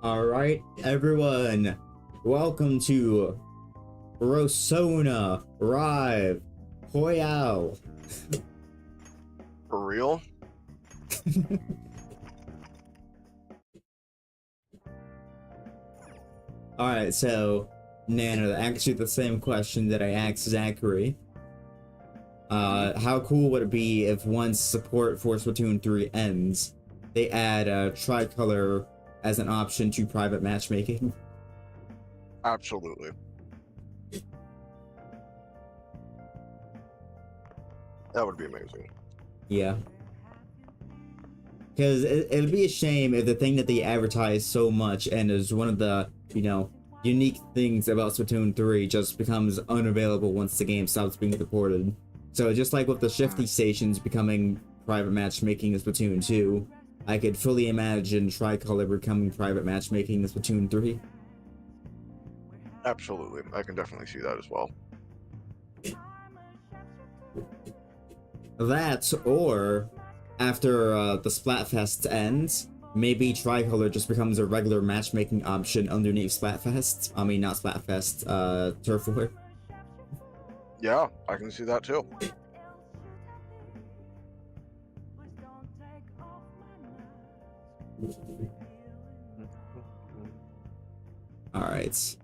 Alright, everyone, welcome to Rosona Rive Royale. For real? Alright, so, Nana, actually the same question that I asked Zachary. How cool would it be if once support for Splatoon 3 ends, they add tricolor as an option to private matchmaking? Absolutely. That would be amazing. Yeah. Because it'd be a shame if the thing that they advertise so much and is one of the, unique things about Splatoon 3 just becomes unavailable once the game stops being supported. So just like with the Shifty stations becoming private matchmaking in Splatoon 2, I could fully imagine Tricolor becoming private matchmaking in Splatoon 3. Absolutely. I can definitely see that as well. That, or after the Splatfest ends, maybe Tricolor just becomes a regular matchmaking option underneath Splatfest. I mean, not Splatfest, Turf War. Yeah, I can see that too. Alright.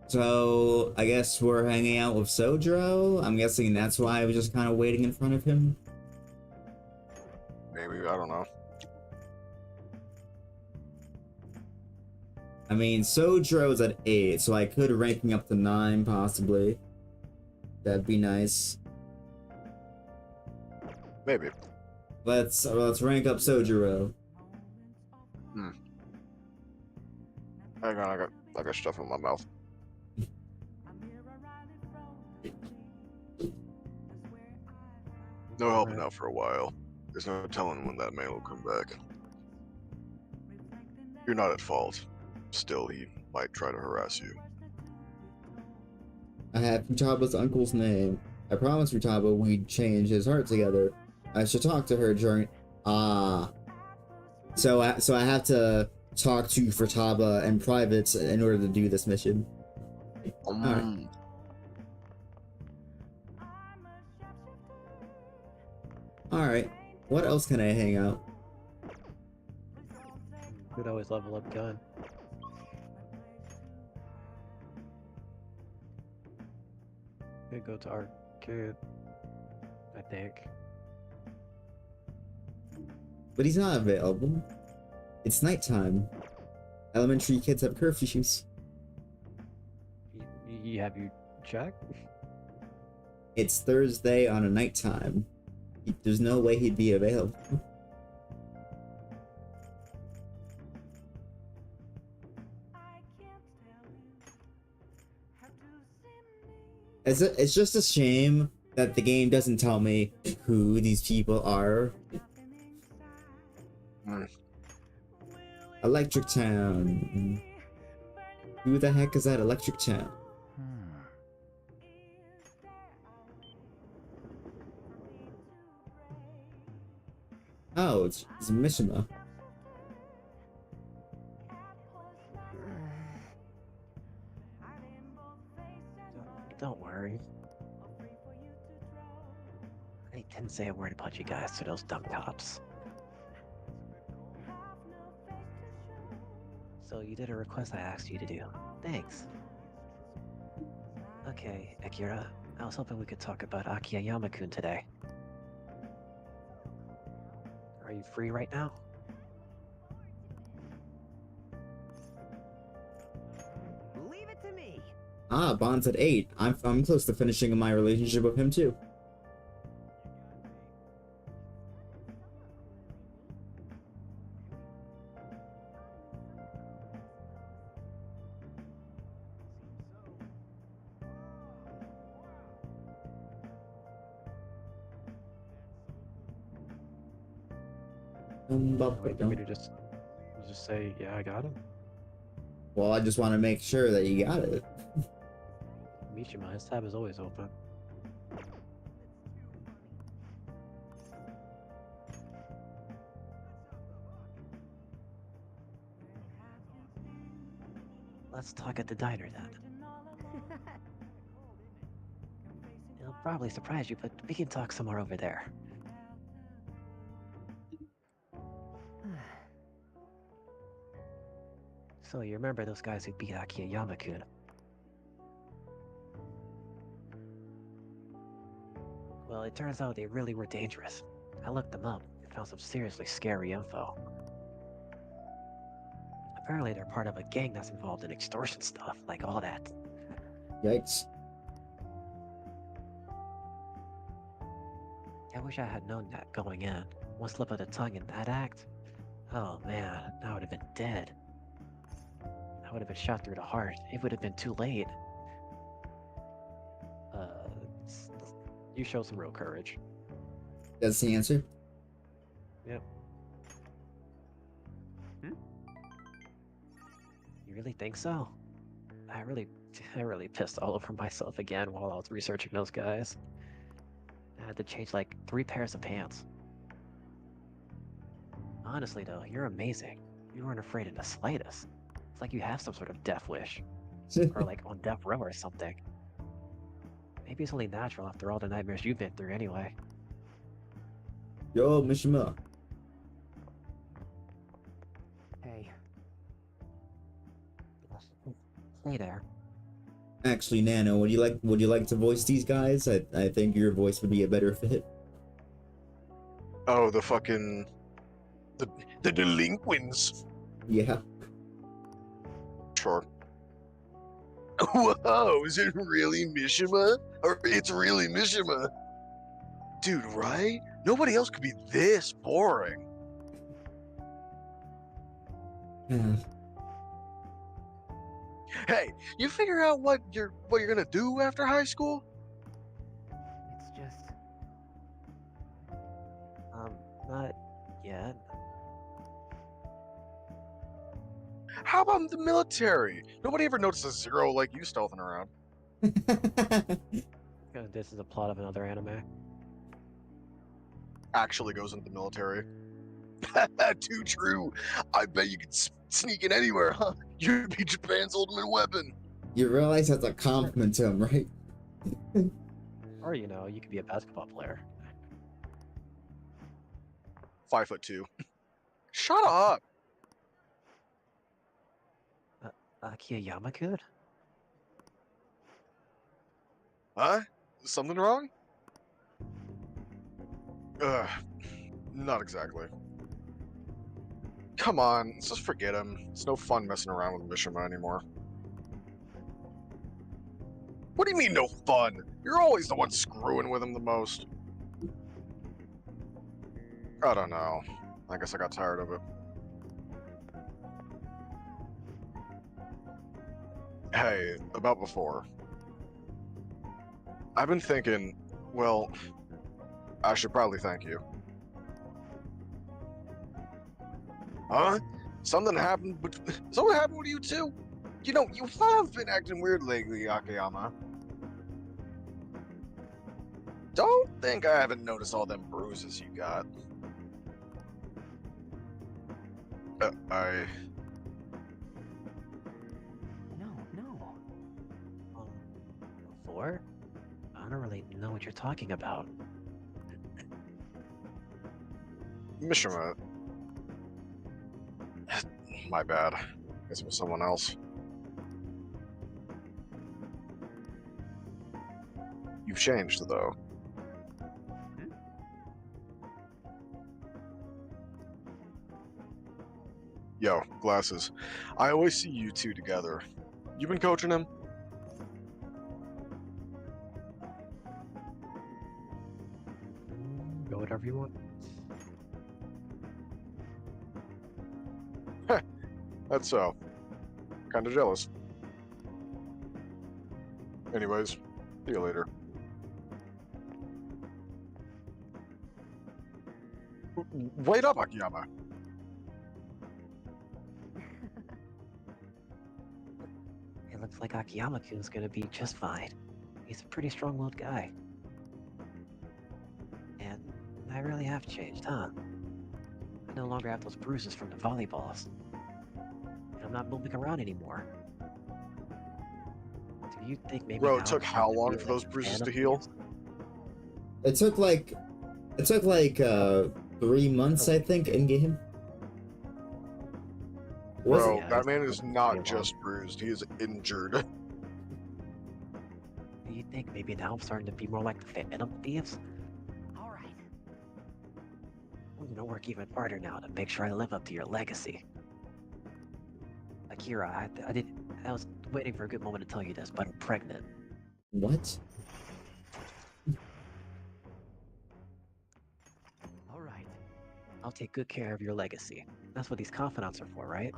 So, I guess we're hanging out with Sojro. I'm guessing that's why I was just kind of waiting in front of him. Maybe, I don't know. I mean, Sojro's at 8, so I could rank him up to 9, possibly. That'd be nice. Maybe. Let's rank up Sojiro. Hang on, I got stuff in my mouth. No helping out for a while. There's no telling when that man will come back. You're not at fault. Still, he might try to harass you. I have Futaba's uncle's name. I promised Futaba we'd change his heart together. I should talk to her during... So I have to talk to Futaba in private in order to do this mission. Alright. Alright. What else can I hang out? Could always level up gun. Could go to arcade, I think. But he's not available. It's nighttime. Elementary kids have curfews. Have you checked? It's Thursday on a nighttime. There's no way he'd be available. It's just a shame that the game doesn't tell me who these people are. Electric Town. Who the heck is that Electric Town? Oh, it's Mishima. Don't worry. I didn't say a word about you guys to those dumb cops. So you did a request I asked you to do. Thanks. Okay, Akira. I was hoping we could talk about Akiyama-kun today. Are you free right now? Leave it to me. Bond's at 8. I'm close to finishing my relationship with him too. Wait, me to just say, yeah, I got him? Well, I just want to make sure that you got it. Mishima, his tab is always open. let's talk at the diner then. It'll probably surprise you, but we can talk somewhere over there. So you remember those guys who beat Akiyama-kun? Well, it turns out they really were dangerous. I looked them up and found some seriously scary info. Apparently they're part of a gang that's involved in extortion stuff, like all that. Yikes. I wish I had known that going in. One slip of the tongue in that act? Oh man, I would have been dead. I would have been shot through the heart. It would have been too late. You show some real courage. That's the answer. Yep. You really think so? I really pissed all over myself again while I was researching those guys. I had to change like 3 pairs of pants. Honestly though, you're amazing. You weren't afraid in the slightest. It's like you have some sort of death wish. Or like on death row or something. Maybe it's only natural after all the nightmares you've been through anyway. Yo, Mishima. Hey. Hey there. Actually, Nano, would you like to voice these guys? I think your voice would be a better fit. Oh, the fucking the delinquents. Yeah. Sure. Whoa, is it really Mishima? Or it's really Mishima? Dude, right? Nobody else could be this boring. Hey, you figure out what you're gonna do after high school? It's just. Not yet. How about the military? Nobody ever notices Zero like you stealthing around. This is a plot of another anime. Actually goes into the military. Too true. I bet you could sneak in anywhere, huh? You'd be Japan's ultimate weapon. You realize that's a compliment to him, right? Or you know, you could be a basketball player. 5'2". Shut up. Akiyama could? Huh? Something wrong? Not exactly. Come on, let's just forget him. It's no fun messing around with Mishima anymore. What do you mean no fun? You're always the one screwing with him the most. I don't know. I guess I got tired of it. Hey, about before. I've been thinking, well, I should probably thank you. Huh? Something happened with you too? You know, you have been acting weird lately, Akiyama. Don't think I haven't noticed all them bruises you got. No. Before? I don't really know what you're talking about. Mishima. My bad. Guess it was someone else. You've changed, though. Yo, Glasses. I always see you two together. You been coaching him? Go whatever you want. That's so. Kinda jealous. Anyways, see you later. Wait up, Akiyama. It looks like Akiyama-kun's gonna be just fine. He's a pretty strong-willed guy. And I really have changed, huh? I no longer have those bruises from the volleyballs. And I'm not moving around anymore. Do you think maybe Bro, now it took it's how time to long be for like those the bruises fan to of heal? thieves? It took like 3 months, I think, in game. Was Bro, it? Yeah, that it's man not is very not long. just bruised, he is injured. Do you think maybe now I'm starting to be more like the Phantom Thieves? All right. I'm gonna work even harder now to make sure I live up to your legacy. Akira, I was waiting for a good moment to tell you this, but I'm pregnant. What? All right. I'll take good care of your legacy. That's what these confidants are for, right?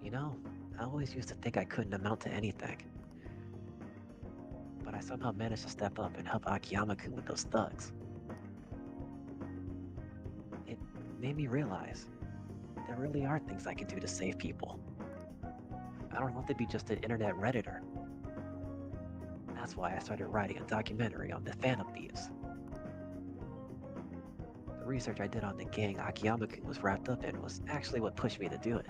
You know, I always used to think I couldn't amount to anything. But I somehow managed to step up and help Akiyama-kun with those thugs. It made me realize there really are things I can do to save people. I don't have to be just an internet redditor. That's why I started writing a documentary on the Phantom Thieves. The research I did on the gang Akiyama-kun was wrapped up in was actually what pushed me to do it.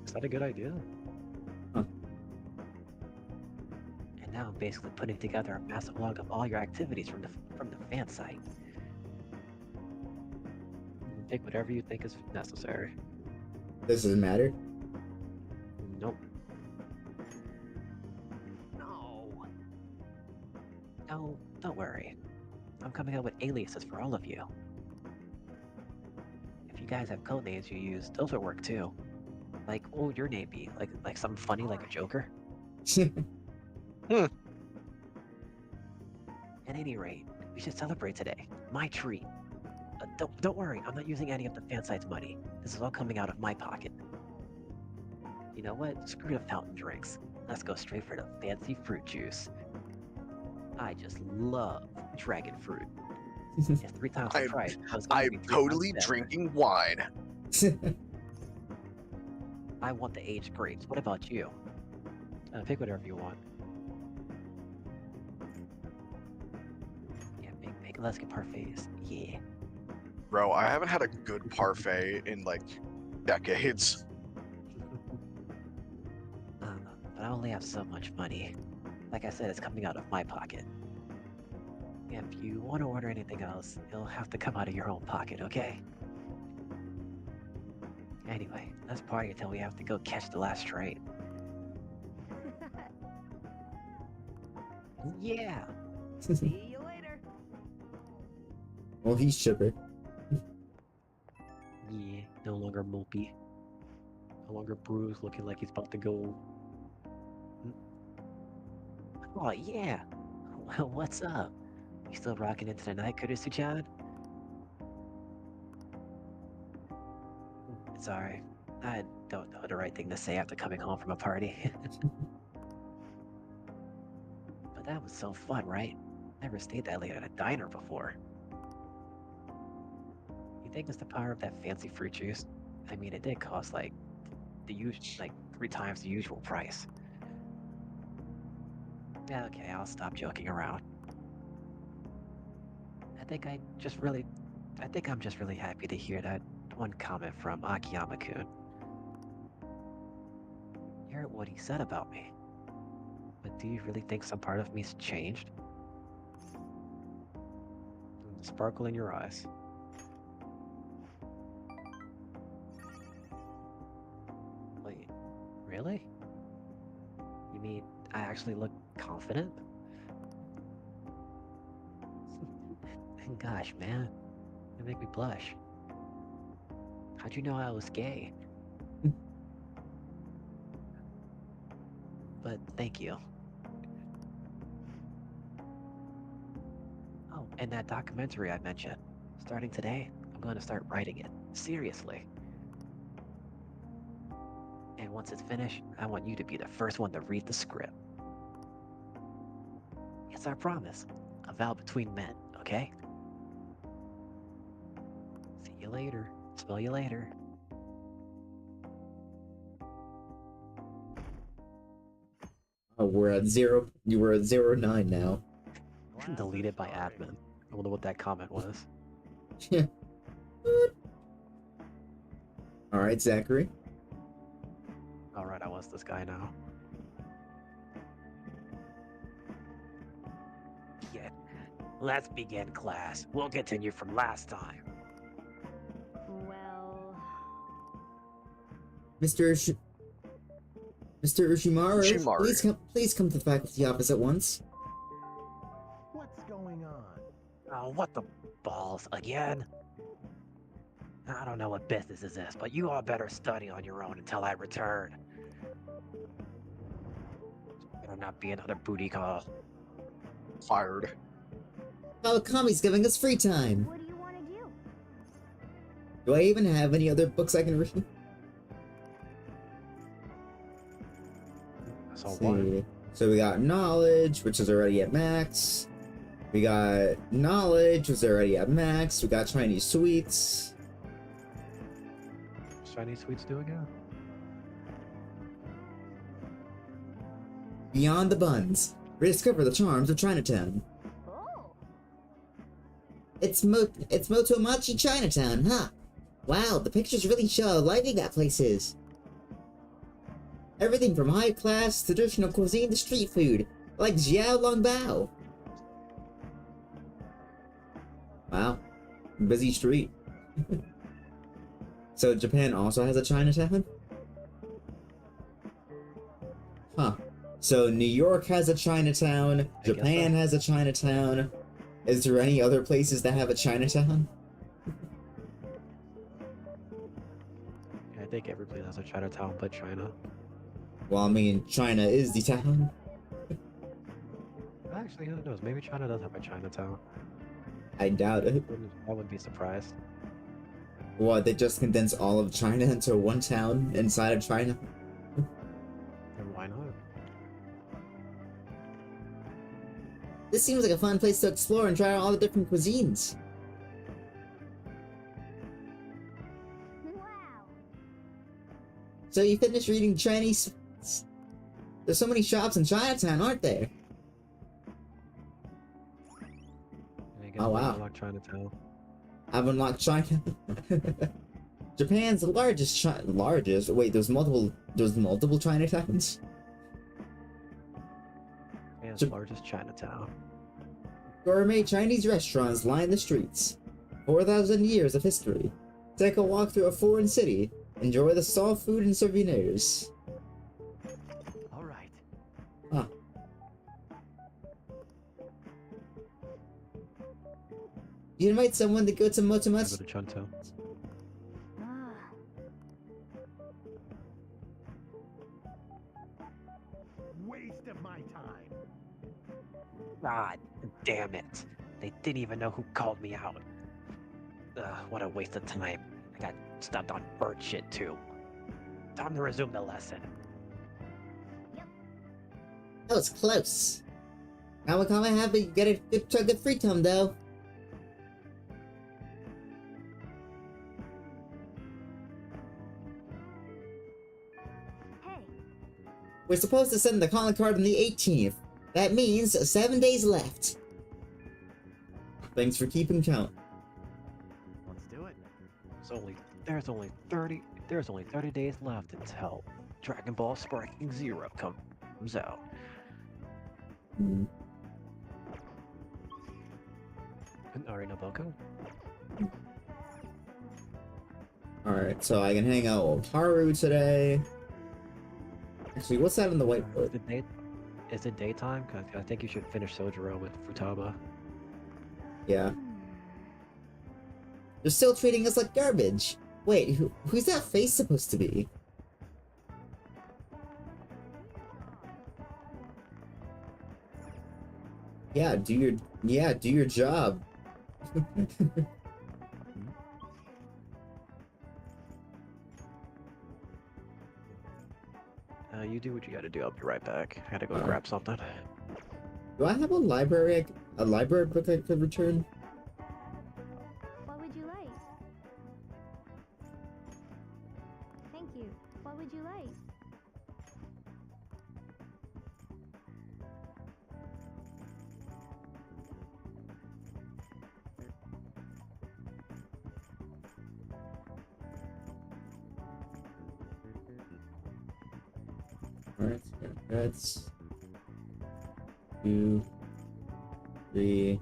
Is that a good idea? Huh. And now I'm basically putting together a massive log of all your activities from the fan site. Take whatever you think is necessary. This doesn't matter. Nope. No. No, don't worry. I'm coming up with aliases for all of you. If you guys have code names you use, those will work too. Like, what would your name be? Like something funny like a Joker? At any rate, we should celebrate today. My treat. Don't worry, I'm not using any of the fan site's money. This is all coming out of my pocket. You know what? Screw the fountain drinks. Let's go straight for the fancy fruit juice. I just love dragon fruit. It's 3 times the I'm- price. but it's gonna I'm be 3 times totally better. drinking wine. I want the aged grapes. What about you? Pick whatever you want. Yeah, make Alaska parfaits. Yeah. Bro, I haven't had a good parfait in like decades. But I only have so much money. Like I said, it's coming out of my pocket. If you want to order anything else, it'll have to come out of your own pocket, okay? Anyway, let's party until we have to go catch the last train. Yeah! See you later. Well, he's chipper. Yeah, no longer mopey. No longer bruised, looking like he's about to go. Oh, yeah! Well, what's up? You still rocking into the night, Kurisu-chan? Sorry, I don't know the right thing to say after coming home from a party. But that was so fun, right? Never stayed that late at a diner before. You think it's the power of that fancy fruit juice? I mean, it did cost like like 3 times the usual price. Yeah, okay, I'll stop joking around. I think I'm just really happy to hear that one comment from Akiyama-kun. You heard what he said about me. But do you really think some part of me's changed? The sparkle in your eyes. Wait, really? You mean I actually look confident? Gosh, man, you make me blush. How'd you know I was gay? But thank you. Oh, and that documentary I mentioned. Starting today, I'm going to start writing it. Seriously. And once it's finished, I want you to be the first one to read the script. It's our promise. A vow between men, okay? See you later. Smell you later. Oh, we're at 0. You were at 09 now. Deleted by admin. I wonder what that comment was. Yeah. All right, Zachary. Alright. Alright, I was this guy now. Yeah. Let's begin class. We'll continue from last time. Well, Mr. Ushimaru, Ushimaru. please come to the faculty office at once. What's going on? Oh, what the balls again? I don't know what business is this, but you all better study on your own until I return. Better not be another booty call. Fired. Kawakami's giving us free time. what do you want to do? Do I even have any other books I can read? So Let's what? see. So we got knowledge, which is already at max. We got knowledge, which is already at max. We got Chinese sweets. What's Chinese sweets do again? Beyond the buns. Rediscover the charms of Chinatown. Oh, It's Motomachi Chinatown, huh? Wow, the pictures really show how lively that place is. Everything from high-class traditional cuisine to street food, like Jiao Long Bao. Wow, busy street. So Japan also has a Chinatown? Huh. So New York has a Chinatown, guess Japan so. has a Chinatown. Is there any other places that have a Chinatown? I think every place has a Chinatown but China. Well, I mean, China is the town. Actually, who knows? Maybe China does have a Chinatown. I doubt it. I wouldn't be surprised. What, they just condense all of China into one town inside of China? And why not? This seems like a fun place to explore and try out all the different cuisines. wow. So you finished reading Chinese... There's so many shops in Chinatown, aren't there? And I guess Oh, we wow. unlock Chinatown. I've unlocked China. Japan's largest... Wait, there's multiple Chinatowns? Japan's Jap- largest Chinatown. Gourmet Chinese restaurants line the streets. 4,000 years of history. Take a walk through a foreign city. Enjoy the stall food and souvenirs. All right. Huh. You invite someone to go to I go Motomachi? to Chunto. Ah, Waste of my time. God damn it. They didn't even know who called me out. What a waste of time. I got stumped on bird shit too. Time to resume the lesson. That was close. Now we're gonna have to get a good chunk of free time though. hey, We're supposed to send the calling card on the 18th. That means 7 days left. Thanks for keeping count. Let's do it. There's only 30 days left until Dragon Ball Sparking Zero comes out. Hmm. And Arinaboku? Alright, so I can hang out with Haru today. Actually, what's that on the whiteboard? Is it daytime? Cause I think you should finish Sojiro with Futaba. Yeah. They're still treating us like garbage. Wait, who's that face supposed to be? Yeah, do your job. You do what you gotta do. I'll be right back. I gotta go Alright. grab something. Do I have a library book I could return? what would you like? Thank you. What would you like? Alright, that's 2, 3,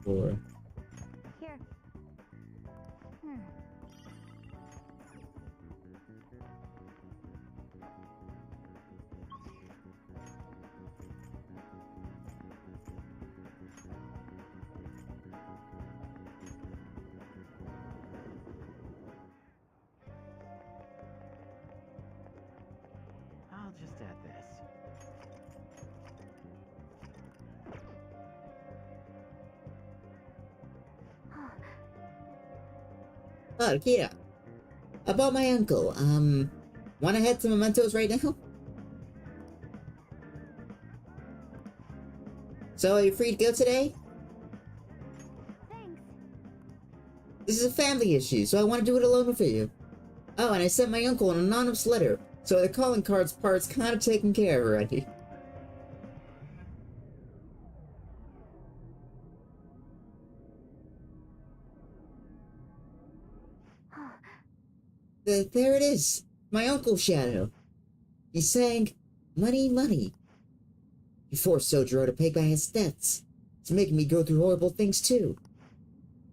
4. Here. Hmm. I'll just add this. Oh, Kira. About my uncle, wanna head to Mementos right now? So, are you free to go today? Thanks. This is a family issue, so I want to do it alone for you. Oh, and I sent my uncle an anonymous letter, so the calling cards part's kind of taken care of already. There it is, my uncle's shadow. He's saying, money, money. He forced Sojiro to pay back his debts. It's making me go through horrible things too.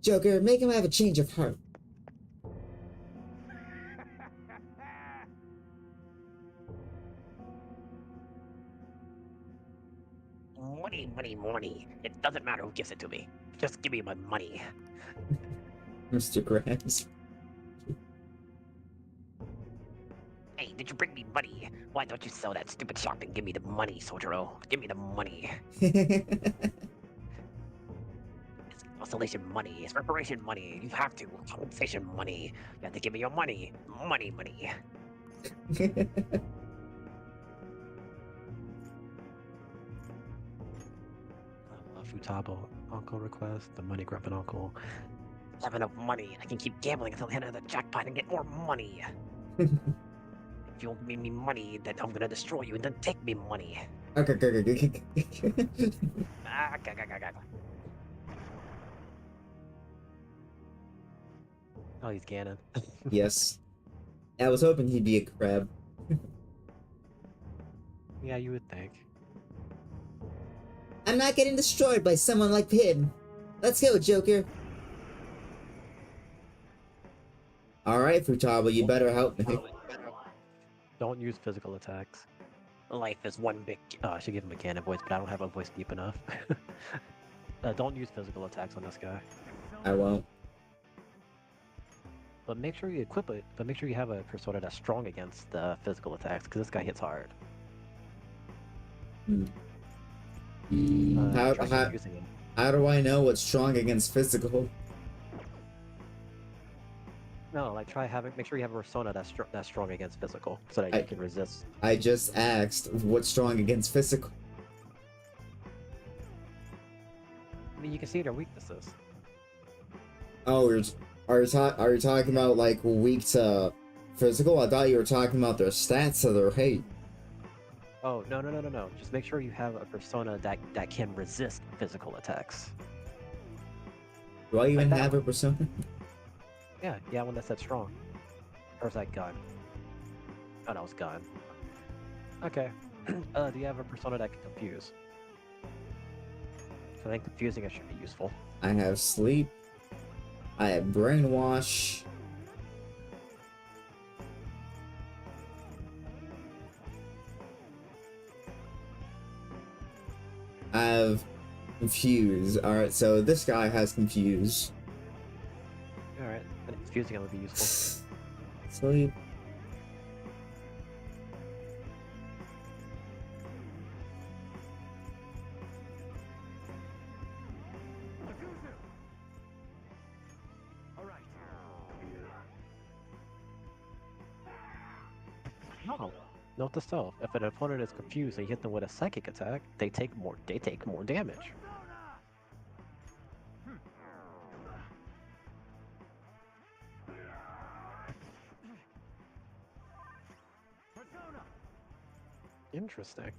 Joker, make him have a change of heart. Money, money, money. It doesn't matter who gives it to me. Just give me my money. Mr. Krabs. Hey, did you bring me money? Why don't you sell that stupid shop and give me the money, Sojiro? Give me the money. It's constellation money. It's reparation money. You have to. Compensation money. You have to give me your money. Money, money. Futaba, uncle request, the money grubbing uncle. I have enough money. I can keep gambling until the end of the jackpot and get more money. If you don't give me money, then I'm gonna destroy you and then take me money. Ah, Oh, he's Ganon. Yes. I was hoping he'd be a crab. Yeah, you would think. I'm not getting destroyed by someone like him. Let's go, Joker. Alright, Futaba, you better help me. Don't use physical attacks. Life is one big. I should give him a Ganon voice, but I don't have a voice deep enough. Don't use physical attacks on this guy. I won't. But make sure you equip it. But make sure you have a persona that's strong against the physical attacks, because this guy hits hard. How Using him. do I know what's strong against physical? No, like make sure you have a persona that's strong against physical, so that you can resist. I just asked what's strong against physical. I mean, you can see their weaknesses. Oh, are you talking about like weak to physical? I thought you were talking about their stats or their hate. Oh, no. Just make sure you have a persona that can resist physical attacks. Do I even Like that have a persona? Yeah, one that said strong. Or is that gun? Oh, that was gun. Okay. Do you have a persona that can confuse? I think confusing it should be useful. I have sleep. I have brainwash. I have confuse. Alright, so this guy has confuse. Alright, then confusing it would be useful. Sleep. Alright. No. Note to self: if an opponent is confused and you hit them with a psychic attack, they take more damage. Persona. Interesting.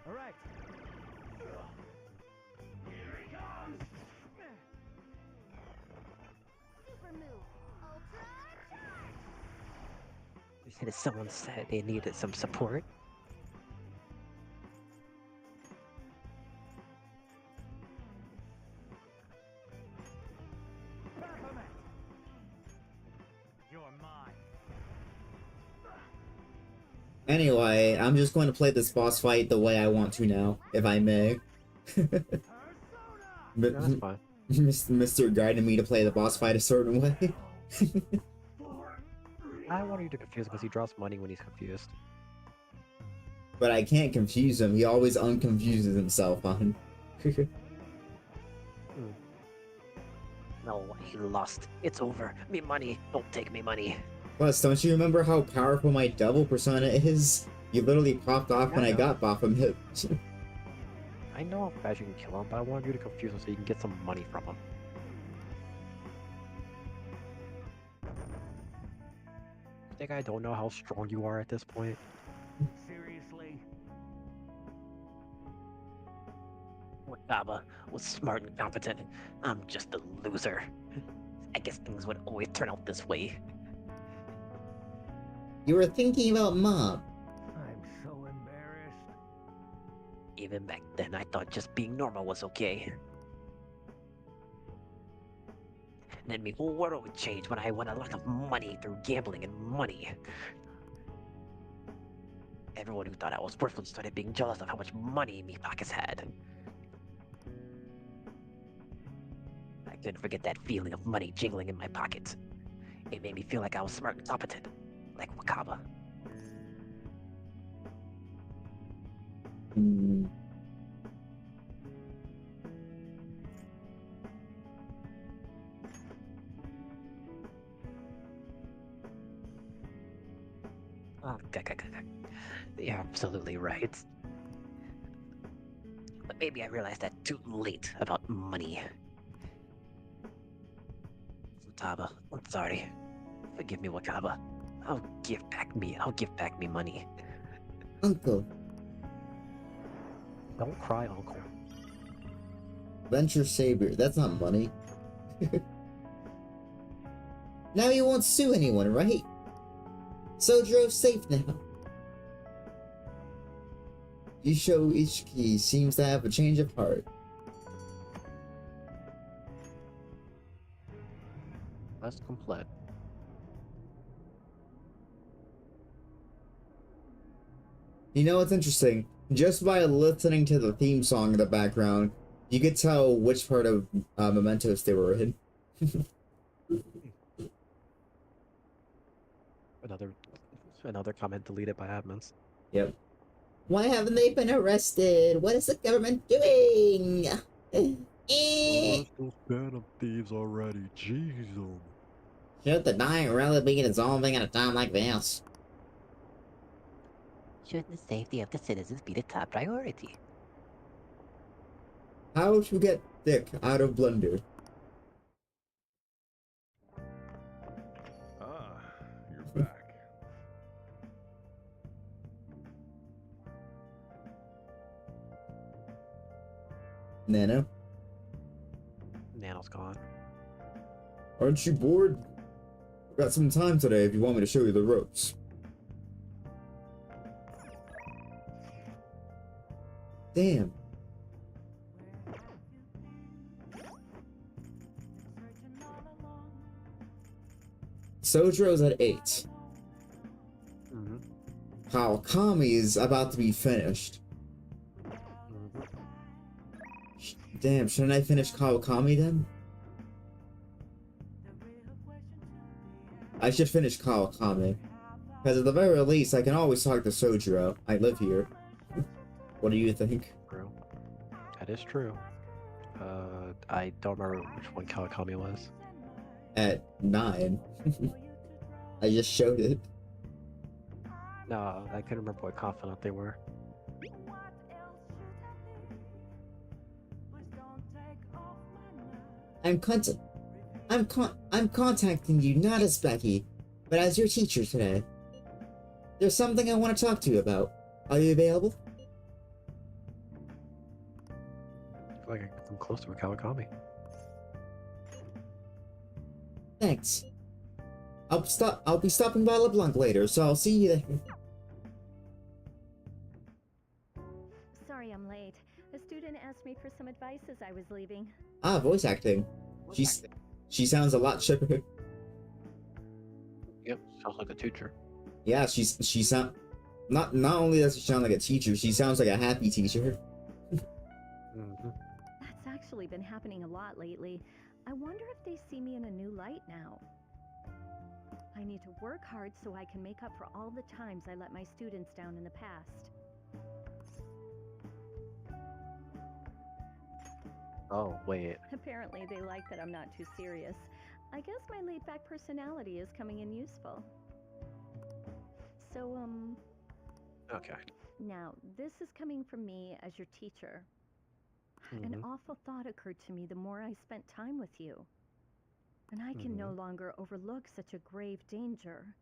Alright. Super move. Ultra charge. And if someone said they needed some support, Baphomet! You're mine. Anyway, I'm just going to play this boss fight the way I want to now, if I may. Persona! that's fine. Mr. guided me to play the boss fight a certain way. I want you to confuse because he drops money when he's confused. But I can't confuse him. He always unconfuses himself on. No, he lost. It's over. Me money. Don't take me money. Plus, don't you remember how powerful my double persona is? You literally popped off when I Yeah. got Baphomet. I know how fast you can kill him, but I want you to confuse him so you can get some money from him. You think I don't know how strong you are at this point? Seriously? Wakaba was smart and competent. I'm just a loser. I guess things would always turn out this way. You were thinking about Mom. I'm so embarrassed. Even back then, I thought just being normal was okay. And then my whole world would change when I won a lot of money through gambling and money. Everyone who thought I was worthless started being jealous of how much money me pockets had. I couldn't forget that feeling of money jingling in my pockets. It made me feel like I was smart and competent, like Wakaba. Hmm. Oh, you're absolutely right. But maybe I realized that too late about money. Futaba, I'm sorry. Forgive me, Wakaba. I'll give back me money. Uncle, Don't cry, Uncle. Venture Saber, that's not money. Now you won't sue anyone, right? Sojiro's safe now. Yusho Ichiki seems to have a change of heart. That's complete. You know what's interesting? Just by listening to the theme song in the background, you could tell which part of Mementos they were in. Another comment deleted by admins. Yep. Why haven't they been arrested? What is the government doing? Those Phantom Thieves already, jeez. Should the dying really be dissolving at a time like this? Shouldn't the safety of the citizens be the top priority? How to get Dick out of blunder? Ah, you're back. Nano, Nano's gone. aren't you bored? I've got some time today if you want me to show you the ropes. Damn. Sojiro's at 8. Mm-hmm. Kawakami's about to be finished. Damn, shouldn't I finish Kawakami then? I should finish Kawakami. Because at the very least, I can always talk to Sojiro. I live here. What do you think? True. That is true. I don't remember which one Kawakami was. At 9. I just showed it. No, I couldn't remember what confidant they were. I'm contacting you not as Becky, but as your teacher today. There's something I want to talk to you about. Are you available? I feel like I'm close to a Kawakami. Thanks. I'll be stopping by LeBlanc later, so I'll see you there. Sorry I'm late. A student asked me for some advice as I was leaving. Ah, voice acting. She sounds a lot chipper. Yep, sounds like a teacher. Yeah, she sound not only does she sound like a teacher, she sounds like a happy teacher. Mm-hmm. That's actually been happening a lot lately. I wonder if they see me in a new light now. I need to work hard so I can make up for all the times I let my students down in the past. Oh, wait. Apparently they like that I'm not too serious. I guess my laid-back personality is coming in useful. So, Okay. now, this is coming from me as your teacher. An Mhm. awful thought occurred to me the more I spent time with you. And I can no longer overlook such a grave danger.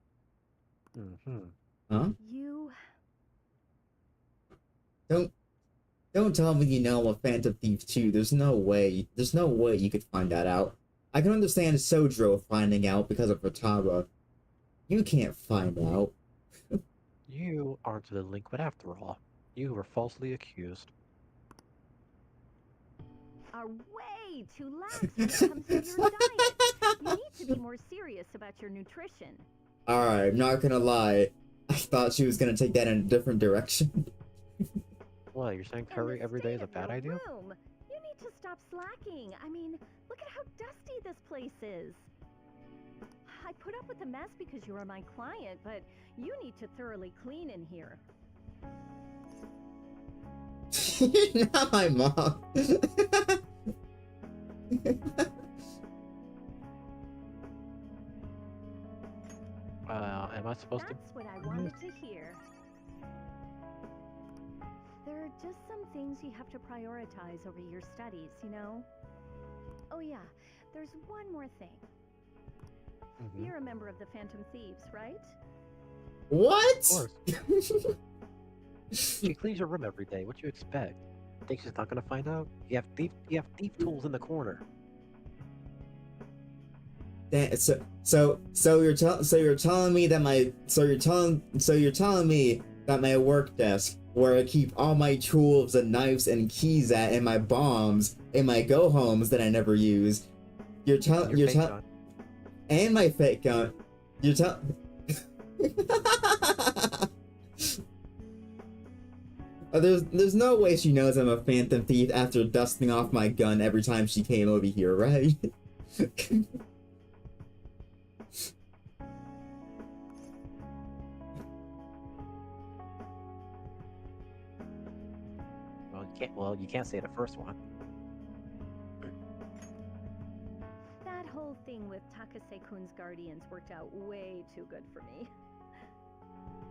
Mm-hmm. Huh? You... Don't tell me you know I'm a Phantom Thief too. There's no way you could find that out. I can understand Sojiro finding out because of Futaba. You can't find out. You aren't the delinquent after all. You were falsely accused. are way too lax when it comes to your diet. You need to be more serious about your nutrition. Alright, I'm not gonna lie. I thought she was gonna take that in a different direction. What, you're saying And curry the every day is state a of bad your idea? room. You need to stop slacking. I mean, look at how dusty this place is. I put up with the mess because you are my client, but you need to thoroughly clean in here. You're not my mom. Am I supposed to? That's what I wanted to hear. There are just some things you have to prioritize over your studies, you know? Oh yeah, there's one more thing. Mhm. You're a member of the Phantom Thieves, right? What? Of course. She cleans your room every day. What you expect? Think she's not gonna find out? You have thief tools in the corner. So you're telling me that my work desk where I keep all my tools and knives and keys at and my bombs and my go homes that I never use. You're telling and my fake gun. You're telling. There's no way she knows I'm a Phantom Thief after dusting off my gun every time she came over here, right? Well, you can't say the first one. That whole thing with Takase-kun's guardians worked out way too good for me.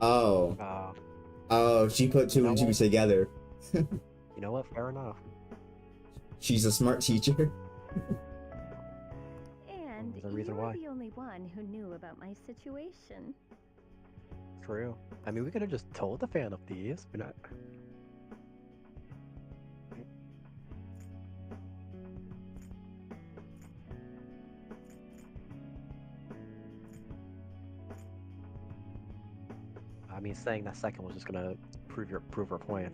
Oh. Oh, she put two and two together. You know what? Fair enough. She's a smart teacher. And There's a reason you're why. the only one who knew about my situation. True. I mean, we could have just told the Phantom Thieves. We're not. I mean, saying that second was just gonna prove her point.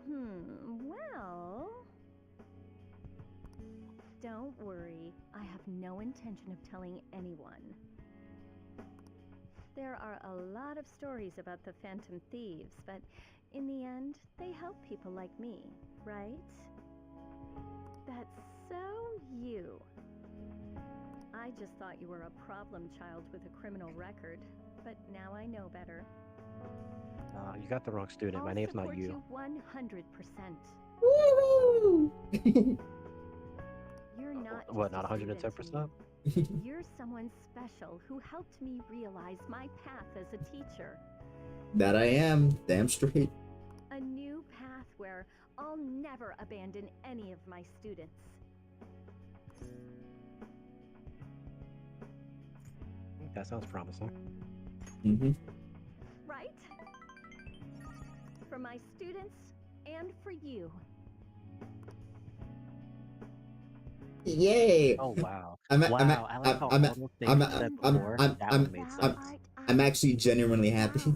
Well... Don't worry, I have no intention of telling anyone. There are a lot of stories about the Phantom Thieves, but in the end, they help people like me, right? That's so you. I just thought you were a problem child with a criminal record, but now I know better. You got the wrong student. My I'll name's not support you. 100%. Woo! You're not What? just Not a student to 110%? me. You're someone special who helped me realize my path as a teacher. That I am. Damn straight. A new path where I'll never abandon any of my students. That sounds promising. Mm-hmm. Right? For my students and for you. Yay! Oh wow. I'm Wow, I like how all those things I'm you said before, that one made sense. I'm actually genuinely happy.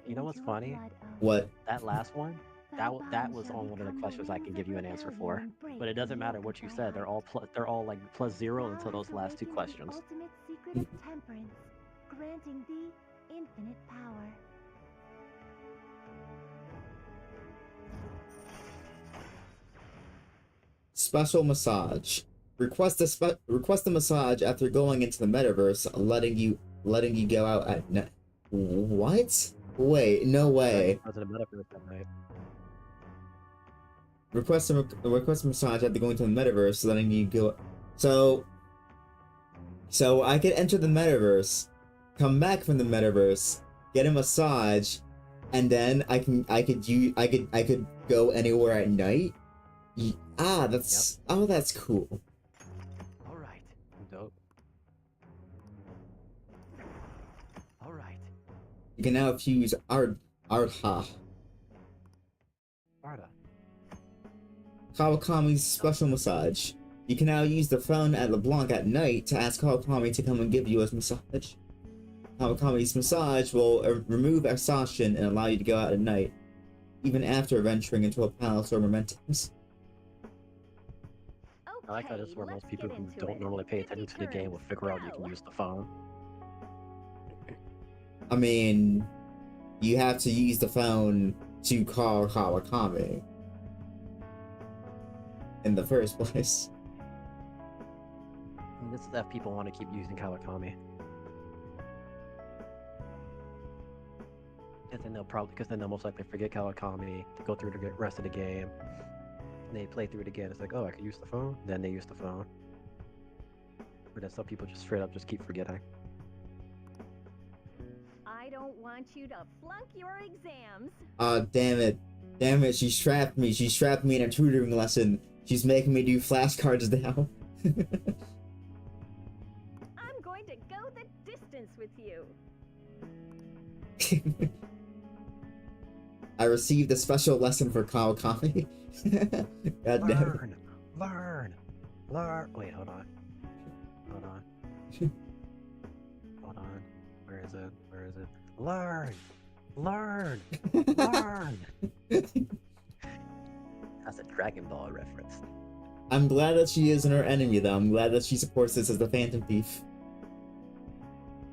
You know what's funny? What? That last one, that was on one of the questions I can give you an answer for. But it doesn't matter what you said. They're all like +0 until those last two questions. Ultimate secret of temperance, granting thee infinite power. Special massage. Request a massage after going into the metaverse, letting you go out at night. What? Wait, no way. I was in a metaverse that night. Request a massage after going to the metaverse, letting you go. So I could enter the metaverse, come back from the metaverse, get a massage, and then I could go anywhere at night. That's that's cool. All right. Dope. All right. You can now fuse Artha. Arda. Kawakami's special massage. You can now use the phone at LeBlanc at night to ask Kawakami to come and give you a massage. Kawakami's massage will remove exhaustion and allow you to go out at night, even after venturing into a palace or mementos. I like how this is where most people who don't normally pay attention to the game will figure out you can use the phone. I mean, you have to use the phone to call Kawakami in the first place. And this is that people want to keep using Kawakami. Because then they'll most likely forget Kawakami to go through the rest of the game. And they play through it again. It's like, oh, I could use the phone. Then they use the phone. But then some people just straight up just keep forgetting. I don't want you to flunk your exams. Damn it. Damn it, she's trapped me. She's trapped me in a tutoring lesson. She's making me do flashcards now. I'm going to go the distance with you. I received a special lesson for Kawakami. God damn. Learn. Wait, hold on. Hold on. Where is it? Learn. That's a Dragon Ball reference. I'm glad that she isn't her enemy, though. I'm glad that she supports this as the Phantom Thief.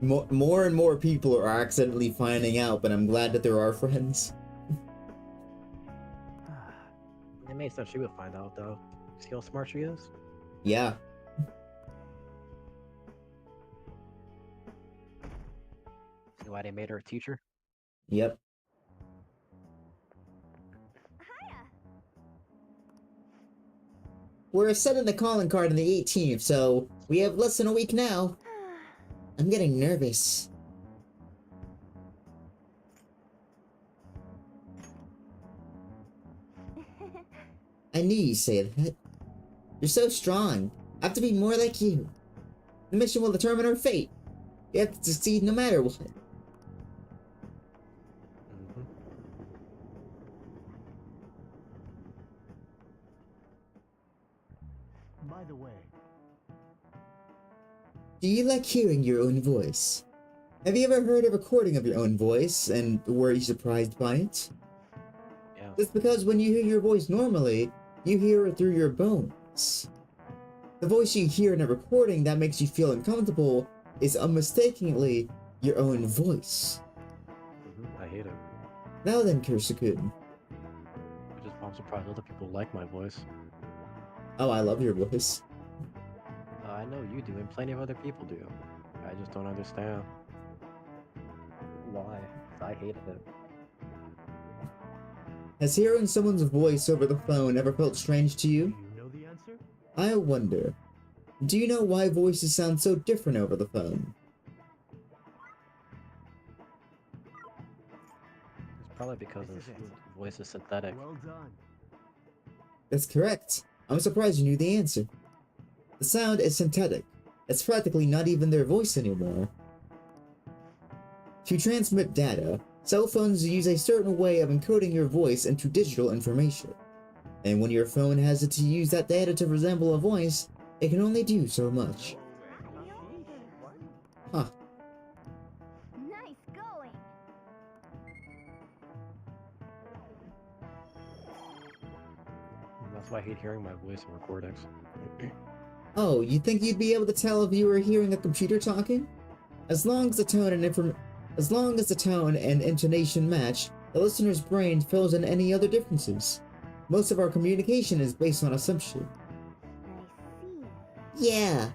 More and more people are accidentally finding out, but I'm glad that there are friends. It makes sense she would find out, though. See how smart she is? Yeah. See why they made her a teacher? Yep. Hiya. We're sending the calling card on the 18th, so we have less than a week now. I'm getting nervous. I knew you'd say that. You're so strong. I have to be more like you. The mission will determine our fate. You have to succeed no matter what. By the way, Do you like hearing your own voice? Have you ever heard a recording of your own voice, and were you surprised by it? Yeah. That's because when you hear your voice normally, you hear it through your bones. The voice you hear in a recording that makes you feel uncomfortable is unmistakably your own voice. I hate it. Now then, Kursakun. I'm surprised other people like my voice. Oh, I love your voice. I know you do, and plenty of other people do. I just don't understand why. I hated it. Has hearing someone's voice over the phone ever felt strange to do you? you know the answer? I wonder. Do you know why voices sound so different over the phone? It's probably because This is his it. voice is synthetic. Well done. That's correct. I'm surprised you knew the answer. The sound is synthetic. It's practically not even their voice anymore. To transmit data, cell phones use a certain way of encoding your voice into digital information. And when your phone has it to use that data to resemble a voice, it can only do so much. Huh. Nice going. That's why I hate hearing my voice in recordings. Oh, you think you'd be able to tell if you were hearing a computer talking? As long as the tone and intonation match, the listener's brain fills in any other differences. Most of our communication is based on assumption. I see. Yeah,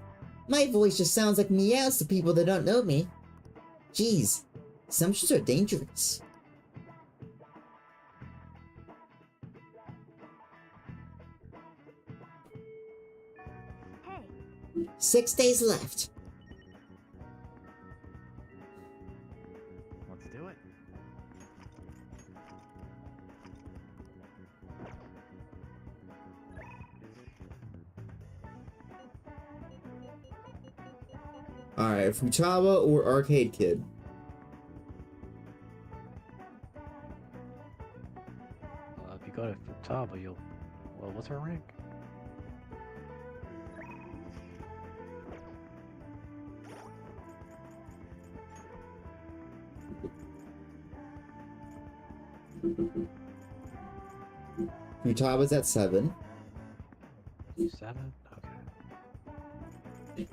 my voice just sounds like meows to people that don't know me. Jeez, assumptions are dangerous. Hey, 6 days left. Let's do it. Alright, Futaba or Arcade Kid? If you go to Futaba, you'll. Well, what's her rank? Futaba's at 7. 7? Okay.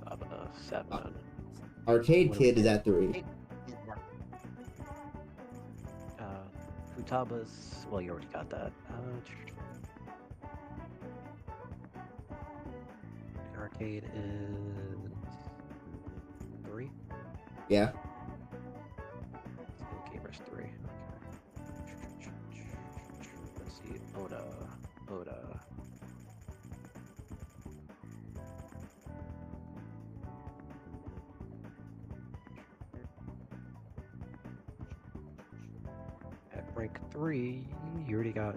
Futaba, 7. Arcade What Kid do is we- at 3. Futaba's. Well, you already got that. Arcade is 3. Yeah. Gamers 3. Okay. Let's see. Oda. At rank 3, you already got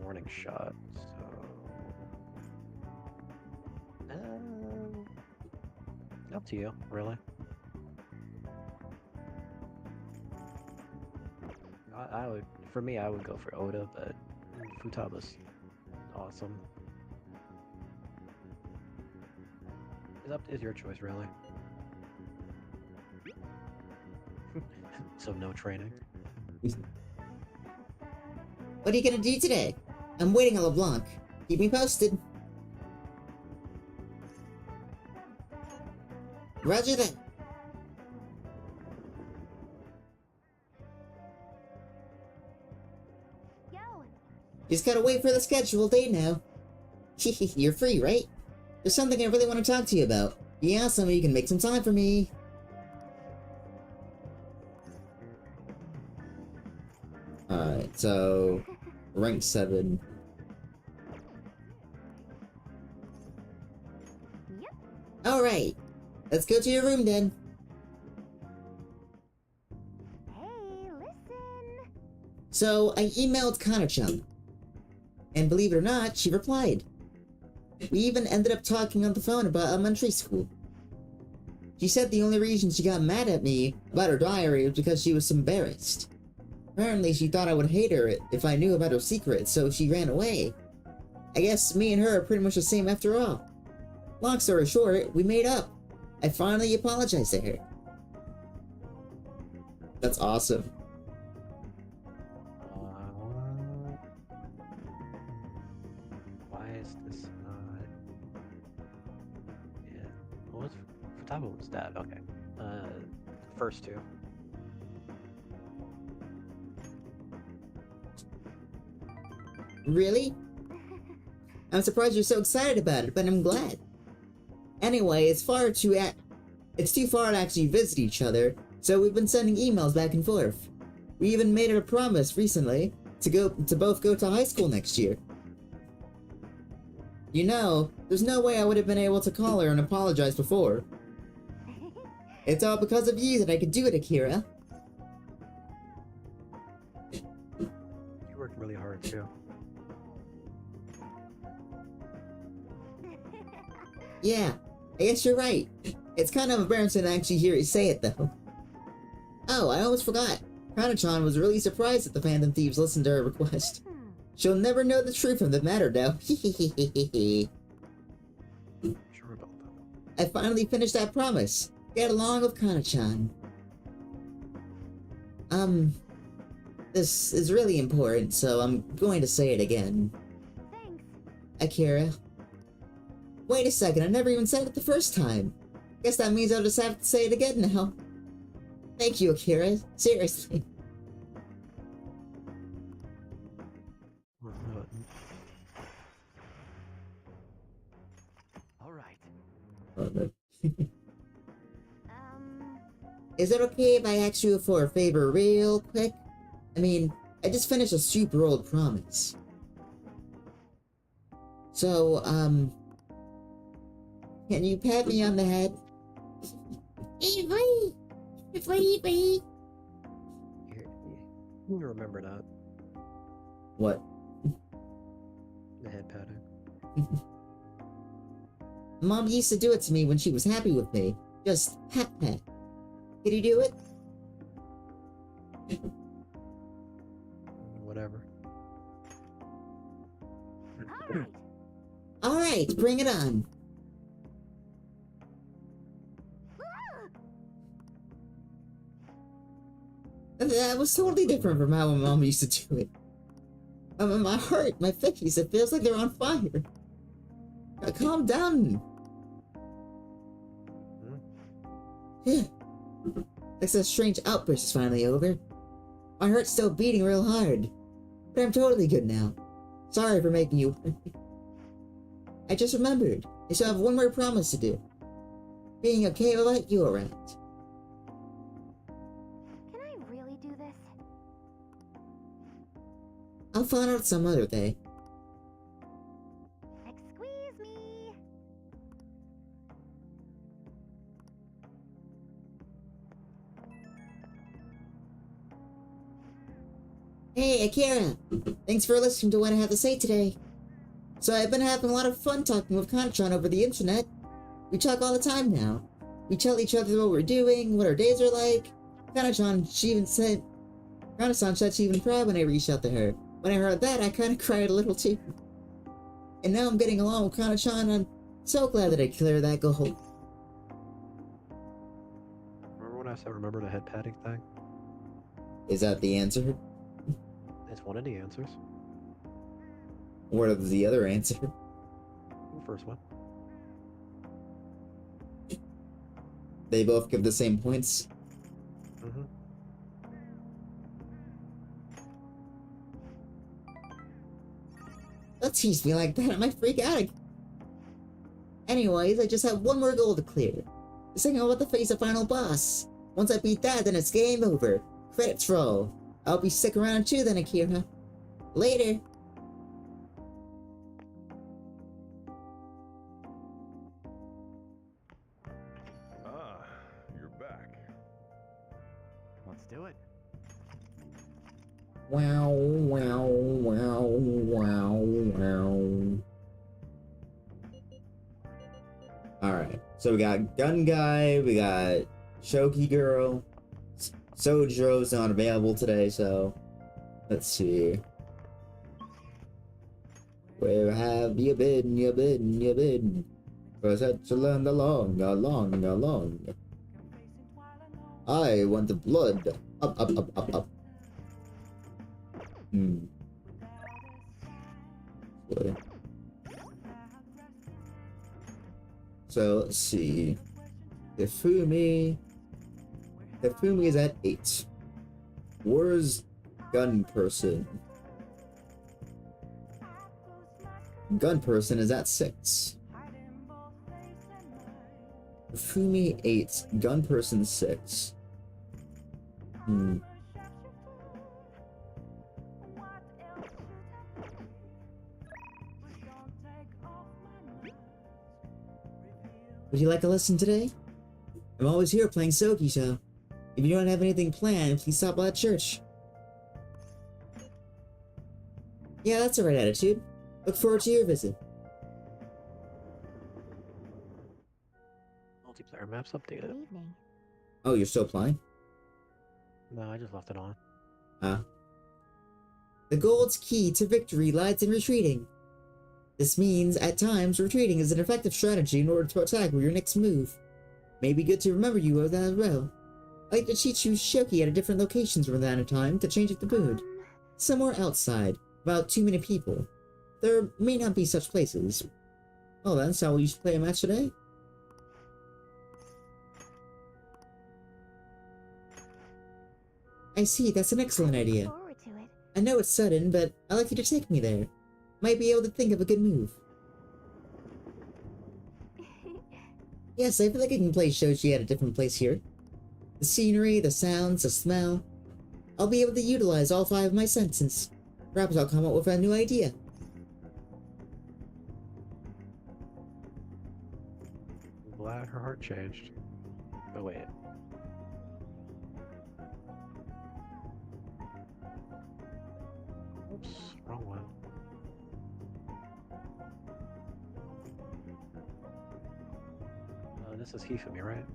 warning shot, so up to you, really. I would, for me, I would go for Oda, but Futaba's awesome. Is your choice, really. So no training. What are you gonna do today? I'm waiting on LeBlanc. Keep me posted. Roger that. yo, Just gotta wait for the scheduled date now. You're free, right? There's something I really want to talk to you about. Yeah, some of you can make some time for me. Alright, so rank 7. yep. Alright, let's go to your room then. Hey, listen. So I emailed Kana-chan. And believe it or not, she replied. We even ended up talking on the phone about elementary school. She said the only reason she got mad at me about her diary was because she was embarrassed. Apparently she thought I would hate her if I knew about her secret, so she ran away. I guess me and her are pretty much the same after all. Long story short, we made up. I finally apologized to her. That's awesome. Why is this not? Yeah. What was Futaba was that? Okay. First two. Really? I'm surprised you're so excited about it, but I'm glad. Anyway, it's too far to actually visit each other, so we've been sending emails back and forth. We even made it a promise recently to both go to high school next year. You know, there's no way I would have been able to call her and apologize before. It's all because of you that I could do it, Akira. You worked really hard too. Yeah, I guess you're right. It's kind of embarrassing to actually hear you say it, though. Oh, I almost forgot. Kanachan was really surprised that the Phantom Thieves listened to her request. She'll never know the truth of the matter, though. Sure about that. I finally finished that promise. Get along with Kanachan. This is really important, so I'm going to say it again. Thanks. Akira. Wait a second, I never even said it the first time. Guess that means I'll just have to say it again now. Thank you, Akira. Seriously. All right. Is it okay if I ask you for a favor real quick? I mean, I just finished a super old promise. So, can you pat me on the head? You remember that. What? The head patting. Mom used to do it to me when she was happy with me. Just pat pat. Can you do it? Whatever. Alright. Alright, bring it on. That was totally different from how my mom used to do it. My heart, my face, it feels like they're on fire. Calm down. Yeah. Like that strange outburst is finally over. My heart's still beating real hard. But I'm totally good now. Sorry for making you worry. I just remembered. I still have one more promise to do. Being okay without you around. Can I really do this? I'll find out some other day. Excuse me. Hey, Akira! Thanks for listening to what I have to say today. So I've been having a lot of fun talking with Kanachan over the internet. We talk all the time now. We tell each other what we're doing, what our days are like. Kanachan said she even cried when I reached out to her. When I heard that, I kinda cried a little too. And now I'm getting along with Kanachan, and I'm so glad that I cleared that goal. Remember when I said remember the head patting thing? Is that the answer? It's one of the answers. What is the other answer? The first one. They both give the same points? Mm-hmm. Don't tease me like that, I might freak out again. Anyways, I just have one more goal to clear. This thing I'm about to face a final boss. Once I beat that, then it's game over. Credits roll. I'll be sick around too then, Akira. Later. Ah, you're back. Let's do it. Wow, wow, wow, wow, wow. Alright, so we got Gun Guy, we got Shoki Girl. Sojo's not available today, so let's see. Where have you been, you been, you been? For such a long, long. I want the blood. Up, up, up, up, up. Good. So let's see. Hifumi is at 8. Where's Gun Person? Gun Person is at 6. Hifumi 8. Gun Person 6. Would you like a lesson today? I'm always here playing Soki, so if you don't have anything planned, please stop by at church. Yeah, that's the right attitude. Look forward to your visit. Multiplayer maps Good updated. evening. Oh, you're still playing? No, I just left it on. The gold's key to victory lies in retreating. This means, at times, retreating is an effective strategy in order to attack with your next move. May be good to remember you of that as well. I like to teach you Shoki at different locations from time to time to change up the mood. Somewhere outside, without too many people. There may not be such places. Oh, then, so will you play a match today? I see, that's an excellent idea. Forward to it. I know it's sudden, but I'd like you to take me there. Might be able to think of a good move. Yes, I feel like I can play Shoji at a different place here. The scenery, the sounds, the smell. I'll be able to utilize all 5 of my senses. Perhaps I'll come up with a new idea. I'm glad her heart changed. Oh wait. Oops, wrong one. This is Hifumi, right?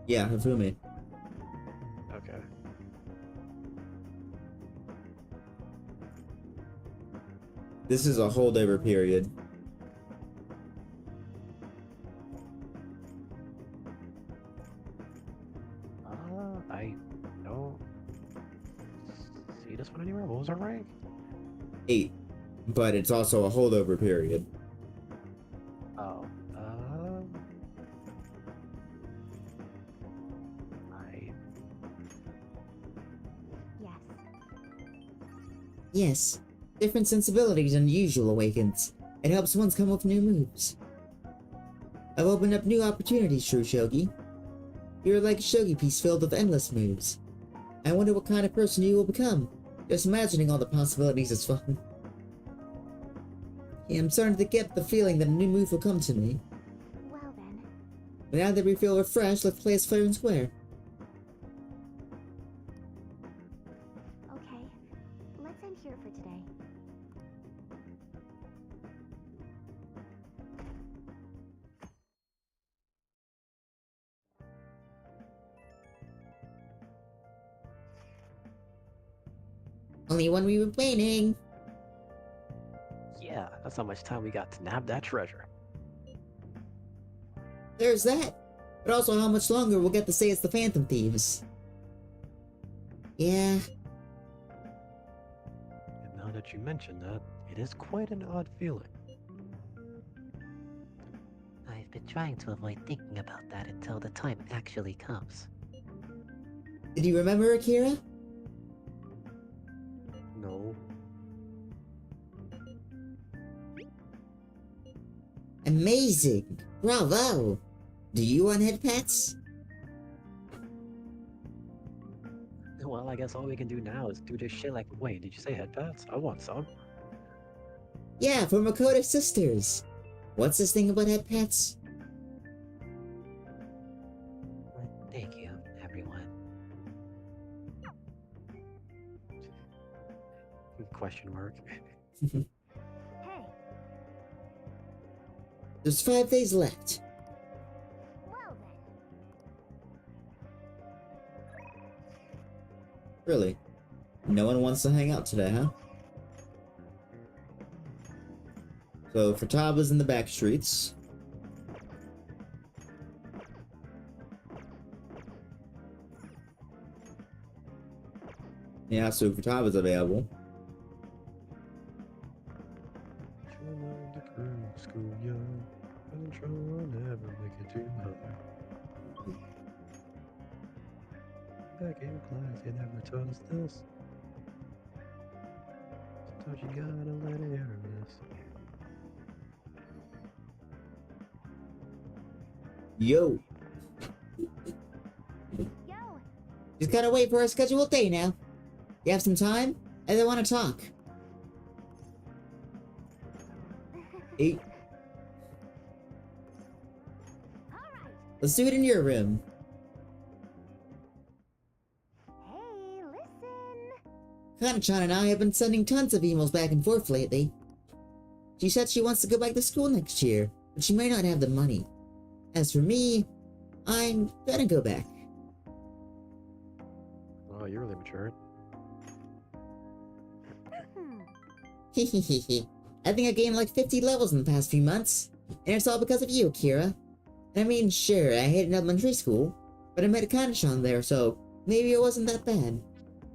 Yeah, Hifumi. Okay. This is a holdover period. I don't see this one anywhere. What was our rank? 8. But it's also a holdover period. Oh. Yes. Yes, different sensibilities and usual awakens. It helps ones come up with new moves. I've opened up new opportunities, True Shogi. You're like a shogi piece filled with endless moves. I wonder what kind of person you will become. Just imagining all the possibilities is fun. Yeah, I'm starting to get the feeling that a new move will come to me. Well then. But now that we feel refreshed, let's play as fair and square. Okay. Let's end here for today. Only one we were waiting. Yeah, that's how much time we got to nab that treasure. There's that. But also how much longer we'll get to say it's the Phantom Thieves. Yeah. And now that you mention that, it is quite an odd feeling. I've been trying to avoid thinking about that until the time actually comes. Did you remember, Akira? No. Amazing! Bravo! Do you want head pats? Well, I guess all we can do now is do this shit like, wait, did you say head pats? I want some. Yeah, for Makoto Sisters. What's this thing about head pats? Thank you, everyone. Question mark. Hey. There's 5 days left. Well then. Really? No one wants to hang out today, huh? So, Furtaba's in the back streets. Yeah, so Furtaba's available. Back in class, you never taught us this. Sometimes you gotta let it air this. Yo! Yo. Just gotta wait for our scheduled day now. You have some time? I don't want to talk. 8. Alright. Let's do it in your room. Hey, listen. Kana-chan and I have been sending tons of emails back and forth lately. She said she wants to go back to school next year, but she may not have the money. As for me, I'm gonna go back. Oh, you're really matured. Hehehehe. I think I gained like 50 levels in the past few months. And it's all because of you, Akira. I mean, sure, I hated elementary school, but I met Akane-chan there, so maybe it wasn't that bad.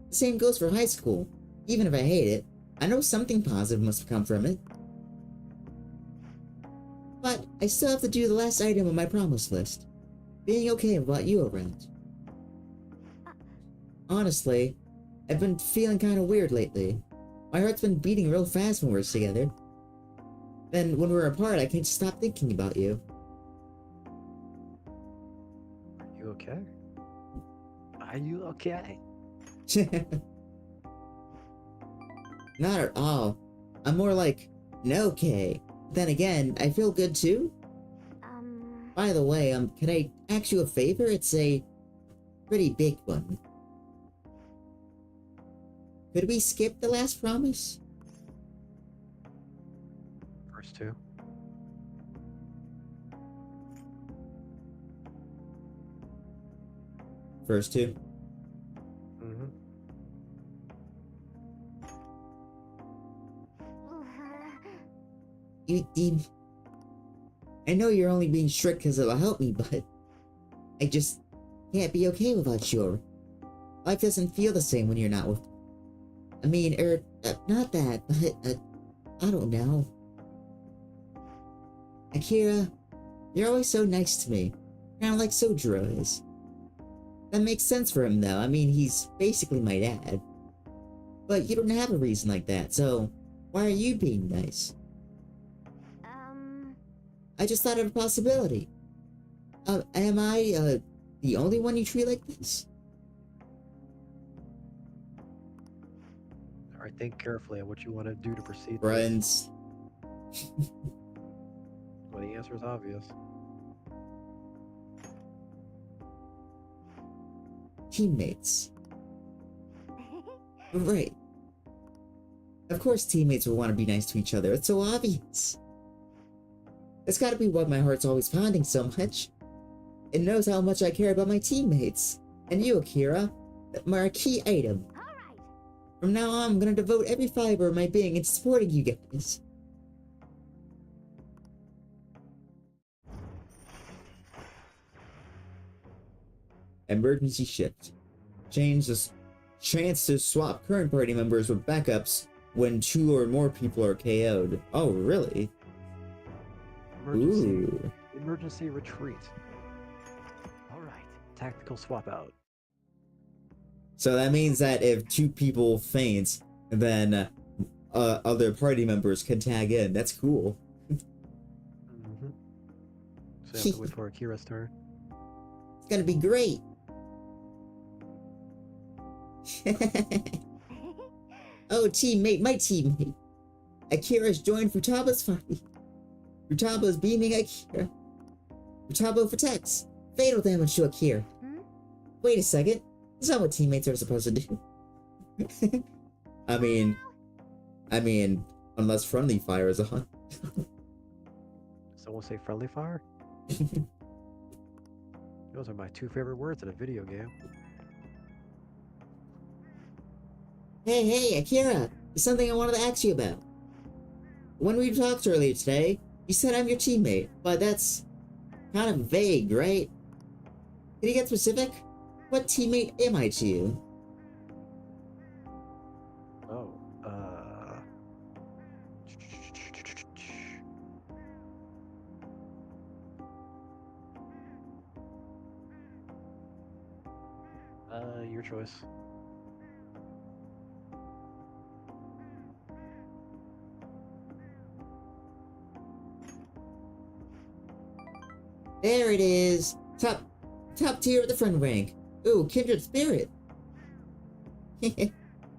The same goes for high school. Even if I hate it, I know something positive must have come from it. But I still have to do the last item on my promise list. Being okay without you around. Honestly, I've been feeling kinda weird lately. My heart's been beating real fast when we're together. Then when we're apart, I can't stop thinking about you. Are you okay? Are you okay? Not at all. I'm more like, no okay. Then again, I feel good too. By the way, can I ask you a favor? It's a pretty big one. Could we skip the last promise? First two. First two. Mm-hmm. I know you're only being strict because it'll help me, but I just can't be okay without you. Life doesn't feel the same when you're not with. I mean, not that, but I don't know. Akira, you're always so nice to me, kind of like Sojiro is. That makes sense for him, though. I mean, he's basically my dad. But you don't have a reason like that, so why are you being nice? I just thought of a possibility. Am I, the only one you treat like this? Alright, think carefully on what you want to do to proceed. Friends. Well, the answer is obvious. Teammates. Right. Of course teammates will want to be nice to each other. It's so obvious. That's gotta be why my heart's always pounding so much. It knows how much I care about my teammates. And you, Akira, are a key item. From now on, I'm gonna devote every fiber of my being into supporting you guys. Emergency shift. Change the chance to swap current party members with backups when 2 or more people are KO'd. Oh, really? Emergency. Ooh. Emergency retreat. Alright. Tactical swap out. So that means that if 2 people faint, then other party members can tag in. That's cool. Mm-hmm. So you have to wait for Akira's turn. It's gonna be great. Oh, teammate, my teammate. Akira's joined Futaba's party. Futaba's beaming Akira. Futaba protects. Fatal damage to Akira. Wait a second. That's not what teammates are supposed to do. I mean, unless friendly fire is on. Someone say friendly fire? Those are my 2 favorite words in a video game. Hey, Akira. There's something I wanted to ask you about. When we talked earlier today, you said I'm your teammate, but that's kind of vague, right? Can you get specific? What teammate am I to you? Oh, your choice. There it is. Top tier of the friend rank. Ooh, kindred spirit. I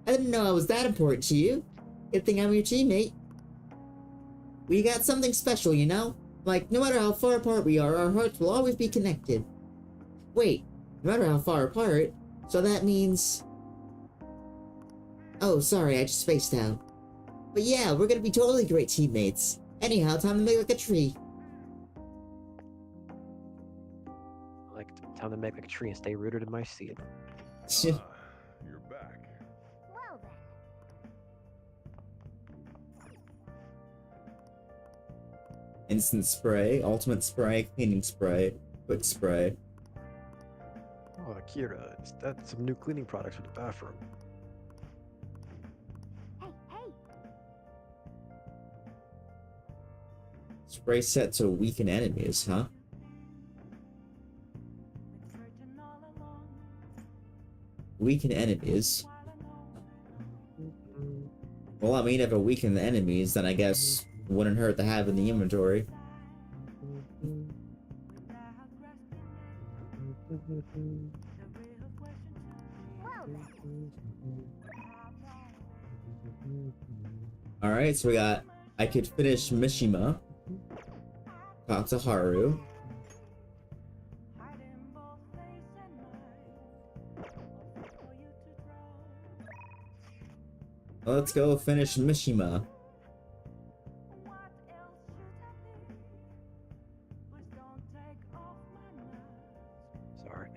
didn't know I was that important to you. Good thing I'm your teammate. We got something special, you know? Like, no matter how far apart we are, our hearts will always be connected. Wait, no matter how far apart, so that means... Oh, sorry, I just spaced out. But yeah, we're gonna be totally great teammates. Anyhow, time to make like a tree. Like, time to make like a tree and stay rooted in my seed. Ah, Instant spray, ultimate spray, cleaning spray, quick spray. Oh, Akira, is that some new cleaning products for the bathroom? Hey, hey! Spray set to weaken enemies, huh? Weaken enemies. Well, I mean, if it weakened the enemies, then I guess wouldn't hurt to have in the inventory. Alright, so we got I could finish Mishima. Katsuharu. Let's go finish Mishima. Sorry.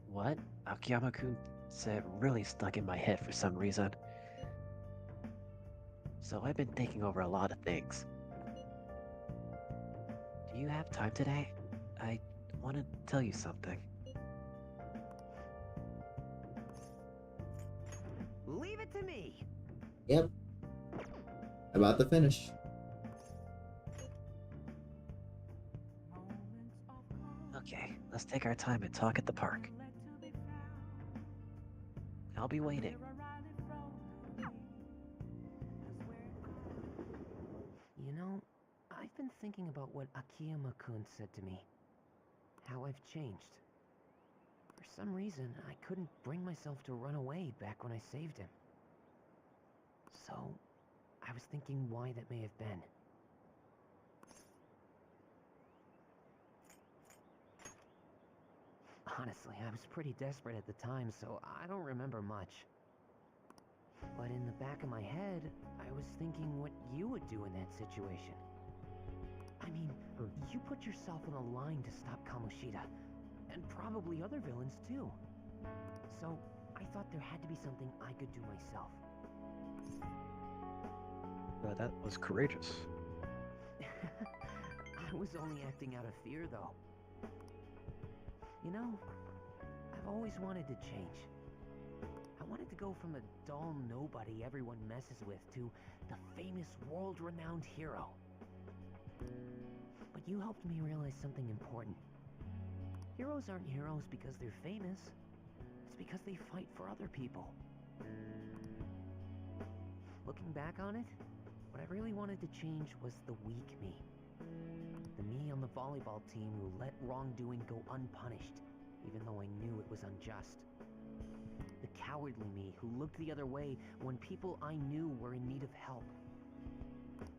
What? Akiyama-kun said really stuck in my head for some reason. So I've been thinking over a lot of things. Do you have time today? I want to tell you something. Leave it to me. Yep. About to finish. Okay, let's take our time and talk at the park. I'll be waiting. You know, I've been thinking about what Akiyama-kun said to me. How I've changed. For some reason, I couldn't bring myself to run away back when I saved him. So, I was thinking why that may have been. Honestly, I was pretty desperate at the time, so I don't remember much. But in the back of my head, I was thinking what you would do in that situation. I mean, you put yourself on the line to stop Kamoshida, and probably other villains too. So, I thought there had to be something I could do myself. That was courageous. I was only acting out of fear, though. You know, I've always wanted to change. I wanted to go from a dull nobody everyone messes with to the famous world-renowned hero. But you helped me realize something important. Heroes aren't heroes because they're famous. It's because they fight for other people. Looking back on it, what I really wanted to change was the weak me. The me on the volleyball team who let wrongdoing go unpunished, even though I knew it was unjust. The cowardly me who looked the other way when people I knew were in need of help.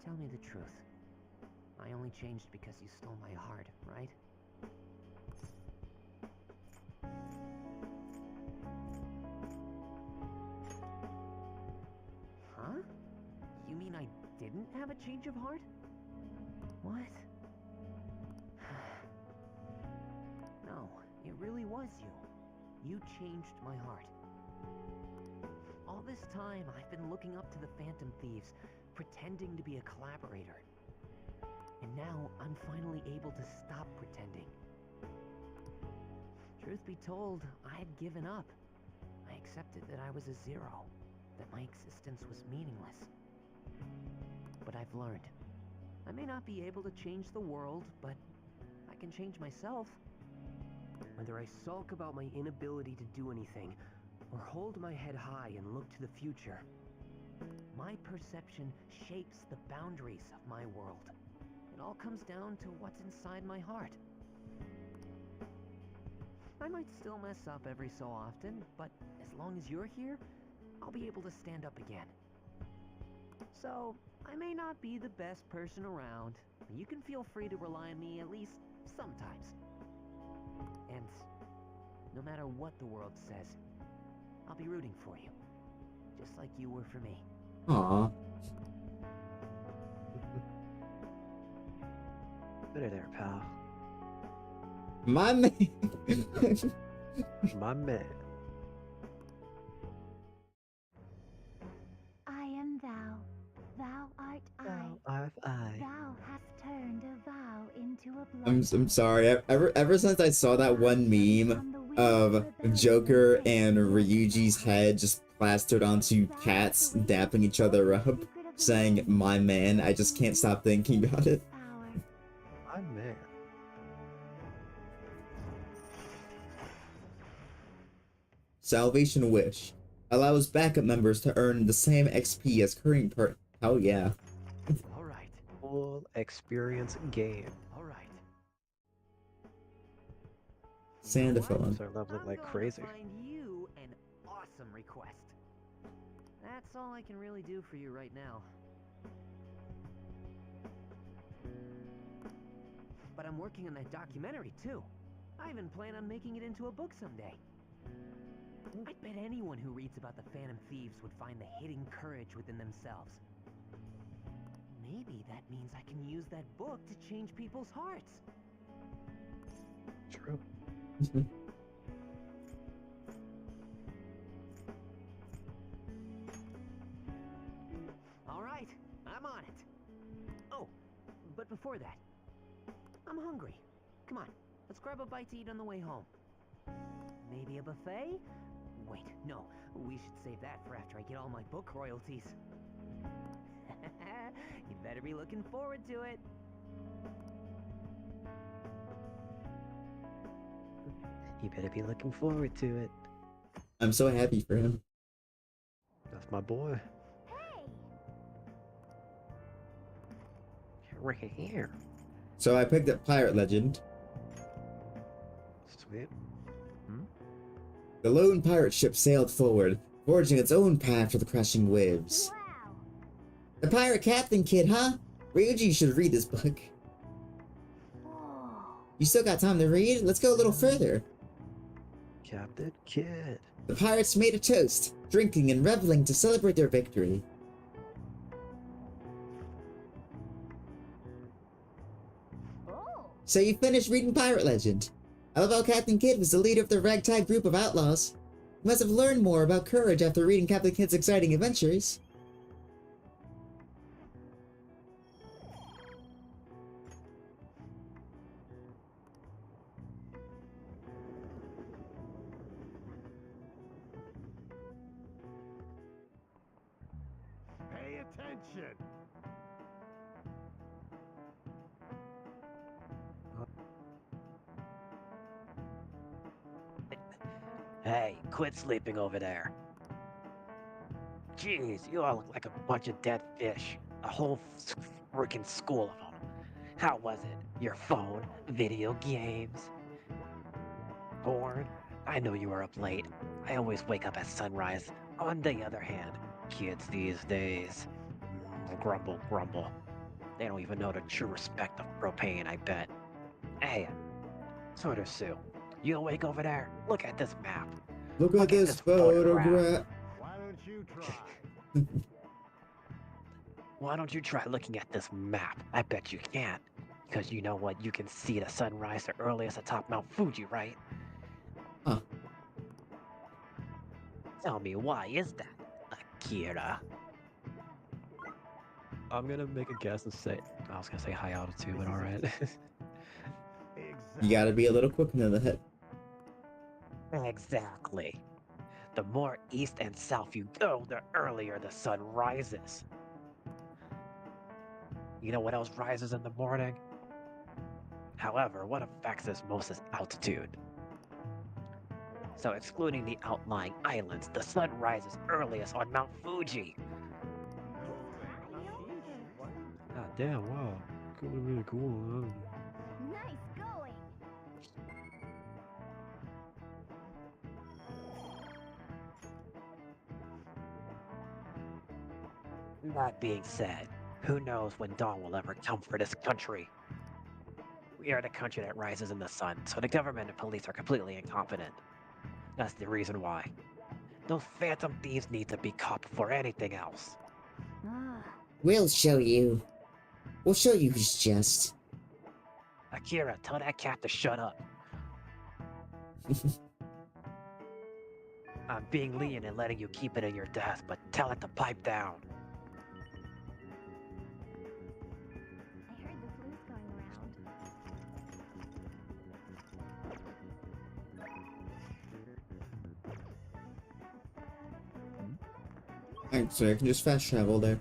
Tell me the truth. I only changed because you stole my heart, right? Huh? You mean I didn't have a change of heart? What? No, it really was you. You changed my heart. All this time, I've been looking up to the Phantom Thieves, pretending to be a collaborator. And now, I'm finally able to stop pretending. Truth be told, I had given up. I accepted that I was a zero, that my existence was meaningless. But I've learned. I may not be able to change the world, but I can change myself. Whether I sulk about my inability to do anything, or hold my head high and look to the future, my perception shapes the boundaries of my world. It all comes down to what's inside my heart. I might still mess up every so often, but as long as you're here, I'll be able to stand up again. So, I may not be the best person around, but you can feel free to rely on me at least sometimes. And no matter what the world says, I'll be rooting for you, just like you were for me. Aww. Better there, pal. My man. My man. I am thou, thou art I. I'm sorry. Ever since I saw that one meme of Joker and Ryuji's head just plastered onto cats dapping each other up, saying "my man," I just can't stop thinking about it. My man. Salvation Wish allows backup members to earn the same XP as current part. Oh yeah. All right. Full experience game. All right. Sandaphone. Start leveling I'm like gonna crazy. Find you an awesome request. That's all I can really do for you right now. But I'm working on that documentary too. I even plan on making it into a book someday. I'd bet anyone who reads about the Phantom Thieves would find the hidden courage within themselves. Maybe that means I can use that book to change people's hearts. True. All right, I'm on it. Oh, but before that, I'm hungry. Come on, let's grab a bite to eat on the way home. Maybe a buffet? Wait, no, we should save that for after I get all my book royalties. You better be looking forward to it. You better be looking forward to it. I'm so happy for him. That's my boy. Hey! Right here. So I picked up Pirate Legend. Sweet. The lone pirate ship sailed forward, forging its own path for the crashing waves. Wow! The pirate captain kid, huh? Ryuji should read this book. Whoa! You still got time to read? Let's go a little further. Captain Kid. The pirates made a toast, drinking and reveling to celebrate their victory. Oh! So you finished reading Pirate Legend. I love how Captain Kidd was the leader of the ragtag group of outlaws. You must have learned more about courage after reading Captain Kidd's exciting adventures. Pay attention. Hey, quit sleeping over there. Jeez, you all look like a bunch of dead fish. A whole freaking school of them. How was it? Your phone? Video games? Porn? I know you were up late. I always wake up at sunrise. On the other hand, kids these days. Grumble, grumble. They don't even know the true respect of propane, I bet. Hey, Soda Sue, you awake over there? Look at this map. Look at this photograph. Why don't you try? Why don't you try looking at this map? I bet you can't. Because you know what? You can see the sunrise the earliest atop Mount Fuji, right? Huh. Tell me, why is that, Akira? I'm gonna make a guess and say... I was gonna say high altitude, but alright. You gotta be a little quick into the head. Exactly. The more east and south you go, the earlier the sun rises. You know what else rises in the morning? However, what affects us most is altitude. So excluding the outlying islands, the sun rises earliest on Mount Fuji. God damn, wow. Really cool. Nice going! That being said, who knows when dawn will ever come for this country? We are the country that rises in the sun, so the government and police are completely incompetent. That's the reason why. Those phantom thieves need to be caught before anything else. Ah, We'll show you. We'll show you who's just. Akira, tell that cat to shut up. I'm being lenient and letting you keep it in your desk, but tell it to pipe down. I heard the flu's going around. Alright, so I can just fast travel there.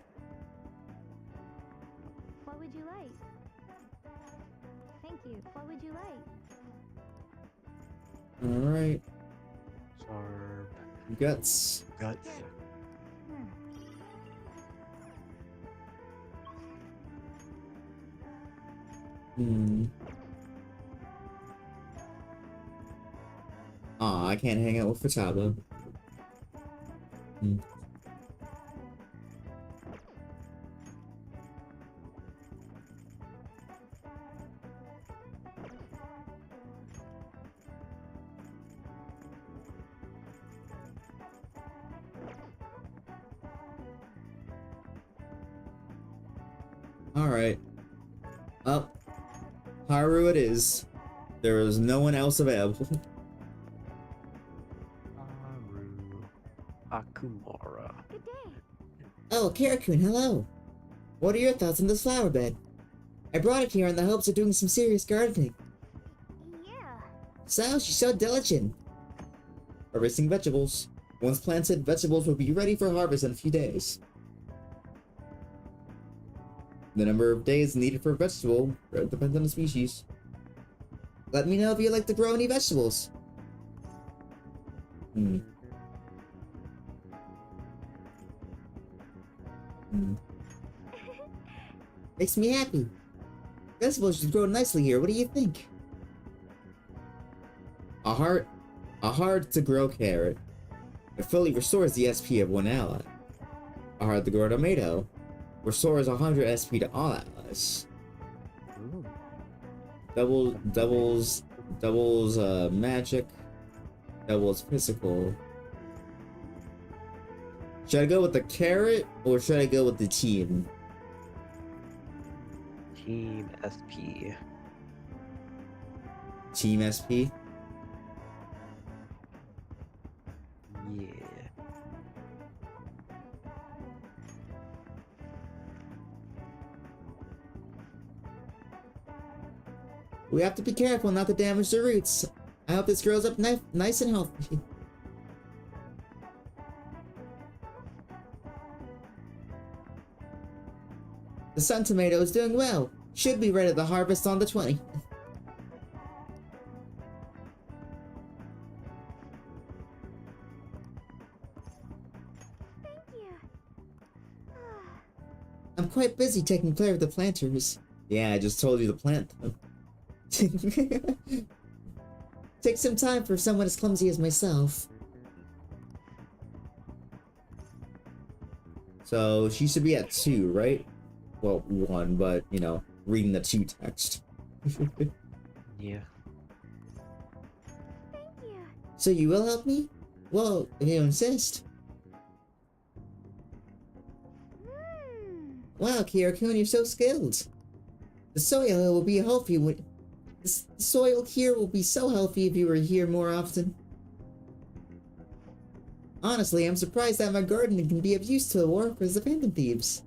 What would you like? Thank you. What would you like? Alright. Sarb. Guts. Guts. Hmm. Aw, I can't hang out with Futaba. Hmm. Alright. Well, Haru it is. There is no one else available. Haru. Akumara. Good day. Oh, Karakun, hello. What are your thoughts on this flower bed? I brought it here in the hopes of doing some serious gardening. Yeah. So, she's so diligent. Harvesting vegetables. Once planted, vegetables will be ready for harvest in a few days. The number of days needed for a vegetable depends on the species. Let me know if you'd like to grow any vegetables. Hmm. Hmm. Makes me happy. Vegetables should grow nicely here. What do you think? A hard to grow carrot. It fully restores the SP of one ally. A hard to grow tomato. Restores 100 SP to all allies. Ooh. Doubles magic. Doubles physical. Should I go with the carrot or should I go with the team? Team SP. Team SP? Yeah. We have to be careful not to damage the roots. I hope this grows up nice and healthy. The sun tomato is doing well. Should be ready to harvest on the 20th. Thank you. I'm quite busy taking care of the planters. Yeah, I just told you to plant them. Take some time for someone as clumsy as myself. So she should be at 2, right? Well, 1, but you know, reading the 2 text. Yeah. Thank you. So you will help me? Well, if you insist. Wow, Kirakun, you're so skilled. The soil will be healthy when... The soil here will be so healthy if you were here more often. Honestly, I'm surprised that my gardening can be of use to the workers of Phantom Thieves.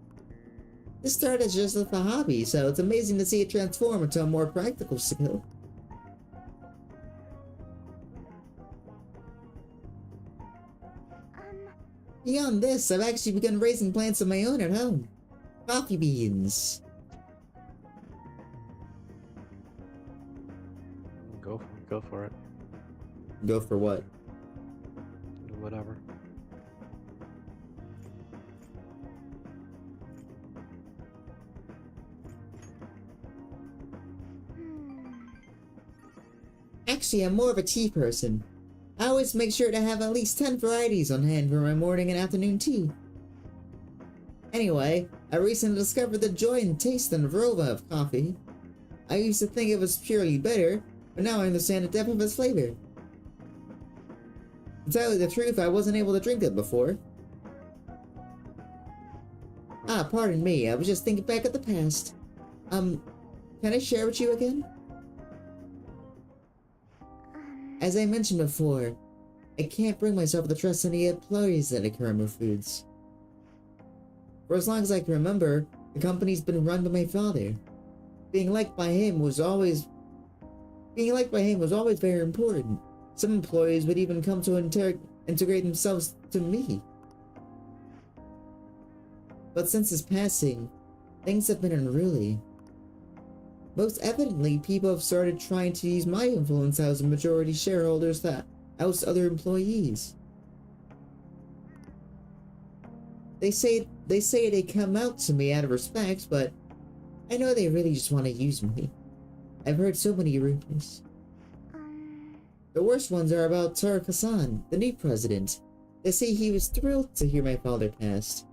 This started as just a hobby, so it's amazing to see it transform into a more practical skill. Beyond this, I've actually begun raising plants of my own at home. Coffee beans. Go for it. Go for what? Whatever. Actually, I'm more of a tea person. I always make sure to have at least 10 varieties on hand for my morning and afternoon tea. Anyway, I recently discovered the joy and taste and aroma of coffee. I used to think it was purely bitter, but now I understand the depth of its flavor. To tell you the truth, I wasn't able to drink it before. Ah, pardon me, I was just thinking back at the past. Can I share with you again? As I mentioned before, I can't bring myself to trust any employees at Akarama Foods. For as long as I can remember, the company's been run by my father. Being liked by him was always very important. Some employees would even come to integrate themselves to me. But since his passing, things have been unruly. Most evidently, people have started trying to use my influence as a majority shareholders that oust other employees. They say they come out to me out of respect, but I know they really just want to use me. I've heard so many rumors. The worst ones are about Tariq Hassan, the new president. They say he was thrilled to hear my father passed.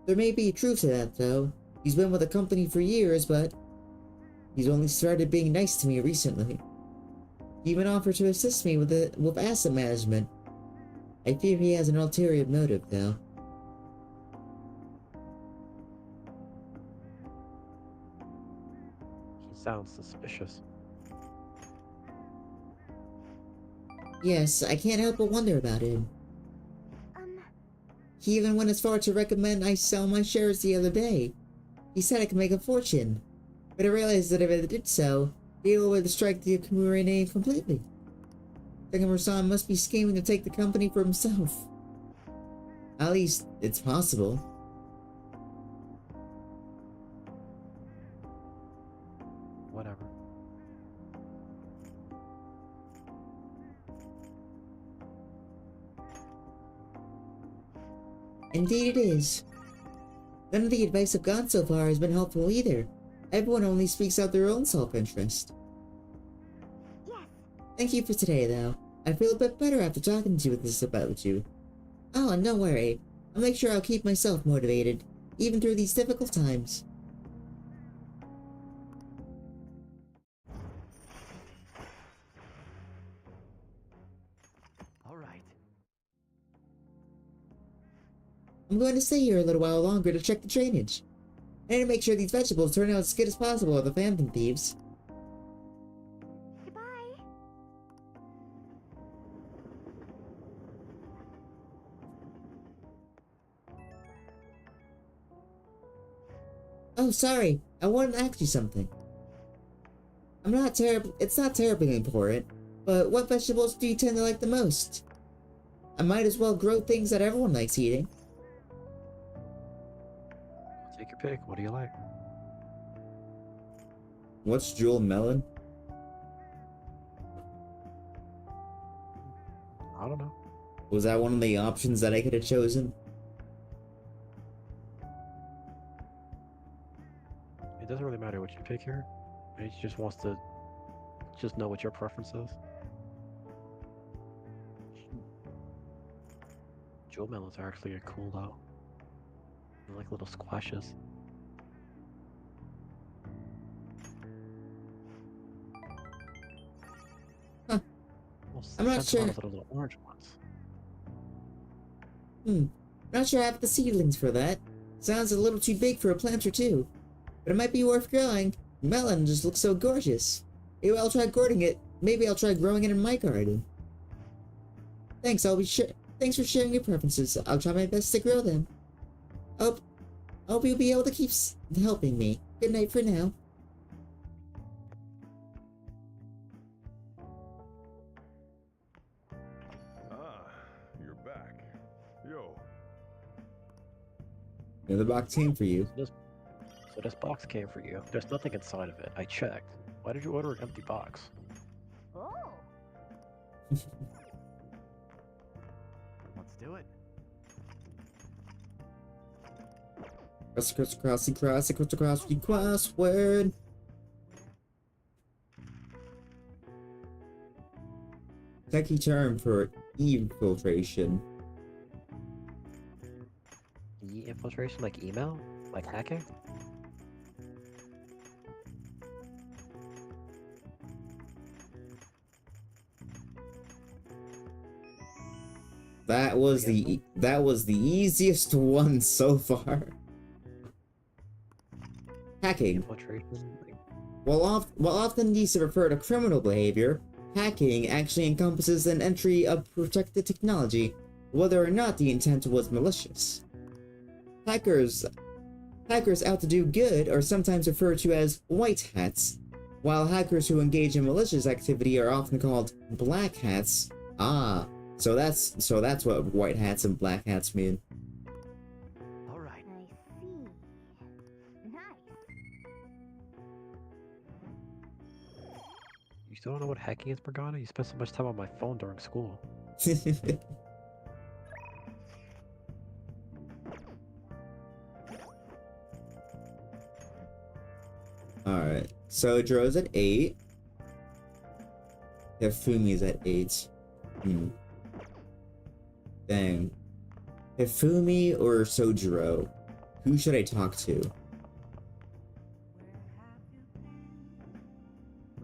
There may be truth to that, though. He's been with the company for years, but he's only started being nice to me recently. He even offered to assist me with asset management. I fear he has an ulterior motive, though. He sounds suspicious. Yes, I can't help but wonder about him. He even went as far to recommend I sell my shares the other day. He said I could make a fortune, but I realized that if I did so, he would strike the Akamura name completely. Takamura-san must be scheming to take the company for himself. At least, it's possible. Whatever. Indeed it is. None of the advice I've gotten so far has been helpful either. Everyone only speaks out their own self-interest. Yes. Thank you for today, though. I feel a bit better after talking to you with this about you. Oh, and don't worry. I'll make sure I'll keep myself motivated, even through these difficult times. All right. I'm going to stay here a little while longer to check the drainage. I need to make sure these vegetables turn out as good as possible with the Phantom Thieves. Goodbye. Oh, sorry. I wanted to ask you something. It's not terribly important, but what vegetables do you tend to like the most? I might as well grow things that everyone likes eating. Take your pick. What do you like? What's jewel melon? I don't know. Was that one of the options that I could have chosen? It doesn't really matter what you pick here. He just wants to just know what your preference is. Jewel melons are actually cool though. They're like little squashes. Huh. Well, I'm not sure. Are the little orange ones. Not sure I have the seedlings for that. Sounds a little too big for a planter too. But it might be worth growing. Melon just looks so gorgeous. Maybe I'll try growing it. Maybe I'll try growing it in my garden. Thanks, Thanks for sharing your preferences. I'll try my best to grow them. Hope you'll be able to keep helping me. Good night for now. Ah, you're back. Yo. Yeah, the box came for you. So this box came for you. There's nothing inside of it. I checked. Why did you order an empty box? Oh. Let's do it. Crossword. Techie term for infiltration. Infiltration, like email? Like hacking? That was the easiest one so far. Hacking. Infiltration? While often used to refer to criminal behavior, hacking actually encompasses an entry of protected technology, whether or not the intent was malicious. Hackers out to do good are sometimes referred to as white hats, while hackers who engage in malicious activity are often called black hats. Ah, so that's what white hats and black hats mean. All right. Nice. You still don't know what hacking is, Morgana? You spent so much time on my phone during school. Alright, Sojiro's at 8. Hifumi's at 8. Dang. Hifumi or Sojiro? Who should I talk to?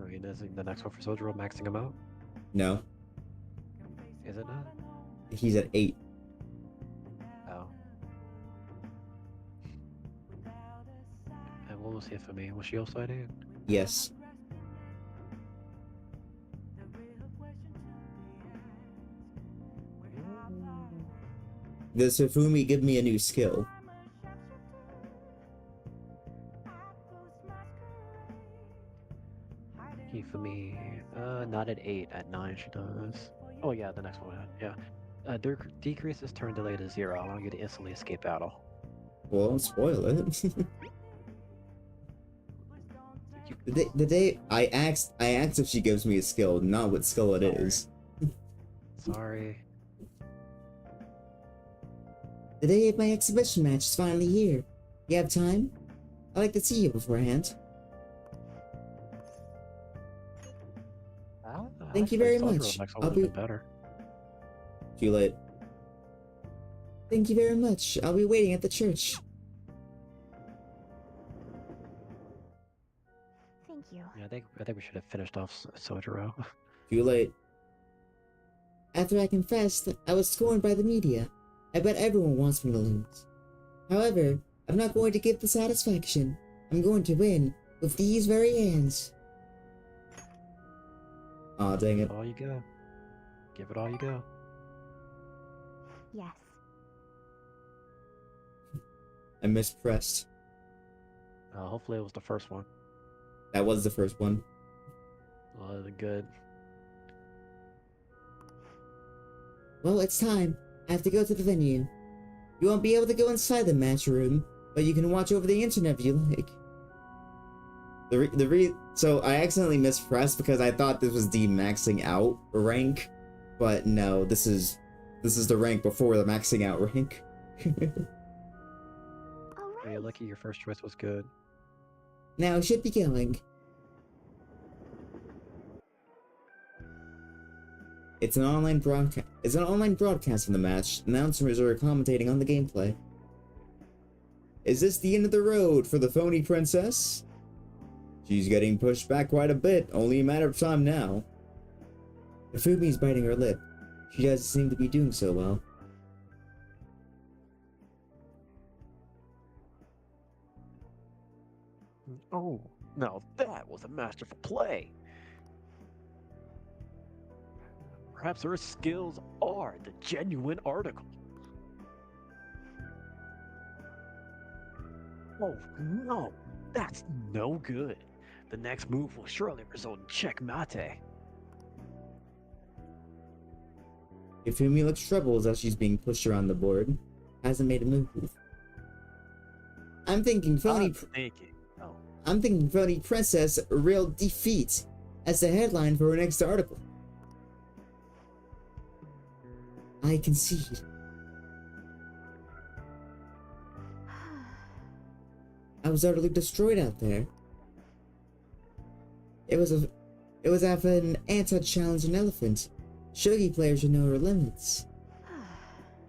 I mean, isn't the next one for Sojiro maxing him out? No, Is it not? he's at 8. Oh. And what was here for me? Was she also at 8? Yes. Does Hifumi give me a new skill? Key for me. Not at 8. At 9 she does. Oh yeah, the next one. Yeah. Decreases turn delay to 0, allowing you to instantly escape battle. Well, don't spoil it. the day I asked if she gives me a skill, not what skill it is. Sorry. The day of my exhibition match is finally here. You have time? I'd like to see you beforehand. Thank you very much. I'll be better. Too late. Thank you very much. I'll be waiting at the church. Thank you. Yeah, I think we should have finished off Sojiro. Too late. After I confessed, I was scorned by the media. I bet everyone wants me to lose. However, I'm not going to give the satisfaction. I'm going to win with these very hands. Aw, dang it. All you got. Give it all you got. Yes. I mispressed. Hopefully it was the first one. That was the first one. Good. Well, it's time. I have to go to the venue. You won't be able to go inside the match room, but you can watch over the internet if you like. So I accidentally mispressed because I thought this was the maxing out rank, but no, this is the rank before the maxing out rank. Oh, you're lucky your first choice was good. Now I should be going. It's an online broadcast of the match. Announcers are commentating on the gameplay. Is this the end of the road for the phony princess? She's getting pushed back quite a bit, only a matter of time now. Hifumi's biting her lip. She doesn't seem to be doing so well. Oh, now that was a masterful play. Perhaps her skills are the genuine article. Oh no, that's no good. The next move will surely result in checkmate. Hifumi looks troubled as she's being pushed around the board. Hasn't made a move. I'm thinking phony princess a real defeat as the headline for her next article. I concede. I was utterly destroyed out there. It was after an anti-challenging elephant. Shogi players should know her limits.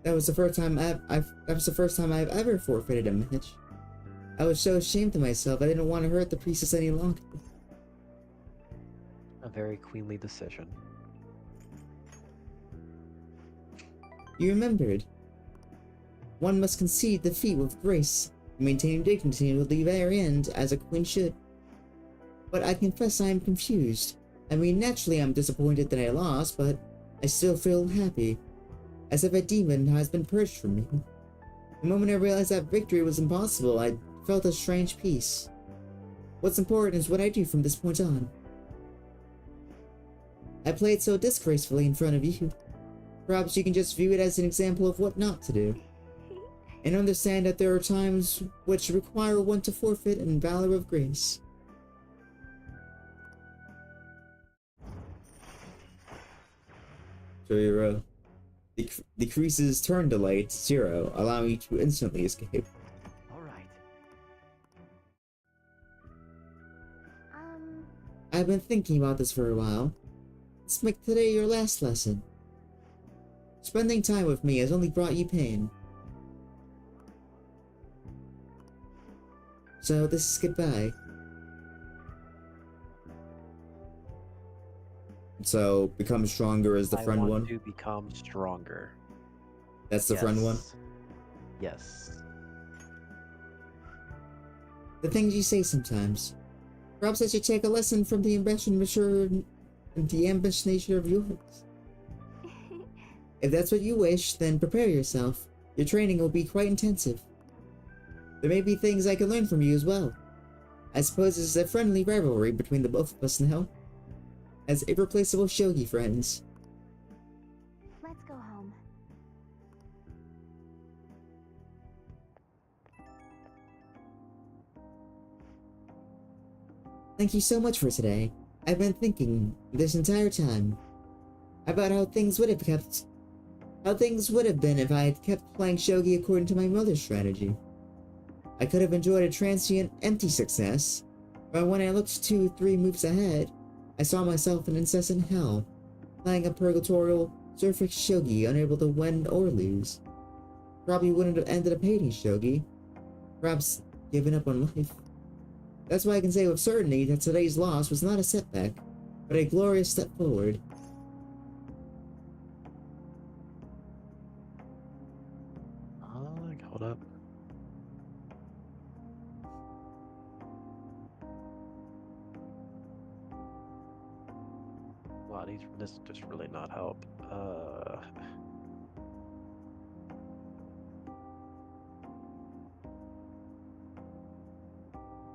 That was the first time I've ever forfeited a match. I was so ashamed of myself I didn't want to hurt the priestess any longer. A very queenly decision. You remembered. One must concede defeat with grace, maintaining dignity until the very end, as a queen should. But I confess I am confused. I mean, naturally I'm disappointed that I lost, but I still feel happy. As if a demon has been purged from me. The moment I realized that victory was impossible, I felt a strange peace. What's important is what I do from this point on. I played so disgracefully in front of you. Perhaps you can just view it as an example of what not to do. And understand that there are times which require one to forfeit in valor of grace. Toriro. Decreases turn delay to 0, allowing you to instantly escape. Alright. I've been thinking about this for a while. Let's make today your last lesson. Spending time with me has only brought you pain. So this is goodbye. So become stronger as the friend I want one. to become stronger. That's the friend one. Yes. The things you say sometimes. Perhaps I should take a lesson from the ambitious nature of yours. If that's what you wish, then prepare yourself. Your training will be quite intensive. There may be things I can learn from you as well. I suppose this is a friendly rivalry between the both of us now. As irreplaceable shogi friends. Let's go home. Thank you so much for today. I've been thinking this entire time about how things would have been if I had kept playing shogi according to my mother's strategy. I could have enjoyed a transient, empty success, but when I looked 2-3 moves ahead, I saw myself in incessant hell, playing a purgatorial, surfing shogi unable to win or lose. Probably wouldn't have ended up hating shogi, perhaps giving up on life. That's why I can say with certainty that today's loss was not a setback, but a glorious step forward. Hold up. Wow, this does really not help.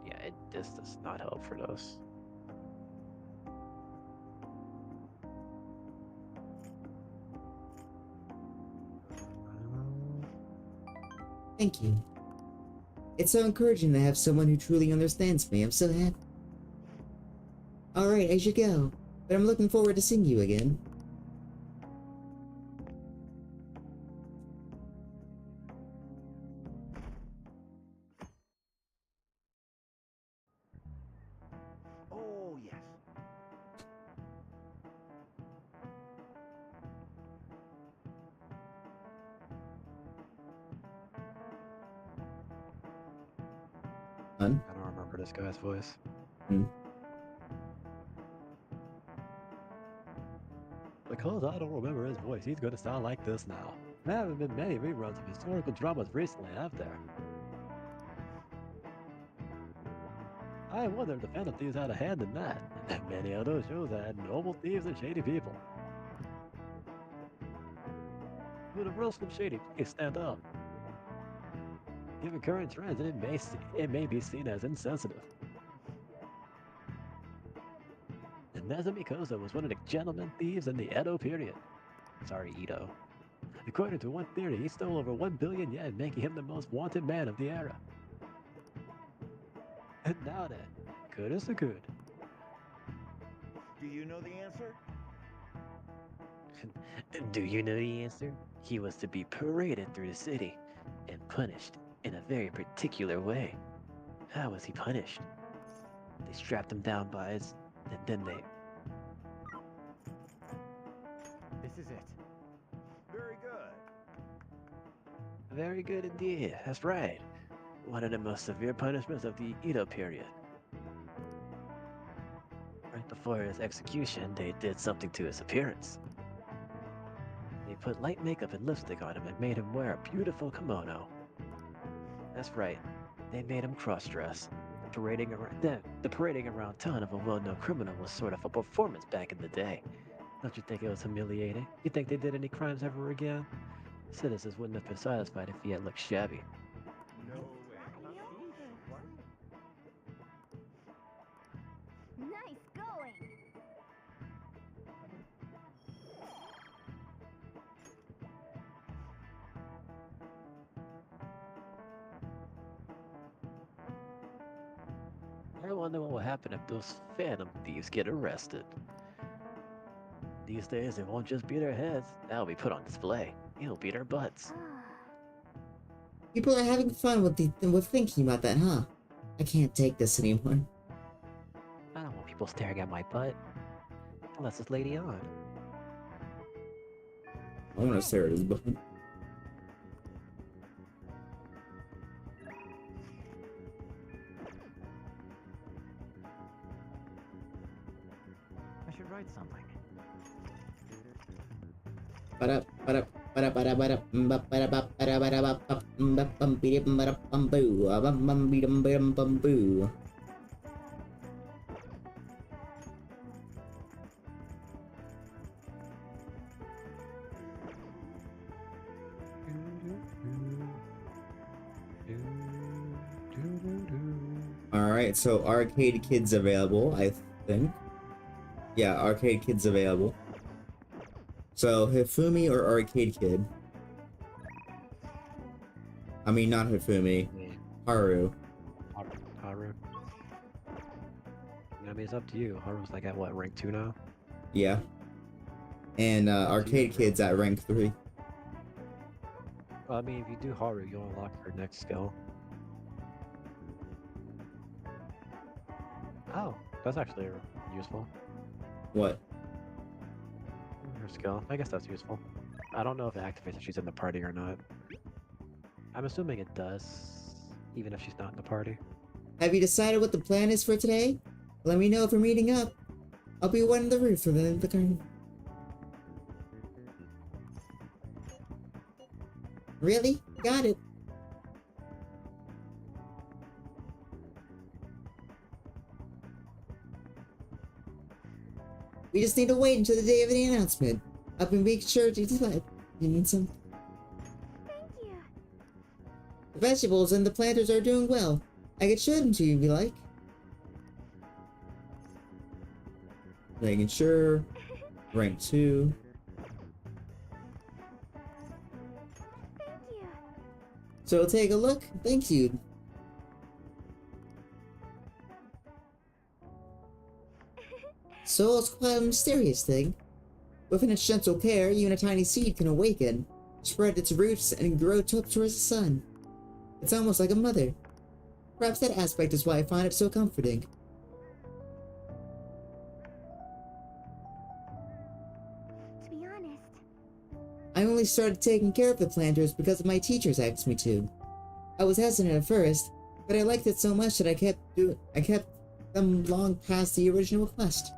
Yeah, this does not help for this. Thank you. It's so encouraging to have someone who truly understands me. I'm so happy. Alright, I should go, but I'm looking forward to seeing you again. Oh, yes. Hun? I don't remember this guy's voice. Because I don't remember his voice, he's gonna sound like this now. There haven't been many reruns of historical dramas recently, have there? I wonder if the Phantom Thieves had a hand in that. Many of those shows had noble thieves and shady people. Would a real Slim Shady please stand up? Given current trends, it may be seen as insensitive. And Nezumi Koza was one of the gentleman thieves in the Edo period. Sorry, Edo. According to one theory, he stole over 1 billion yen, making him the most wanted man of the era. And now then, good is the good. Do you know the answer? Do you know the answer? He was to be paraded through the city and punished in a very particular way. How was he punished? They strapped him down by his... and then they... This is it. Very good. Very good indeed, that's right. One of the most severe punishments of the Edo period. Right before his execution, they did something to his appearance. They put light makeup and lipstick on him and made him wear a beautiful kimono. That's right, they made him cross-dress. The parading around town of a well-known criminal was sort of a performance back in the day. Don't you think it was humiliating? You think they did any crimes ever again? Citizens wouldn't have been satisfied if he had looked shabby. No way. Nice going! I wonder what will happen if those Phantom Thieves get arrested. These days, it won't just be their heads. That'll be put on display. It'll beat our butts. People are having fun with thinking about that, huh? I can't take this anymore. I don't want people staring at my butt. Unless this lady on. I want to stare at his butt. I should write something. Alright, so Arcade Kid's available, I think. Yeah, Arcade Kid's available. So, Hifumi or Arcade Kid? I mean, not Hifumi. Haru. Haru. I mean, it's up to you. Haru's like at what, rank 2 now? Yeah. And Arcade Kid's at rank 3. Well, I mean, if you do Haru, you'll unlock her next skill. Oh, that's actually useful. What? Her skill. I guess that's useful. I don't know if it activates if she's in the party or not. I'm assuming it does, even if she's not in the party. Have you decided what the plan is for today? Let me know if we're meeting up. I'll be one in the roof for the current. Really? Got it. We just need to wait until the day of the announcement. I'll be making sure to decide. You need some? Thank you. The vegetables and the planters are doing well. I could show them to you if you like. Making sure. Rank 2. Thank you. So take a look. Thank you. Soul's quite a mysterious thing. Within its gentle care, even a tiny seed can awaken, spread its roots, and grow up towards the sun. It's almost like a mother. Perhaps that aspect is why I find it so comforting. To be honest, I only started taking care of the planters because my teachers asked me to. I was hesitant at first, but I liked it so much that I kept them long past the original request.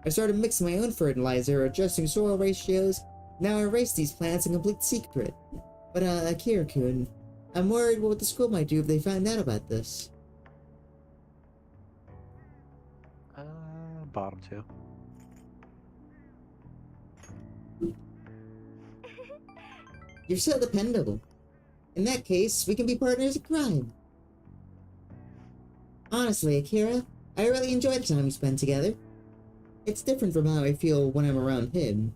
I started mixing my own fertilizer, adjusting soil ratios. Now I raise these plants in complete secret. But Akira-kun, I'm worried what the school might do if they find out about this. Bottom 2. You're so dependable. In that case, we can be partners in crime. Honestly, Akira, I really enjoy the time we spend together. It's different from how I feel when I'm around him.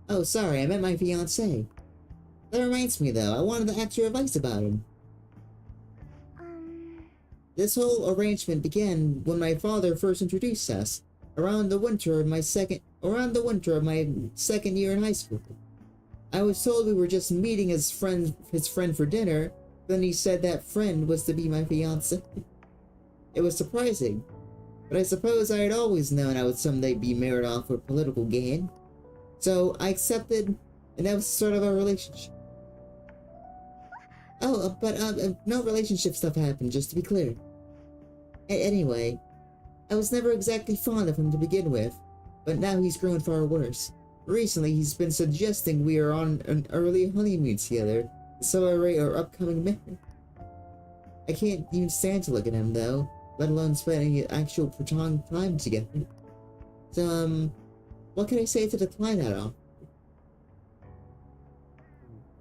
Oh, sorry, I meant my fiancé. That reminds me, though, I wanted to ask your advice about him. This whole arrangement began when my father first introduced us, around the winter of my second year in high school. I was told we were just meeting his friend for dinner, then he said that friend was to be my fiancé. It was surprising, but I suppose I had always known I would someday be married off for political gain. So I accepted, and that was sort of our relationship. Oh, but no relationship stuff happened, just to be clear. Anyway, I was never exactly fond of him to begin with, but now he's grown far worse. Recently, he's been suggesting we are on an early honeymoon together to celebrate our upcoming marriage. I can't even stand to look at him, though, let alone spend any actual prolonged time together. So, what can I say to decline that offer?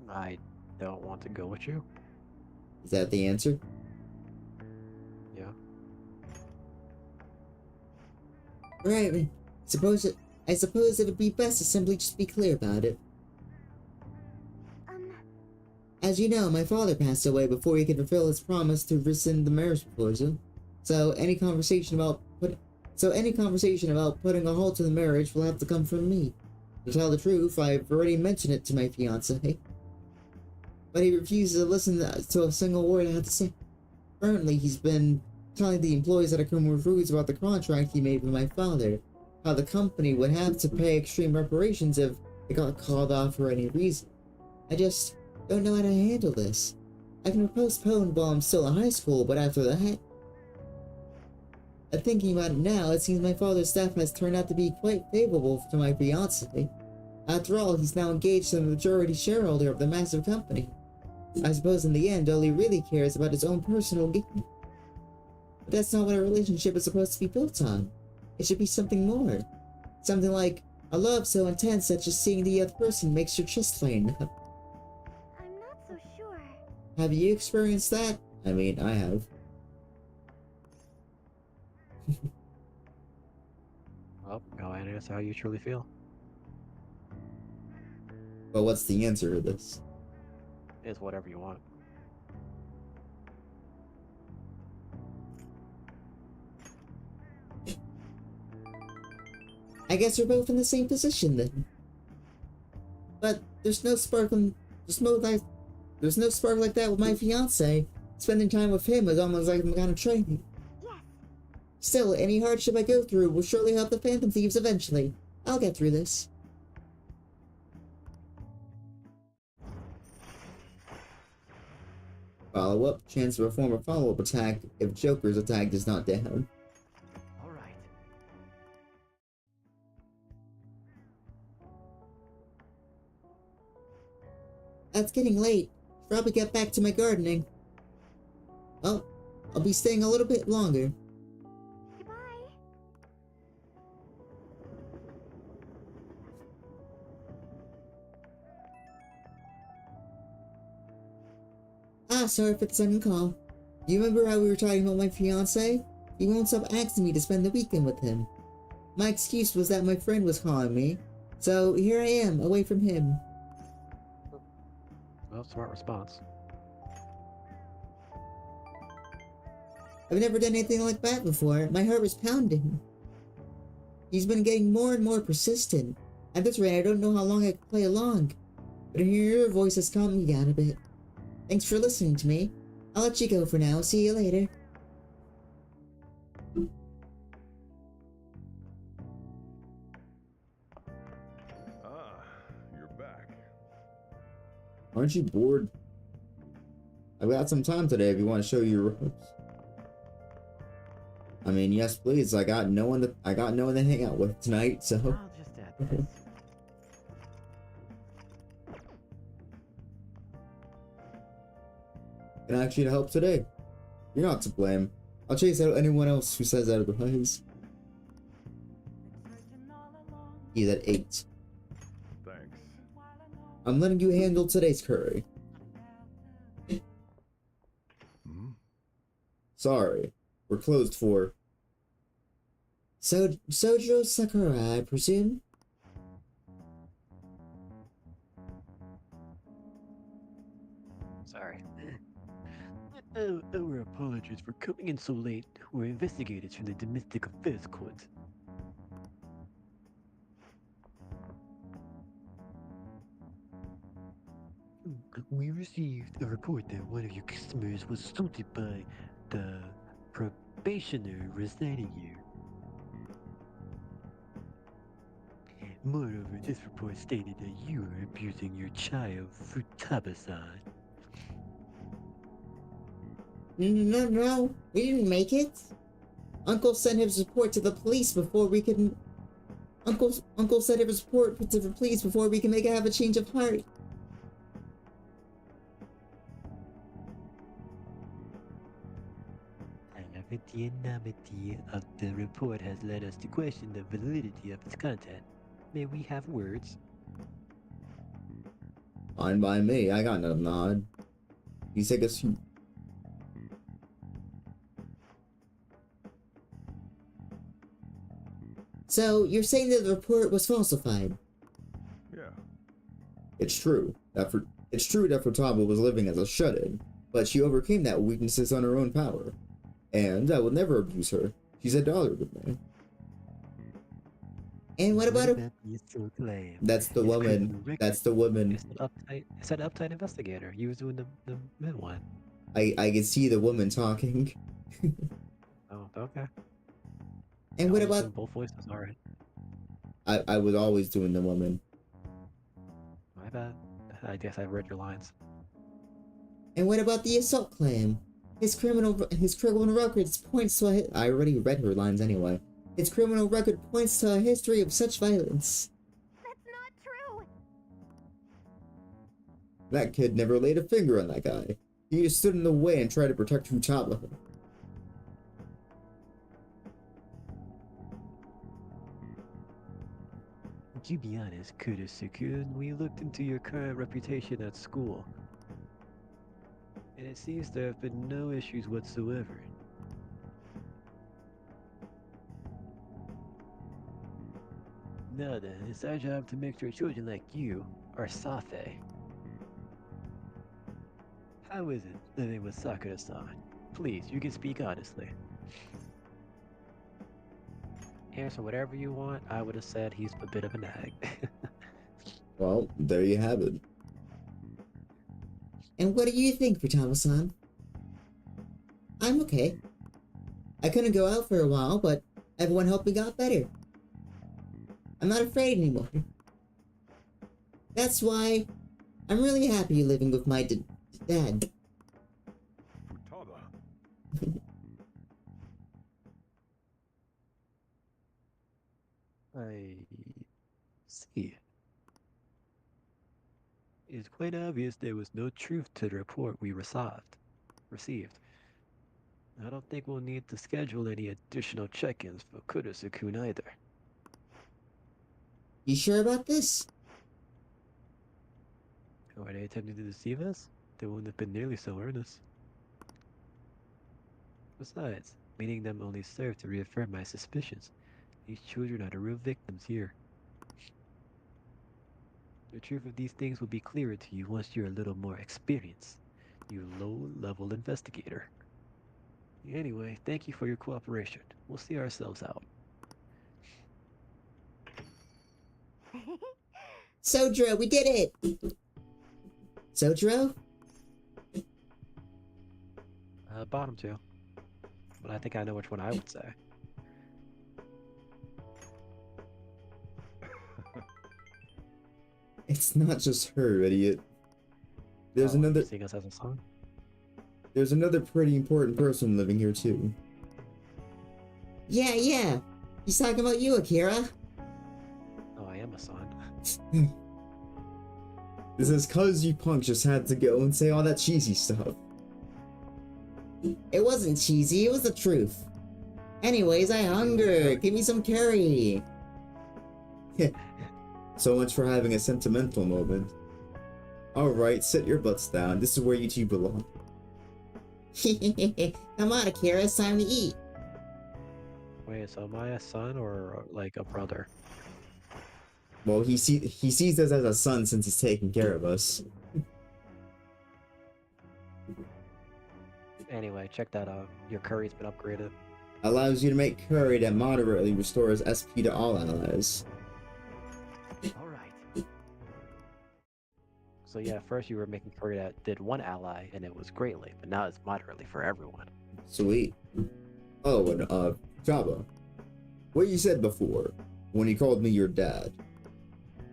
I don't want to go with you. Is that the answer? Yeah. Right, I suppose it'd be best to simply just be clear about it. As you know, my father passed away before he could fulfill his promise to rescind the marriage proposal. So any conversation about So any conversation about putting a halt to the marriage will have to come from me. To tell the truth, I've already mentioned it to my fiancé. But he refuses to listen to a single word I have to say. Currently, he's been telling the employees at Akuma Foods about the contract he made with my father. How the company would have to pay extreme reparations if it got called off for any reason. I just don't know how to handle this. I can postpone while I'm still in high school, but after that... Thinking about it now, it seems my father's death has turned out to be quite favorable to my fiancé. After all, he's now engaged to the majority shareholder of the massive company. I suppose in the end, all he really cares about his own personal gain. But that's not what a relationship is supposed to be built on. It should be something more. Something like a love so intense that just seeing the other person makes your chest tighten up. I'm not so sure. Have you experienced that? I mean, I have. Well, go ahead and answer how you truly feel. But what's the answer to this? It's whatever you want. I guess we're both in the same position then. But there's no spark like that with my fiance. Spending time with him is almost like some kind of training. Yes. Still, any hardship I go through will surely help the Phantom Thieves eventually. I'll get through this. Follow-up. Chance to perform a follow-up attack if Joker's attack is not down. All right. It's getting late. Should probably get back to my gardening. Well, I'll be staying a little bit longer. Goodbye. Ah, sorry for the sudden call. You remember how we were talking about my fiance? He won't stop asking me to spend the weekend with him. My excuse was that my friend was calling me, so here I am, away from him. Well, smart response. I've never done anything like that before. My heart was pounding. He's been getting more and more persistent. At this rate, I don't know how long I could play along. But hearing your voice has calmed me down a bit. Thanks for listening to me. I'll let you go for now. See you later. Ah, you're back. Aren't you bored? I've got some time today if you want to show your ropes. I mean, yes, please. I got no one to hang out with tonight, so. I'll just add this. Can I ask you to help today? You're not to blame. I'll chase out anyone else who says otherwise. He's at 8. Thanks. I'm letting you handle today's curry. Hmm? Sorry, we're closed for. Sojo Sakura, I presume? Sorry. Our apologies for coming in so late. We're investigators from the Domestic Affairs Court. We received a report that one of your customers was assaulted by the probationer residing here. Moreover, this report stated that you were abusing your child, Futaba-san. No, we didn't make it. Uncle sent his report to the police before we can... Uncle sent his report to the police before we can have a change of heart. The anonymity of the report has led us to question the validity of its content. May we have words? Fine by me. I got no nod. You take a seat. So, you're saying that the report was falsified? Yeah. It's true that Futaba was living as a shut-in, but she overcame that weaknesses on her own power. And I will never abuse her. She's a daughter with me. And what about that piece to claim? That's the His woman. criminal record. That's the woman. It's that uptight investigator. You was doing the mid one. I can see the woman talking. Oh, okay. and what I'll about assume both voices? All right. I was always doing the woman. My bad. I guess I read your lines. the assault claim? His criminal record points to I already read her lines anyway. His criminal record points to a history of such violence. That's not true. That kid never laid a finger on that guy. He just stood in the way and tried to protect Futaba. To be honest, Kurosukun, we looked into your current reputation at school. And it seems there have been no issues whatsoever. Now then, it's our job to make sure children like you are safe. How is it living with Sakura-san? Please, you can speak honestly. Answer whatever you want. I would have said he's a bit of a nag. Well, there you have it. And what do you think, Futaba-san? I'm okay. I couldn't go out for a while, but everyone helped me got better. I'm not afraid anymore. That's why I'm really happy living with my dad. Futaba. I see. It's quite obvious there was no truth to the report we received. I don't think we'll need to schedule any additional check-ins for Kurosukun either. You sure about this? Were they attempting to deceive us? They wouldn't have been nearly so earnest. Besides, meeting them only served to reaffirm my suspicions. These children are the real victims here. The truth of these things will be clearer to you once you're a little more experienced, you low-level investigator. Anyway, thank you for your cooperation. We'll see ourselves out. Sojiro, we did it! Sojiro? Bottom two. But I think I know which one I would say. It's not just her, idiot. There's another. Seeing us as a son? There's another pretty important person living here too. Yeah. He's talking about you, Akira. Oh, I am a son. This is cause you punks just had to go and say all that cheesy stuff. It wasn't cheesy, it was the truth. Anyways, I hunger. Give me some curry. So much for having a sentimental moment. Alright, sit your butts down. This is where you two belong. Come on, Akira, it's time to eat. Wait, so am I a son or like a brother? Well, he sees us as a son since he's taking care of us. Anyway, check that out. Your curry's been upgraded. Allows you to make curry that moderately restores SP to all allies. Alright. So yeah, first you were making curry that did one ally and it was greatly, but now it's moderately for everyone. Sweet. Oh, and Jabba, what you said before, when you called me your dad,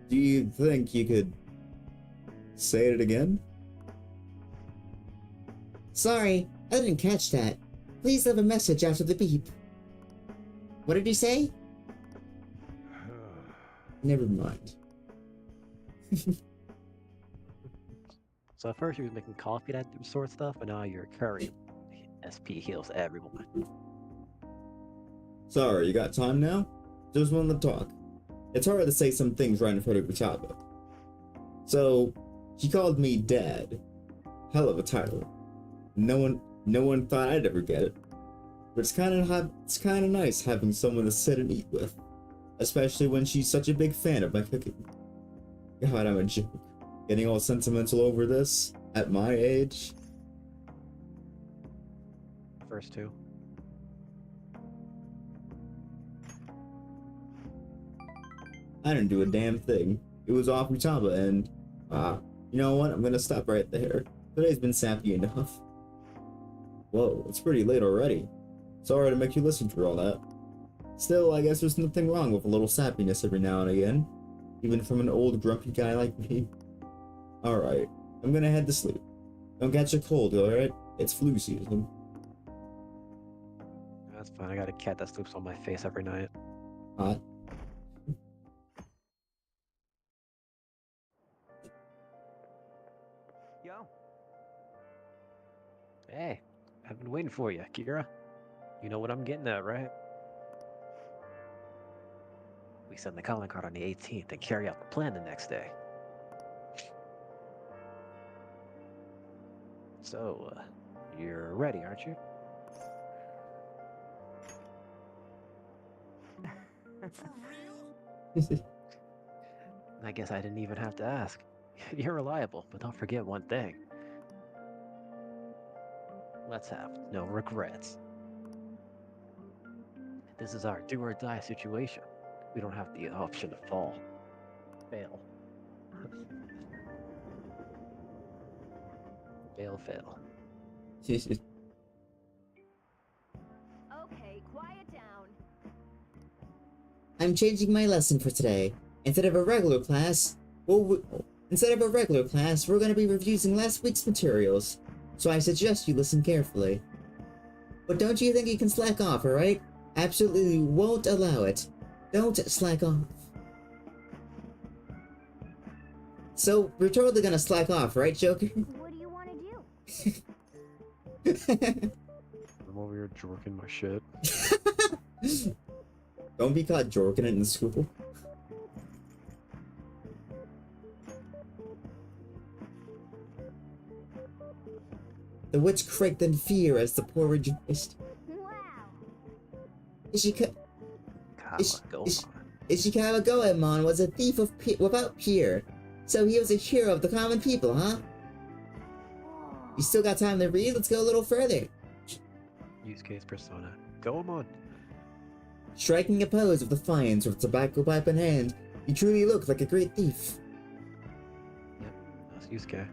do you think you could say it again? Sorry, I didn't catch that. Please leave a message after the beep. What did you say? Never mind. So at first you was making coffee, that sort of stuff, but now you're curry. SP heals everyone. Sorry, you got time now? Just wanted to talk. It's hard to say some things right in front of Futaba. So, he called me Dad. Hell of a title. No one thought I'd ever get it. But it's kind of nice having someone to sit and eat with, especially when she's such a big fan of my cooking. God, I'm a joke. Getting all sentimental over this at my age. First two. I didn't do a damn thing. It was all Futaba, and you know what? I'm gonna stop right there. Today's been sappy enough. Whoa, it's pretty late already. Sorry to make you listen through all that. Still, I guess there's nothing wrong with a little sappiness every now and again, even from an old grumpy guy like me. Alright, I'm gonna head to sleep. Don't catch a cold, alright? It's flu season. That's fine. I got a cat that sleeps on my face every night. Hot. Yo. Hey, I've been waiting for you, Kira. You know what I'm getting at, right? We send the calling card on the 18th and carry out the plan the next day. So, you're ready, aren't you? I guess I didn't even have to ask. You're reliable, but don't forget one thing. Let's have no regrets. This is our do or die situation. We don't have the option to fall. Fail. Fail. Okay, quiet down. I'm changing my lesson for today. Instead of a regular class, we're going to be reviewing last week's materials. So I suggest you listen carefully. But don't you think you can slack off, alright? Absolutely won't allow it. Don't slack off. So, we're totally gonna slack off, right, Joker? What do you want to do? I'm over here jorking my shit. Don't be caught jorking it in school. The witch cried in fear as the poor rejoiced. Wow. Ishikawa Goemon was a thief without peer, so he was a hero of the common people, huh? You still got time to read? Let's go a little further. Use case persona. Go on. Striking a pose of defiance with tobacco pipe in hand, he truly looked like a great thief. Yep, that's Yusuke.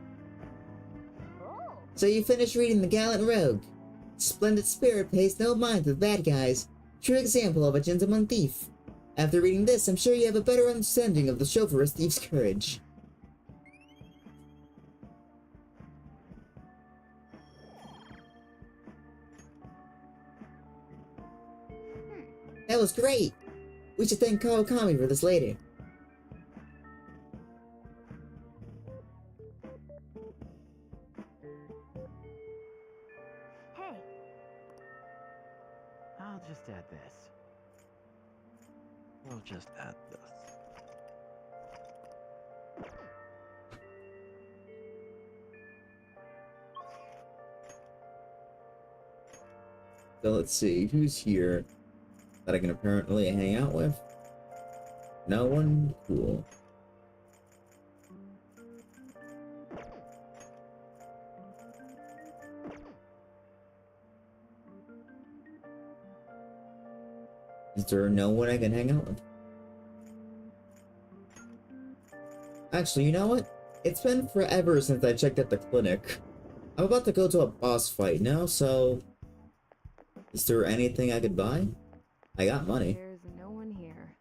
Oh. So you finished reading The Gallant Rogue. Splendid spirit pays no mind to the bad guys. True example of a gentleman thief. After reading this, I'm sure you have a better understanding of the chivalrous thief's courage. That was great! We should thank Kawakami for this later. Hey, I'll just add this. We'll just add this. So let's see, who's here that I can apparently hang out with? No one? Cool. Is there no one I can hang out with? Actually, you know what? It's been forever since I checked at the clinic. I'm about to go to a boss fight now, so... Is there anything I could buy? I got money. there's no one here.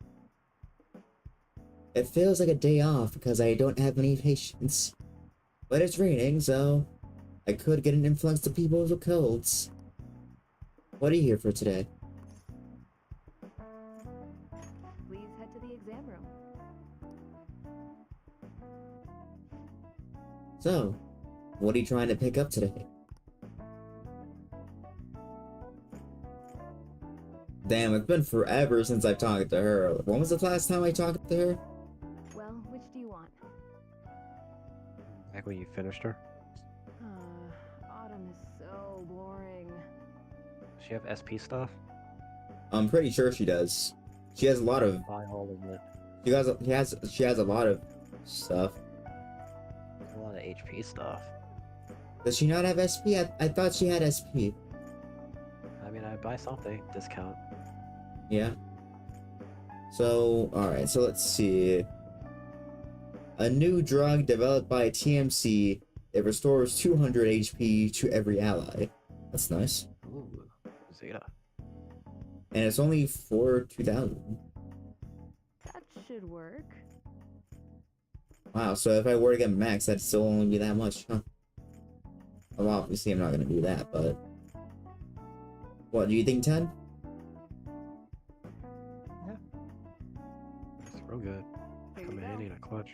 It feels like a day off because I don't have any patience. But it's raining, so I could get an influx of people with colds. What are you here for today? Please head to the exam room. So, what are you trying to pick up today? Damn, it's been forever since I've talked to her. When was the last time I talked to her? Well, which do you want? Back when you finished her? Autumn is so boring. Does she have SP stuff? I'm pretty sure she does. She has a lot of... Buy all of it. She has a lot of stuff. A lot of HP stuff. Does she not have SP? I thought she had SP. I mean, I buy something. Discount. Yeah. So, alright, so let's see. A new drug developed by TMC. It restores 200 HP to every ally. That's nice. Ooh, Zeta. And it's only for 2,000. That should work. Wow, so if I were to get max, that'd still only be that much, huh? Well, obviously I'm not gonna do that, but... What, do you think 10? It's real good. Here Come you in go. in a clutch.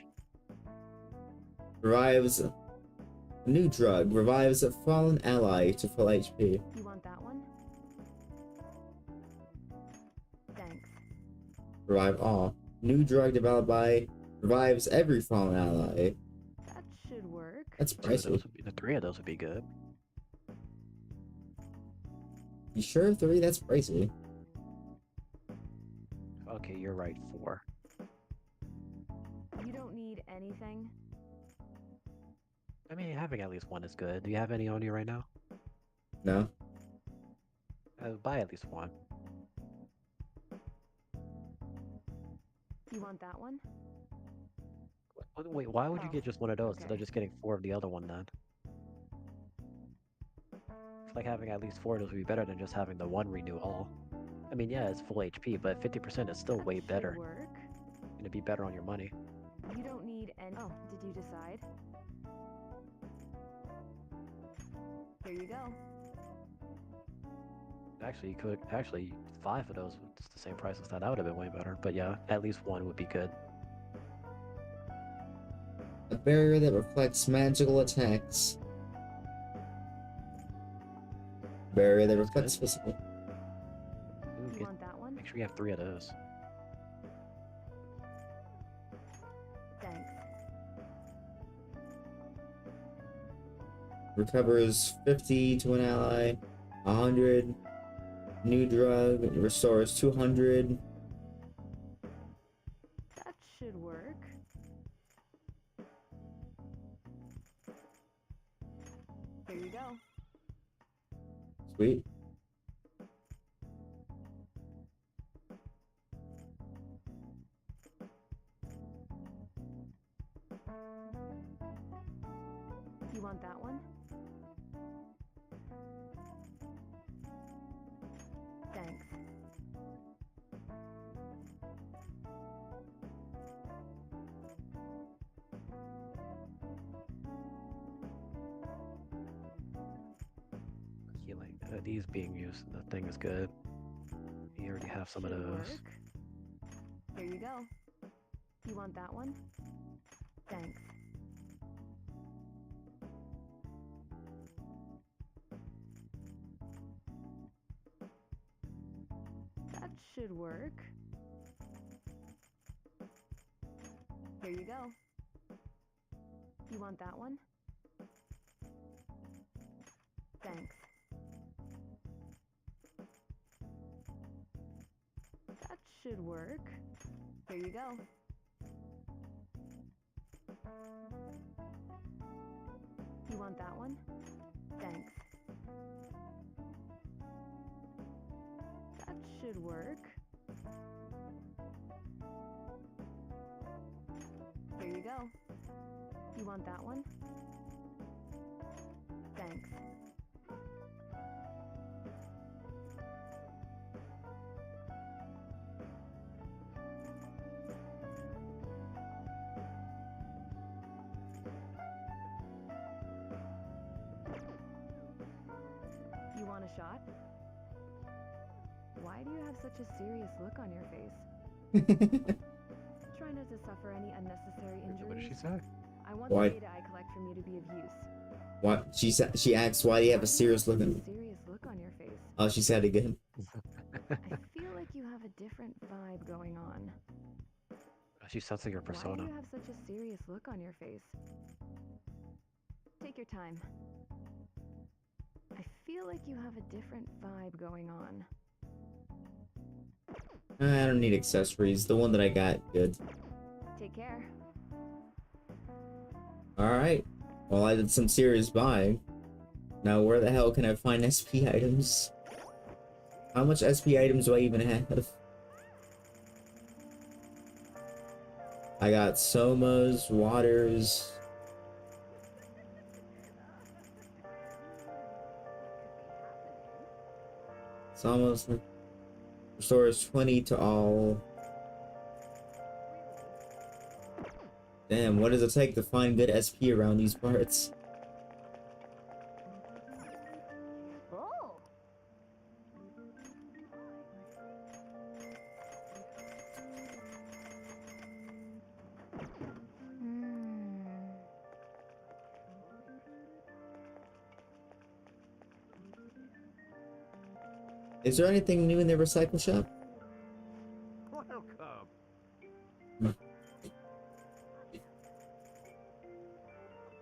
Revives... A new drug revives a fallen ally to full HP. You want that one? Thanks. Revive all. New drug developed by... Revives every fallen ally. That should work. That's Two of pricey. those would be, the three of those would be good. You sure? 3? That's pricey. Okay, you're right. 4. You don't need anything. I mean, having at least one is good. Do you have any on you right now? No? Buy at least one. You want that one? Wait, why would you Oh, get just one of those instead okay. of just getting 4 of the other one then? It's like having at least 4 of those would be better than just having the one renew all. I mean, yeah, it's full HP, but 50% is still That way should better. Work. And it'd be better on your money. You don't need any. Oh, did you decide? Here you go. Actually, you could. Actually, 5 of those, it's the same price as that. That would have been way better. But yeah, at least one would be good. A barrier that reflects magical attacks. Barrier that reflects physical. Ooh, You get, want that one? make sure you have 3 of those. Thanks. Recovers 50 to an ally. 100. New drug. Restores 200. That should work. Here you go. Sweet. You want that one? Thanks. Healing. These being used, the thing is good. You already have some of Should those. work. Here you go. You want that one? Thanks. That should work. Here you go. You want that one? Thanks. That should work. Here you go. You want that one? Thanks. That should work. Here you go. You want that one? Thanks. You want a shot? Why do you have such a serious look on your face? Try not to suffer any unnecessary What did she injuries. say? I want Why? the data I collect from you to be of use. What? She asks, why do you have a serious look on... Serious look on your face. Oh, she said it again. I feel like you have a different vibe going on. She's sensing your Why persona. do you have such a serious look on your face? Take your time. I feel like you have a different vibe going on. I don't need accessories. The one that I got, good. Take care. Alright. Well, I did some serious buying. Now, where the hell can I find SP items? How much SP items do I even have? I got Somas, Waters. It's almost restores 20 to all. Damn, what does it take to find good SP around these parts? Oh. Is there anything new in the recycle shop? Welcome.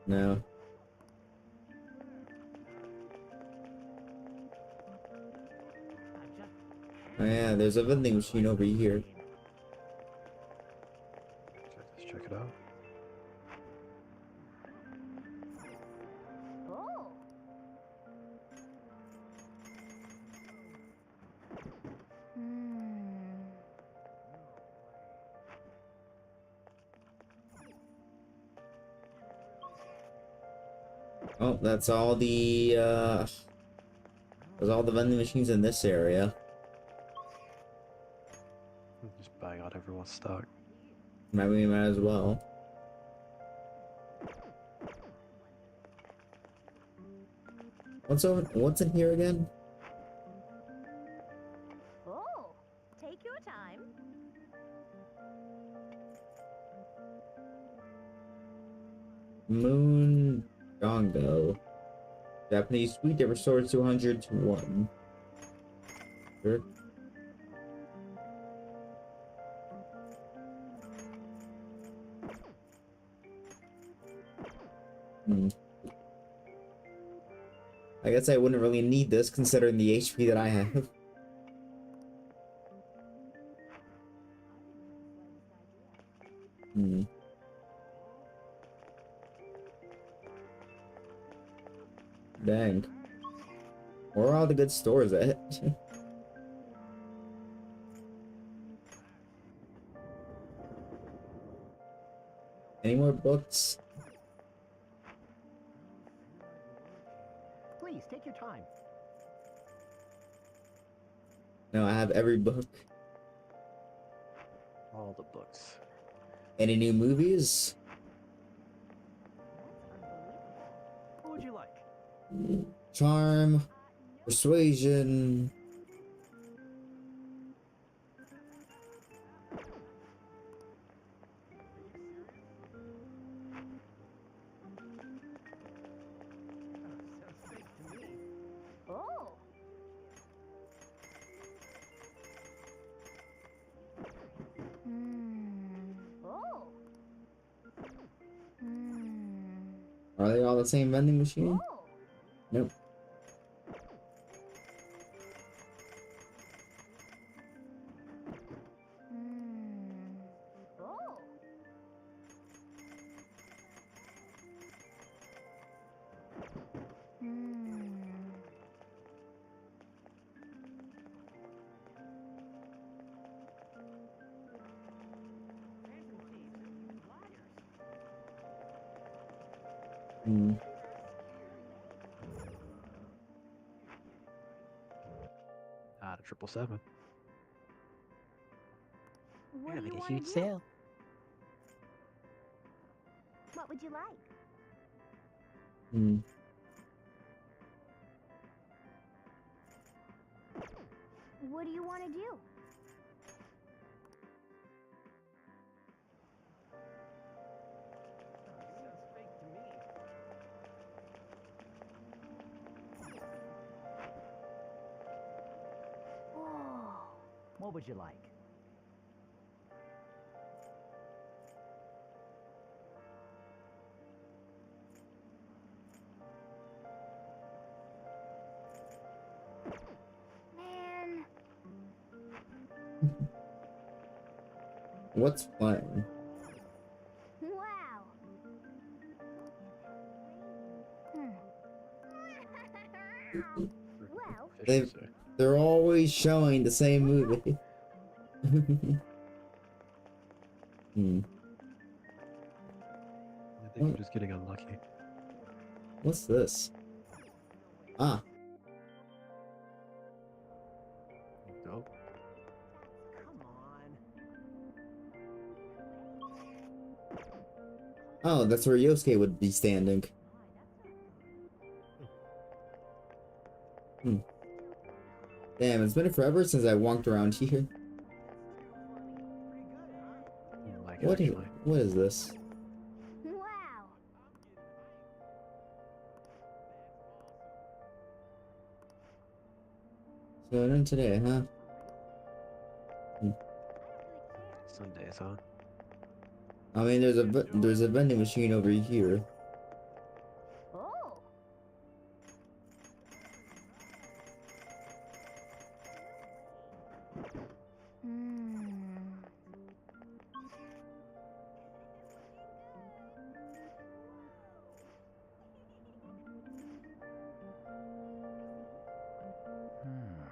No. Oh yeah, there's a vending machine over here. Check it out. Oh. Oh, that's all the vending machines in this area. Just buying out everyone's stock. Maybe we might as well. What's in here again? Oh. Take your time. Moon Gongo. Japanese sweet that restores 200 to 1. Sure. I guess I wouldn't really need this considering the HP that I have. Dang. Where are all the good stores at? Any more books? Please take your time. No, I have every book. All the books. Any new movies? What would you like? Charm, Persuasion. Sounds fake to me. Oh. Oh. Are they all the same vending machine? Oh. Nope. Oh. Out of 777. What We're do you having a want to huge do? sale. What would you like? What do you want to do? Sounds fake to me. Oh. What would you like? Man. What's playing? Wow. Well, Efficiency. They're always showing the same movie. think you're just getting unlucky. What's this? Ah, Nope. Come on. oh, that's where Yosuke would be standing. Hmm. Damn, it's been forever since I walked around here. Like it, What is, actually. what is this? Wow. So then today, huh? Sundays, huh? I mean, there's a vending machine over here. Oh. Hmm. Hmm.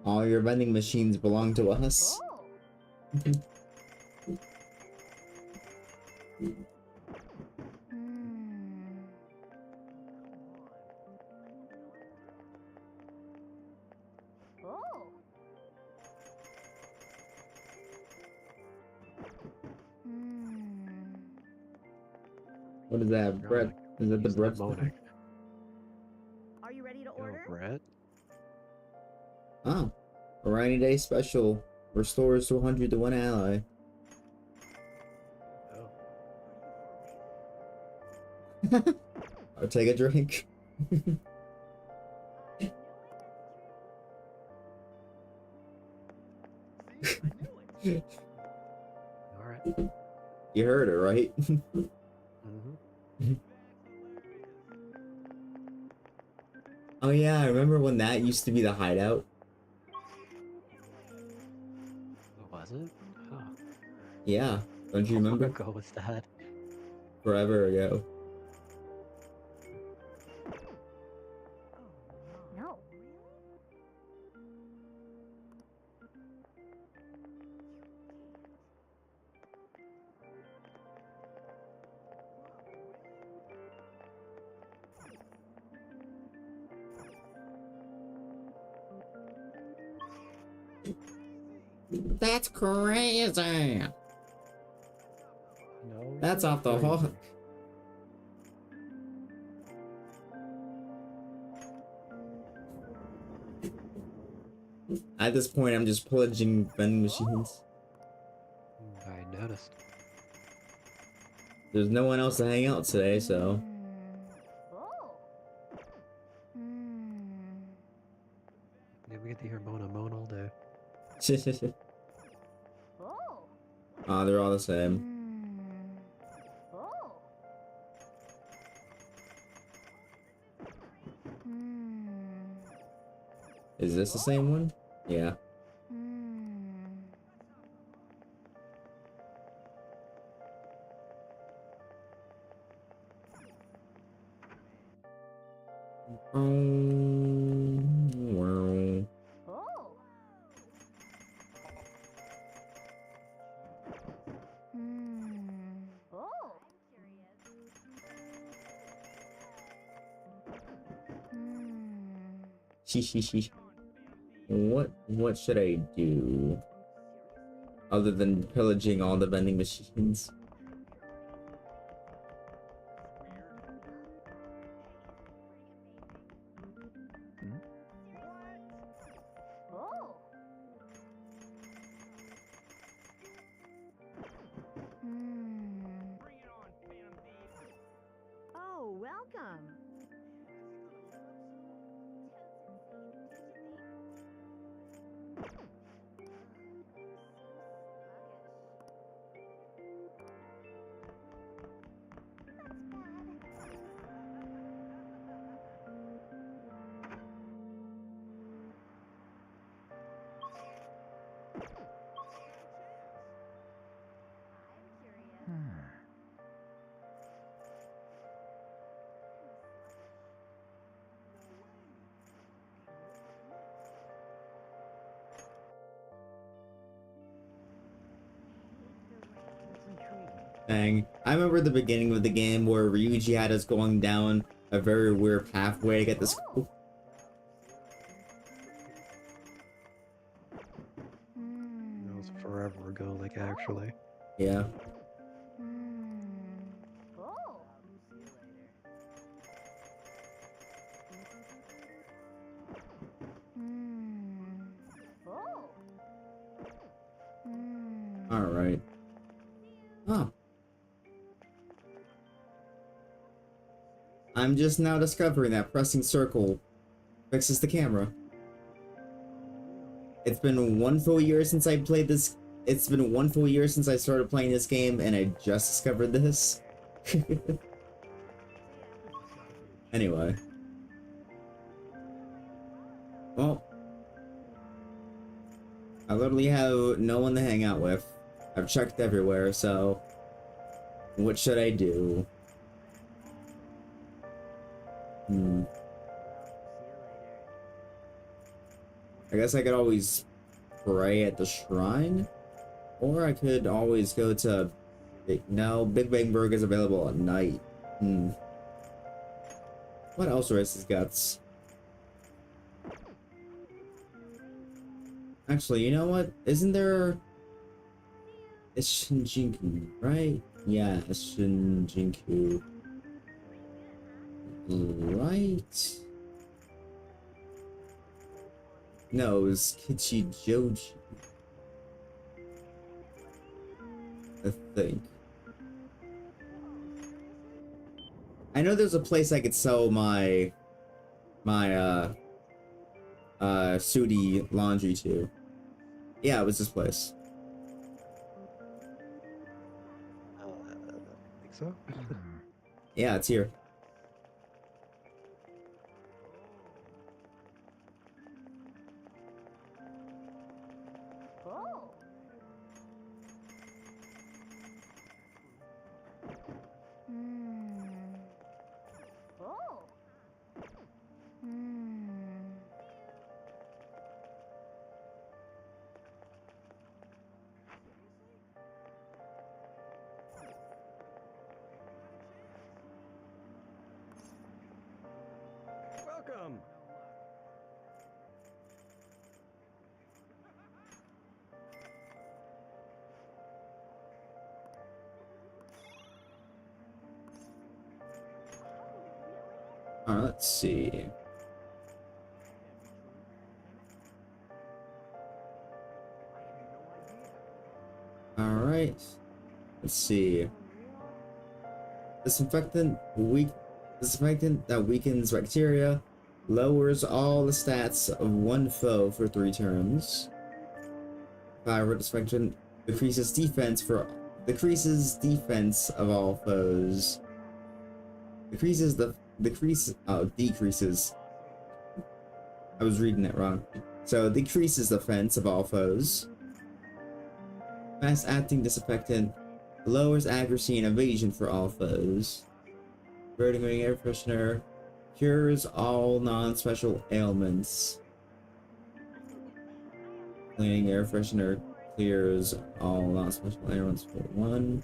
All your vending machines belong to us. Oh. Hmm. Oh. Hmm. What is that? Bread? Is that the Stop bread? moaning. Are you ready to Yo, order? Brett? Oh, a rainy day special. Restores 200 to one ally. Oh. I'll take a drink. Alright. You heard it, right? Mm-hmm. Oh yeah, I remember when that used to be the hideout. Was it? Oh. Yeah, don't you How long remember? ago was that? Forever ago. No. That's crazy. No. That's you're off the crazy. hook. At this point, I'm just pillaging vending machines. I noticed. There's no one else to hang out today, so. Oh. Hmm. Yeah, we get to hear Mona moan all day. Oh. Ah, they're all the same. Hmm. Oh. Hmm. Is this the same one? Yeah. Hmm. Well. Oh. Hmm. Oh. Hmm. What should I do? Other than pillaging all the vending machines? Oh. Hmm. Oh, welcome. Dang. I remember the beginning of the game where Ryuji had us going down a very weird pathway to get to school. That was forever ago, like actually. Yeah. Oh. Oh. Alright. Huh. I'm just now discovering that pressing circle fixes the camera. It's been 1 full year since I played this. It's been 1 full year since I started playing this game, and I just discovered this. Anyway. Well. I literally have no one to hang out with. I've checked everywhere, so... what should I do? I guess I could always pray at the shrine, or I could always go to... No, Big Bang Burg is available at night. What else is his guts? Actually, you know what? Isn't there... It's Shinjuku, right? Yeah, it's Shinjuku. Right? No, it was Kichijoji. I think. I know there's a place I could sell my Sudi laundry to. Yeah, it was this place. Think so? Yeah, it's here. Oh. Oh. Welcome. Alright, let's see. Alright. Let's see. Disinfectant that weakens bacteria, lowers all the stats of one foe for 3 turns. Fire disinfectant decreases defense of all foes. Decreases. I was reading it wrong. So decreases defense of all foes. Fast acting disinfectant lowers accuracy and evasion for all foes. Burning air freshener cures all non-special ailments. Cleaning air freshener clears all non-special ailments for 1.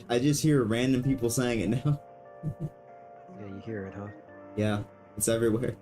I just hear random people saying it now. Yeah, you hear it, huh? Yeah, it's everywhere.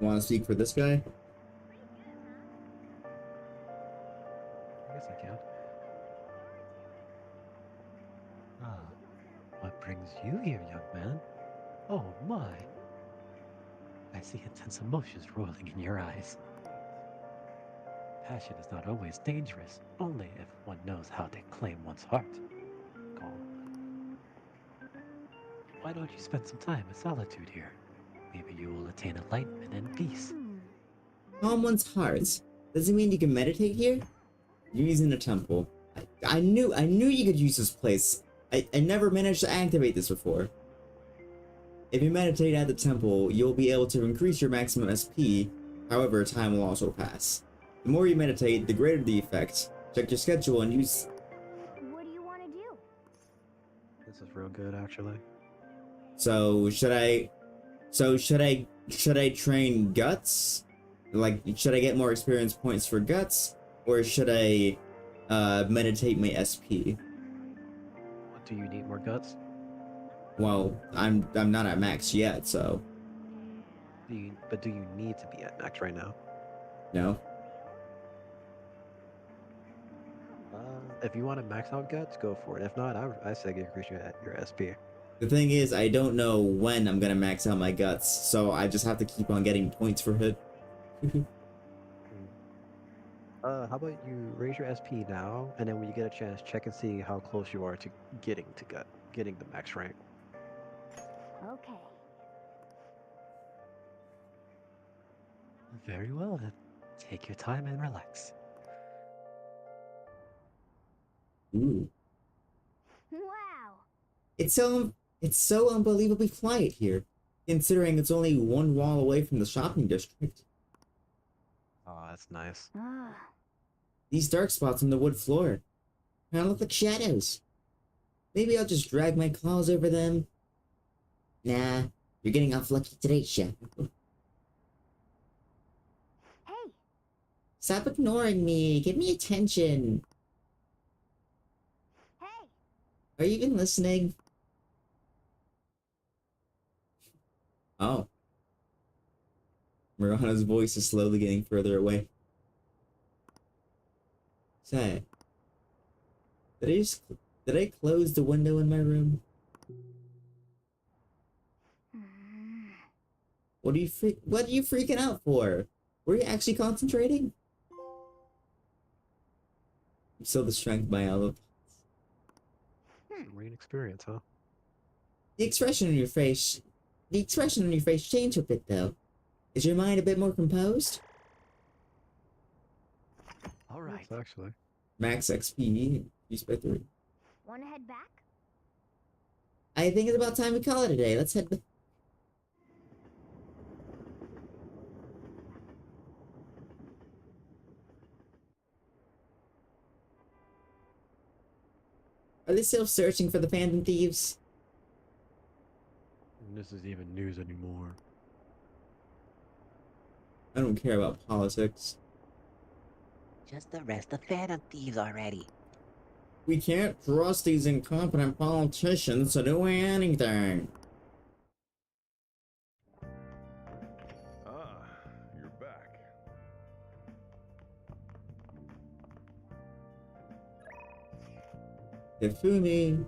Want to speak for this guy? I guess I can. Ah, what brings you here, young man? Oh my. I see intense emotions rolling in your eyes. Passion is not always dangerous, only if one knows how to claim one's heart. Go on. Why don't you spend some time in solitude here? Maybe you will attain enlightenment and peace. Calm one's heart. Does it mean you can meditate here? You're using a temple. I knew you could use this place. I never managed to activate this before. If you meditate at the temple, you'll be able to increase your maximum SP, however, time will also pass. The more you meditate, the greater the effect. Check your schedule and use... What do you want to do? This is real good, actually. So, should I train guts? Like, should I get more experience points for guts? Or should I, meditate my SP? What do you need more guts? Well, I'm not at max yet, so... Do you need to be at max right now? No. If you want to max out guts, go for it. If not, I say increase your SP. The thing is, I don't know when I'm gonna max out my guts, so I just have to keep on getting points for it. How about you raise your SP now, and then when you get a chance, check and see how close you are to getting the max rank. Okay. Very well then. Take your time and relax. Ooh. Wow. It's so unbelievably quiet here, considering it's only one wall away from the shopping district. Oh, that's nice. Ah. These dark spots on the wood floor kinda look like shadows. Maybe I'll just drag my claws over them. Nah, you're getting off lucky today, Shadow. Hey. Stop ignoring me. Give me attention. Hey. Are you even listening? Oh. Mirana's voice is slowly getting further away. Say, did I close the window in my room? What are you freaking out for? Were you actually concentrating? I'm so distracted by all of Marine experience, huh? The expression on your face changed a bit though. Is your mind a bit more composed? All right. Yes, actually. Max XP increased by 3. Wanna head back? I think it's about time we call it a day. Let's head back. Are they still searching for the Phantom Thieves? This is even news anymore. I don't care about politics. Just arrest the Phantom Thieves already. We can't trust these incompetent politicians to do anything. Ah, you're back. Hifumi.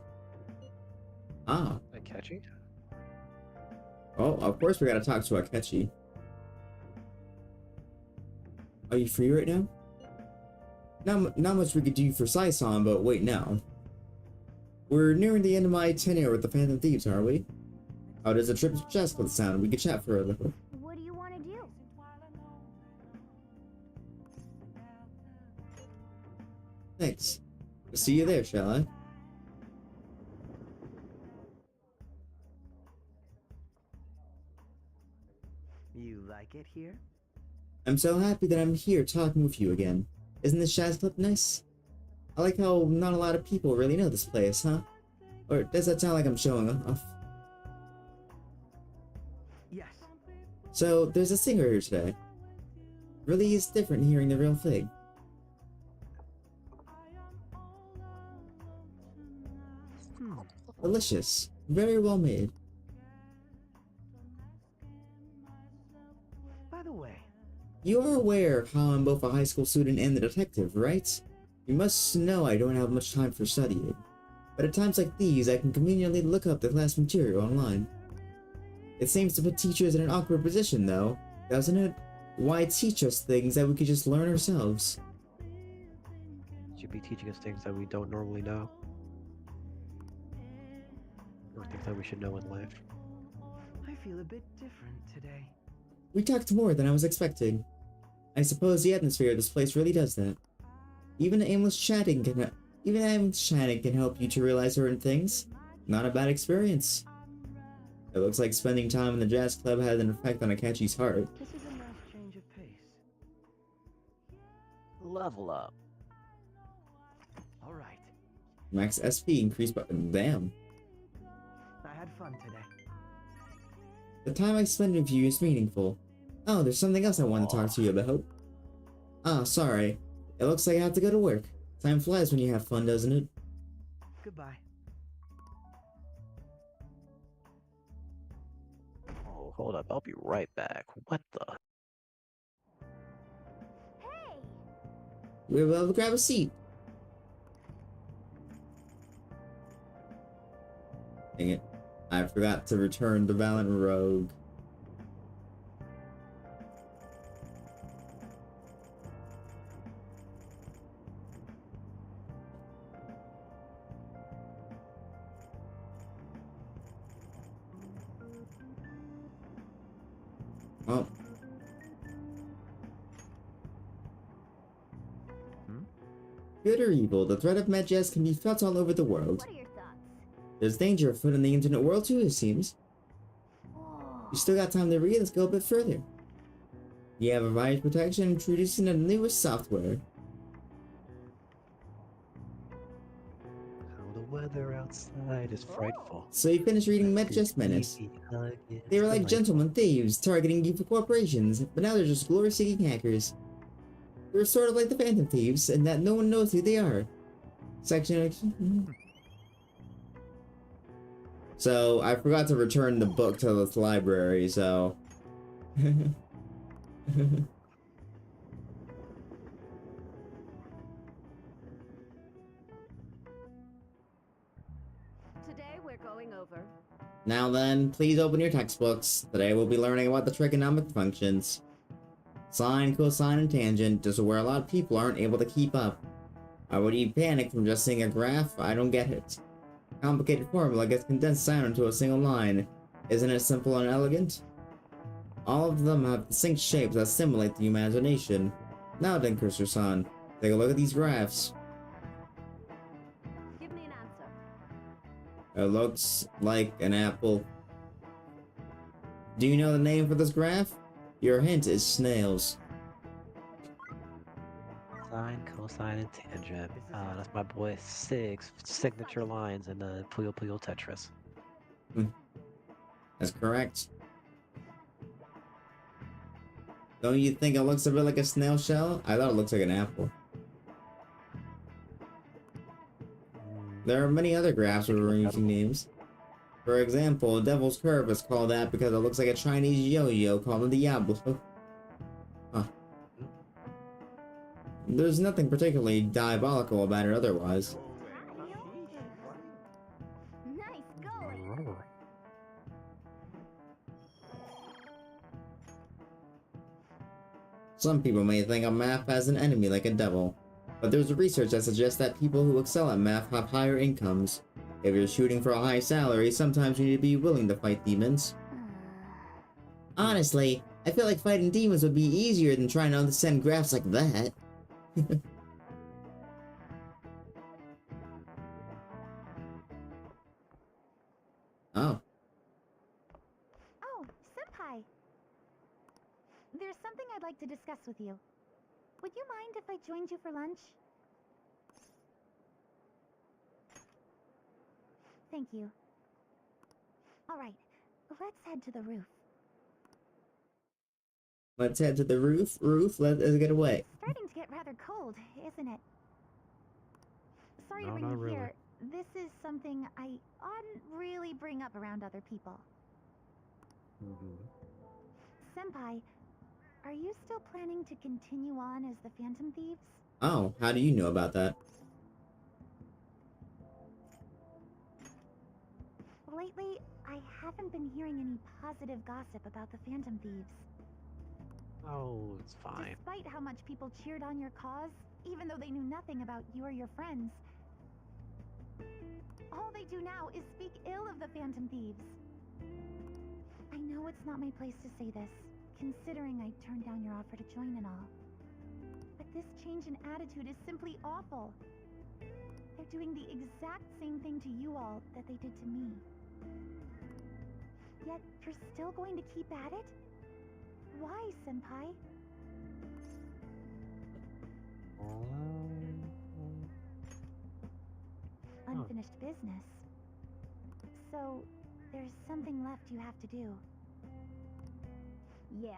Ah. Akechi? Oh, of course we gotta talk to Akechi. Are you free right now? Not much we could do for Sai-san, but wait now. We're nearing the end of my tenure with the Phantom Thieves, are we? How does a trip to Jasper sound? We could chat for a little. What do you want to do? Thanks. See you there, shall I? You like it here? I'm so happy that I'm here talking with you again. Isn't this jazz club nice? I like how not a lot of people really know this place, huh? Or does that sound like I'm showing off? Yes. So, there's a singer here today. Really is different hearing the real thing. Delicious. Very well made. By the You are aware of how I'm both a high school student and a detective, right? You must know I don't have much time for studying. But at times like these, I can conveniently look up the class material online. It seems to put teachers in an awkward position, though, doesn't it? Why teach us things that we could just learn ourselves? Should be teaching us things that we don't normally know. Or things that we should know in life. I feel a bit different today. We talked more than I was expecting. I suppose the atmosphere of this place really does that. Even aimless chatting can help you to realize certain things. Not a bad experience. It looks like spending time in the jazz club had an effect on Akachi's heart. This is a nice change of pace. Level up. All right. Max SP increased by— damn. I had fun today. The time I spent with you is meaningful. Oh, there's something else I want to talk to you about. Ah, sorry. It looks like I have to go to work. Time flies when you have fun, doesn't it? Goodbye. Oh, hold up. I'll be right back. What the? Hey! We're about to grab a seat. Dang it. I forgot to return the Valiant Rogue. Oh. Good or evil, the threat of Medjez can be felt all over the world. What are your thoughts? There's danger afoot in the internet world too, it seems. Whoa. You still got time to read, let's go a bit further. You have a virus protection introducing the newest software. Oh, the weather outside is frightful. So you finished reading Medjez Menace. They were like gentlemen thieves, targeting evil corporations, but now they're just glory-seeking hackers. They're sort of like the Phantom Thieves, in that no one knows who they are. Section. So, I forgot to return the book to the library, so... Today we're going over. Now then, please open your textbooks. Today we'll be learning about the trigonomic functions. Sine, cosine, and tangent is where a lot of people aren't able to keep up. Why would you panic from just seeing a graph? I don't get it. Complicated formula gets condensed down into a single line. Isn't it simple and elegant? All of them have distinct shapes that stimulate the imagination. Now then, Cursor-san, take a look at these graphs. Give me an answer. It looks like an apple. Do you know the name for this graph? Your hint is snails. Sine, cosine, and tangent. That's my boy Sig's signature lines in the Puyo Puyo Tetris. That's correct. Don't you think it looks a bit like a snail shell? I thought it looks like an apple. There are many other graphs with arranging names. For example, Devil's Curve is called that because it looks like a Chinese yo-yo called a Diablo. Huh. There's nothing particularly diabolical about it otherwise. Nice going. Some people may think of math as an enemy like a devil, but there's research that suggests that people who excel at math have higher incomes. If you're shooting for a high salary, sometimes you need to be willing to fight demons. Honestly, I feel like fighting demons would be easier than trying to understand graphs like that. Oh. Oh, Senpai. There's something I'd like to discuss with you. Would you mind if I joined you for lunch? Thank you. Alright, let's head to the roof. Let's head to the roof. Let's get away. It's starting to get rather cold, isn't it? Sorry to No, bring not you really. here. This is something I oughtn't really bring up around other people. Senpai, are you still planning to continue on as the Phantom Thieves? Oh, how do you know about that? Lately, I haven't been hearing any positive gossip about the Phantom Thieves. Oh, it's fine. Despite how much people cheered on your cause, even though they knew nothing about you or your friends, all they do now is speak ill of the Phantom Thieves. I know it's not my place to say this, considering I turned down your offer to join and all. But this change in attitude is simply awful. They're doing the exact same thing to you all that they did to me. Yet you're still going to keep at it? Why, Senpai? Unfinished business. So, there's something left you have to do. Yeah.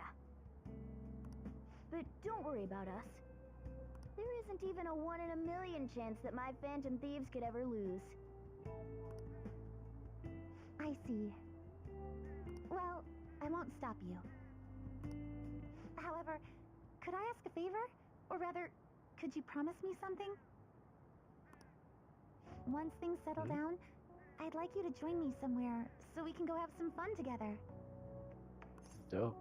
But don't worry about us. There isn't even a 1 in a million chance that my Phantom Thieves could ever lose. I see. Well, I won't stop you. However, could I ask a favor? Or rather, could you promise me something? Once things settle down, I'd like you to join me somewhere so we can go have some fun together. Dope.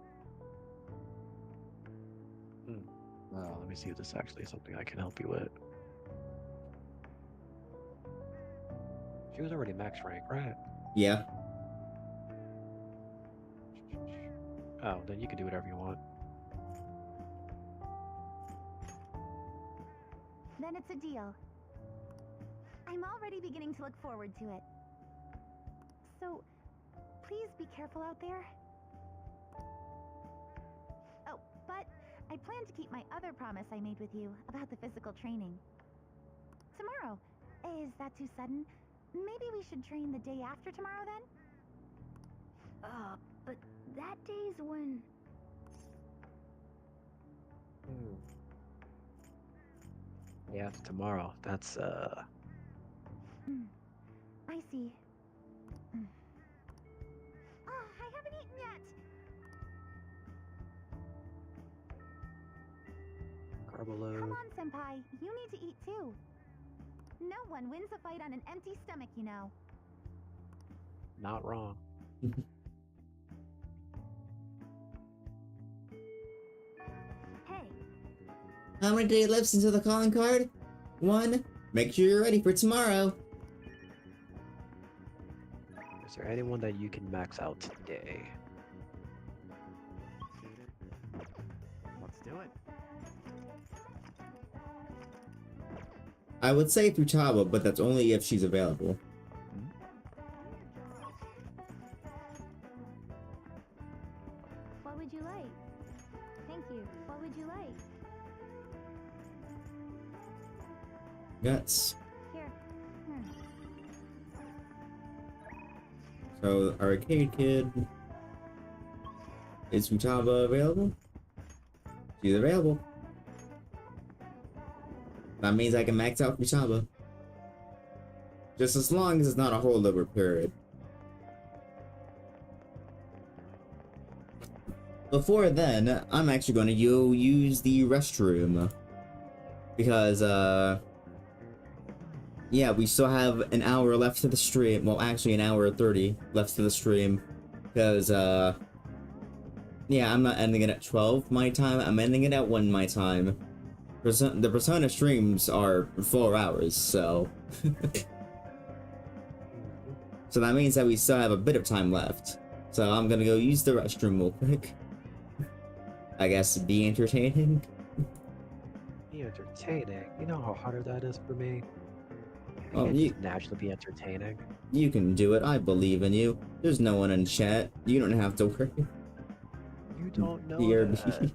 Well, let me see if this actually is something I can help you with. She was already max rank, right? Yeah. Oh, then you can do whatever you want. Then it's a deal. I'm already beginning to look forward to it. So, please be careful out there. Oh, but I plan to keep my other promise I made with you about the physical training. Tomorrow. Is that too sudden? Maybe we should train the day after tomorrow then? But that day's when... Yeah, it's tomorrow. That's, I see. Oh, I haven't eaten yet! carbo load. Come on, Senpai. You need to eat too. No one wins a fight on an empty stomach, you know. Not wrong. Hey, How many days left until the calling card? 1. Make sure you're ready for tomorrow. Is there anyone that you can max out today? Let's do it. I would say Futaba, but that's only if she's available. what would you like? Thank you. What would you like? Guts. Here. So, Arcade Kid. Is Futaba available? She's available. That means I can max out Futaba. Just as long as it's not a holdover period. Before then, I'm actually going to use the restroom. Because, yeah, we still have an hour left to the stream. Well, actually an hour 30 left to the stream. Because, yeah, I'm not ending it at 12 my time. I'm ending it at 1 my time. The Persona streams are 4 hours, so... So that means that we still have a bit of time left. So I'm gonna go use the restroom real quick. I guess be entertaining. Be entertaining. You know how hard that is for me? I Well, can't you- just naturally be entertaining. You can do it, I believe in you. There's no one in chat. You don't have to worry. You don't know BRB. that.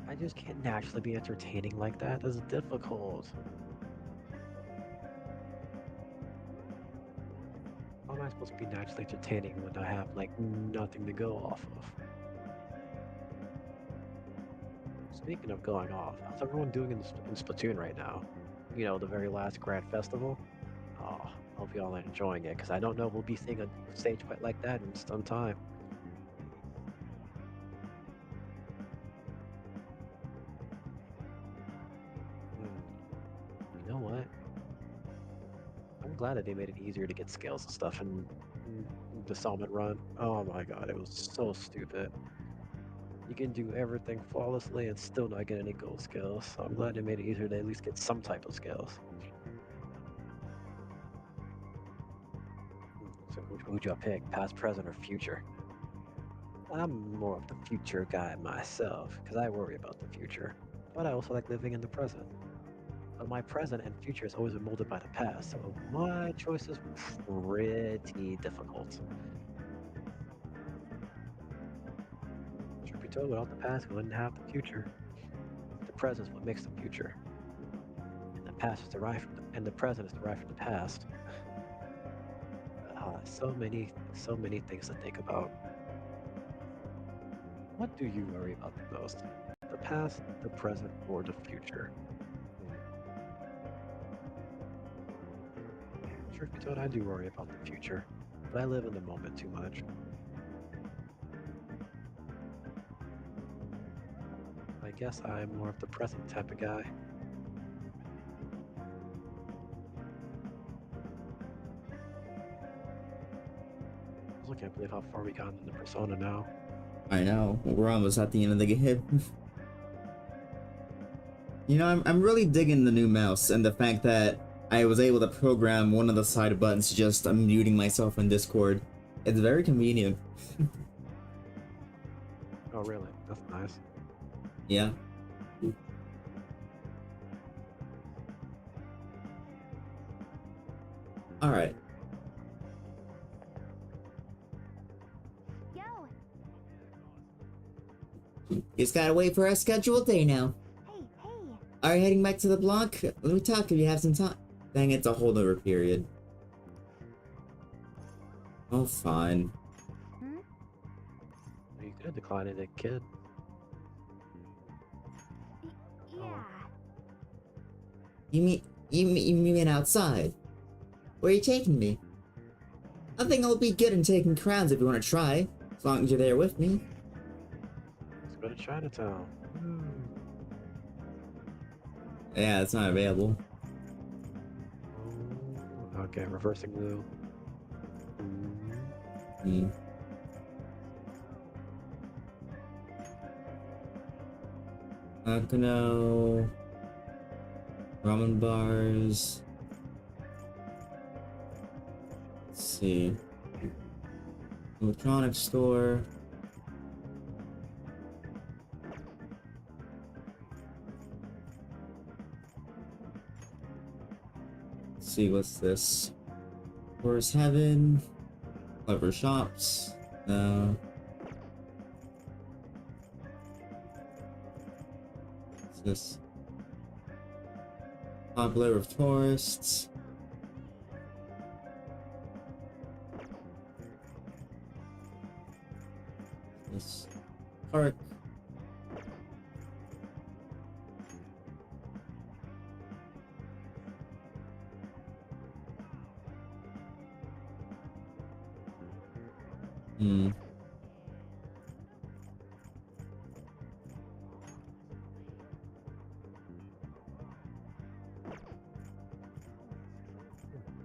I just can't naturally be entertaining like that. That's difficult. How am I supposed to be naturally entertaining when I have, like, nothing to go off of? Speaking of going off, how's everyone doing in Splatoon right now? You know, the very last Grand Festival? Oh, hope y'all are enjoying it, because I don't know if we'll be seeing a stage fight like that in some time. glad that they made it easier to get skills and stuff in the Salmon run. Oh my god, it was so stupid. You can do everything flawlessly and still not get any gold skills. So I'm glad they made it easier to at least get some type of skills. So who'd you pick? Past, present, or future? I'm more of the future guy myself, because I worry about the future. But I also like living in the present. But my present and future has always been molded by the past, so my choice is pretty difficult. Truth be told, without the past, we wouldn't have the future. The present is what makes the future. And the past is derived from and the present is derived from the past. So many things to think about. What do you worry about the most? The past, the present, or the future? Truth be told, I do worry about the future, but I live in the moment too much. I guess I'm more of the present type of guy. I still can't believe how far we got in the Persona now. I know, we're almost at the end of the game. You know, I'm really digging the new mouse and the fact that I was able to program one of the side buttons to just unmuting myself in Discord. It's very convenient. Oh really? That's nice. Yeah. Alright. Yo, Just gotta wait for our scheduled day now. hey, hey. Are you heading back to the block? Let me talk if you have some time. Dang, it's a holdover period. Oh, fine. You could have declined it, kid. Yeah. You mean outside? Where are you taking me? I think I'll be good in taking crowns if you want to try, as long as you're there with me. Let's go to Chinatown. Yeah, it's not available. Okay, reversing wheel. Hmm. Nakano. Ramen bars. Let's see. Electronics store. Let's see, what's this? Where's Heaven? Clever Shops. No. What's this? Popular of tourists. This park. Hmm.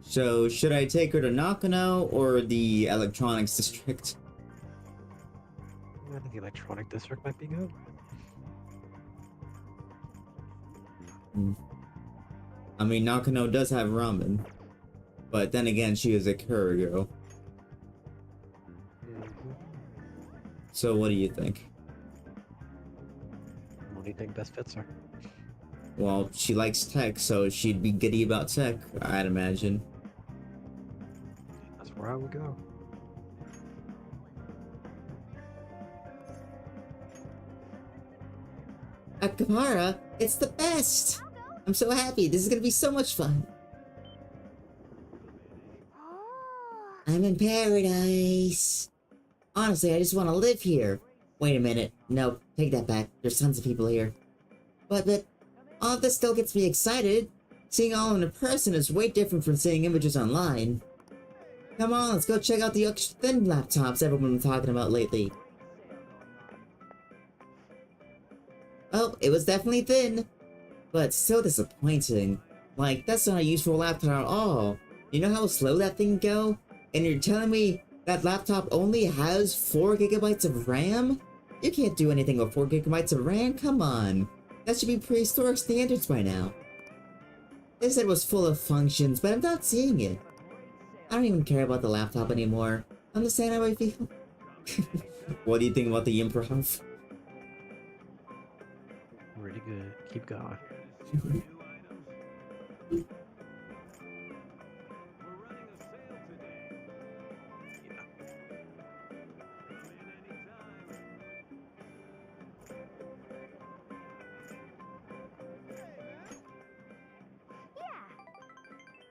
So, should I take her to Nakano or the electronics district? I think the electronic district might be good. I mean, Nakano does have ramen. But then again, she is a Kirigo. So what do you think? What do you think best fits her? Well, she likes tech, so she'd be giddy about tech, I'd imagine. That's where I would go. Akahara, it's the best! I'm so happy, this is gonna be so much fun. Oh. I'm in paradise. Honestly, I just want to live here. Wait a minute. No, take that back. There's tons of people here. But, all of this still gets me excited. Seeing all in person is way different from seeing images online. Come on, let's go check out the extra thin laptops everyone's been talking about lately. Oh, it was definitely thin. But still disappointing. Like, that's not a useful laptop at all. You know how slow that thing go? And you're telling me that laptop only has 4 gigabytes of RAM? You can't do anything with 4 gigabytes of RAM, come on. That should be prehistoric standards by now. They said it was full of functions, but I'm not seeing it. I don't even care about the laptop anymore. I'm just saying how I feel. What do you think about the improv? Really good. Keep going.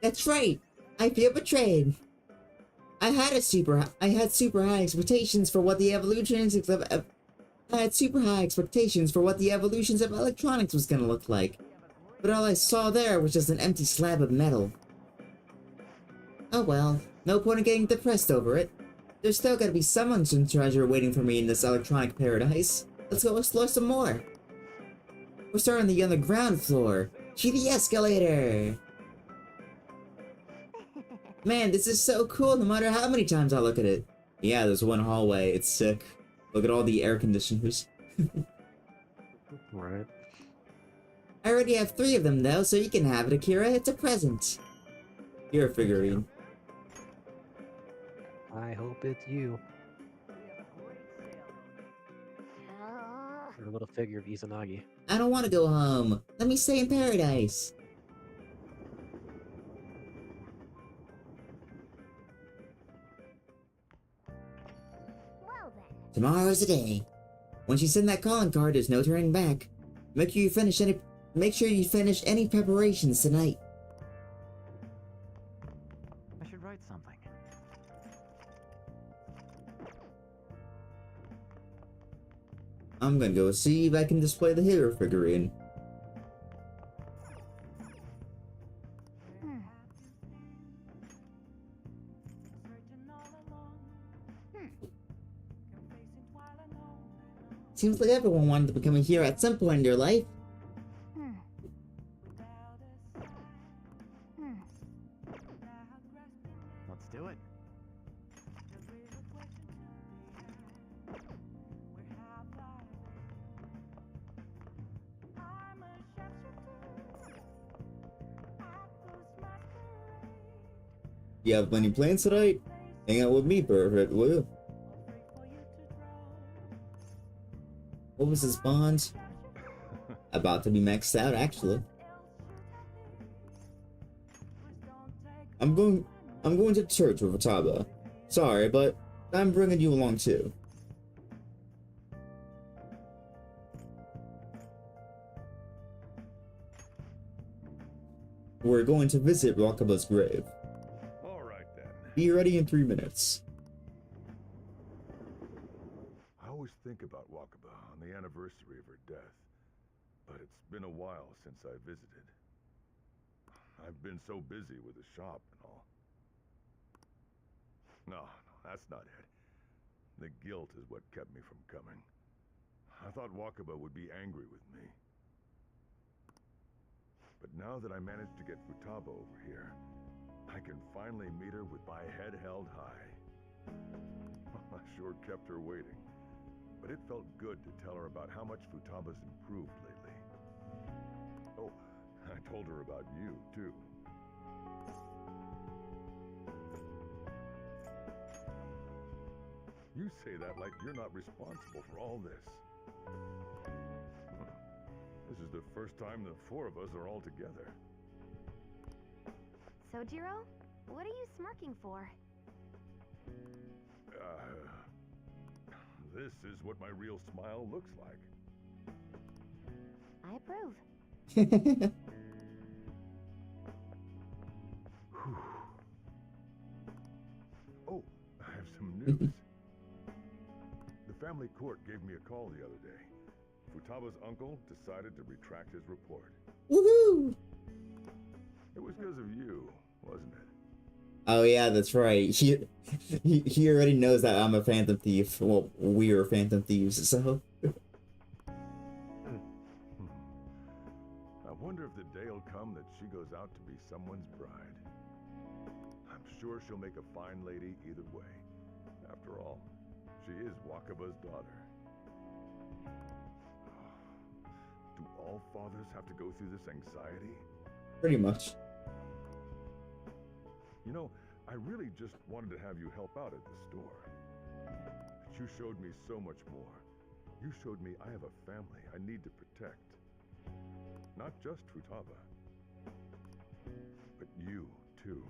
That's right. I feel betrayed. I had super high expectations for what the evolutions of electronics was gonna look like. But all I saw there was just an empty slab of metal. Oh well, no point in getting depressed over it. There's still gotta be some ancient treasure waiting for me in this electronic paradise. Let's go explore some more. We're starting on the underground floor. To the escalator! Man, this is so cool no matter how many times I look at it. Yeah, there's one hallway. It's sick. Look at all the air conditioners. Right. I already have 3 of them though, so you can have it, Akira. It's a present. You're a figurine. I hope it's you. Or a little figure of Izanagi. I don't want to go home. Let me stay in paradise. Well then. Tomorrow's the day. Once you send that calling card, there's no turning back. Make sure you finish any preparations tonight. I should write something. I'm gonna go see if I can display the hero figurine. Seems like everyone wanted to become a hero at some point in their life. Let's do it. You have many plans tonight? Hang out with me, Perfect, will you? What was this bond? About to be maxed out, actually. I'm going to church with Futaba. Sorry, but I'm bringing you along too. We're going to visit Wakaba's grave. All right then. Be ready in 3 minutes. I always think about Wakaba on the anniversary of her death, but it's been a while since I visited. I've been so busy with the shop and all. No, that's not it. The guilt is what kept me from coming. I thought Wakaba would be angry with me. But now that I managed to get Futaba over here, I can finally meet her with my head held high. I sure kept her waiting. But it felt good to tell her about how much Futaba's improved lately. Oh, I told her about you, too. You say that like you're not responsible for all this. This is the first time the 4 of us are all together. Sojiro, what are you smirking for? This is what my real smile looks like. I approve. Oh, I have some news. The family court gave me a call the other day. Futaba's uncle decided to retract his report. Woohoo! It was because of you, wasn't it? Oh yeah, that's right. He already knows that I'm a Phantom Thief. Well, we're Phantom Thieves, so... I wonder if the day will come that she goes out to be someone's bride. sure she'll make a fine lady either way. After all, she is Wakaba's daughter. Do all fathers have to go through this anxiety? Pretty much. You know, I really just wanted to have you help out at the store. But you showed me so much more. You showed me I have a family I need to protect. Not just Futaba, but you, too.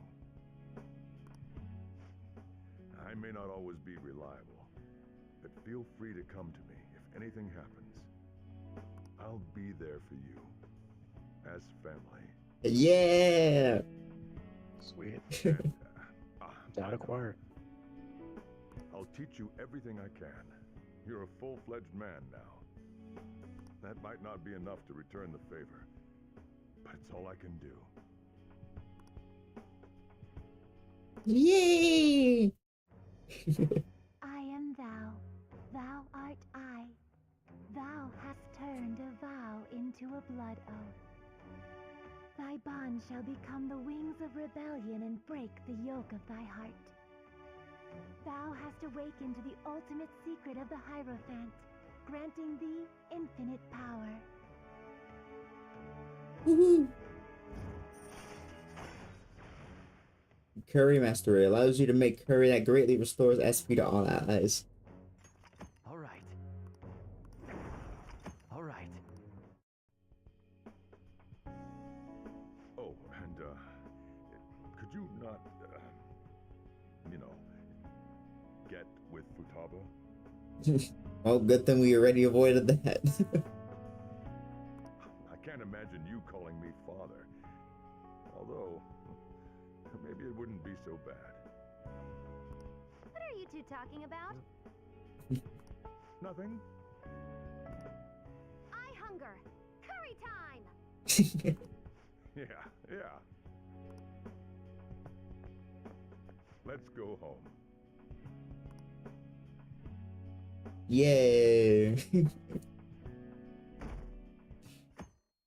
I may not always be reliable, but feel free to come to me if anything happens. I'll be there for you, as family. Yeah. Sweet. And, Down acquired. I'll teach you everything I can. You're a full-fledged man now. That might not be enough to return the favor, but it's all I can do. Yay! I am thou, thou art I. Thou hast turned a vow into a blood oath. Thy bond shall become the wings of rebellion and break the yoke of thy heart. Thou hast awakened to the ultimate secret of the Hierophant, granting thee infinite power. Woohoo! Curry Mastery allows you to make curry that greatly restores SP to all allies. All right. All right. Oh, and, could you not, you know, get with Futaba? Well, good thing we already avoided that. I can't imagine you calling me father. Although, maybe it wouldn't be so bad. What are you two talking about? Nothing? I hunger. Curry time! Yeah. Let's go home. Yay!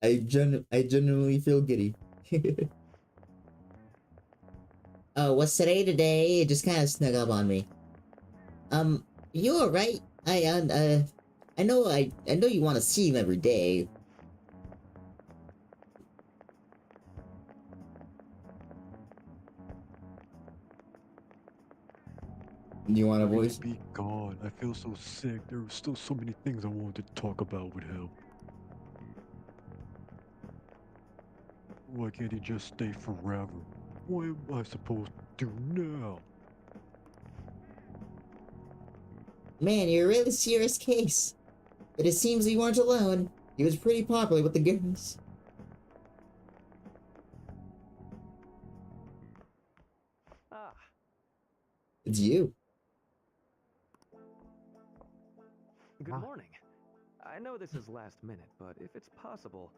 I genuinely feel giddy. Oh, what's today? It just kind of snuck up on me. You alright? I know you want to see him every day. You want a Ready voice? to be gone. I feel so sick. There are still so many things I wanted to talk about with him. Why can't he just stay forever? What am I supposed to do now? Man, you're a really serious case. But it seems you weren't alone. He was pretty popular with the girls. Ah, It's you. good Ah. morning. I know this is last minute, but if it's possible,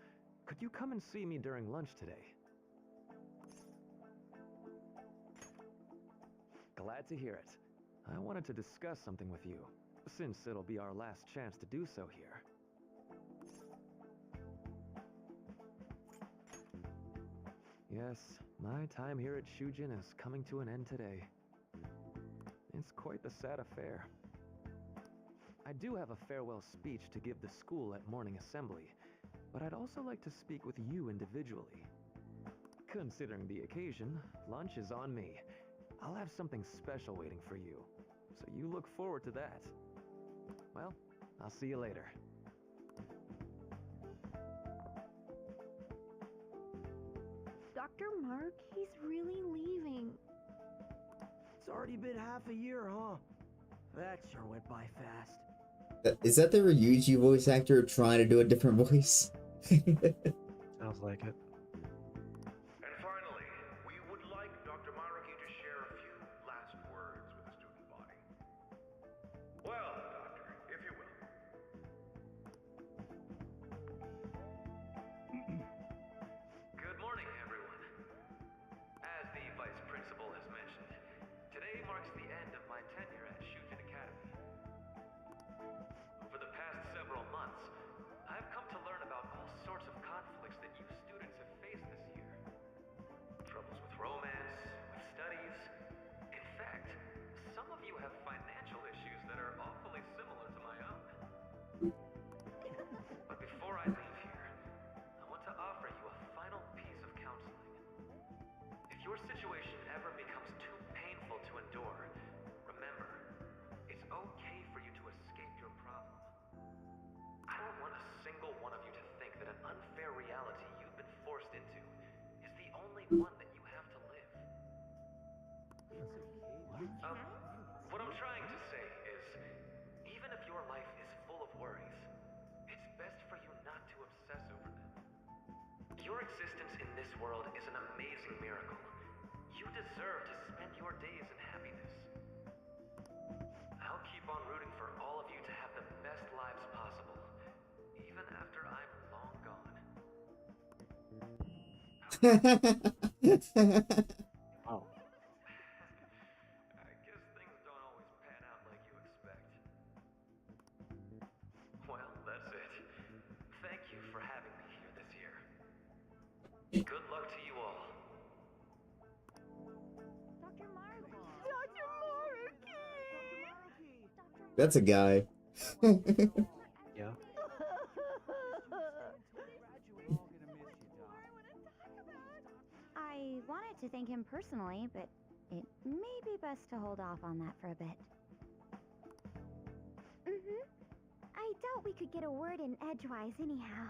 could you come and see me during lunch today? Glad to hear it. I wanted to discuss something with you, since it'll be our last chance to do so here. Yes, my time here at Shujin is coming to an end today. It's quite the sad affair. I do have a farewell speech to give the school at morning assembly, but I'd also like to speak with you individually. Considering the occasion, lunch is on me. I'll have something special waiting for you, so you look forward to that. Well, I'll see you later. Dr. Mark, he's really leaving. It's already been half a year, huh? That sure went by fast. Is that the Ryuji voice actor trying to do a different voice? Sounds like it. And finally, we would like Dr. Maraki to share a few last words with the student body. Well, Doctor, if you will. Good morning, everyone. As the Vice Principal has mentioned, today marks the end of my tenure at Shujin Academy. For the past several months, I've come to learn about all sorts of conflicts that you students have only one that you have to live. What I'm trying to say is, even if your life is full of worries, it's best for you not to obsess over them. Your existence in this world is an amazing miracle. You deserve to spend your days in happiness. I'll keep on rooting for all of you to have the best lives possible, even after I'm long gone. Oh, I guess things don't always pan out like you expect. Well, that's it. Thank you for having me here this year. Good luck to you all. Dr. Maruki! That's a guy. yeah. I wanted to thank him personally, but it may be best to hold off on that for a bit. I doubt we could get a word in edgewise anyhow.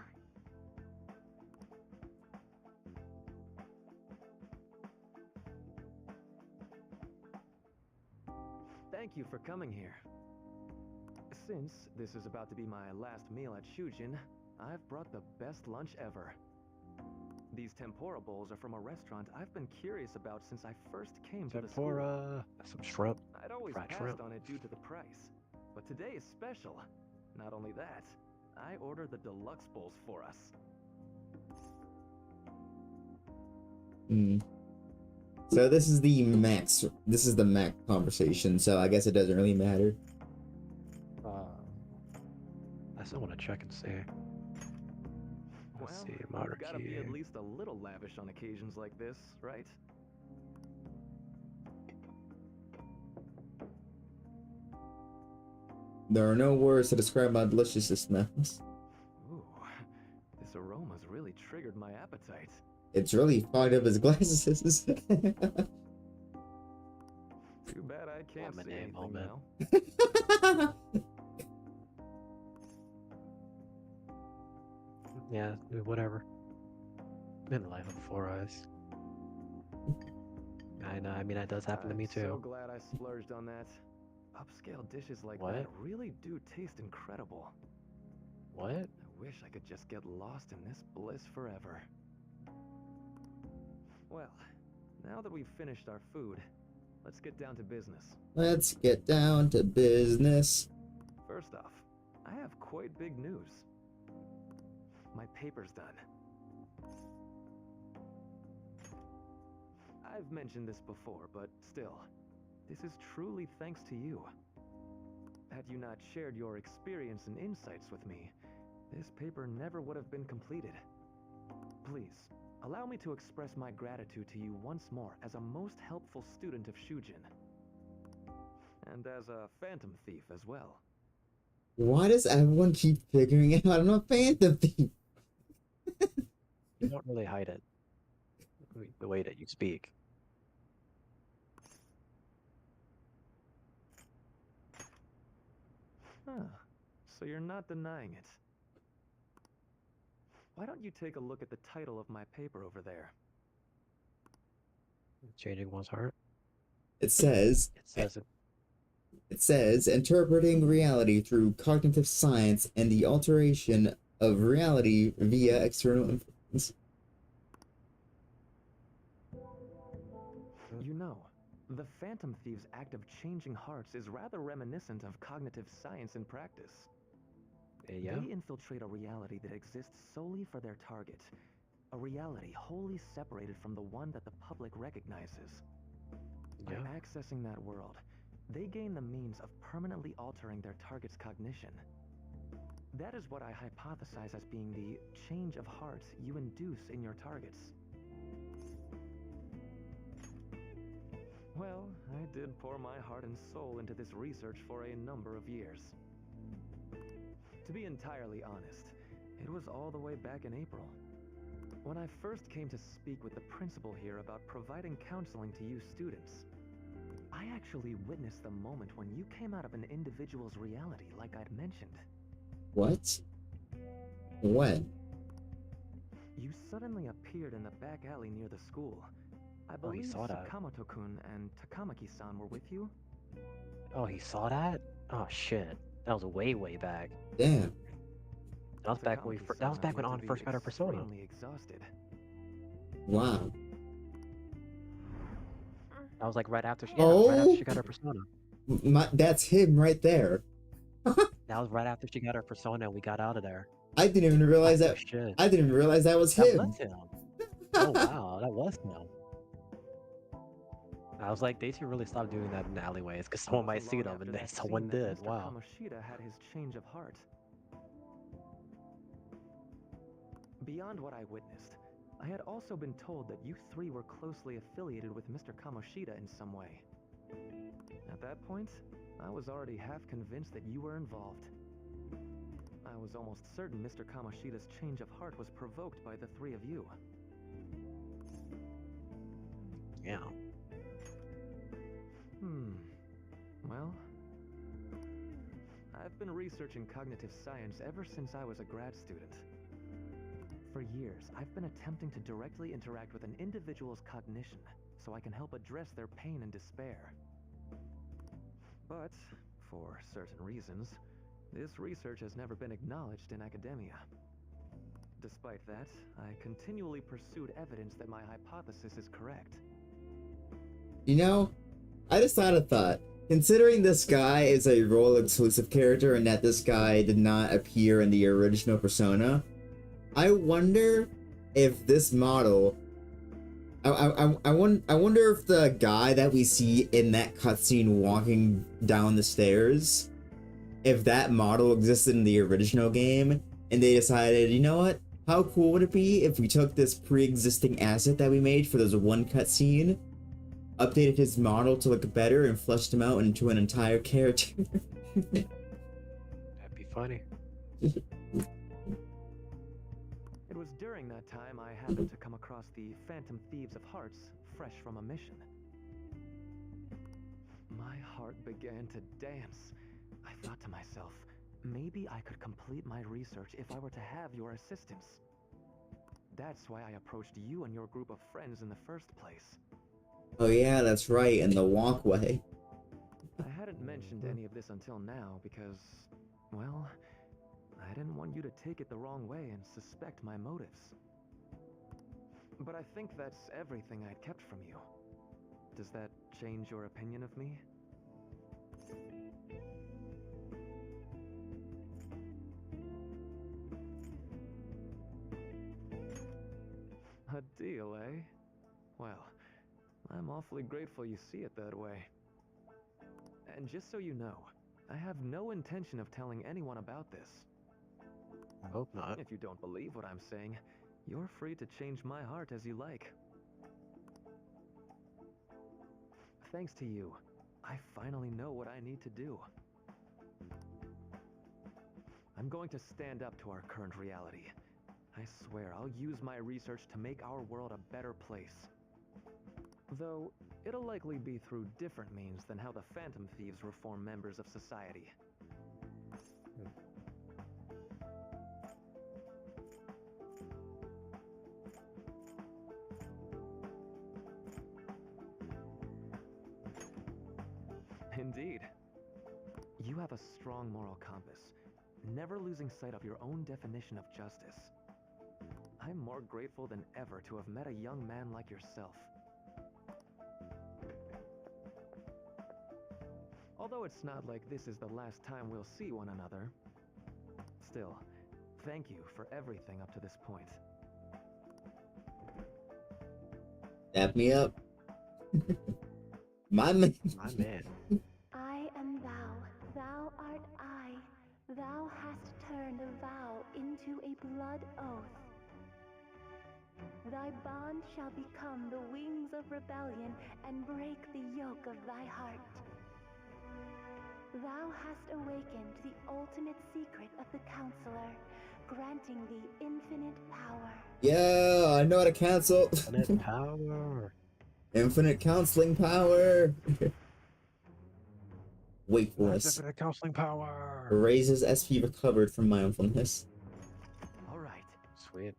Thank you for coming here. Since this is about to be my last meal at Shujin, I've brought the best lunch ever. These tempura bowls are from a restaurant I've been curious about since I first came to the school. Tempura, some shrimp, I'd always fried passed shrimp. on it due to the price, but today is special. Not only that, I ordered the deluxe bowls for us. Hmm. So this is the max. This is the Mac conversation. So I guess it doesn't really matter. I still want to check and see. Let's see, Well, you've gotta be at Maruki. least a little lavish on occasions like this, right? There are no words to describe how delicious this smells. Ooh, this aroma's really triggered my appetite. It's really fogged up his glasses. Too bad I can't see anything moment. now. Yeah, whatever. In life of four eyes. I know, I mean, that does happen to me I'm so too. glad I splurged on that. Upscale dishes like What? that really do taste incredible. What? I wish I could just get lost in this bliss forever. Well, now that we've finished our food, let's get down to business. Let's get down to business. First off, I have quite big news. My paper's done. I've mentioned this before, but still, this is truly thanks to you. Had you not shared your experience and insights with me, this paper never would have been completed. Please, allow me to express my gratitude to you once more as a most helpful student of Shujin. And as a phantom thief as well. Why does everyone keep figuring out I'm a Phantom Thief? You don't really hide it. The way that you speak. Huh. So you're not denying it. Why don't you take a look at the title of my paper over there? Changing one's heart. It says It says interpreting reality through cognitive science and the alteration of reality via external influence. You know, the Phantom Thieves' act of changing hearts is rather reminiscent of cognitive science in practice. yeah. They infiltrate a reality that exists solely for their target. A reality wholly separated from the one that the public recognizes. By Yeah. accessing that world, they gain the means of permanently altering their target's cognition. That is what I hypothesize as being the change of hearts you induce in your targets. Well, I did pour my heart and soul into this research for a number of years. To be entirely honest, it was all the way back in April. When I first came to speak with the principal here about providing counseling to you students, I actually witnessed the moment when you came out of an individual's reality like I'd mentioned. What? When? You suddenly appeared in the back alley near the school. I Oh, he believe saw that. Sakamoto-kun and Takamaki-san were with you? Oh, he saw that? Oh shit. That was way back. Damn. That was back when that was back when appeared On to first be got her persona. extremely exhausted. Wow. That was like right after she got her persona. That's him right there. That was right after she got her persona and we got out of there. I didn't even realize that. Shit. I didn't even realize that was That him. was him. Oh wow, that was him. I was like, they should really stop doing that in alleyways because someone might see them, and then someone did. Mr. Wow. Kamoshida had his change of heart. Beyond what I witnessed, I had also been told that you three were closely affiliated with Mr. Kamoshida in some way. At that point, I was already half convinced that you were involved. I was almost certain Mr. Kamoshida's change of heart was provoked by the three of you. Yeah. Well, I've been researching cognitive science ever since I was a grad student. For years, I've been attempting to directly interact with an individual's cognition so I can help address their pain and despair. But, for certain reasons, this research has never been acknowledged in academia. Despite that, I continually pursued evidence that my hypothesis is correct. You know, I just had a thought. Considering this guy is a role exclusive character and that this guy did not appear in the original Persona, I wonder if this model. I wonder if the guy that we see in that cutscene walking down the stairs, if that model existed in the original game, and they decided, you know what? How cool would it be if we took this pre-existing asset that we made for this one cutscene, updated his model to look better, and fleshed him out into an entire character? That'd be funny. It was during that time I happened to come across the Phantom Thieves of Hearts, fresh from a mission. My heart began to dance. I thought to myself, maybe I could complete my research if I were to have your assistance. That's why I approached you and your group of friends in the first place. Oh yeah, that's right, in the walkway. I hadn't mentioned any of this until now because, well, I didn't want you to take it the wrong way and suspect my motives. But I think that's everything I'd kept from you. Does that change your opinion of me? A deal, eh? Well, I'm awfully grateful you see it that way. And just so you know, I have no intention of telling anyone about this. I hope not. If you don't believe what I'm saying, you're free to change my heart as you like. Thanks to you, I finally know what I need to do. I'm going to stand up to our current reality. I swear I'll use my research to make our world a better place. Though, it'll likely be through different means than how the Phantom Thieves reform members of society. Indeed. You have a strong moral compass, never losing sight of your own definition of justice. I'm more grateful than ever to have met a young man like yourself. Although it's not like this is the last time we'll see one another. Still, thank you for everything up to this point. Dap me up. My man. My man. I am thou, thou art I. Thou hast turned a vow into a blood oath. Thy bond shall become the wings of rebellion and break the yoke of thy heart. Thou hast awakened the ultimate secret of the Counselor, granting thee infinite power. Yeah, I know how to cancel. Infinite power. Infinite counseling power. Wakefulness. Infinite counseling power. Raises SP recovered from mindfulness. All right. Sweet.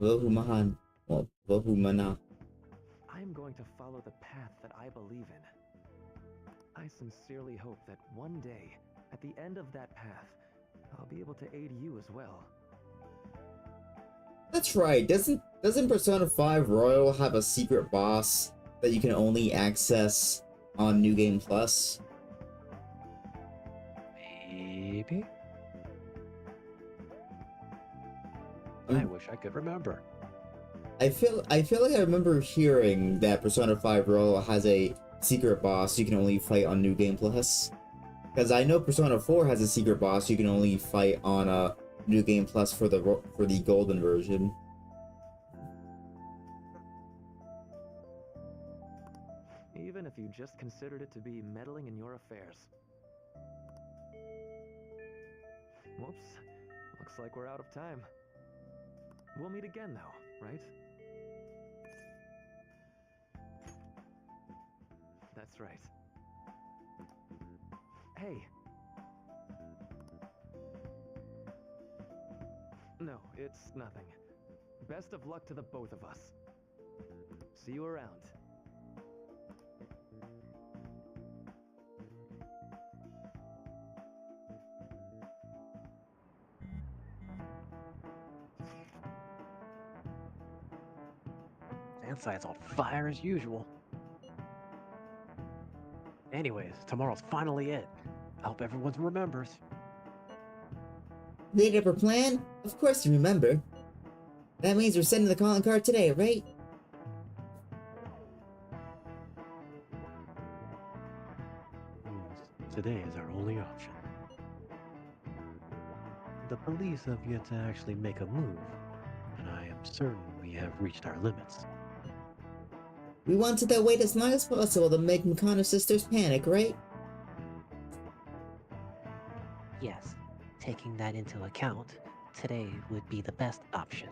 Vohumahan. Well, Vohumana. I am going to follow the path that I believe in. I sincerely hope that one day, at the end of that path, I'll be able to aid you as well. That's right. Doesn't Persona 5 Royal have a secret boss that you can only access on New Game Plus? Maybe. I wish I could remember. I feel like I remember hearing that Persona 5 Royal has a secret boss you can only fight on New Game Plus. Because I know Persona 4 has a secret boss you can only fight on New Game Plus for the golden version. Even if you just considered it to be meddling in your affairs. Whoops. Looks like we're out of time. We'll meet again though, right? That's right. Hey. No, it's nothing. Best of luck to the both of us. See you around. Inside's on fire as usual. Anyways, tomorrow's finally it. I hope everyone remembers. Laid up our plan? Of course you remember. That means we're sending the calling card today, right? Today is our only option. The police have yet to actually make a move, and I am certain we have reached our limits. We wanted to wait as long as possible to make Mikano sisters panic, right? Yes, taking that into account, today would be the best option.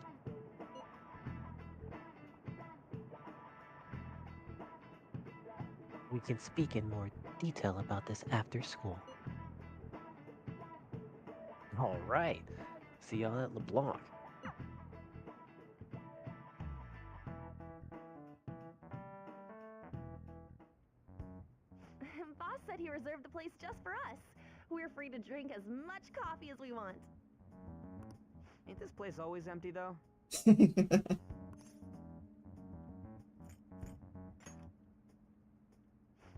We can speak in more detail about this after school. All right. See y'all at LeBlanc. Boss said he reserved the place just for us. We're free to drink as much coffee as we want. Ain't this place always empty, though?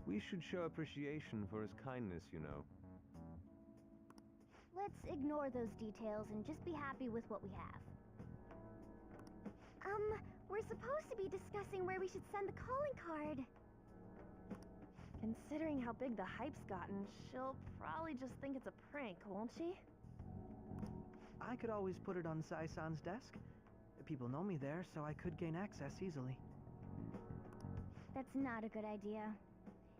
We should show appreciation for his kindness, you know. Let's ignore those details and just be happy with what we have. We're supposed to be discussing where we should send the calling card. Considering how big the hype's gotten, she'll probably just think it's a prank, won't she? I could always put it on Sai-san's desk. People know me there, so I could gain access easily. That's not a good idea.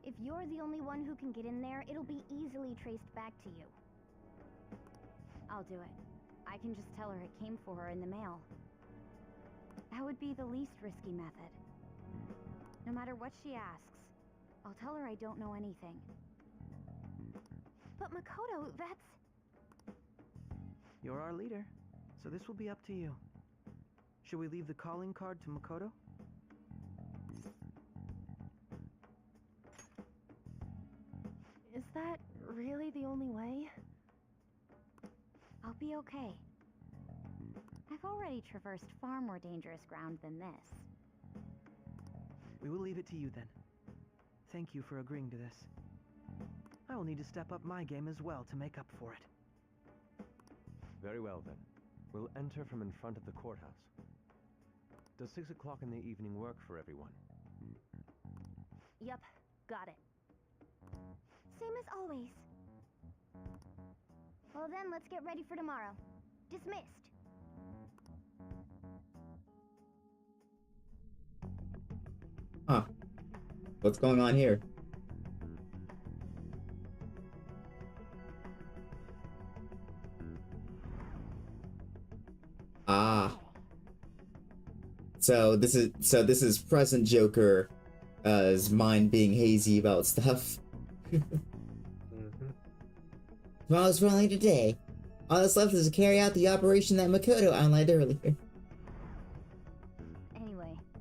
If you're the only one who can get in there, it'll be easily traced back to you. I'll do it. I can just tell her it came for her in the mail. That would be the least risky method. No matter what she asks, I'll tell her I don't know anything. But Makoto, that's... You're our leader, so this will be up to you. Should we leave the calling card to Makoto? Is that really the only way? I'll be okay. I've already traversed far more dangerous ground than this. We will leave it to you then. Thank you for agreeing to this. I will need to step up my game as well to make up for it. Very well then. We'll enter from in front of the courthouse. Does 6 o'clock in the evening work for everyone? Yep, got it. Same as always. Well then, let's get ready for tomorrow. Dismissed. Huh. What's going on here? Ah. So this is present Joker's mind being hazy about stuff. Tomorrow's for only today. All that's left is to carry out the operation that Makoto outlined earlier.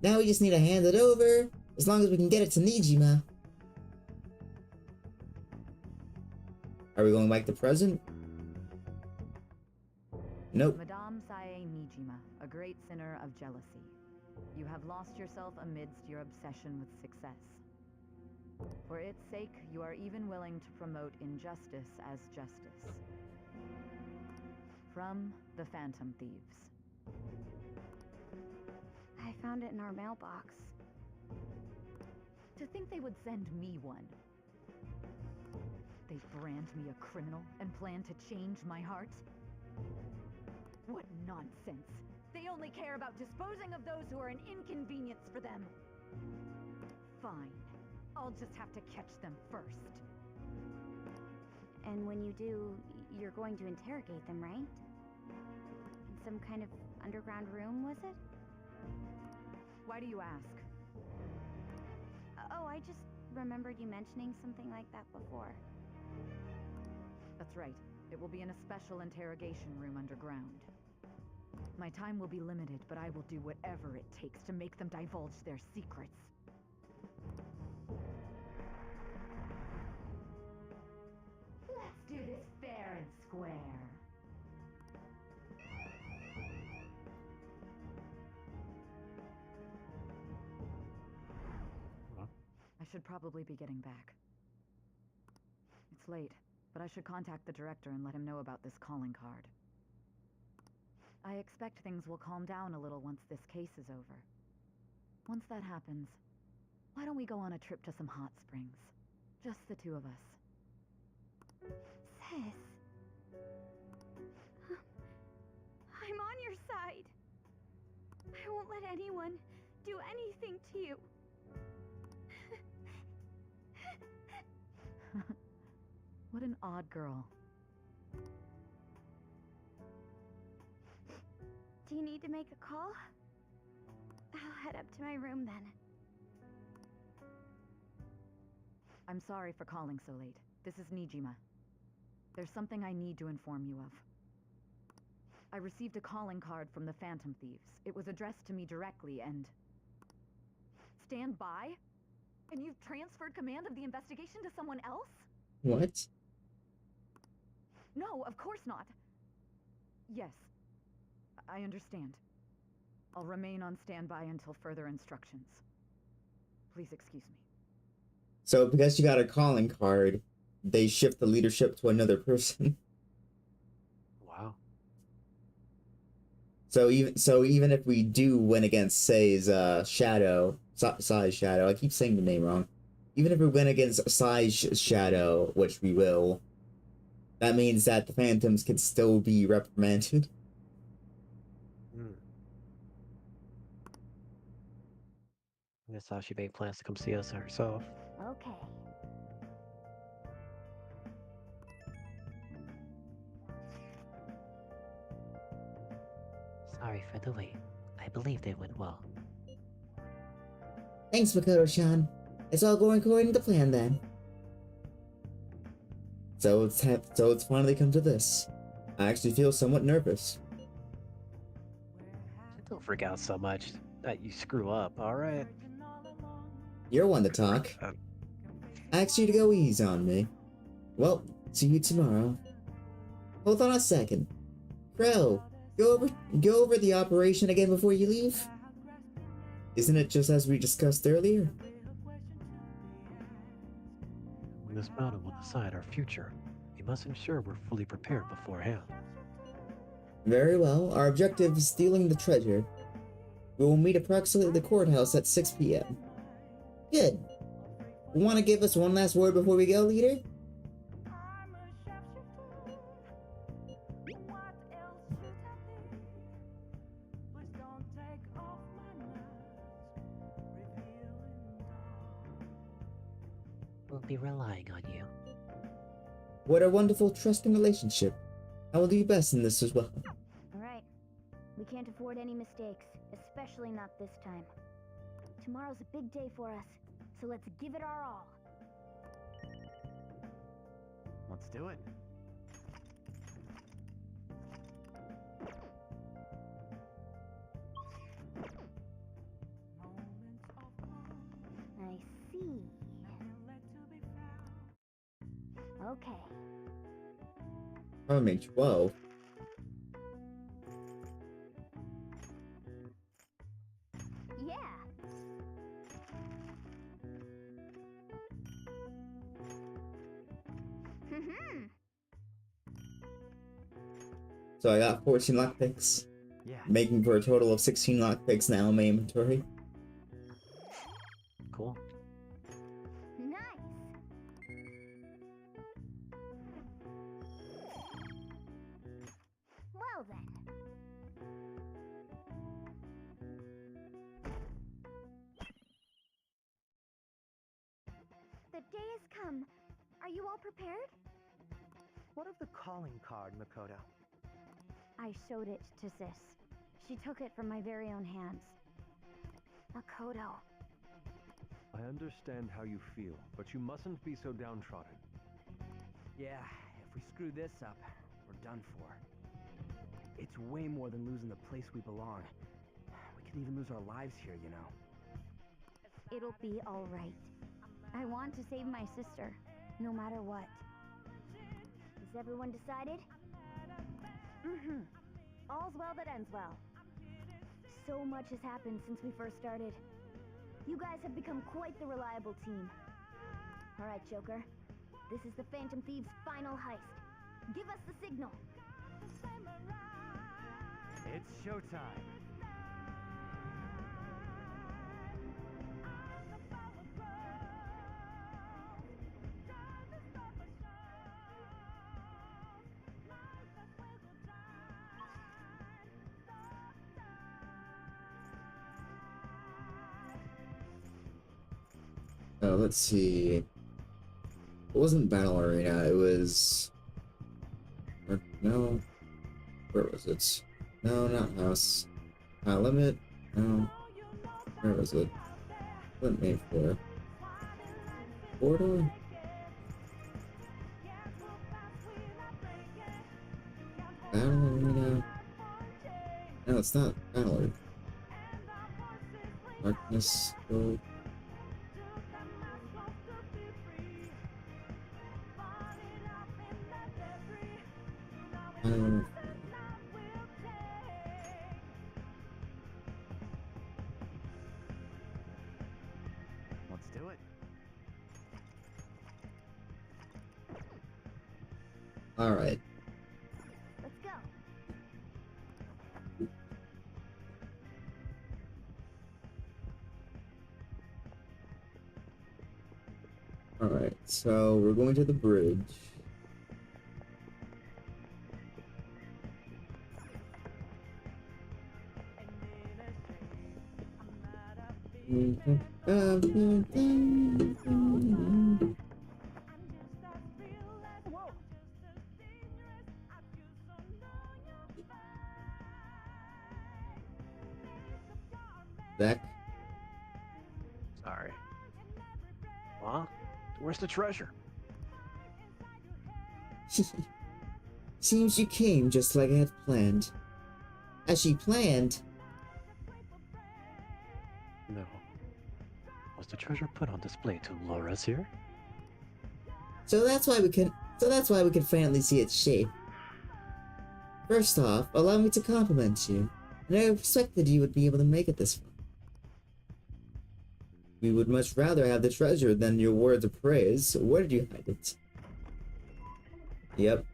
Now we just need to hand it over, as long as we can get it to Nijima. Are we going back to present? Nope. Madame Sae Nijima, a great sinner of jealousy. You have lost yourself amidst your obsession with success. For its sake, you are even willing to promote injustice as justice. From the Phantom Thieves. I found it in our mailbox. To think they would send me one. They brand me a criminal and plan to change my heart? What nonsense! They only care about disposing of those who are an inconvenience for them. Fine. I'll just have to catch them first. And when you do, you're going to interrogate them, right? In some kind of underground room, was it? Why do you ask? Oh, I just remembered you mentioning something like that before. That's right. It will be in a special interrogation room underground. My time will be limited, but I will do whatever it takes to make them divulge their secrets. Let's do this fair and square. I should probably be getting back. It's late, but I should contact the director and let him know about this calling card. I expect things will calm down a little once this case is over. Once that happens, why don't we go on a trip to some hot springs? Just the two of us. Sis. I'm on your side. I won't let anyone do anything to you. What an odd girl. Do you need to make a call? I'll head up to my room then. I'm sorry for calling so late. This is Nijima. There's something I need to inform you of. I received a calling card from the Phantom Thieves. It was addressed to me directly and... Stand by? And you've transferred command of the investigation to someone else? What? No, of course not. Yes, I understand. I'll remain on standby until further instructions. Please excuse me. So because you got a calling card, they shift the leadership to another person. Wow. So even if we do win against Sai's Shadow, Sai's Shadow, I keep saying the name wrong. Even if we win against Sai's Shadow, which we will, that means that the Phantoms can still be reprimanded. I guess how she made plans to come see us herself. Okay. Sorry for the wait. I believed it went well. Thanks, Makoto-chan. It's all going according to plan then. So it's finally come to this. I actually feel somewhat nervous. Don't freak out so much that you screw up, alright? You're one to talk. I asked you to go easy on me. Well, see you tomorrow. Hold on a second. Crow, go over the operation again before you leave? Isn't it just as we discussed earlier? When this battle will decide our future, we must ensure we're fully prepared beforehand. Very well. Our objective is stealing the treasure. We will meet approximately the courthouse at 6 p.m. Good. Want to give us one last word before we go, leader? We'll be relying on you. What a wonderful, trusting relationship. I will do best in this as well. Alright. We can't afford any mistakes, especially not this time. Tomorrow's a big day for us, so let's give it our all. Let's do it. Okay. Probably make 12. Yeah. So I got 14 lockpicks. Yeah. Making for a total of 16 lockpicks now in my inventory. Cool. Nice. Well then. The day has come. Are you all prepared? What of the calling card, Makoto? I showed it to Sis. She took it from my very own hands. Makoto. I understand how you feel, but you mustn't be so downtrodden. Yeah, if we screw this up, we're done for. It's way more than losing the place we belong. We could even lose our lives here, you know. It'll be all right. I want to save my sister, no matter what. Is everyone decided? Mm-hmm. All's well that ends well. So much has happened since we first started. You guys have become quite the reliable team. All right, Joker. This is the Phantom Thieves' final heist. Give us the signal. It's showtime. Let's see. It wasn't Battle Arena, it was... No. Where was it? No, not House. Limit? No. Where was it? What name for? Portal? Battle Arena? No, it's not Battle Arena. Darkness Gold. Let's do it. Alright. Let's go. Alright, so we're going to the bridge. Zach? Sorry. Well, where's the treasure? Seems you came just like I had planned. As she planned. No. Was the treasure put on display to lure us here? So that's why we can finally see its shape. First off, allow me to compliment you. I never expected you would be able to make it this far. We would much rather have the treasure than your words of praise. Where did you hide it? Yep.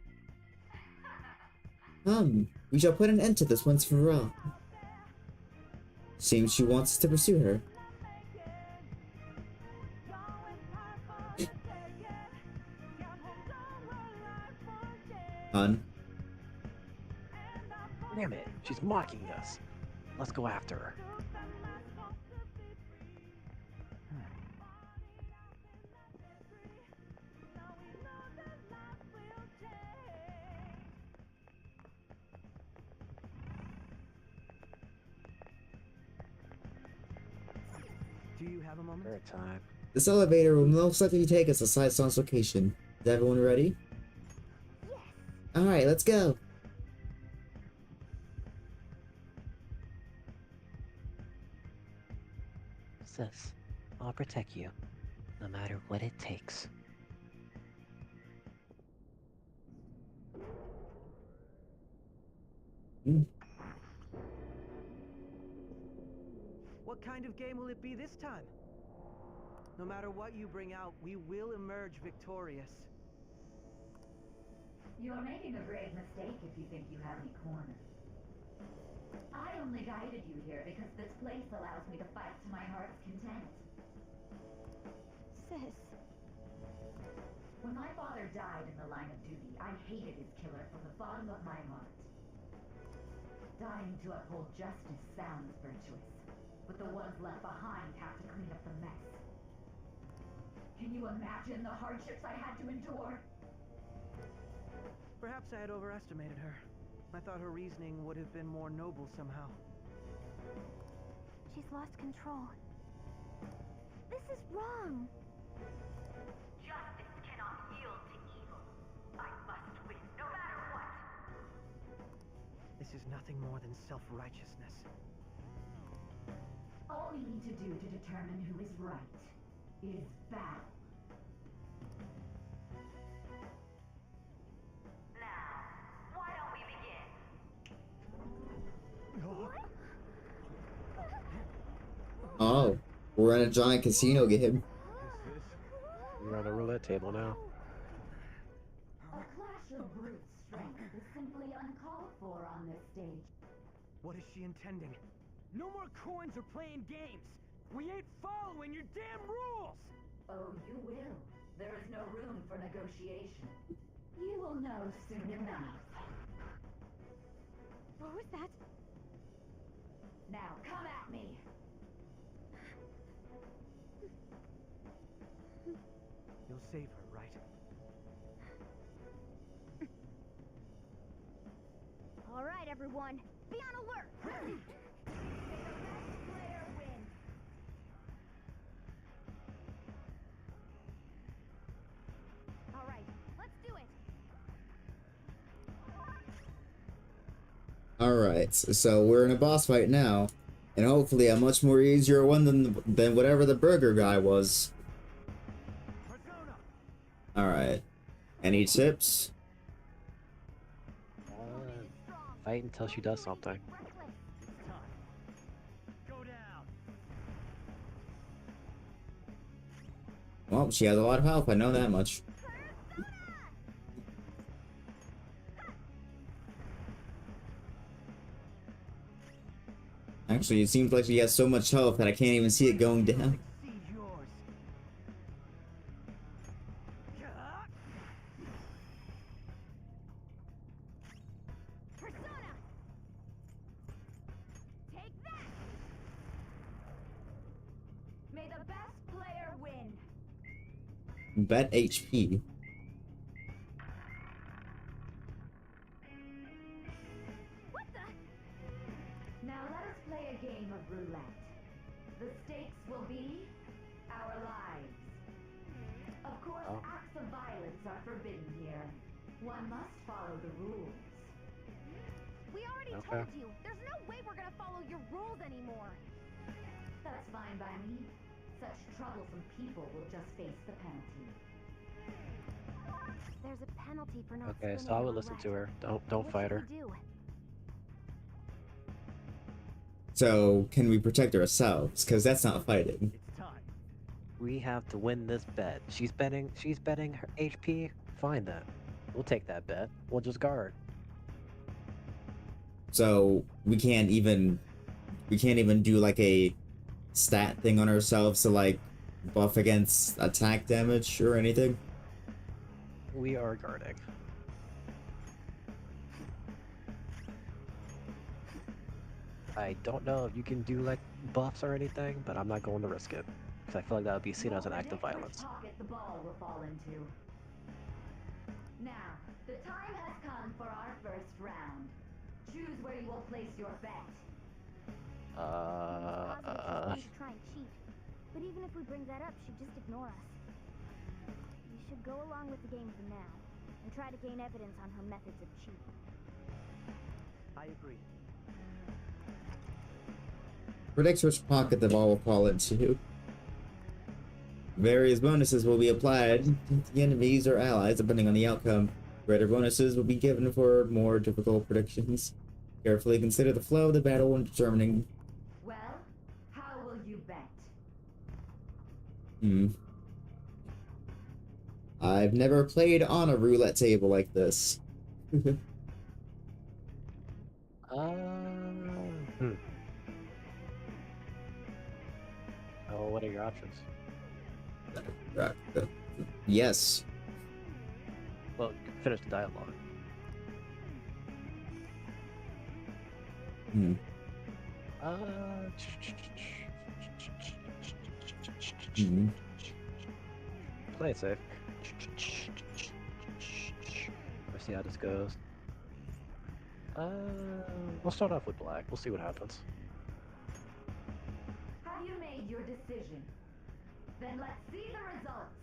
We shall put an end to this once for all. Seems she wants us to pursue her. Hun? Damn it, she's mocking us. Let's go after her. Do you have a moment? Third time. This elevator will most likely take us to Sidesong's location. Is everyone ready? Yes. Alright, let's go. Sis, I'll protect you, no matter what it takes. What kind of game will it be this time? No matter what you bring out, we will emerge victorious. You're making a grave mistake if you think you have me cornered. I only guided you here because this place allows me to fight to my heart's content. Sis. When my father died in the line of duty, I hated his killer from the bottom of my heart. Dying to uphold justice sounds virtuous, but the ones left behind have to clean up the mess. Can you imagine the hardships I had to endure? Perhaps I had overestimated her. I thought her reasoning would have been more noble somehow. She's lost control. This is wrong. Justice cannot yield to evil. I must win, no matter what. This is nothing more than self-righteousness. All we need to do to determine who is right is battle. Now, why don't we begin? Oh, we're in a giant casino game. We're on a roulette table now. A clash of brute strength is simply uncalled for on this stage. What is she intending? No more coins or playing games! We ain't following your damn rules! Oh, you will. There is no room for negotiation. You will know soon enough. What was that? Now, come at me! You'll save her, right? All right, everyone. Be on alert. May the best player win. All right, let's do it. Alright, so we're in a boss fight now. And hopefully a much more easier one than whatever the burger guy was. Alright. Any tips? Fight until she does something. Well, she has a lot of health, I know that much. Actually, it seems like she has so much health that I can't even see it going down. May the best player win. Bet HP. Now let us play a game of roulette. The stakes will be our lives. Of course, acts of violence are forbidden here. One must follow the rules. We already told you. There's no way we're gonna follow your rules anymore. That's fine by me. Such troublesome people will just face the penalty. There's a penalty for not Okay, so spinning I the would listen to her. roulette. Don't What fight should her. we do? So, can we protect ourselves? Because that's not fighting. We have to win this bet. She's betting her HP. Fine then. We'll take that bet. We'll just guard. So, we can't even do like a stat thing on ourselves to like buff against attack damage or anything? We are guarding. I don't know if you can do like buffs or anything, but I'm not going to risk it. Because I feel like that would be seen as an act of violence. Pocket the ball will fall into. Now, the time has come for our first round. Choose where you will place your bet. We should try and cheat. But even if we bring that up, she'd just ignore us. We should go along with the game for now, and try to gain evidence on her methods of cheating. I agree. Predicts which pocket the ball will fall into. Various bonuses will be applied to the enemies or allies depending on the outcome. Greater bonuses will be given for more difficult predictions. Carefully consider the flow of the battle when determining. Well, how will you bet? I've never played on a roulette table like this. Oh, what are your options? Yes. Well, you can finish the dialogue. Play it safe. Let's see how this goes. We'll start off with black. We'll see what happens. Have you made your decision? Then let's see the results.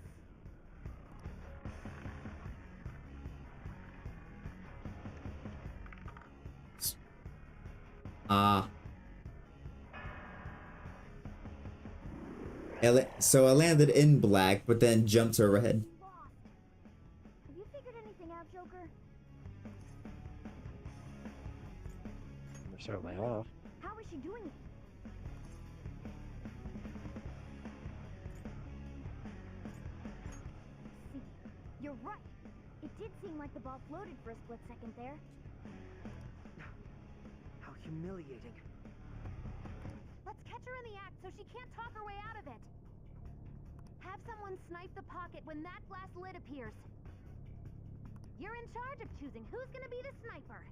So I landed in black, but then jumped to red. Have you figured anything out, Joker? We're certainly off. How is she doing it? See, you're right. It did seem like the ball floated for a split second there. How humiliating. Let's catch her in the act so she can't talk her way out of it. Have someone snipe the pocket when that glass lid appears. You're in charge of choosing who's gonna be the sniper.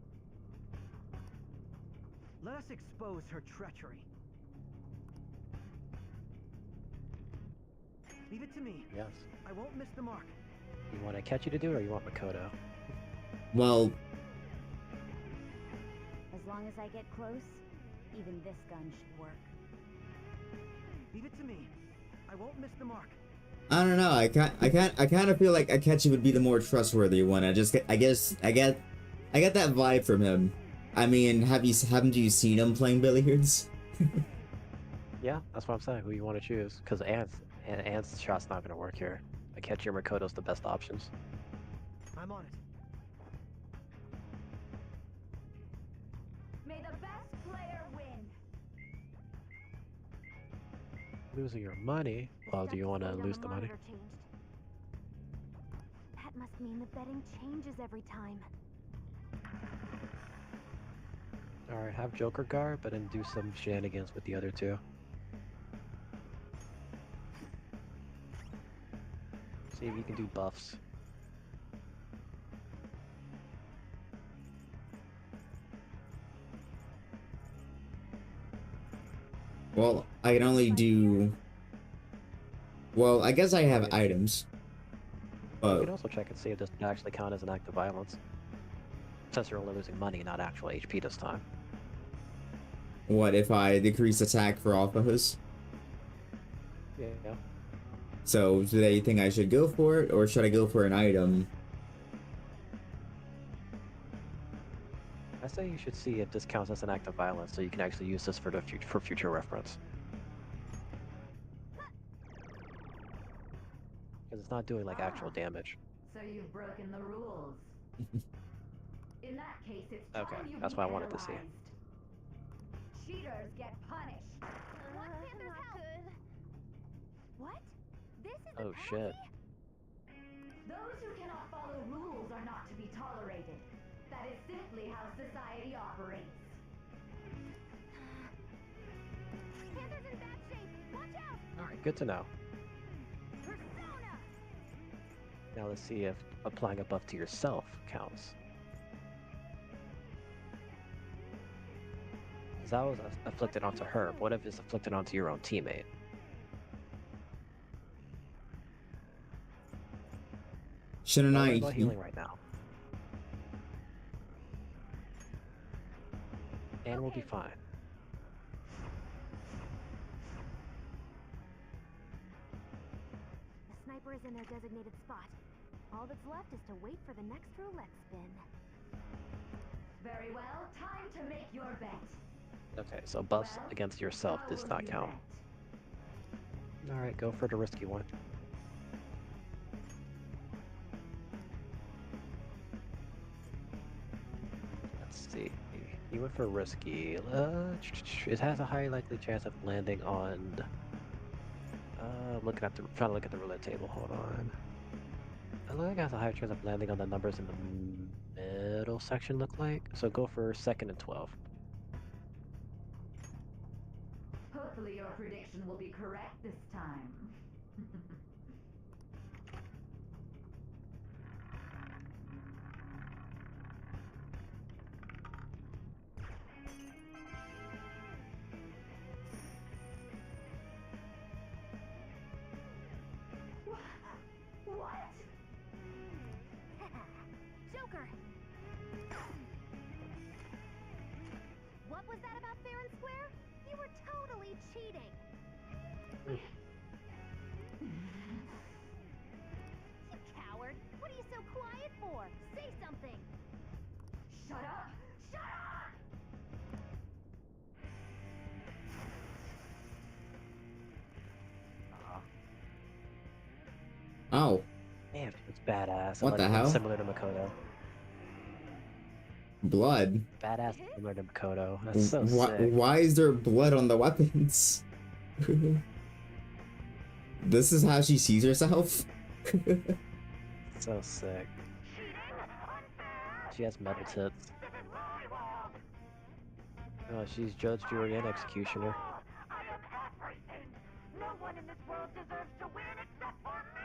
Let us expose her treachery. Leave it to me. Yes. I won't miss the mark. You want to catch you to do it, or you want Makoto? Well, As long as I get close, even this gun should work. Leave it to me. I won't miss the mark. I don't know. I kind of feel like Akechi would be the more trustworthy one. I get that vibe from him. I mean, haven't you seen him playing billiards? Yeah, that's what I'm saying. Who you want to choose? Because Ant's shot's not gonna work here. Akechi or Makoto's the best options. I'm on it. May the best player win. Losing your money? Well, do you want to lose the money? That must mean the betting changes every time. Alright, have Joker guard, but then do some shenanigans with the other two. See if you can do buffs. Well, I can only do... Well, I guess I have items. You But can also check and see if this can actually count as an act of violence. Since you're only losing money, not actual HP this time. what if I decrease attack for all foes? Yeah. So, do they think I should go for it, or should I go for an item? I say you should see if this counts as an act of violence, so you can actually use this for future reference. Because it's not doing like actual damage. So you've broken the rules. In that case, it's time Okay, you that's be what I wanted to see. penalized. Cheaters get punished. Black Panther's help. What? This is Oh shit. Those who cannot follow rules are not to be tolerated. That is simply how society operates. Panther's in bad shape. Watch out! Alright, good to know. Persona! Now let's see if applying a buff to yourself counts. Because that was afflicted onto her, but what if it's afflicted onto your own teammate? Shouldn't I? About healing right now. And we'll be fine. The sniper is in their designated spot. All that's left is to wait for the next roulette spin. Very well, time to make your bet. Okay, so buffs against yourself does not count. Alright, go for the risky one. Let's see. He went for risky. It has a high likely chance of landing on. I'm looking at trying to look at the roulette table. Hold on. I think it has a higher chance of landing on the numbers in the middle section. Look like so. Go for 2nd and 12. Hopefully your prediction will be correct this time. What? Joker! What was that about fair and square? You were totally cheating! You coward! What are you so quiet for? Say something! Shut up! Shut up! Oh. Damn, it's badass. What the hell? Similar to Makoto. Blood. Badass, similar to Makoto. That's so sick. Why is there blood on the weapons? This is how she sees herself? So sick. She has metal tits. Oh, she's judge, jury, and executioner. No one in this world deserves to win except for me!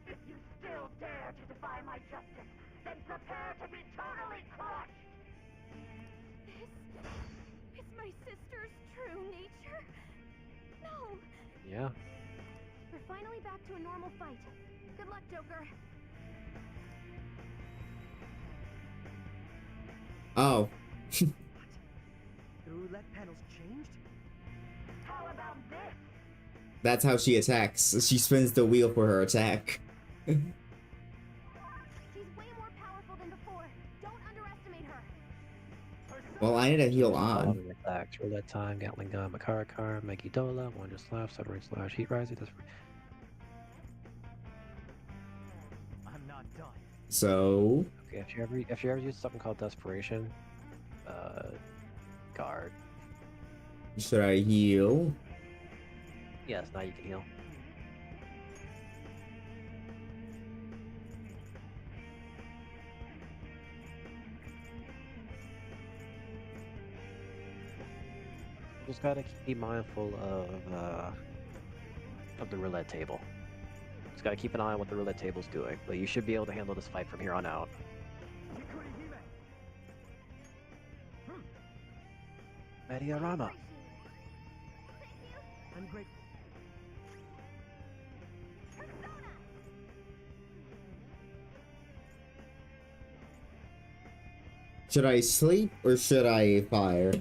If you still dare to defy my justice, then prepare to be totally crushed! Is my sister's true nature? No! Yeah. We're finally back to a normal fight. Good luck, Joker. Oh. The roulette panel's changed? How about this? That's how she attacks. She spins the wheel for her attack. She's way more powerful than before. Don't underestimate her. Well, I need to heal on. Attacks, roulette time, Gatling gun, Makara car, Megidola, Wonder Slash, Separate Slash, Heat Rising. I'm not done. So. Okay, if you ever use something called Desperation, guard. Should I heal? Yes, now you can heal. Just gotta be mindful of the roulette table. Just gotta keep an eye on what the roulette table's doing, but you should be able to handle this fight from here on out. Mediarama. I'm grateful. Should I sleep or should I fire?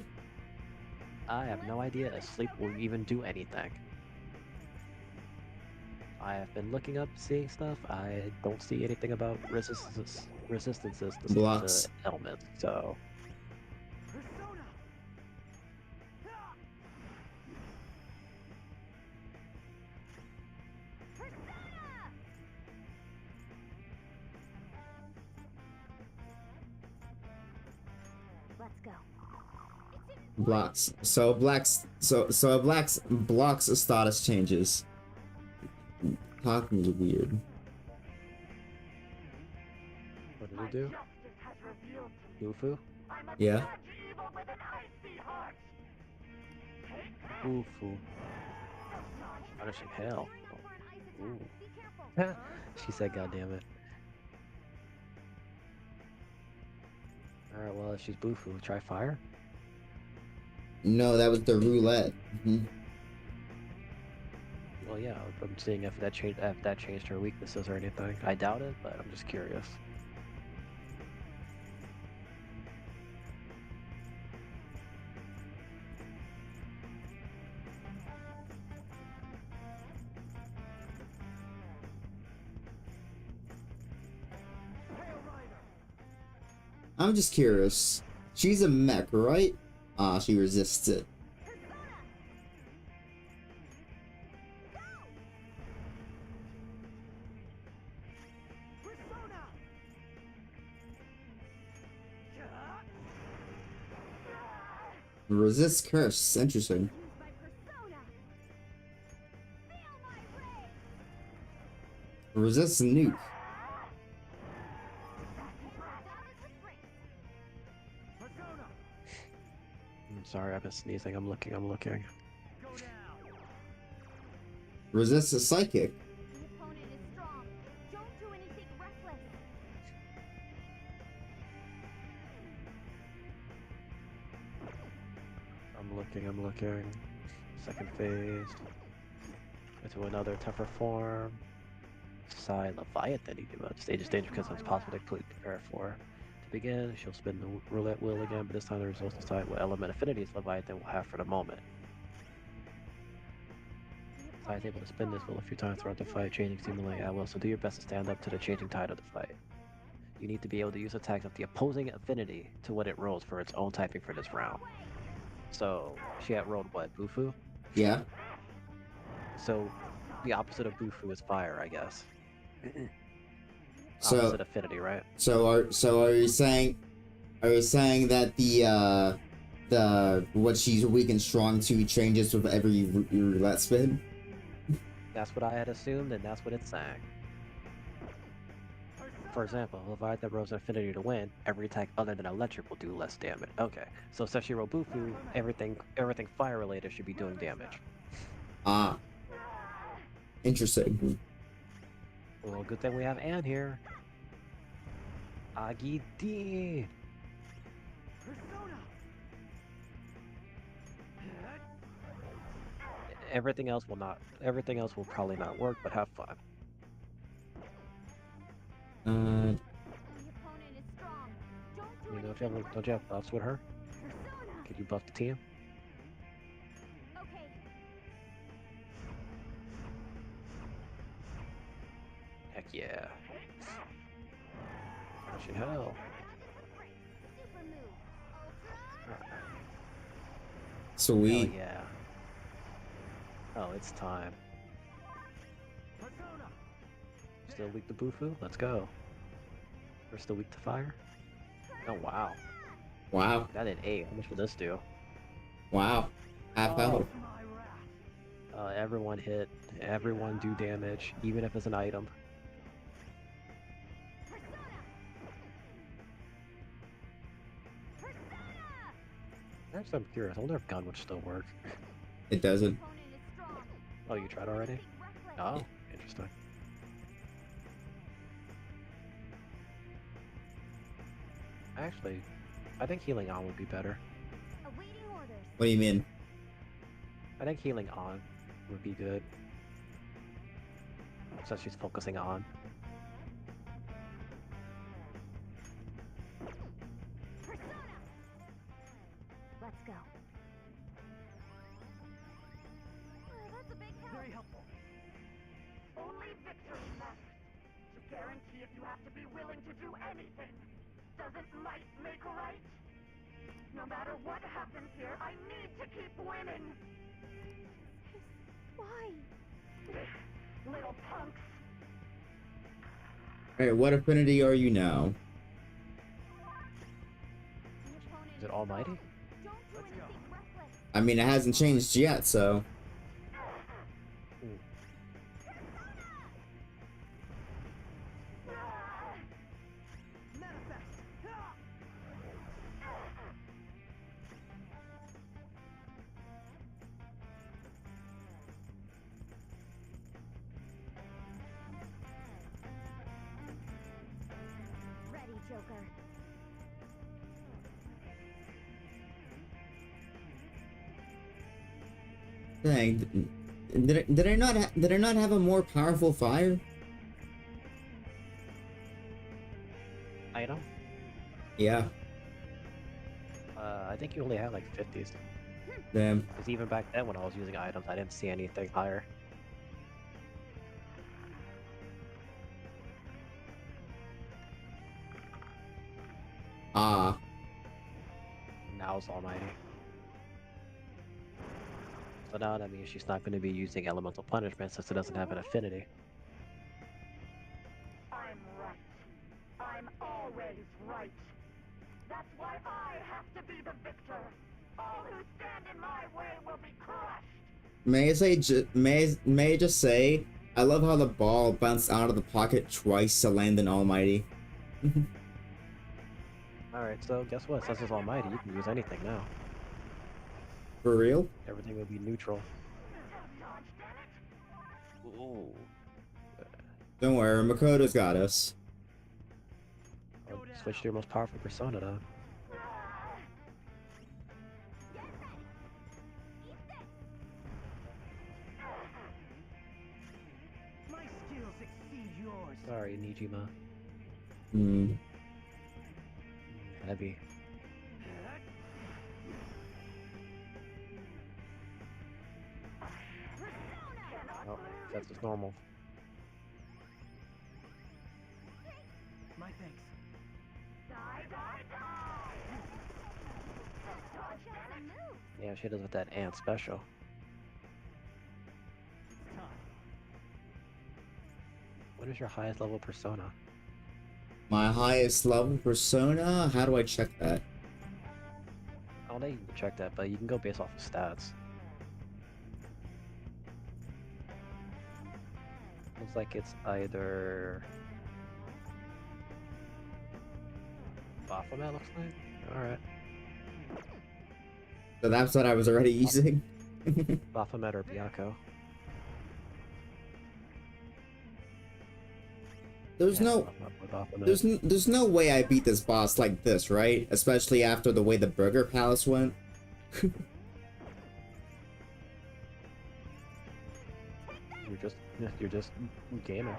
I have no idea if sleep will even do anything. I have been looking up, seeing stuff. I don't see anything about resistances to Blocks. elements, so. Let's go. Blocks. So a blocks status changes. Talking is weird. What did it do? Ufu? Yeah. Ufu. Punishing hell. Ooh. She said, "God damn it." Alright, well, if she's Bufu, try fire? No, that was the roulette. Well, yeah, I'm seeing if that changed her weaknesses or anything. I doubt it, but I'm just curious. I'm just curious. She's a mech, right? Ah, she resists it. Resist curse. Interesting. Resist nuke. I'm sorry, I've been sneezing. I'm looking. Resist a psychic. I'm looking. Second phase. Into another tougher form. Psy Leviathan emote. Stage is dangerous because it's possible to completely prepare for. To begin, she'll spin the roulette wheel again, but this time the results decide what element affinities Leviathan will have for the moment. Psy is able to spin this wheel a few times throughout the fight, changing seemingly at will, so do your best to stand up to the changing tide of the fight. You need to be able to use attacks of the opposing affinity to what it rolls for its own typing for this round. So, she had rolled what, Bufu? Yeah. So, the opposite of Bufu is fire, I guess. So, opposite affinity, right? So are you saying that the what she's weak and strong to changes with every roulette spin? That's what I had assumed, and that's what it's saying. For example, Leviathan rolls an affinity to win, every attack other than electric will do less damage. Okay, so since she rolled Bufu, everything fire related should be doing damage. Ah. Interesting. Well, good thing we have Anne here. Agidi. Everything else will probably not work, but have fun. You know, don't you have buffs with her? Could you buff the team? Heck yeah. Pushing hell. Sweet. Hell yeah. Oh, it's time. Still weak to Bufu? Let's go. We're still weak to fire? Oh, wow. Wow. That did 8. How much will this do? Wow. Half health. Everyone hit. Everyone do damage, even if it's an item. Actually, I'm curious. I wonder if gun would still work. It doesn't. Oh, you tried already? Oh, interesting. Actually, I think healing on would be better. What do you mean? I think healing on would be good. Since she's focusing on. Let's go. That's a big help. Very helpful. Only victory left. To guarantee it, you have to be willing to do anything. Doesn't might make right? No matter what happens here, I need to keep winning. Why? Little punks. Alright, what affinity are you now? Is it Almighty? I mean, it hasn't changed yet, so. Ready, Joker. Dang, did I not have a more powerful fire? Item? Yeah. I think you only had like 50s. Damn. Because even back then when I was using items, I didn't see anything higher. Ah. Now it's Almighty. So now that means she's not going to be using Elemental Punishment since it doesn't have an affinity. I'm right. I'm always right. That's why I have to be the victor. All who stand in my way will be crushed. May I just say, I love how the ball bounced out of the pocket twice to land in Almighty. Alright, so guess what? Since it's Almighty, you can use anything now. For real? Everything will be neutral. Ooh. Don't worry, Makoto's got us. I'll switch to your most powerful persona then. My skills exceed yours. Sorry, Nijima. Hmm. Heavy. Oh, that's just normal. My thanks. Yeah, she does with that ant special. What is your highest level persona? My highest level persona? How do I check that? I don't know you can check that, but you can go based off of stats. Looks like it's either Baphomet, looks like. Alright. So that's what I was already using. Baphomet or Byakko. There's there's no way I beat this boss like this, right? Especially after the way the Burger Palace went. You're just gaming.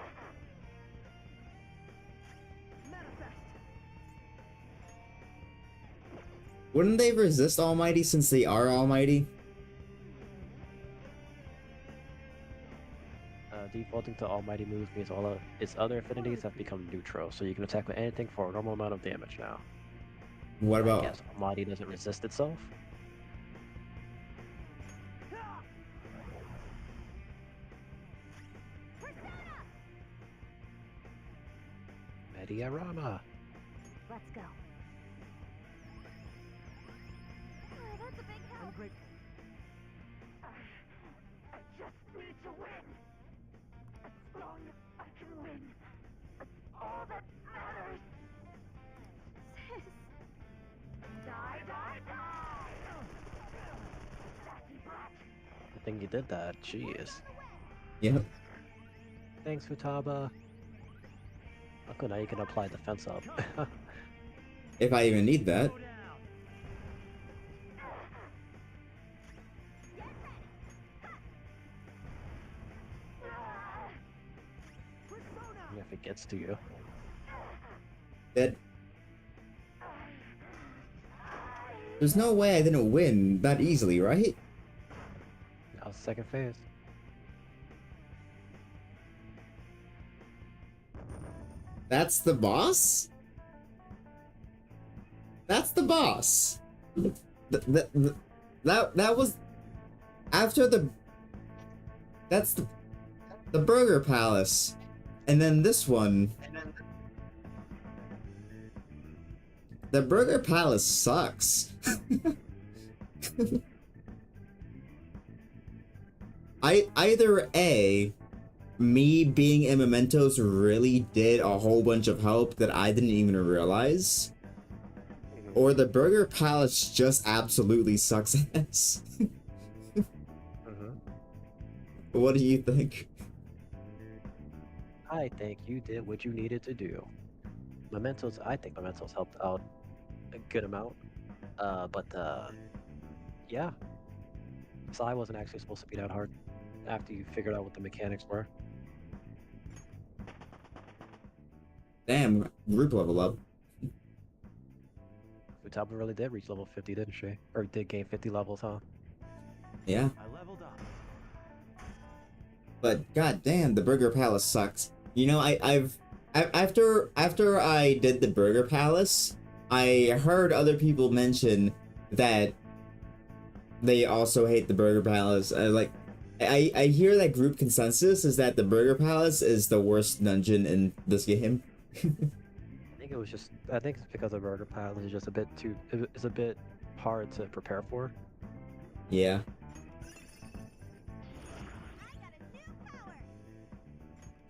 Wouldn't they resist Almighty since they are Almighty? Defaulting to Almighty moves means all of its other affinities have become neutral, so you can attack with anything for a normal amount of damage now. What about? Yes, Almighty doesn't resist itself. Mediarama. Let's go. That's a big help. I just need to win. As long as I can win, that's all that matters. Sis. Die, die, die! Sassy brat. Good thing you did that. Jeez. Yep. Thanks, Futaba. Okay, now you can apply defense up. If I even need that. If it gets to you. Dead. There's no way I didn't win that easily, right? That was second phase. That's the boss? That's the boss. That was after the. That's the Burger Palace, and then this one. The Burger Palace sucks. Either A, me being in Mementos really did a whole bunch of help that I didn't even realize, or the Burger Palace just absolutely sucks ass. What do you think? I think you did what you needed to do. I think Mementos helped out a good amount. Yeah. Sai wasn't actually supposed to be that hard after you figured out what the mechanics were. Damn, group level up. Futaba really did reach level 50, didn't she? Or did gain 50 levels, huh? Yeah. I leveled up. But goddamn, the Burger Palace sucks. You know, after I did the Burger Palace, I heard other people mention that they also hate the Burger Palace. I hear that group consensus is that the Burger Palace is the worst dungeon in this game. I think it's because the Burger Palace is just a bit hard to prepare for. Yeah.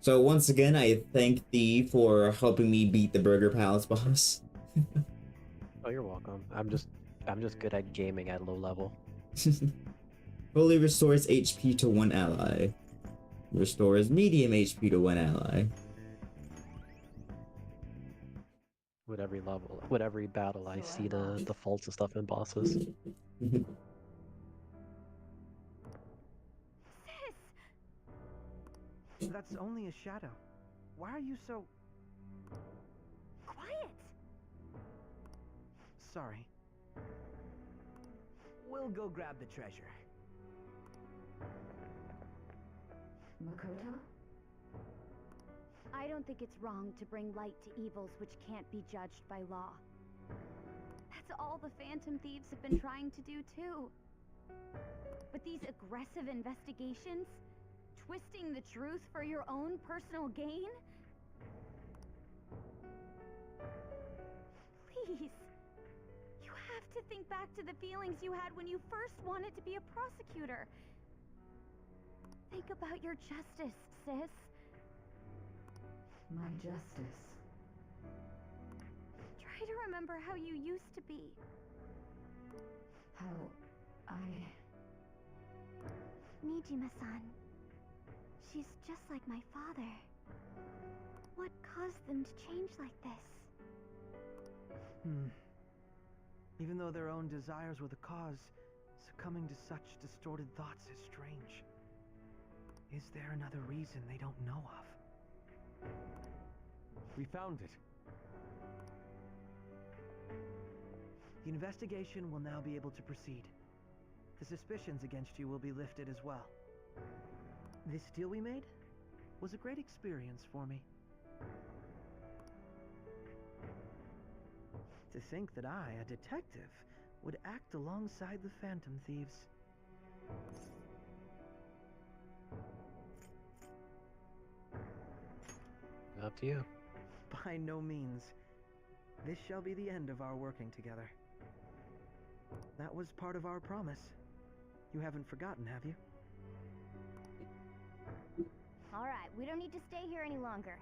So once again, I thank thee for helping me beat the Burger Palace boss. Oh, you're welcome. I'm just good at gaming at low level. Fully restores HP to one ally. Restores medium HP to one ally. With every level, with every battle, I see the faults and stuff in bosses. That's only a shadow. Why are you so... Quiet! Sorry. We'll go grab the treasure. Makoto? I don't think it's wrong to bring light to evils which can't be judged by law. That's all the Phantom Thieves have been trying to do too. But these aggressive investigations, twisting the truth for your own personal gain? Please. You have to think back to the feelings you had when you first wanted to be a prosecutor. Think about your justice, sis. My justice. Try to remember how you used to be. How I... Nijima-san. She's just like my father. What caused them to change like this? Even though their own desires were the cause, succumbing to such distorted thoughts is strange. Is there another reason they don't know of? We found it. The investigation will now be able to proceed. The suspicions against you will be lifted as well. This deal we made was a great experience for me. To think that I, a detective, would act alongside the Phantom Thieves. Up to you. By no means. This shall be the end of our working together. That was part of our promise. You haven't forgotten, have you? Alright, we don't need to stay here any longer.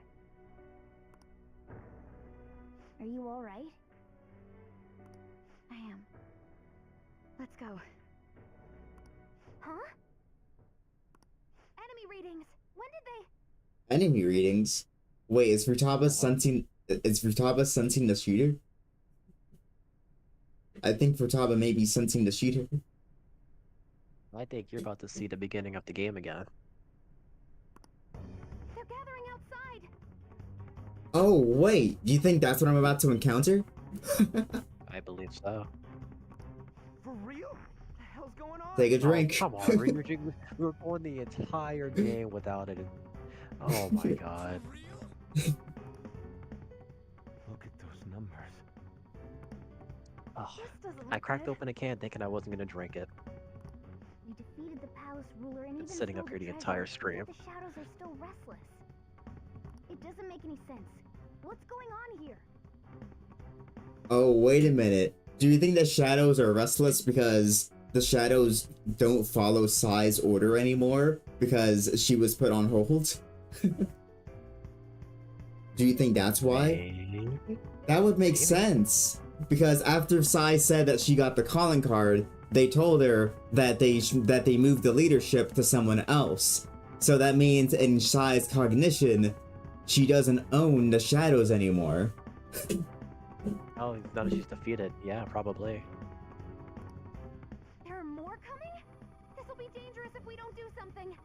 Are you alright? I am. Let's go. Huh? Enemy readings! When did they... Enemy readings? Wait, is Futaba sensing the shooter? I think Futaba may be sensing the shooter. I think you're about to see the beginning of the game again. They're gathering outside! Oh, wait, do you think that's what I'm about to encounter? I believe so. For real? What the hell's going on? Take a drink. Oh, come on, we were going the entire game without it. Oh my god. Look at those numbers. Oh, This doesn't look I cracked good. open a can thinking I wasn't gonna drink it. We defeated the palace ruler and even Sitting stole up here the treasure, entire but stream. The shadows are still restless. It doesn't make any sense. What's going on here? Oh, wait a minute. Do you think the shadows are restless because the shadows don't follow Sai's order anymore because she was put on hold? Do you think that's why? That would make sense. Because after Sai said that she got the calling card, they told her that they moved the leadership to someone else. So that means in Sai's cognition, she doesn't own the shadows anymore. Oh, now that she's defeated, yeah, probably. There are more coming? This will be dangerous if we don't do something.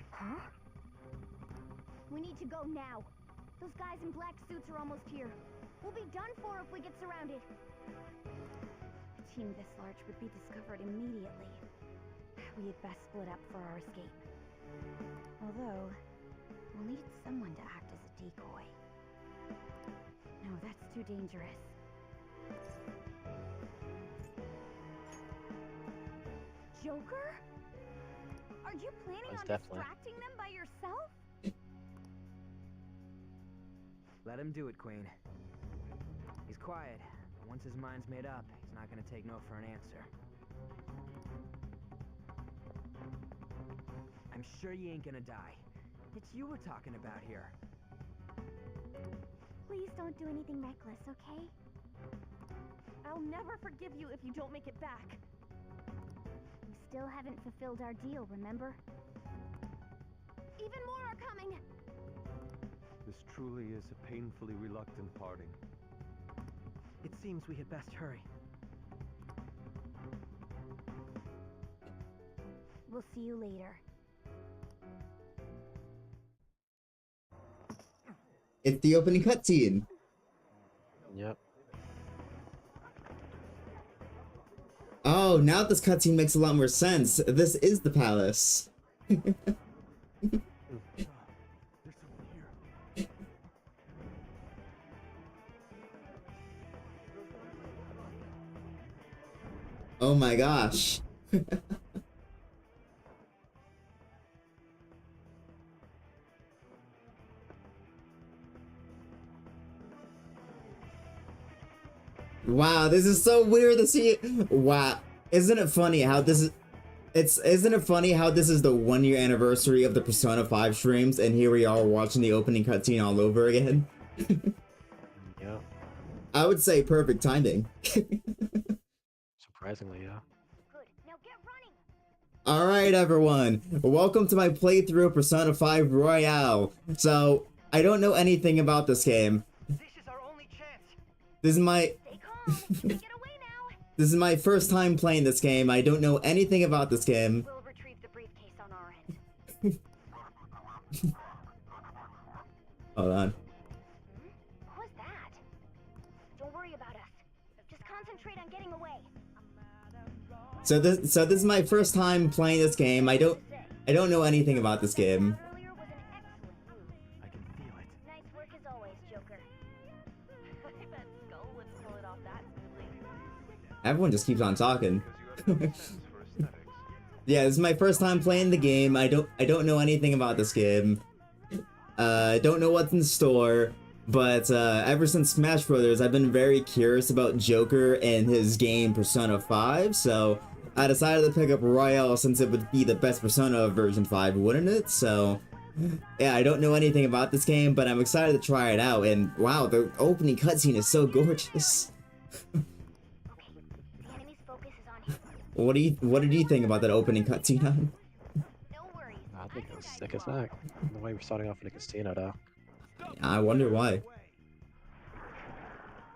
Huh? We need to go now. Those guys in black suits are almost here. We'll be done for if we get surrounded. A team this large would be discovered immediately. We had best split up for our escape. Although, we'll need someone to act as a decoy. No, that's too dangerous. Joker? Are you planning Most on definitely. distracting them by yourself? Let him do it, Queen. He's quiet. Once his mind's made up, he's not gonna take no for an answer. I'm sure you ain't gonna die. It's you we're talking about here. Please don't do anything reckless, okay? I'll never forgive you if you don't make it back. We still haven't fulfilled our deal, remember? Even more are coming! This truly is a painfully reluctant parting. It seems we had best hurry. We'll see you later. It's the opening cutscene. Yep. Oh, now this cutscene makes a lot more sense. This is the palace. Oh my gosh. Wow, this is so weird to see it. Wow. Isn't it funny how this is isn't it funny how this is the 1-year anniversary of the Persona 5 streams and here we are watching the opening cutscene all over again? Yeah. I would say perfect timing. Surprisingly, yeah. Alright everyone, welcome to my playthrough of Persona 5 Royale. So, I don't know anything about this game. This is my... This is my first time playing this game. I don't know anything about this game. We'll retrieve the briefcase on our end. Hold on. What was that? Don't worry about us. Just concentrate on getting away. So this is my first time playing this game. I don't know anything about this game. Nice work as always, Joker. I bet Skull would pull it off that smoothly. Everyone just keeps on talking. Yeah, this is my first time playing the game. I don't know anything about this game. I don't know what's in store, but ever since Smash Brothers, I've been very curious about Joker and his game Persona 5, so I decided to pick up Royale since it would be the best Persona of version 5, wouldn't it? So yeah, I don't know anything about this game, but I'm excited to try it out, and wow, the opening cutscene is so gorgeous. What did you think about that opening cutscene? I think it was sick as heck. The way we're starting off in a casino, though. I wonder why.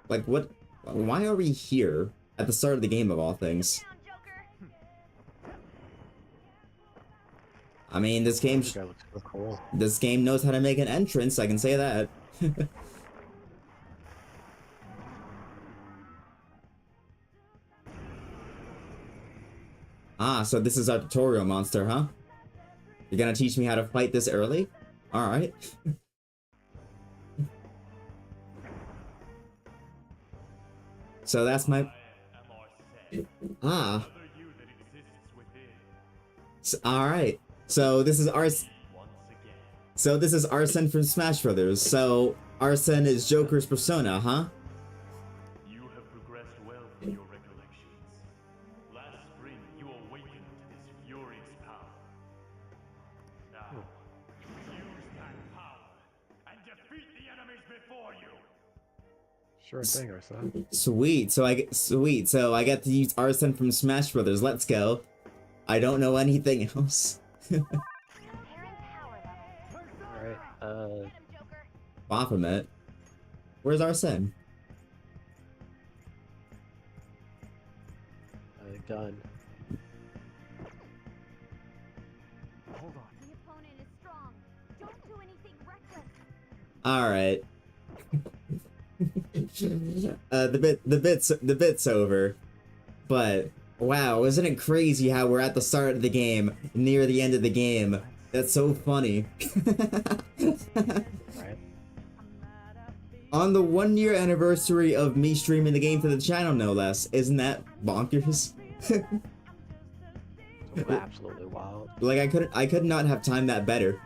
Like, what? Why are we here at the start of the game of all things? I mean, this game. This guy looks so cool. This game knows how to make an entrance. I can say that. Ah, so this is our tutorial monster, huh? You're gonna teach me how to fight this early? Alright. So that's my... Ah. Alright. So this is Arsene from Smash Brothers. So Arsene is Joker's persona, huh? You have progressed well from your recollections. Last spring, you awakened to this furious power. Now, use that power and defeat the enemies before you. Sure thing, Arsene. Sweet. So I get to use Arsene from Smash Brothers. Let's go. I don't know anything else. Alright, Baphomet. Where's Arsene? Gun. Hold on. The opponent is strong. Don't do anything reckless. Alright. the bit's over. But wow, isn't it crazy how we're at the start of the game, near the end of the game? That's so funny. Right. On the 1-year anniversary of me streaming the game to the channel, no less. Isn't that bonkers? Absolutely wild. Like I could not have timed that better.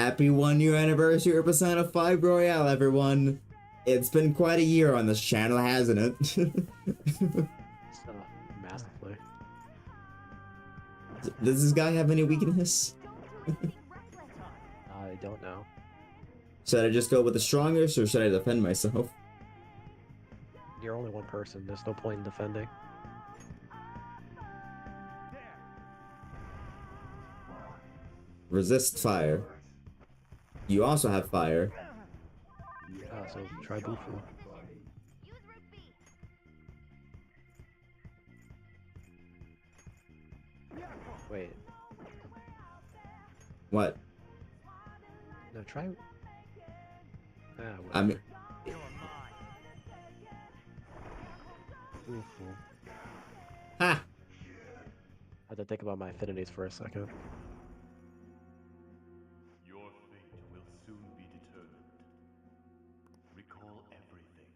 Happy 1 year anniversary of Persona 5 Royale, everyone. It's been quite a year on this channel, hasn't it? Massively. Does this guy have any weakness? I don't know. Should I just go with the strongest, or should I defend myself? You're only one person. There's no point in defending. Resist fire. You also have fire. So try Bufu. Wait. What? No, try. I mean, Bufu. Ha! I had to think about my affinities for a second. Your fate will soon be determined. Recall everything.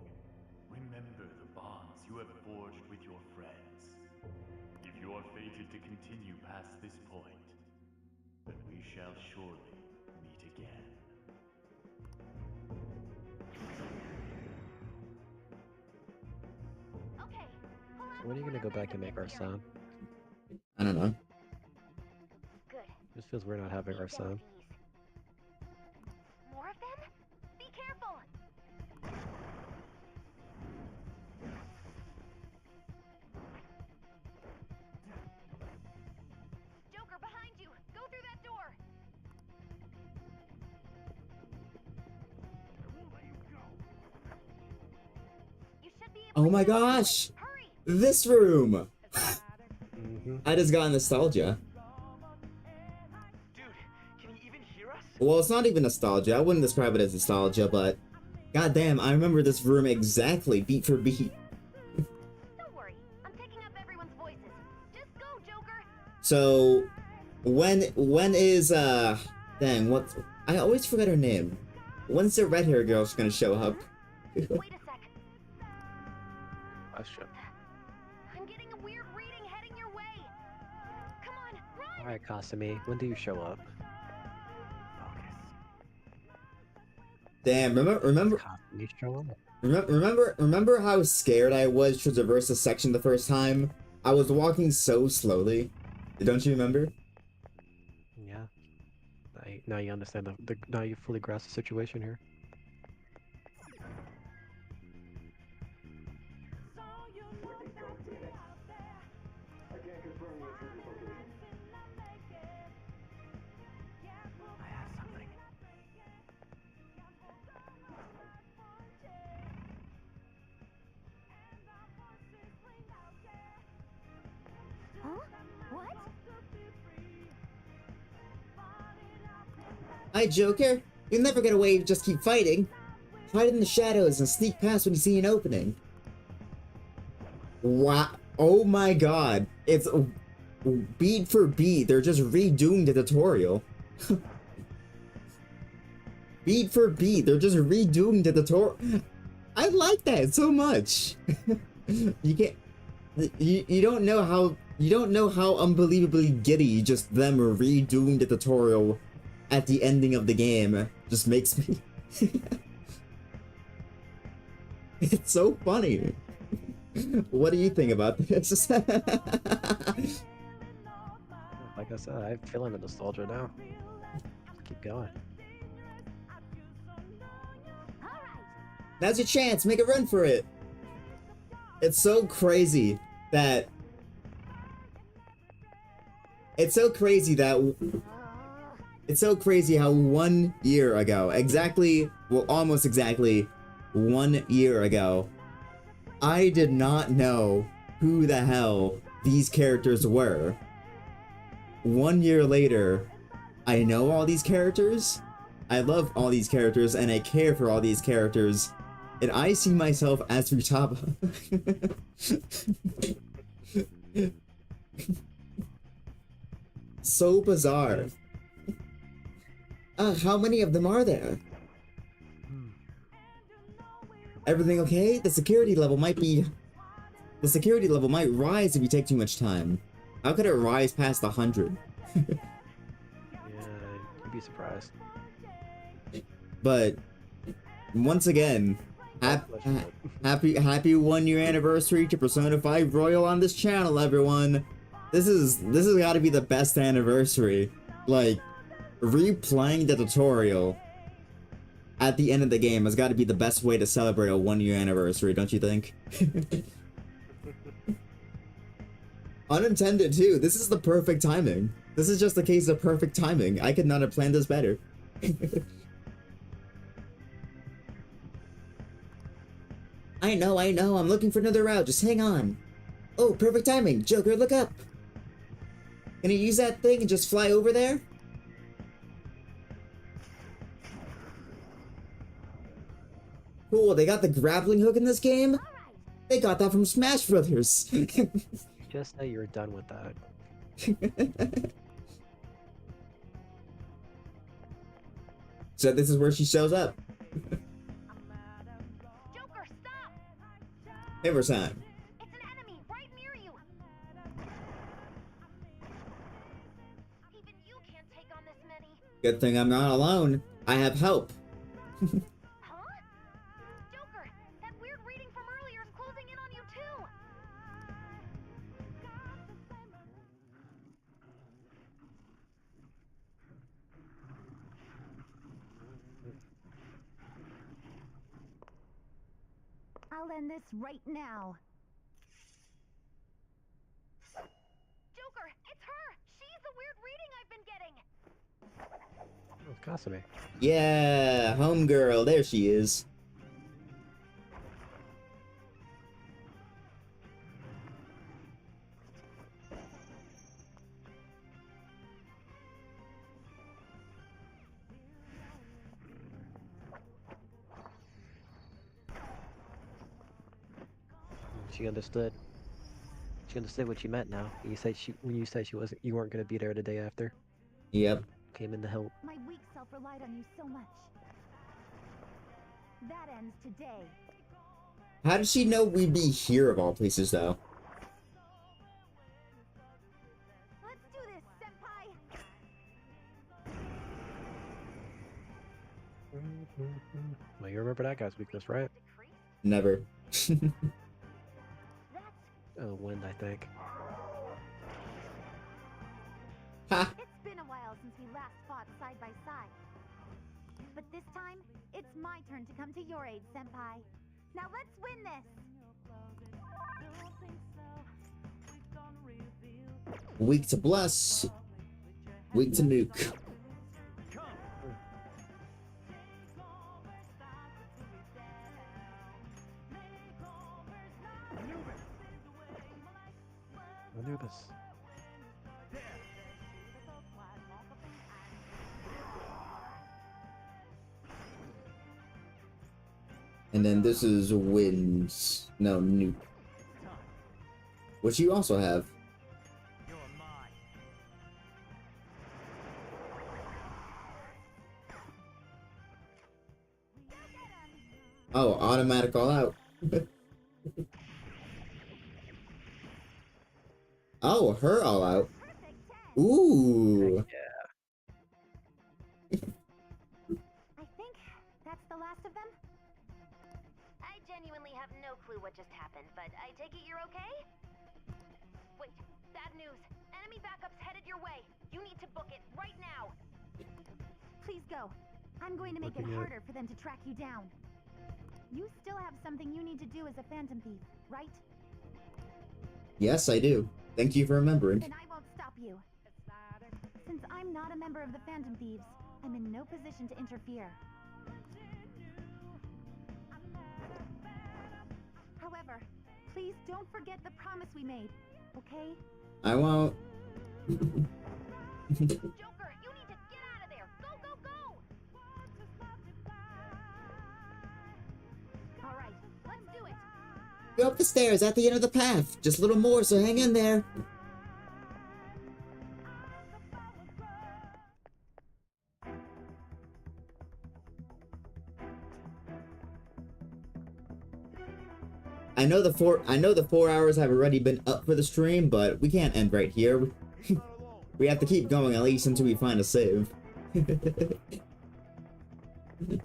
Remember the bonds you have forged with your friends. If you are fated to continue past this point, then we shall surely meet again. So when are you gonna go back and make our sound? I don't know. This feels weird not having our sound. More of them? Be careful! Joker, behind you! Go through that door! You should be able Oh my gosh! This room! I just got nostalgia. Well, it's not even nostalgia. I wouldn't describe it as nostalgia, but goddamn, I remember this room exactly, beat for beat. Don't worry, I'm picking up everyone's voices. Just go, Joker! So, when is, dang, what, I always forget her name. When's the red hair girl gonna show up? Wait a sec. Question. I'm getting a weird reading heading your way. Come on, run! Alright, Kasumi, when do you show up? Damn, remember how scared I was to traverse the section the first time? I was walking so slowly. Don't you remember? Yeah. Now you understand now you fully grasp the situation here. Huh? What? Hi, Joker. You'll never get away if you just keep fighting. Hide in the shadows and sneak past when you see an opening. Wow. Oh my god. It's beat for beat. They're just redoing the tutorial. Beat for beat. They're just redoing the tutorial. I like that so much. You can't... You don't know how unbelievably giddy just them redoing the tutorial at the ending of the game just makes me. It's so funny. What do you think about this? Like I said, I'm feeling the nostalgia now. Keep going. Now's your chance. Make a run for it. It's so crazy that. It's so crazy how 1 year ago, almost exactly 1 year ago, I did not know who the hell these characters were. 1 year later, I know all these characters, I love all these characters, and I care for all these characters, and I see myself as Futaba. So bizarre. How many of them are there? Everything okay? The security level might rise if you take too much time. How could it rise past 100? Yeah, you'd be surprised. But once again, happy 1 year anniversary to Persona 5 Royal on this channel, everyone. This has got to be the best anniversary. Like, replaying the tutorial at the end of the game has got to be the best way to celebrate a 1 year anniversary, don't you think? Unintended too. This is the perfect timing. This is just a case of perfect timing. I could not have planned this better. I know, I'm looking for another route, just hang on. Oh, perfect timing, Joker, look up. Can you use that thing and just fly over there? Cool, they got the grappling hook in this game? They got that from Smash Brothers. Just say you're done with that. So this is where she shows up. Joker, stop! Hammer time. It's an enemy right near you. Even you can't take on this many. Good thing I'm not alone. I have help. Joker, that weird reading from earlier is closing in on you too. I'll end this right now. Joker, it's her! She's the weird reading I've been getting! Oh, it's Kasumi. Yeah, homegirl, there she is. She understood. She understood what you meant now. You said when you said you weren't gonna be there the day after. Yep. Came in to help. My weak self relied on you so much. That ends today. How did she know we'd be here of all places, though? Let's do this, senpai. Well, you remember that guy's weakness, right? Never. Oh, wind, I think. Ha! It's been a while since we last fought side by side. But this time, it's my turn to come to your aid, senpai. Now let's win this! Weak to bless. Weak to nuke. Anubis. And then this is winds. No, nuke. Which you also have. Oh, automatic all out. Oh, her all out. Ooh. I think that's the last of them? I genuinely have no clue what just happened, but I take it you're okay? Wait, bad news. Enemy backup's headed your way. You need to book it right now. Please go. I'm going to make it harder for them to track you down. You still have something you need to do as a Phantom Thief, right? Yes, I do. Thank you for remembering. And I won't stop you. Since I'm not a member of the Phantom Thieves, I'm in no position to interfere. However, please don't forget the promise we made, okay? I won't. Joker, you need to get out of there! Go, go, go! Alright, let's do it! Go up the stairs at the end of the path. Just a little more, so hang in there. I know the 4 hours have already been up for the stream, but we can't end right here. We have to keep going at least until we find a save. Something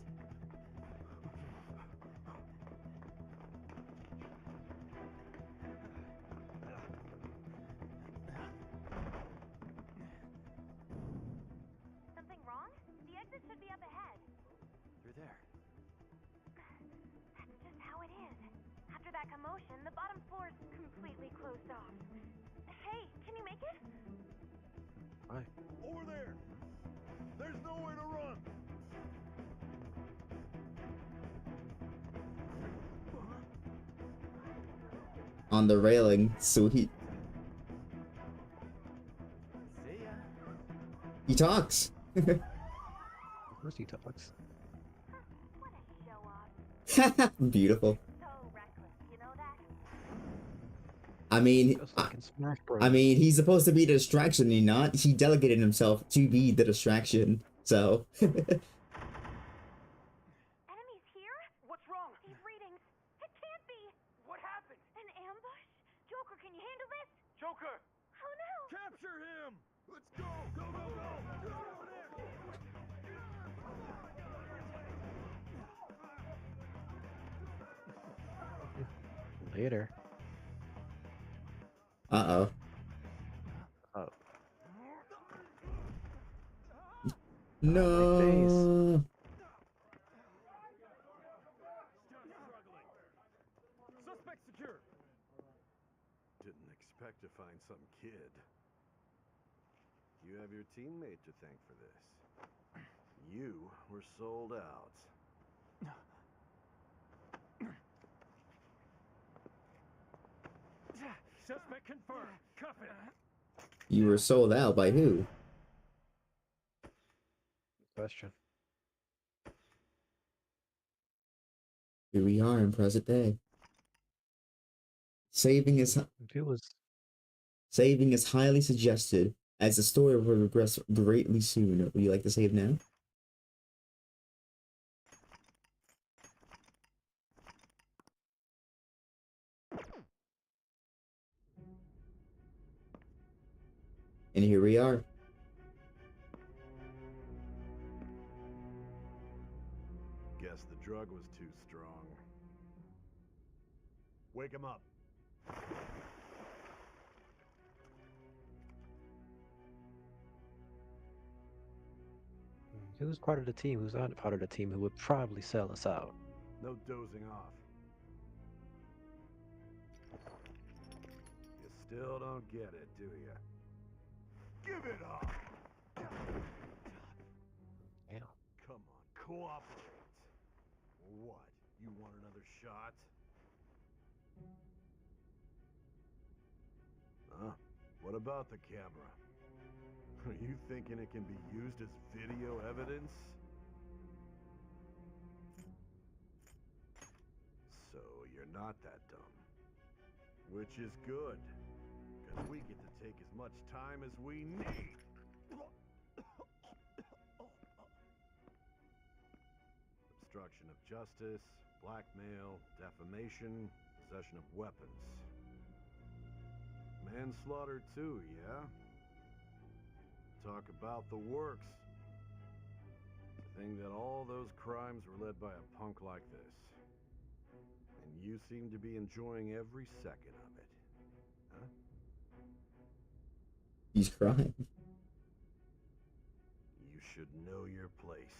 wrong? The exit should be up ahead. You're there. That's just how it is. After that commotion, the bottom floor is completely closed off. Hey, can you make it? Right. Over there! There's nowhere to run! On the railing, sweet. See ya. He talks. Of course he talks. Beautiful. I mean, I mean, he's supposed to be the distraction, he not. He delegated himself to be the distraction. So. Enemies here? What's wrong? These readings. It can't be. What happened? An ambush? Joker, can you handle this? Joker! Oh no! Capture him! Let's go! Go, go, go! Get over there! Later. Uh-oh. Oh. No. Suspect secure! Didn't expect to find some kid. You have your teammate to thank for this. You were sold out. Suspect confirmed. Cuff it. You were sold out by who? Question. Here we are in present day. Saving is highly suggested, as the story will progress greatly soon. Would you like to save now? And here we are. Guess the drug was too strong. Wake him up. Who's part of the team? Who's not part of the team? Who would probably sell us out? No dozing off. You still don't get it, do you? Give it up! Damn. Come on, cooperate. What? You want another shot? Huh? What about the camera? Are you thinking it can be used as video evidence? So you're not that dumb. Which is good, because we get to take as much time as we need. Obstruction of justice, blackmail, defamation, possession of weapons. Manslaughter too, yeah? Talk about the works. The thing that all those crimes were led by a punk like this. And you seem to be enjoying every second of it. Huh? He's crying. You should know your place.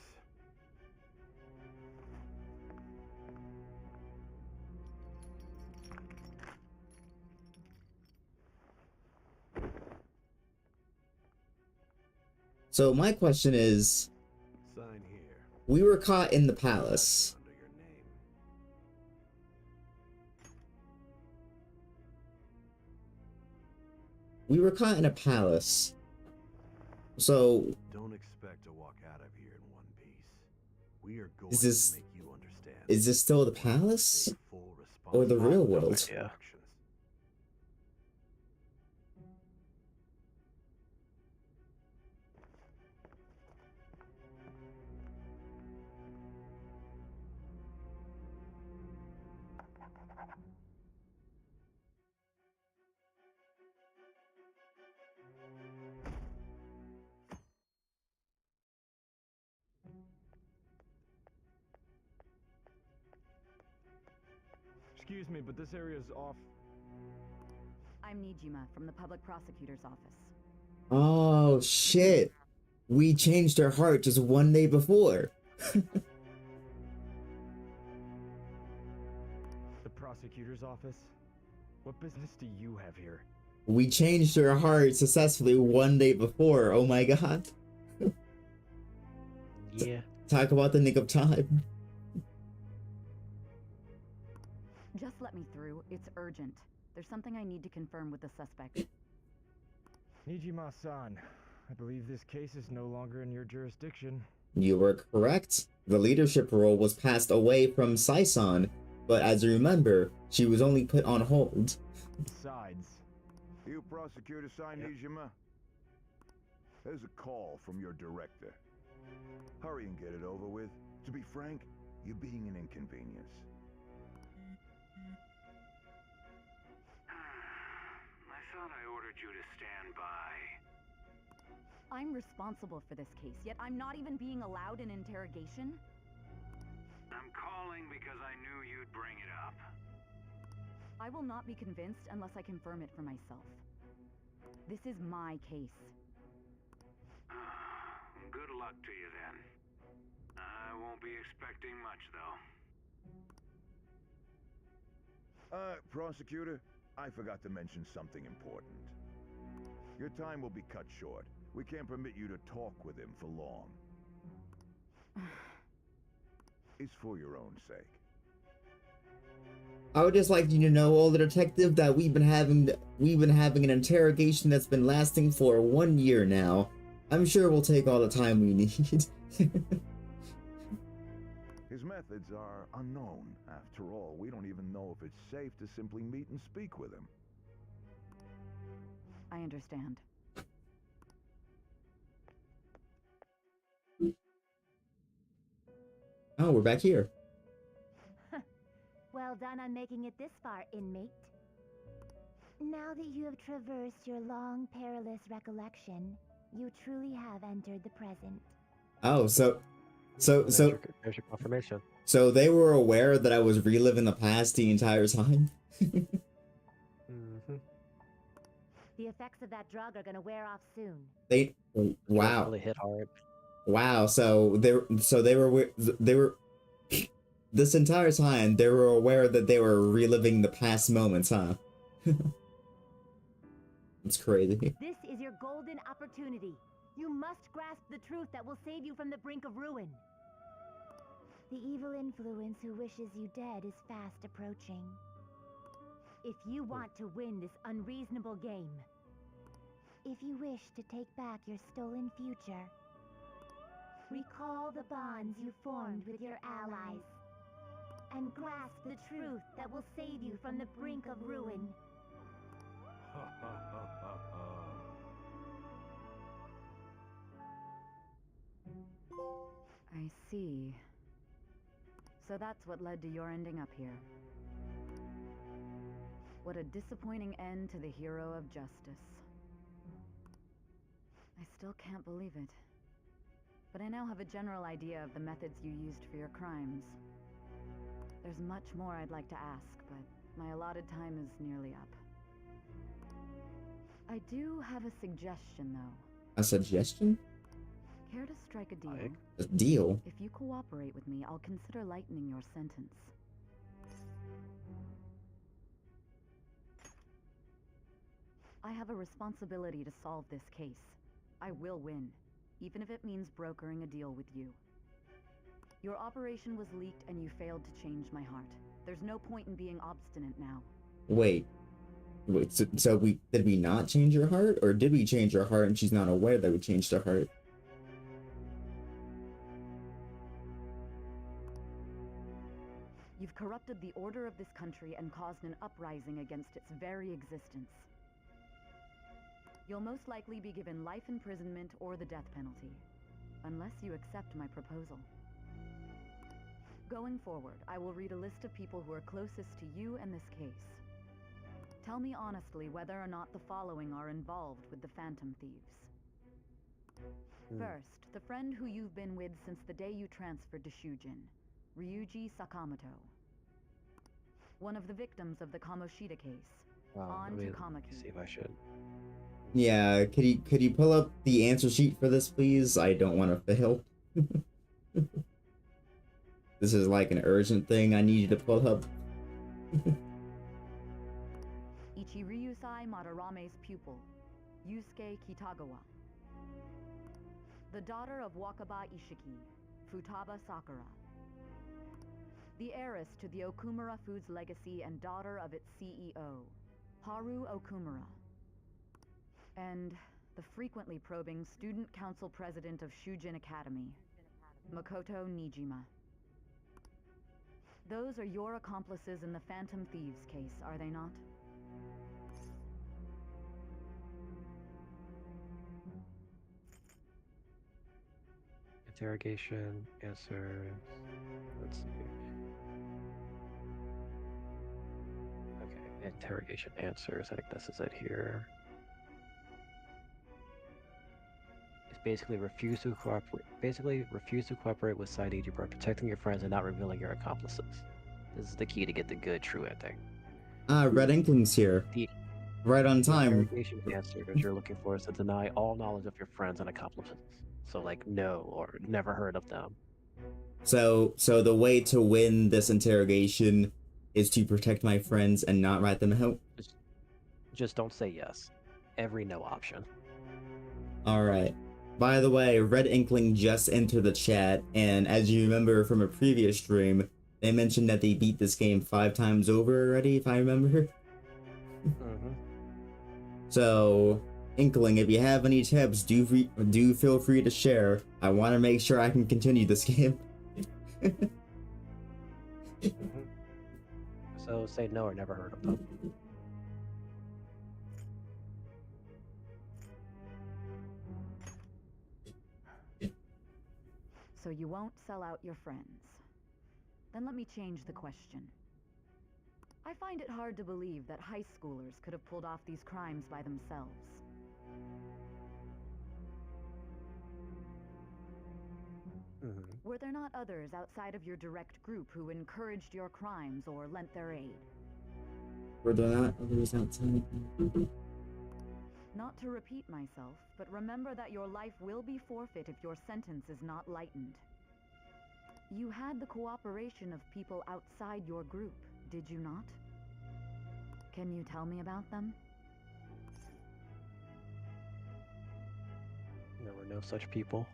So my question is, Sign here. we were caught in the palace. Under your name. We were caught in a palace. So Don't expect to walk out of here in one piece. We are going is this to make you understand. is this still the palace Take full or the real world? responsibility for your actions. Excuse me, but this area is off. I'm Nijima from the public prosecutor's office. Oh shit. We changed her heart just one day before. The prosecutor's office? What business do you have here? We changed her heart successfully one day before. Oh my god. Yeah. Talk about the nick of time. Just let me through. It's urgent. There's something I need to confirm with the suspect. Nijima-san, I believe this case is no longer in your jurisdiction. You were correct. The leadership role was passed away from Saison, but as you remember, she was only put on hold. Besides... You prosecutor sign Nijima? There's a call from your director. Hurry and get it over with. To be frank, you're being an inconvenience. I thought I ordered you to stand by. I'm responsible for this case, yet I'm not even being allowed an interrogation? I'm calling because I knew you'd bring it up. I will not be convinced unless I confirm it for myself. This is my case. Good luck to you then. I won't be expecting much, though. Prosecutor, I forgot to mention something important. Your time will be cut short. We can't permit you to talk with him for long. It's for your own sake. I would just like you to know, older detective, that we've been having an interrogation that's been lasting for 1 year now. I'm sure we'll take all the time we need. His methods are unknown. After all, we don't even know if it's safe to simply meet and speak with him. I understand. Oh, we're back here. Well done on making it this far, inmate. Now that you have traversed your long, perilous recollection, you truly have entered the present. Oh, so There's your confirmation. So they were aware that I was reliving the past the entire time? Mm-hmm. The effects of that drug are gonna wear off soon. Wow. Really hit hard. Wow, so they were this entire time they were aware that they were reliving the past moments, huh? It's crazy. This is your golden opportunity. You must grasp the truth that will save you from the brink of ruin. The evil influence who wishes you dead is fast approaching. If you want to win this unreasonable game, if you wish to take back your stolen future, recall the bonds you formed with your allies, and grasp the truth that will save you from the brink of ruin. I see. So that's what led to your ending up here. What a disappointing end to the hero of justice. I still can't believe it. But I now have a general idea of the methods you used for your crimes. There's much more I'd like to ask, but my allotted time is nearly up. I do have a suggestion, though. A suggestion? Care to strike a deal? A deal? If you cooperate with me, I'll consider lightening your sentence. I have a responsibility to solve this case. I will win, even if it means brokering a deal with you. Your operation was leaked and you failed to change my heart. There's no point in being obstinate now. Wait, so did we not change her heart? Or did we change her heart and she's not aware that we changed her heart? You've corrupted the order of this country and caused an uprising against its very existence. You'll most likely be given life imprisonment or the death penalty, unless you accept my proposal. Going forward, I will read a list of people who are closest to you and this case. Tell me honestly whether or not the following are involved with the Phantom Thieves. First, the friend who you've been with since the day you transferred to Shujin, Ryuji Sakamoto. one of the victims of the Kamoshida case. Let On me to Kamaki. see if I should. Yeah, could you pull up the answer sheet for this, please? I don't want to fail. This is like an urgent thing I need you to pull up. Ichiryusai Madarame's pupil, Yusuke Kitagawa. The daughter of Wakaba Ishiki, Futaba Sakura. The heiress to the Okumura Foods legacy and daughter of its CEO, Haru Okumura. And the frequently probing student council president of Shujin Academy, Makoto Nijima. Those are your accomplices in the Phantom Thieves case, are they not? Interrogation, answers. Let's see. Okay, interrogation answers. I think this is it here. It's basically refuse to cooperate. Basically, refuse to cooperate with Side Agent by protecting your friends and not revealing your accomplices. This is the key to get the good, true ending. Red Inkling's here. Right on time. Interrogation answers you're looking for is to deny all knowledge of your friends and accomplices. So, like, no or never heard of them. So the way to win this interrogation is to protect my friends and not rat them out? Just don't say yes. Every no option. Alright. By the way, Red Inkling just entered the chat, and as you remember from a previous stream, they mentioned that they beat this game 5 times over already, if I remember. So, Inkling, if you have any tips, do feel free to share. I want to make sure I can continue this game. So say no or never heard of them. So you won't sell out your friends. Then let me change the question. I find it hard to believe that high schoolers could have pulled off these crimes by themselves. Were there not others outside of your direct group who encouraged your crimes or lent their aid? Were there not others outside? Not to repeat myself, but remember that your life will be forfeit if your sentence is not lightened. You had the cooperation of people outside your group, did you not? Can you tell me about them? There were no such people.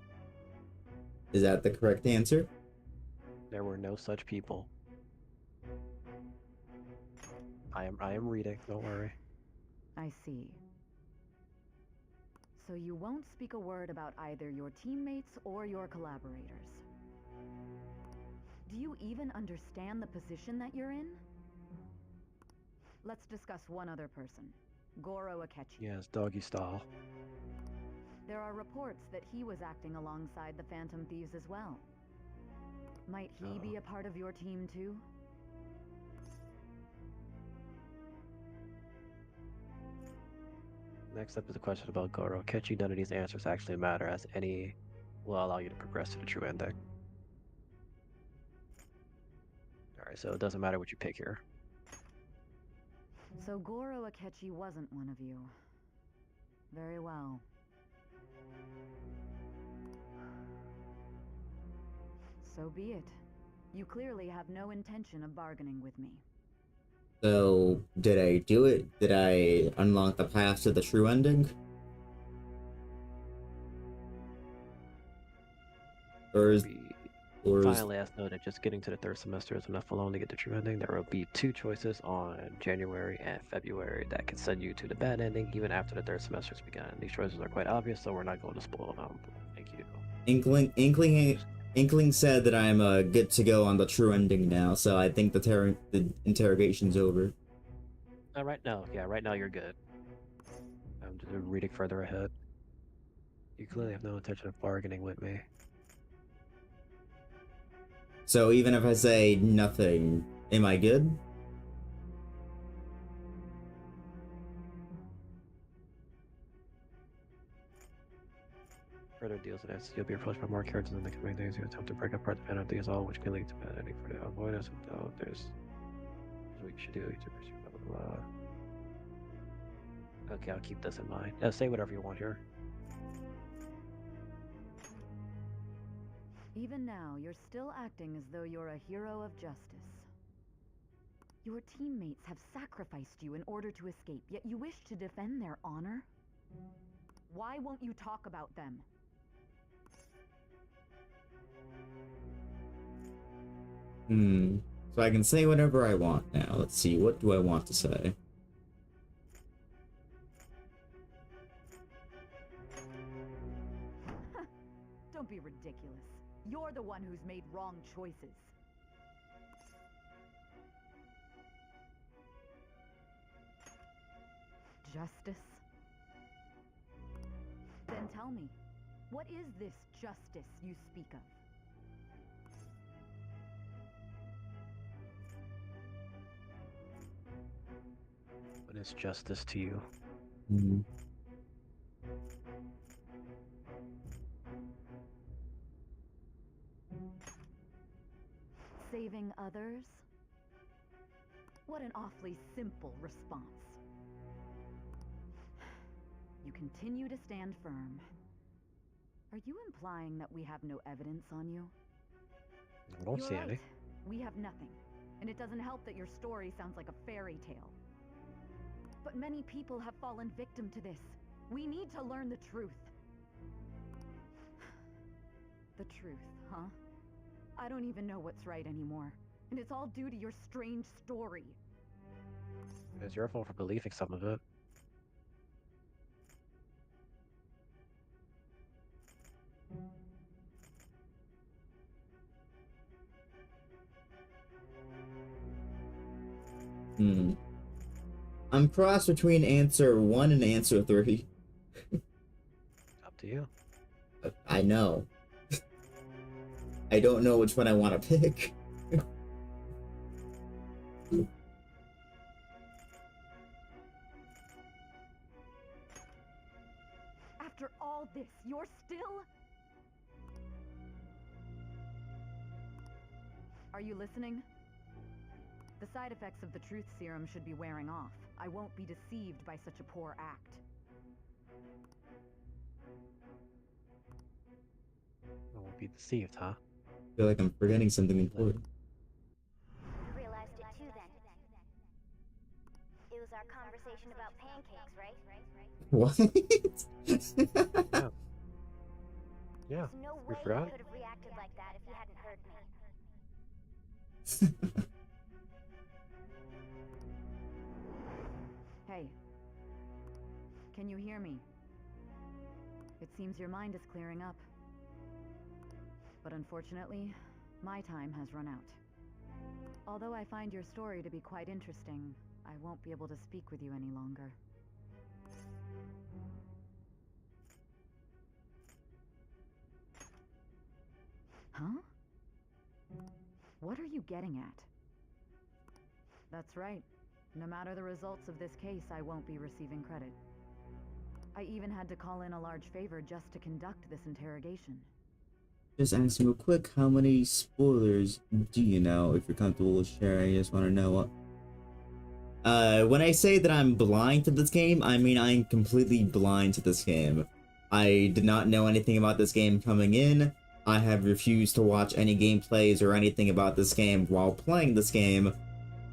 Is that the correct answer? There were no such people. I am reading, don't worry. I see. So you won't speak a word about either your teammates or your collaborators. Do you even understand the position that you're in? Let's discuss one other person, Goro Akechi. Yes, doggy style. There are reports that he was acting alongside the Phantom Thieves as well. Might he be a part of your team too? Next up is a question about Goro Akechi. None of these answers actually matter, as any will allow you to progress to the true ending. Alright, so it doesn't matter what you pick here. So Goro Akechi wasn't one of you. Very well. So be it. You clearly have no intention of bargaining with me. So, did I do it? Did I unlock the path to the true ending? Or is... Finally, as noted, just getting to the 3rd semester is enough alone to get the true ending. There will be 2 choices on January and February that can send you to the bad ending even after the 3rd semester has begun. These choices are quite obvious, so we're not going to spoil them. Thank you. Inkling said that I'm good to go on the true ending now, so I think the interrogation's over. Right now you're good. I'm just reading further ahead. You clearly have no intention of bargaining with me. So even if I say nothing, am I good? Further deals and as you'll be approached by more characters in the coming days. You attempt to break apart the Phantom Thieves all, which can lead to bad ending for the avoidance of doubt. There's what you should do. Blah, blah, blah. Okay, I'll keep this in mind. Say whatever you want here. Even now, you're still acting as though you're a hero of justice. Your teammates have sacrificed you in order to escape, yet you wish to defend their honor? Why won't you talk about them? So I can say whatever I want now. Let's see, what do I want to say? Don't be ridiculous. You're the one who's made wrong choices. Justice? Then tell me, what is this justice you speak of? What is justice to you? Saving others? What an awfully simple response. You continue to stand firm. Are you implying that we have no evidence on you? I don't see You're any. right. We have nothing. And it doesn't help that your story sounds like a fairy tale. But many people have fallen victim to this. We need to learn the truth. The truth, huh? I don't even know what's right anymore. And it's all due to your strange story. It's your fault for believing some of it. I'm crossed between answer 1 and answer 3. Up to you. I know. I don't know which one I want to pick. After all this, you're still... Are you listening? The side effects of the truth serum should be wearing off. I won't be deceived by such a poor act. I won't be deceived, huh? I feel like I'm forgetting something important. You realized it too then. It was our conversation about pancakes, right? What? Yeah. There's no We way forgot? you could have reacted like that if you hadn't heard me. Hey. Can you hear me? It seems your mind is clearing up. But unfortunately, my time has run out. Although I find your story to be quite interesting, I won't be able to speak with you any longer. Huh? What are you getting at? That's right. No matter the results of this case, I won't be receiving credit. I even had to call in a large favor just to conduct this interrogation. Just asking real quick, how many spoilers do you know? If you're comfortable with sharing, I just want to know what. When I say that I'm blind to this game, I mean I'm completely blind to this game. I did not know anything about this game coming in. I have refused to watch any gameplays or anything about this game while playing this game.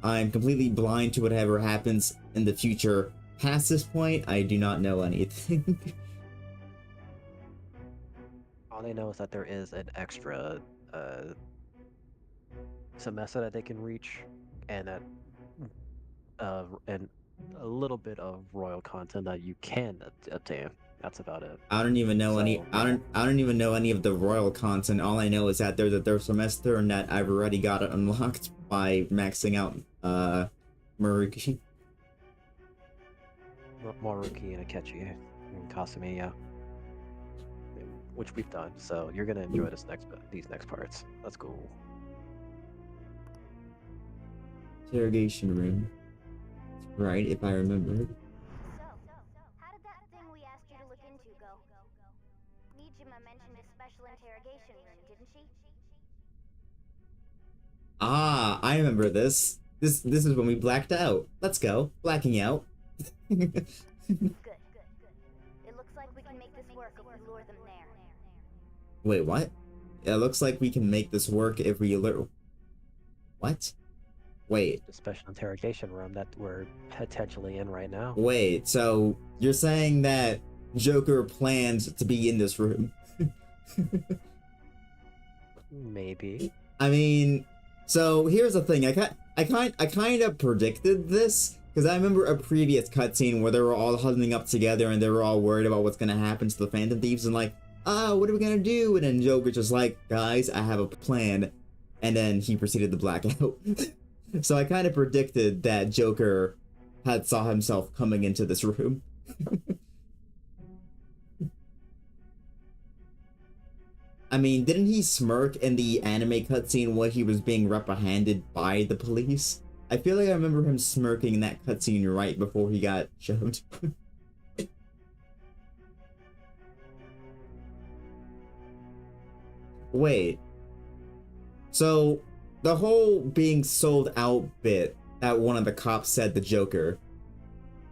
I'm completely blind to whatever happens in the future. Past this point, I do not know anything. All they know is that there is an extra semester that they can reach, and that and a little bit of royal content that you can obtain. That's about it. I don't even know any. So, I don't even know any of the royal content. All I know is that there's a third semester, and that I've already got it unlocked by maxing out Maruki. Maruki and Akechi and Kasumi, yeah. Which we've done, so you're gonna enjoy these next parts. Let's go. Interrogation room. Right, if I remember. How did that thing we asked you to look into go? Nijima mentioned a special interrogation room, didn't she? Ah, I remember this. This is when we blacked out. Let's go. Blacking out. Good. It looks like we can make this work if we lure them there. Wait, what? It looks like we can make this work if we alert. What? Wait. The special interrogation room that we're potentially in right now. Wait, so you're saying that Joker plans to be in this room? Maybe. I mean, so here's the thing. I kind of predicted this because I remember a previous cutscene where they were all huddling up together and they were all worried about what's gonna happen to the Phantom Thieves and like, what are we gonna do? And then Joker's just like, guys, I have a plan, and then he proceeded to black out. So I kind of predicted that Joker had saw himself coming into this room. I mean, didn't he smirk in the anime cutscene when he was being reprimanded by the police? I feel like I remember him smirking in that cutscene right before he got shoved. Wait. So, the whole being sold out bit that one of the cops said to Joker,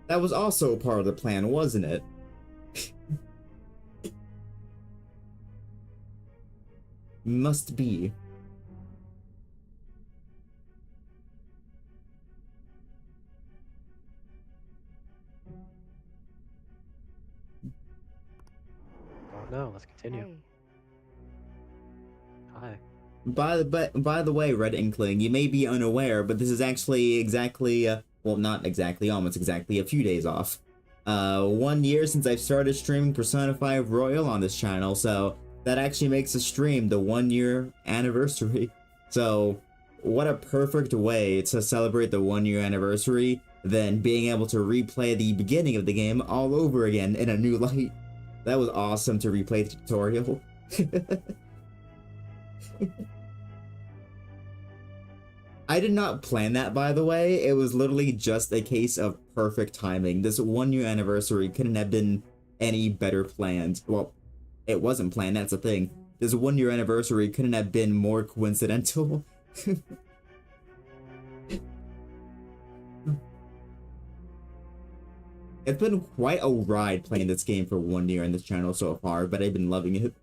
that was also part of the plan, wasn't it? Must be. Oh no, let's continue. Hey. Hi. By the way, Red Inkling, you may be unaware, but this is actually exactly, well, not exactly, almost exactly, a few days off. 1 year since I've started streaming Persona 5 Royal on this channel, so that actually makes the stream the 1 year anniversary. So, what a perfect way to celebrate the 1 year anniversary than being able to replay the beginning of the game all over again in a new light. That was awesome to replay the tutorial. I did not plan that, by the way. It was literally just a case of perfect timing. This 1 year anniversary couldn't have been any better planned. Well, it wasn't planned, that's the thing. This 1 year anniversary couldn't have been more coincidental. It's been quite a ride playing this game for 1 year on this channel so far, but I've been loving it.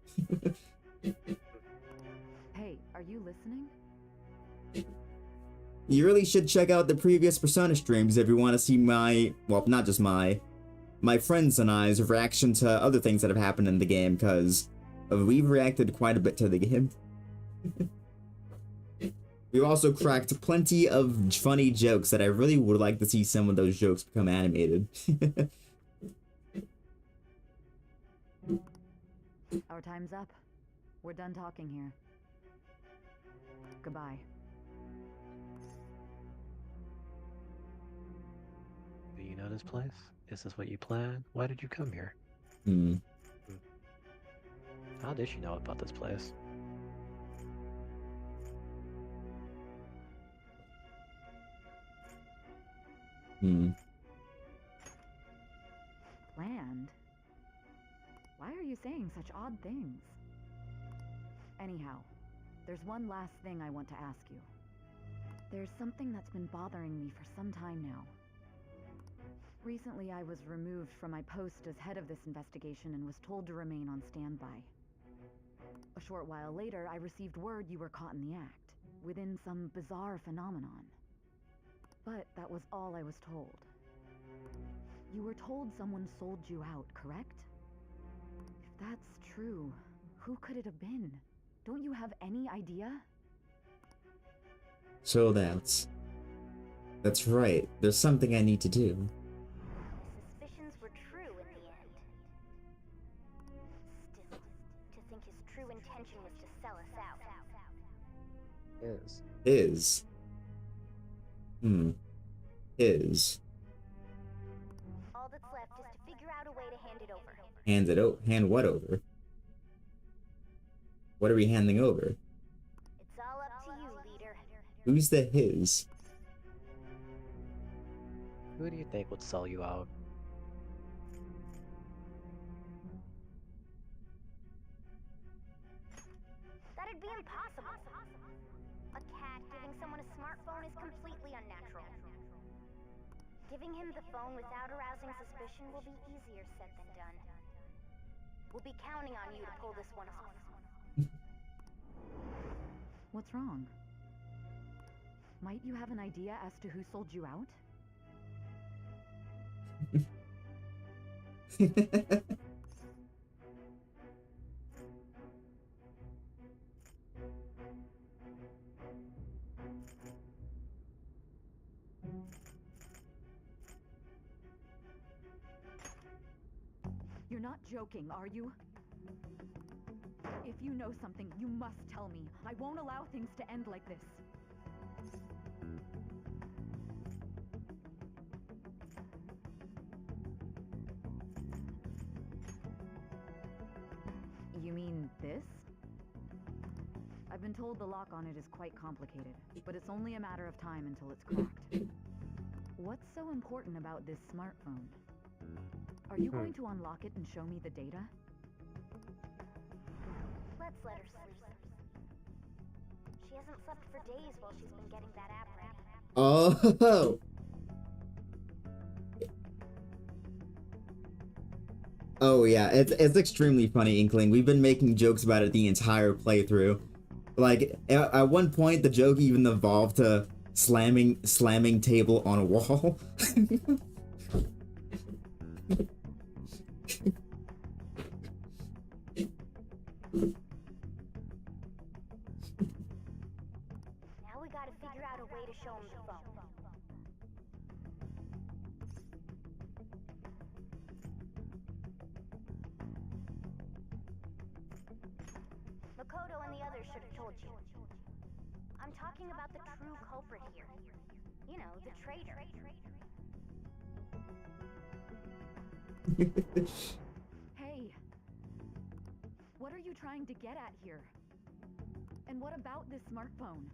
Hey, are you listening? You really should check out the previous Persona streams if you want to see my, well, not just my friends and I's reaction to other things that have happened in the game, because we've reacted quite a bit to the game. We've also cracked plenty of funny jokes that I really would like to see some of those jokes become animated. Our time's up. We're done talking here. Goodbye. Do you know this place? Is this what you planned? Why did you come here? How did she know about this place? Planned? Why are you saying such odd things? Anyhow, there's one last thing I want to ask you. There's something that's been bothering me for some time now. Recently, I was removed from my post as head of this investigation and was told to remain on standby. A short while later, I received word you were caught in the act, within some bizarre phenomenon. But that was all I was told. You were told someone sold you out, correct? If that's true, who could it have been? Don't you have any idea? So that's right. There's something I need to do. Suspicions were true in the end. Still, to think his true intention was to sell us out. Is. All that's left is to figure out a way to hand it over. Hand what over? What are we handing over? It's all up to you, leader. Who's the his? Who do you think would sell you out? That'd be impossible. A cat giving someone a smartphone is completely unnatural. Giving him the phone without arousing suspicion will be easier said than done. We'll be counting on you to pull this one off. What's wrong? Might you have an idea as to who sold you out? You're not joking, are you? If you know something, you must tell me. I won't allow things to end like this. You mean this? I've been told the lock on it is quite complicated, but it's only a matter of time until it's cracked. What's so important about this smartphone? Are you going to unlock it and show me the data? Let's let her sleep. She hasn't slept for days while she's been getting that app ready. Oh. Oh yeah, it's extremely funny, Inkling. We've been making jokes about it the entire playthrough. Like at one point, the joke even evolved to slamming table on a wall. Now we gotta figure out a way to show him the phone. Makoto and the others should have told you. I'm talking about the true culprit here. You know, the traitor. Hey! What are you trying to get at here? And what about this smartphone?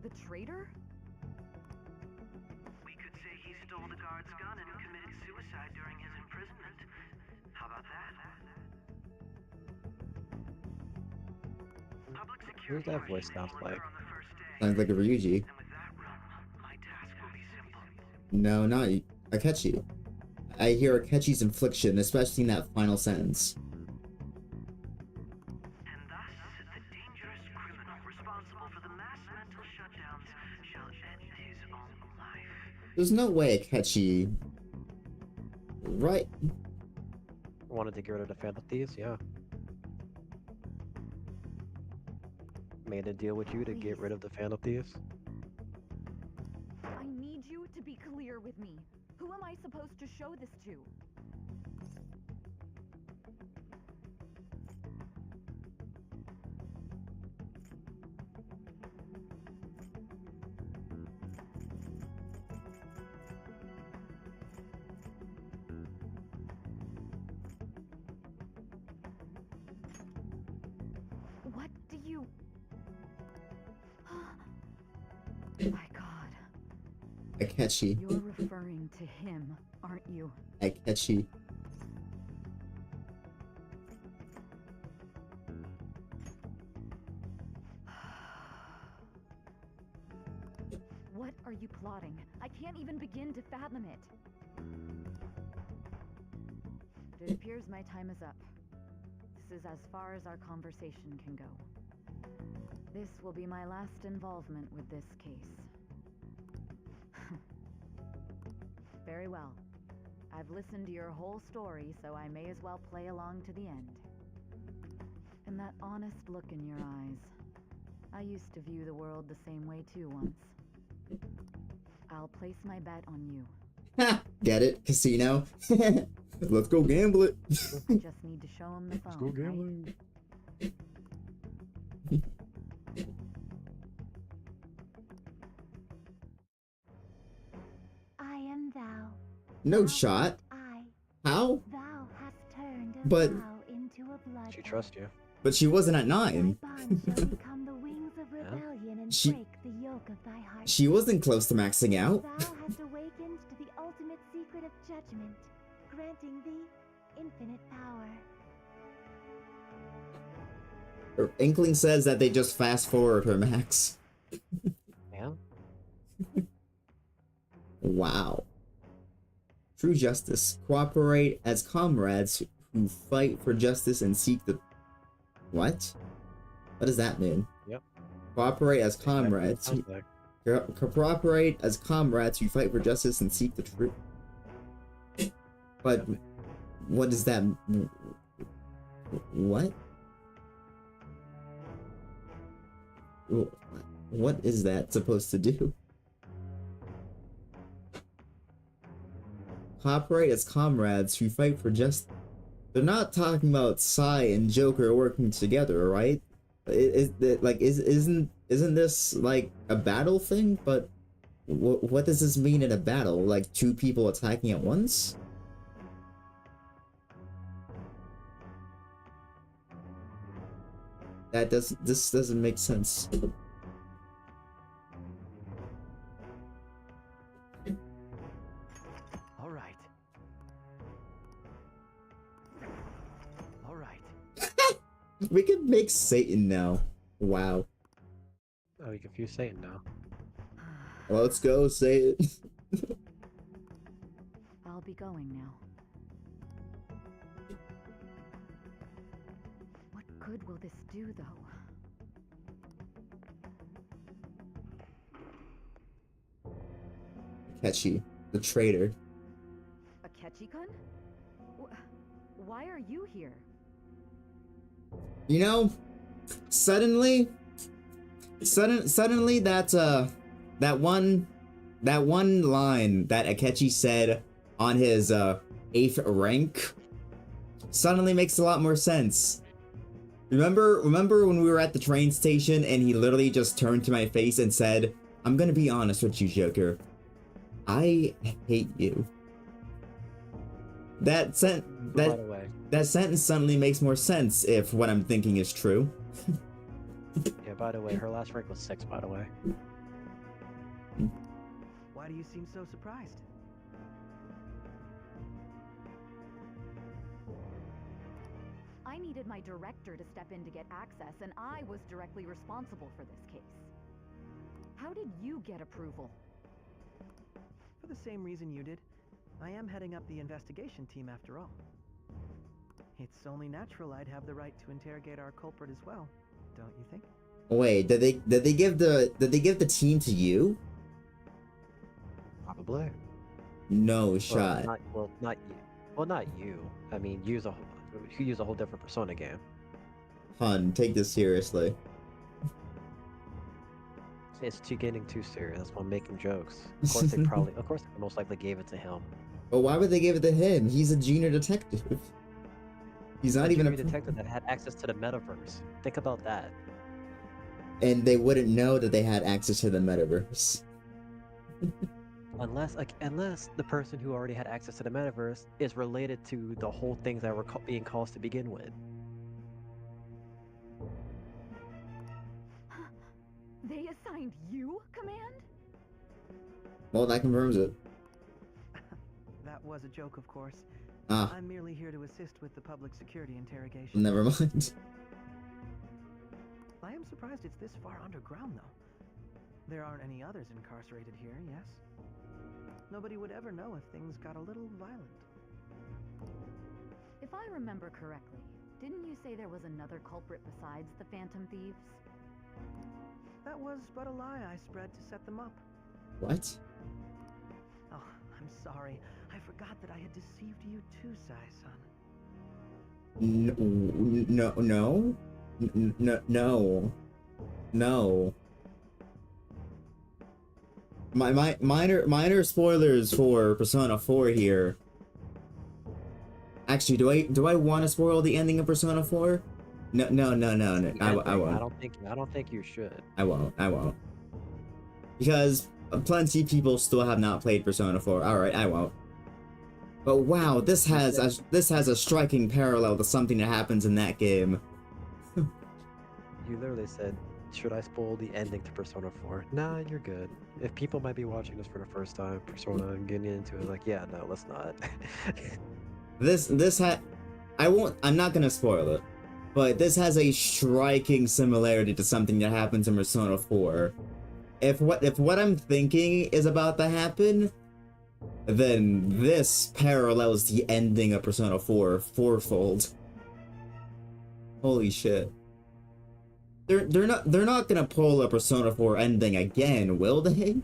The traitor? We could say he stole the guard's gun and committed suicide during his imprisonment. How about that? Public Who's security that voice sounds like? Sounds like a Ryuji. No, not Akechi. I hear Akechi's infliction, especially in that final sentence. And thus, the dangerous criminal responsible for the mass mental shutdowns shall end his own life. There's no way Akechi... Right? Wanted to get rid of the Phantom Thieves, yeah. Made a deal with you to get rid of the Phantom Thieves. I need you to be clear with me. Who am I supposed to show this to? What do you... My God. Akechi. You're referring to him, aren't you? Akechi. What are you plotting? I can't even begin to fathom it. It appears my time is up. This is as far as our conversation can go. This will be my last involvement with this case. Very well. I've listened to your whole story, so I may as well play along to the end. And that honest look in your eyes. I used to view the world the same way too once. I'll place my bet on you. Get it? Casino? Let's go gamble it. I just need to show him the phone. Let's go gambling. I am thou. No shot. How? Thou hast turned a But- vow into a blood. She trusts you. But she wasn't at 9. Bond shall become the wings of rebellion and She- break the yoke of thy heart. She wasn't close to maxing out. Thou hast awakened to the ultimate secret of judgment. Inkling says that they just fast forward her, Max. Yeah. Wow. True justice. Cooperate as comrades who fight for justice and seek the... What? What does that mean? Yep. Cooperate as comrades. Cooperate as comrades who fight for justice and seek the truth. But what does that... What? What is that supposed to do? Cooperate as comrades who fight for justice. They're not talking about Sai and Joker working together, right? Isn't this like a battle thing? But what does this mean in a battle? Like two people attacking at once? This doesn't make sense. All right. All right. We can make Satan now. Wow. Oh, you confuse Satan now. Let's go, Satan. I'll be going now. What good will this do, though? Akechi, the traitor. Akechi-kun? Why are you here? You know, suddenly that one line that Akechi said on his 8th rank suddenly makes a lot more sense. Remember when we were at the train station and he literally just turned to my face and said, "I'm gonna be honest with you, Joker. I hate you." That sentence suddenly makes more sense if what I'm thinking is true. Yeah, by the way, her last rank was 6, by the way. Why do you seem so surprised? I needed my director to step in to get access, and I was directly responsible for this case. How did you get approval? For the same reason you did. I am heading up the investigation team after all. It's only natural I'd have the right to interrogate our culprit as well, don't you think? Wait, did they give the team to you? Probably. No shot. Not you. Well, not you. I mean, you use a whole different Persona game. Hun, take this seriously. It's getting too serious. That's why I'm making jokes. Of course they most likely gave it to him. But why would they give it to him? He's a junior detective. He's not even a detective that had access to the metaverse. Think about that. And they wouldn't know that they had access to the metaverse. Unless the person who already had access to the metaverse is related to the whole things that were being caused to begin with. They assigned you command? Well, that confirms it. That was a joke, of course. Ah. I'm merely here to assist with the public security interrogation. Never mind. I am surprised it's this far underground, though. There aren't any others incarcerated here, yes? Nobody would ever know if things got a little violent. If I remember correctly, didn't you say there was another culprit besides the Phantom Thieves? That was but a lie I spread to set them up. What? Oh, I'm sorry. I forgot that I had deceived you too, Sai-san. No. Minor spoilers for Persona 4 here. Actually, do I want to spoil the ending of Persona 4? No. I won't. I don't think you should. I won't. Because plenty of people still have not played Persona 4. Alright, I won't. But wow, this has a striking parallel to something that happens in that game. You literally said, should I spoil the ending to Persona 4? Nah, you're good. If people might be watching this for the first time, Persona, and getting into it, like, yeah, no, let's not. I'm not gonna spoil it. but this has a striking similarity to something that happens in Persona 4. If what I'm thinking is about to happen, then this parallels the ending of Persona 4 fourfold. Holy shit. They're not gonna pull a Persona 4 ending again, will they?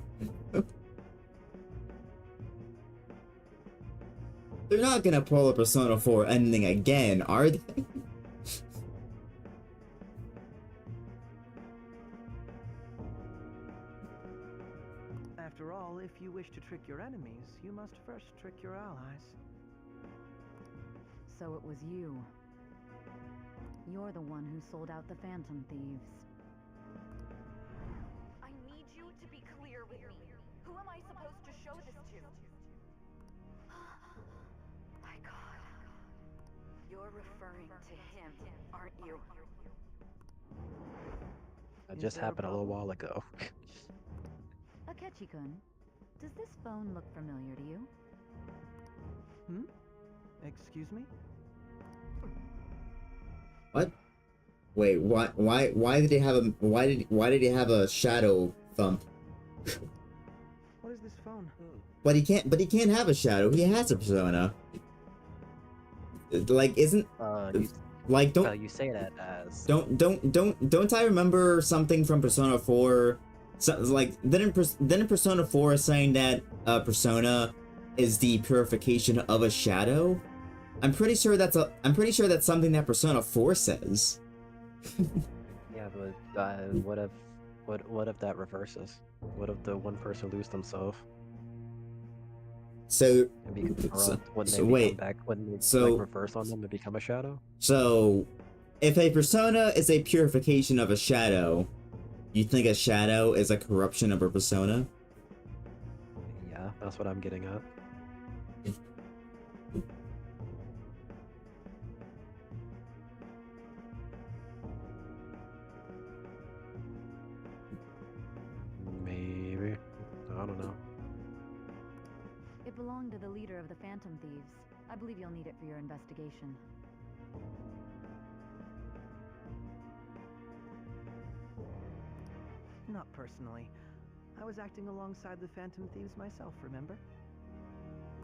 They're not gonna pull a Persona 4 ending again, are they? After all, if you wish to trick your enemies, you must first trick your allies. So it was you. You're the one who sold out the Phantom Thieves. I need you to be clear with me. Who am I supposed to show this to? My God. You're referring to him, aren't you? That just happened a little while ago. Akechi-kun, does this phone look familiar to you? Hmm? Excuse me? What? Wait, why did he have a shadow thump? What is this phone? But he can't have a shadow. He has a persona. Like isn't like don't you say that as don't I remember something from Persona 4? So, like didn't Persona 4 saying that persona is the purification of a shadow? I'm pretty sure that's something that Persona 4 says. Yeah, but what if that reverses? What if the one person lose themselves? So And become corrupt when they wait. come back, when they So- like reverse on them and become a shadow? So if a persona is a purification of a shadow, you think a shadow is a corruption of a persona? Yeah, that's what I'm getting at. Maybe. I don't know. It belonged to the leader of the Phantom Thieves. I believe you'll need it for your investigation. Not personally. I was acting alongside the Phantom Thieves myself, remember?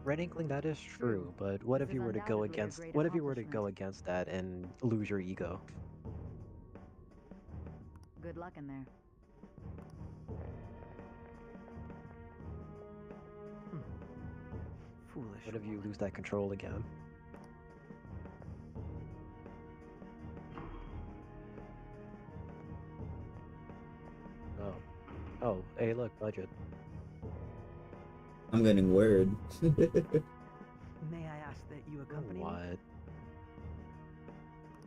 Red Inkling, that is true, but what This if you is were to go undoubtedly a against great what if you were to accomplishment. go against that and lose your ego? Good luck in there. Foolish. What if you lose that control again? Oh. Oh, hey look, budget. I'm getting worried. May I ask that you accompany me? What?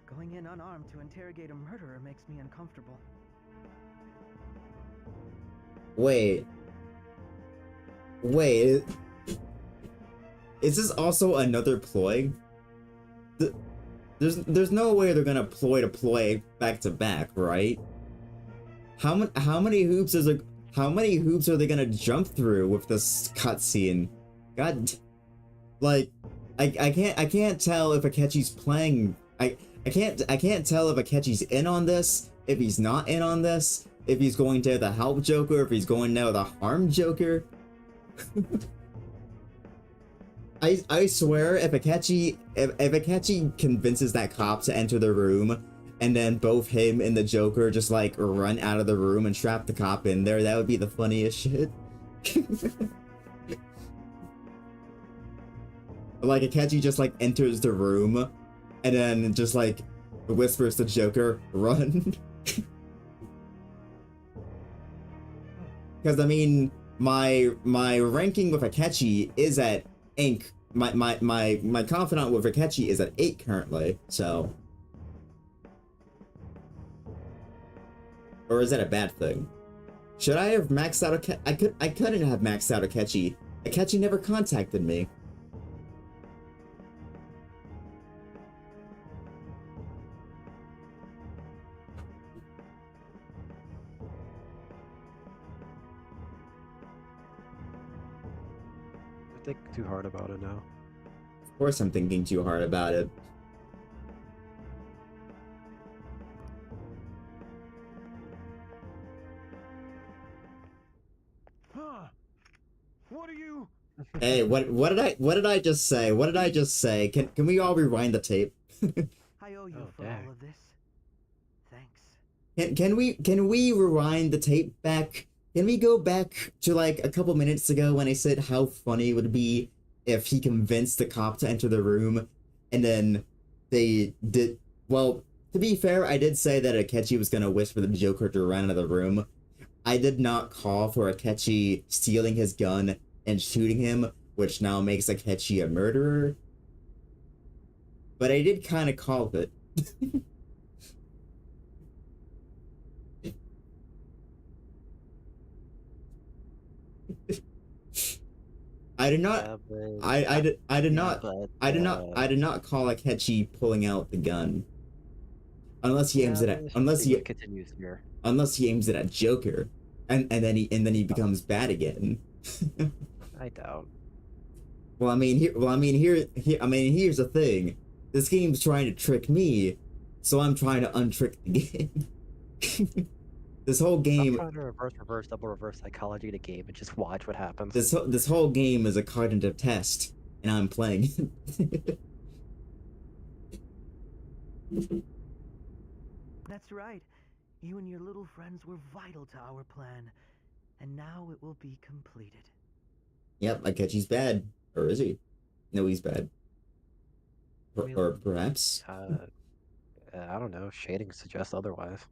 Going in unarmed to interrogate a murderer makes me uncomfortable. Wait, is this also another ploy? There's no way they're gonna ploy back to back, right? How many hoops are they gonna jump through with this cutscene? God, like, I can't tell if Akechi's playing. I can't tell if Akechi's in on this, if he's not in on this, if he's going to the help Joker, if he's going now the harm Joker. I swear, if Akechi convinces that cop to enter the room, and then both him and the Joker just like run out of the room and trap the cop in there, that would be the funniest shit. Like Akechi just like enters the room, and then just like whispers to Joker, "Run." Because I mean, my ranking with Akechi is at Ink. My confidant with Akechi is at 8 currently, so. Or is that a bad thing? Should I have maxed out Akechi? I couldn't have maxed out Akechi. Akechi never contacted me. Think too hard about it now. Of course I'm thinking too hard about it. What are you? Hey, what did I just say? What did I just say? Can we all rewind the tape? I owe you for dang. all of this. Thanks. Can we rewind the tape back? Can we go back to like a couple minutes ago when I said how funny it would be if he convinced the cop to enter the room, and then they did. Well, to be fair, I did say that Akechi was gonna whisper the Joker to run out of the room. I did not call for Akechi stealing his gun and shooting him, which now makes Akechi a murderer. But I did kind of call it. I did not. Yeah, but, I did yeah, not. but, I did not call Akechi pulling out the gun. Unless he aims it at. Unless he continues here. Unless he aims it at Joker, and then he becomes bad again. I doubt. Here's the thing. This game's trying to trick me, so I'm trying to untrick the game. This whole game. I'm trying to reverse, double reverse psychology the game and just watch what happens. This whole game is a cognitive test, and I'm playing it. That's right. You and your little friends were vital to our plan, and now it will be completed. Yep, Akechi's bad. Or is he? No, he's bad. Or perhaps? I don't know. Shading suggests otherwise.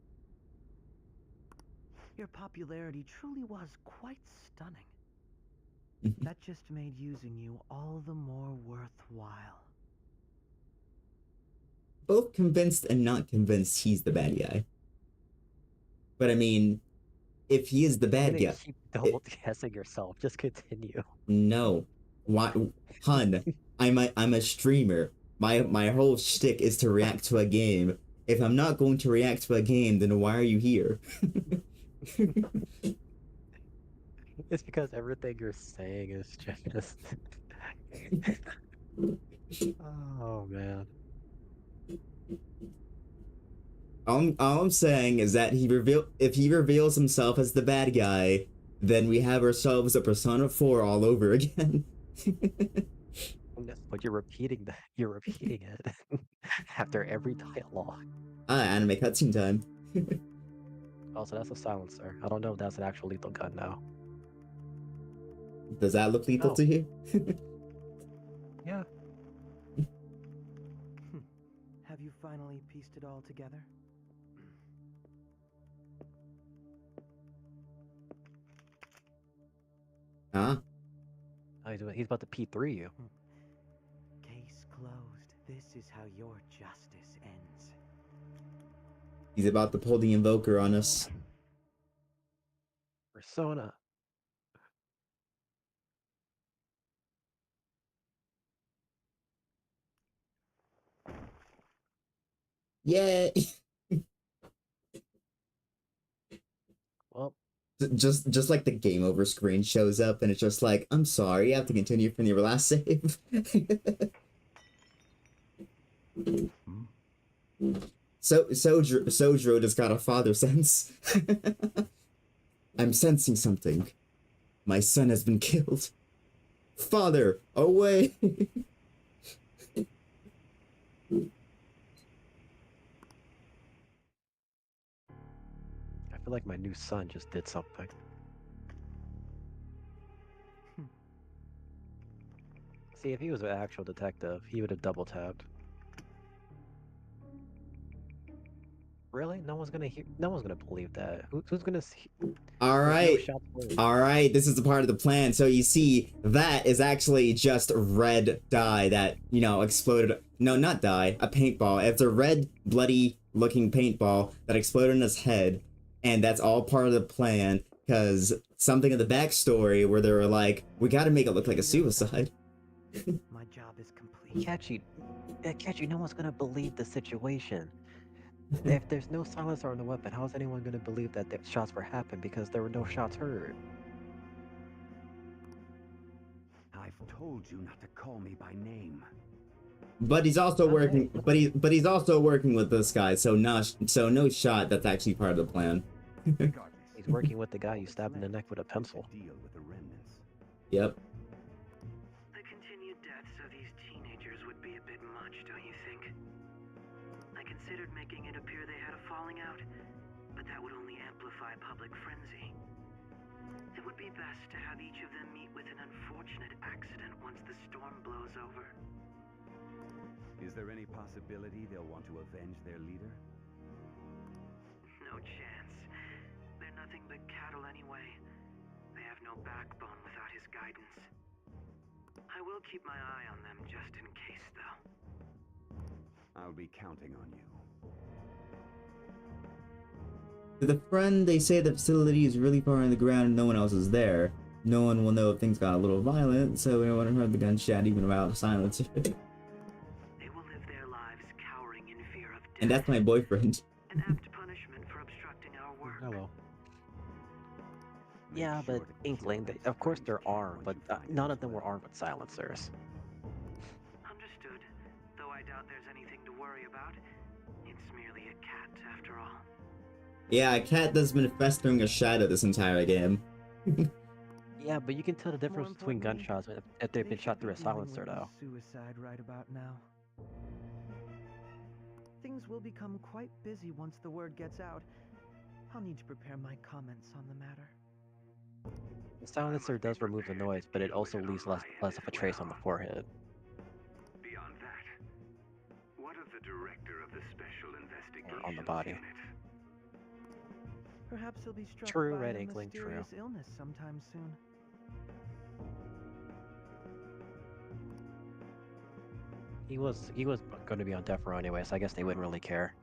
Your popularity truly was quite stunning. That just made using you all the more worthwhile. Both convinced and not convinced he's the bad guy. But I mean, if he is the bad guy... Keep double guessing yourself. Just continue. No. Why, hun, I'm a streamer. My whole shtick is to react to a game. If I'm not going to react to a game, then why are you here? It's because everything you're saying is just... Oh, man. All I'm saying is that if he reveals himself as the bad guy, then we have ourselves a Persona 4 all over again. But you're repeating it after every dialogue. Anime cutscene time. Oh, so that's a silencer. I don't know if that's an actual lethal gun now. Does that look lethal to you? Yeah. Have you finally pieced it all together? Huh? Oh, he's about to P3 you. Case closed. This is how your justice ends. He's about to pull the invoker on us. Persona. Yay! Well, just like the game over screen shows up, and it's just like, I'm sorry, you have to continue from your last save. Sojiro just got a father sense. I'm sensing something. My son has been killed. Father, away! I feel like my new son just did something. See, if he was an actual detective, he would have double tabbed. Really? No one's gonna hear. No one's gonna believe that. Who's gonna see? All right, all right. This is a part of the plan. So you see, that is actually just red dye that exploded. No, not dye. A paintball. It's a red, bloody-looking paintball that exploded in his head, and that's all part of the plan. Because something in the backstory where they were like, "We got to make it look like a suicide." My job is complete. Catchy, no one's gonna believe the situation. If there's no silencer on the weapon, how is anyone going to believe that the shots were happened because there were no shots heard? I've told you not to call me by name. But he's also working. But he's also working with this guy. So no shot. That's actually part of the plan. He's working with the guy you stabbed in the neck with a pencil. Yep. The continued deaths of these teenagers would be a bit much, don't you think? I considered making it appear they had a falling out, but that would only amplify public frenzy. It would be best to have each of them meet with an unfortunate accident once the storm blows over. Is there any possibility they'll want to avenge their leader? No chance. They're nothing but cattle anyway. They have no backbone without his guidance. I will keep my eye on them just in case, though. I'll be counting on you. To the friend, they say the facility is really far in the ground and no one else is there. No one will know if things got a little violent, so no one heard the gunshot even without silencer. They will live their lives cowering in fear of death. And that's my boyfriend. An apt punishment for obstructing our work. Hello. Yeah, but Inkling, of course they're armed, but none of them were armed with silencers. Understood. Though I doubt there's anything to worry about. It's merely a cat, after all. Yeah, a cat that's been festering a shadow this entire game. Yeah, but you can tell the difference between gunshots if they've been shot through a silencer, though. Suicide right about now. Things will become quite busy once the word gets out. I'll need to prepare my comments on the matter. The silencer does remove the noise, but it also leaves less of a trace on the forehead. Beyond that, what of the director of the Special Investigations Or on the body. Unit? Perhaps he'll be struck True, by Red a Inkling, true. mysterious illness sometime soon. He was going to be on death row anyway, so I guess they wouldn't really care.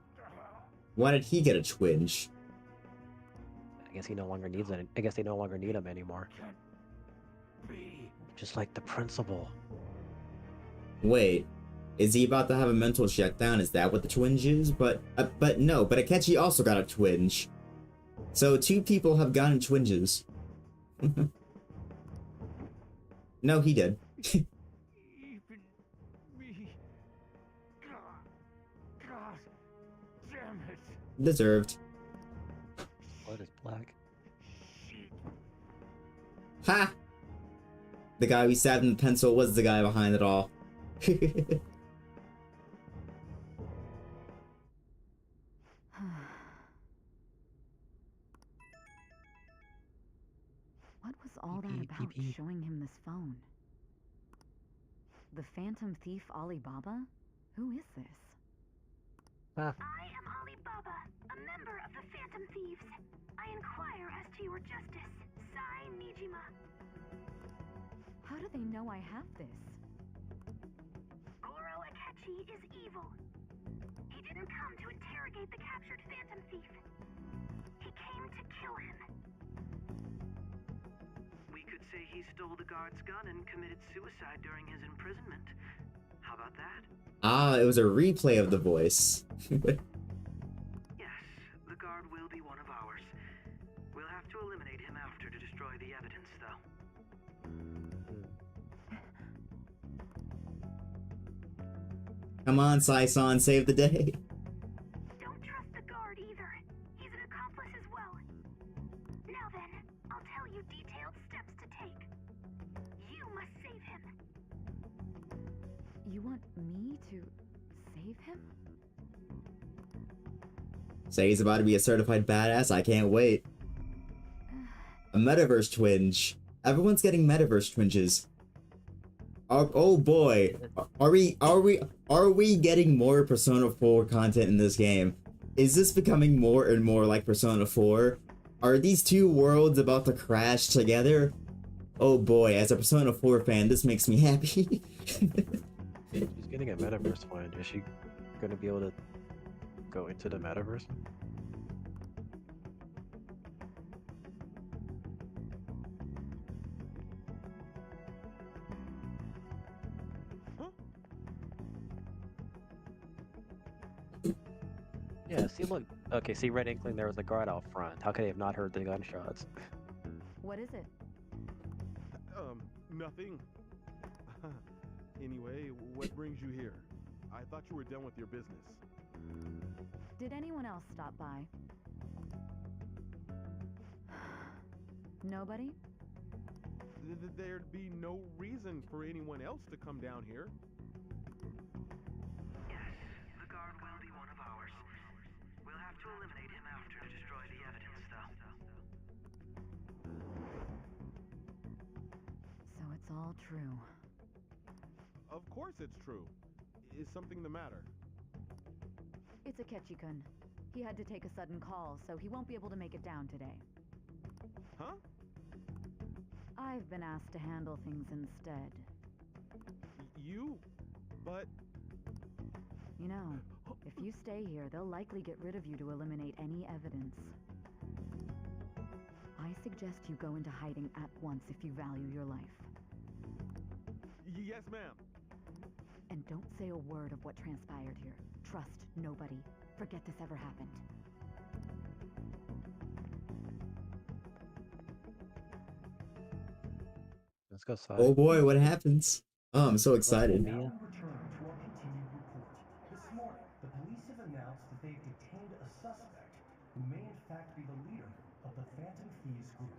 Why did he get a twinge? I guess he no longer needs it. I guess they no longer need him anymore. Just like the principal. Wait, is he about to have a mental shutdown? Is that what the twinge is? But no, but Akechi also got a twinge. So 2 people have gotten twinges. No, he did. God damn it. Deserved. Blood is black. Ha! The guy we stabbed in the pencil was the guy behind it all. What was all that about showing him this phone? The Phantom Thief Alibaba? Who is this? I am Alibaba, a member of the Phantom Thieves. I inquire as to your justice, Sai Nijima. How do they know I have this? Goro Akechi is evil. He didn't come to interrogate the captured Phantom Thief. He came to kill him. We could say he stole the guard's gun and committed suicide during his imprisonment. How about that? Ah, it was a replay of the voice. Yes, the guard will be one of ours. We'll have to eliminate him after to destroy the evidence, though. Come on, Sai-san, save the day. Don't trust the guard either. He's an accomplice as well. Now then, I'll tell you detailed steps to take. You must save him. You want me to save him? Say he's about to be a certified badass, I can't wait. A metaverse twinge. Everyone's getting metaverse twinges. Oh boy, are we getting more Persona 4 content in this game? Is this becoming more and more like Persona 4? Are these 2 worlds about to crash together? Oh boy, as a Persona 4 fan, this makes me happy. She's getting a metaverse one. Is she going to be able to go into the metaverse? Yeah, see, look. Okay, see, Red Inkling, there was a guard out front. How could they have not heard the gunshots? What is it? Nothing. Anyway, what brings you here? I thought you were done with your business. Did anyone else stop by? there'd be no reason for anyone else to come down here. Yes, the guard will be one of ours. We'll have to eliminate him after to destroy the evidence, though. So it's all true. Of course it's true. Is something the matter? It's Akechi-kun. He had to take a sudden call, so he won't be able to make it down today. Huh? I've been asked to handle things instead. You? But... You know, if you stay here, they'll likely get rid of you to eliminate any evidence. I suggest you go into hiding at once if you value your life. Yes, ma'am. And don't say a word of what transpired here. Trust nobody. Forget this ever happened. Let's go, Sai. Oh boy, what happens? Oh, I'm so excited. Now we return to our continued report. This morning, the police have announced that they've detained a suspect who may in fact be the leader of the Phantom Thieves group.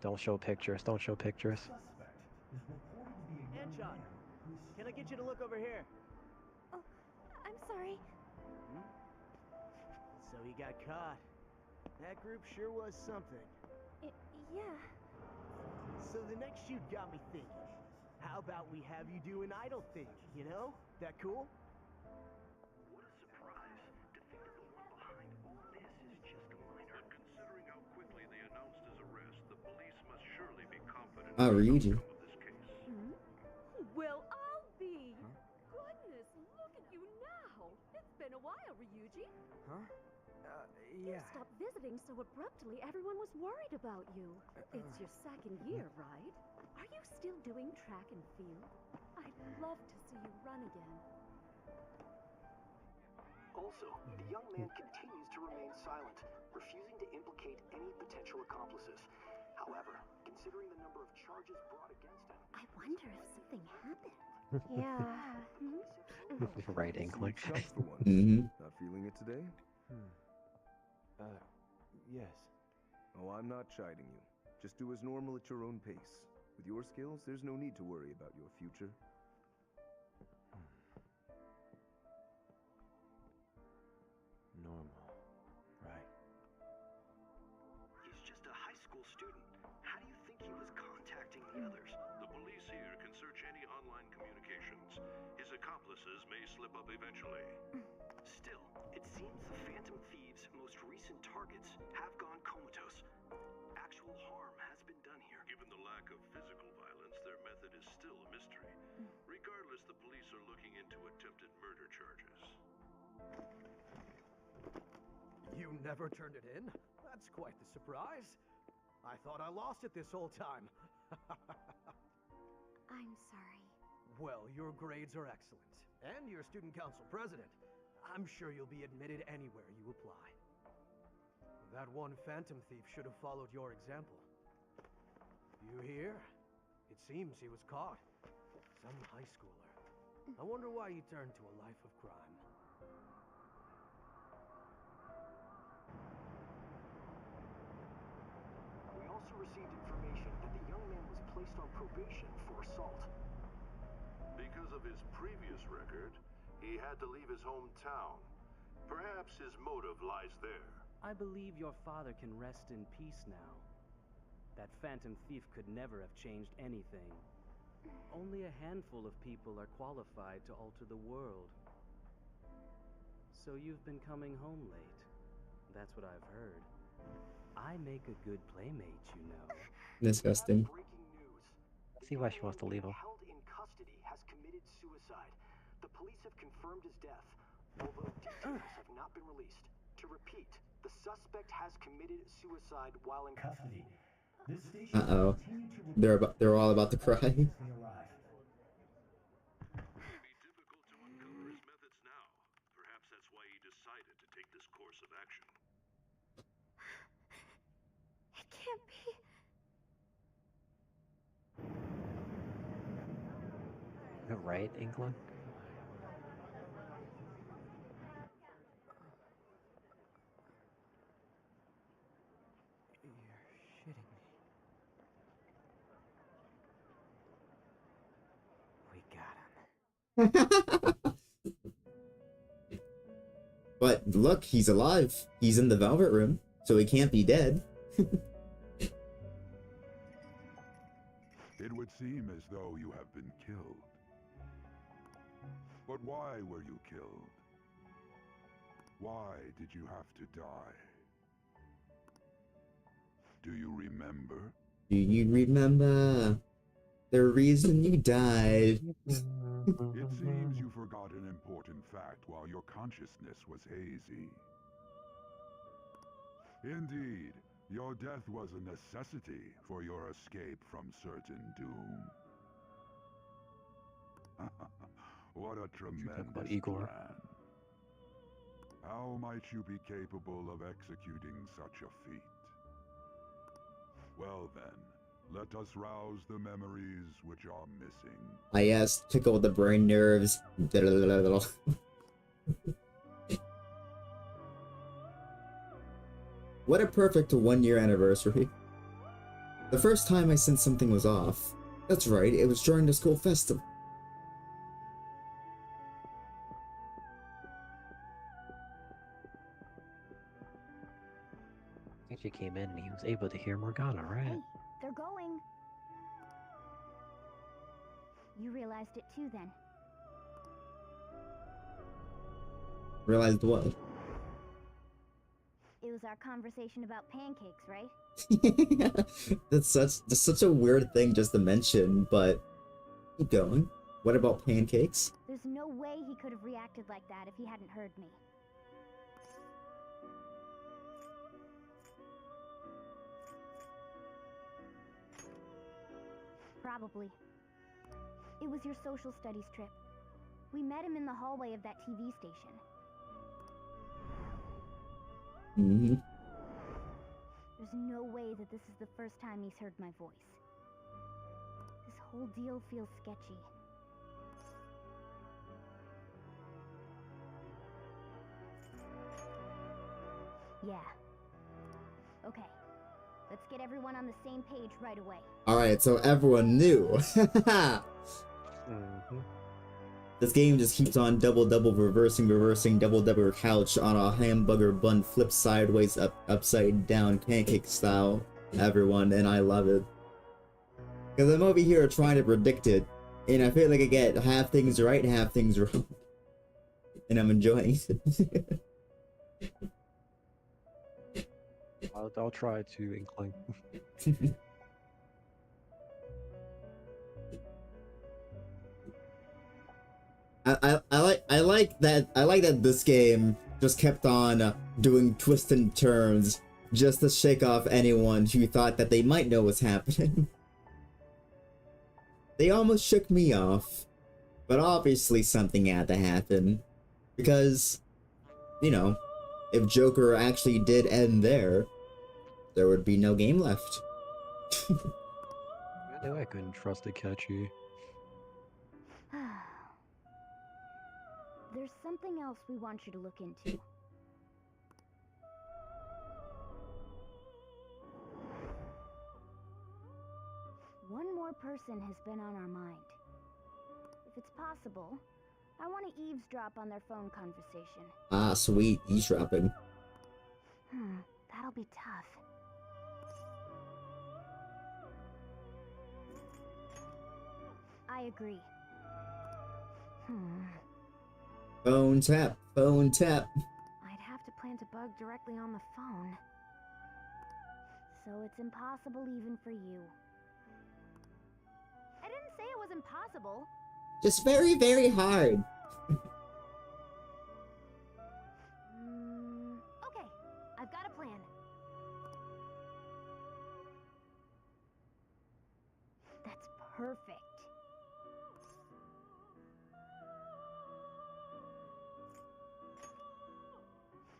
Don't show pictures. Don't show pictures. Suspect is reported to be a young Anchon, man who is can I get you to look over here? Oh, I'm sorry. So he got caught. That group sure was something. Yeah. So the next shoot got me thinking. How about we have you do an idol thing, you know? That cool? What a surprise to think that the one behind all this is just a minor. Considering how quickly they announced his arrest, the police must surely be confident Oh, in the Ryuji. outcome of this case. Well, I'll be. Goodness, look at you now. It's been a while, Ryuji. Huh? You stopped visiting so abruptly, everyone was worried about you. It's your second year, right? Are you still doing track and field? I'd love to see you run again. Also, the young man continues to remain silent, refusing to implicate any potential accomplices. However, considering the number of charges brought against him, I wonder if something happened. Yeah. Right, Inkling. Tough for one. Mm-hmm. Not feeling it today? Yes. Oh, I'm not chiding you. Just do as normal at your own pace. With your skills, there's no need to worry about your future. Normal. Right. he's just a high school student. How do you think he was contacting the others? The police here can search any online communications. His accomplices may slip up eventually. Still, it seems the Phantom Thieves' most recent targets have gone comatose. Actual harm has been done here. Given the lack of physical violence, their method is still a mystery. Regardless, the police are looking into attempted murder charges. You never turned it in? That's quite the surprise. I thought I lost it this whole time. I'm sorry. Well, your grades are excellent. And you're student council president. I'm sure you'll be admitted anywhere you apply. That one Phantom Thief should have followed your example. You hear? It seems he was caught. Some high schooler. I wonder why he turned to a life of crime. We also received information that the young man was placed on probation for assault. Because of his previous record, he had to leave his hometown. Perhaps his motive lies there. I believe your father can rest in peace now. That Phantom Thief could never have changed anything. Only a handful of people are qualified to alter the world. So you've been coming home late. That's what I've heard. I make a good playmate, you know. Disgusting. See why she wants to leave him. Held in custody has committed suicide. The police have confirmed his death, although details have not been released. To repeat, the suspect has committed suicide while in custody. This station Uh-oh. They're all about to cry. It may be difficult to uncover his methods now. Perhaps that's why he decided to take this course of action. It can't be. Right, Inkling? You're shitting me. But look, he's alive. He's in the Velvet Room, so he can't be dead. It would seem as though you have been killed. But why were you killed? Why did you have to die? Do you remember? Do you remember the reason you died? It seems you forgot an important fact while your consciousness was hazy. Indeed, your death was a necessity for your escape from certain doom. What a tremendous plan. How might you be capable of executing such a feat? Well then, let us rouse the memories which are missing. Yes, tickle the brain nerves. What a perfect 1-year anniversary. The first time I sensed something was off. That's right, it was during the school festival. He came in and he was able to hear Morgana, right? Hey, they're going. You realized it too then. Realized what? It was our conversation about pancakes, right? That's such a weird thing just to mention, but keep going. What about pancakes? There's no way he could have reacted like that if he hadn't heard me. Probably. It was your social studies trip. We met him in the hallway of that TV station. Mm-hmm. There's no way that this is the first time he's heard my voice. This whole deal feels sketchy. Yeah. Okay. Let's get everyone on the same page right away. Alright, so everyone knew. This game just keeps on double reversing double couch on a hamburger bun flipped sideways upside down pancake style, everyone, and I love it. Because I'm over here trying to predict it, and I feel like I get half things right, half things wrong. And I'm enjoying it. I'll try to inkling. I like that this game just kept on doing twists and turns just to shake off anyone who thought that they might know what's happening. They almost shook me off, but obviously something had to happen, because, you know, if Joker actually did end there would be no game left. I knew I couldn't trust Akechi. There's something else we want you to look into. One more person has been on our mind. If it's possible, I want to eavesdrop on their phone conversation. Ah, sweet, eavesdropping. That'll be tough. I agree. Phone tap, phone tap. I'd have to plant a bug directly on the phone. So it's impossible even for you. I didn't say it was impossible. Just very, very hard. Okay, I've got a plan. That's perfect.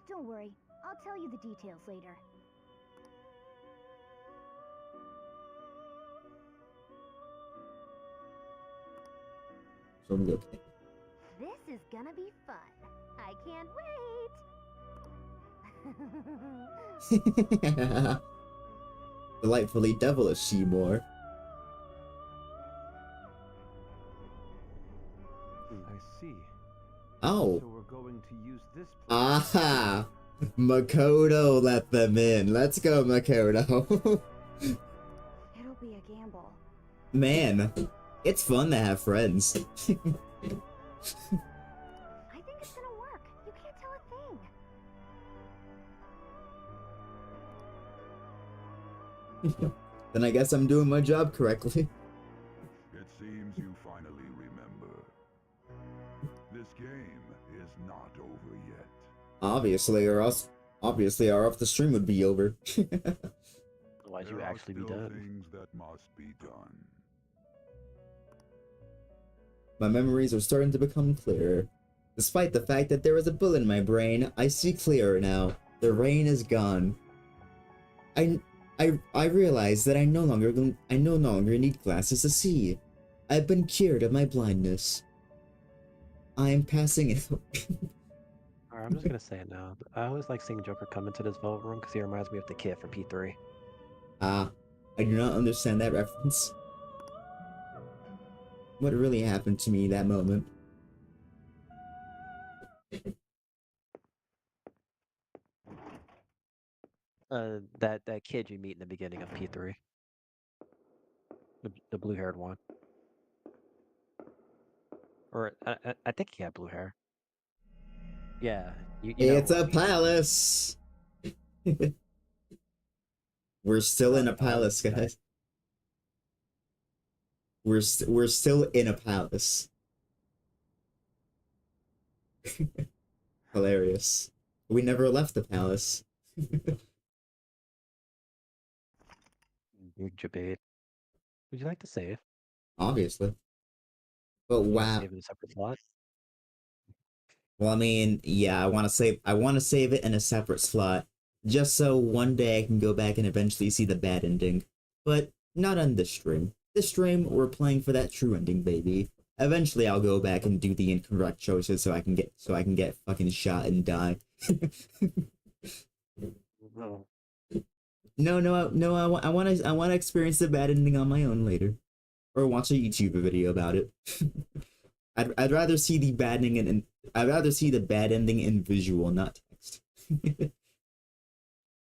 Don't worry, I'll tell you the details later. So I'm okay. This is gonna be fun. I can't wait. Delightfully devilish, Seymour. Oh. So we're going to use this Aha! Makoto let them in. Let's go, Makoto. It'll be a gamble. Man, it's fun to have friends. I think it's gonna work. You can't tell a thing. Then I guess I'm doing my job correctly. It seems you finally remember. This game is not over yet. Obviously, or else the stream would be over. Otherwise, you There are actually be still done. things that must be done. My memories are starting to become clearer. Despite the fact that there was a bullet in my brain, I see clearer now. The rain is gone. I realize that I no longer need glasses to see. I've been cured of my blindness. I am passing it. Alright, I'm just gonna say it now. I always like seeing Joker come into this vote room because he reminds me of the kid from P3. I do not understand that reference. What really happened to me that moment? That kid you meet in the beginning of P3. The blue-haired one. Or I think he had blue hair. Yeah, you know It's who I a mean. palace. We're still in a palace, guys. We're still in a palace. Hilarious. We never left the palace. Big debate. Would you like to save? Obviously. But You wanna wow. save in a separate slot? Well, I mean, yeah, I want to save it in a separate slot, just so one day I can go back and eventually see the bad ending. But not on this stream. This stream, we're playing for that true ending, baby. Eventually, I'll go back and do the incorrect choices so I can get fucking shot and die. No. No, I want to experience the bad ending on my own later, or watch a YouTube video about it. I'd rather see the bad ending and I'd rather see the bad ending in visual, not text.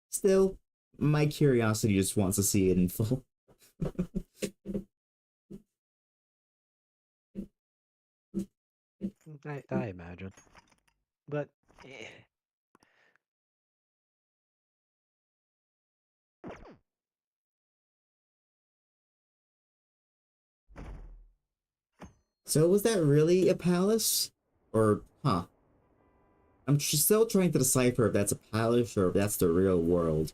Still, my curiosity just wants to see it in full. I imagine. But So was that really a palace? Or, huh? I'm still trying to decipher if that's a palace or if that's the real world.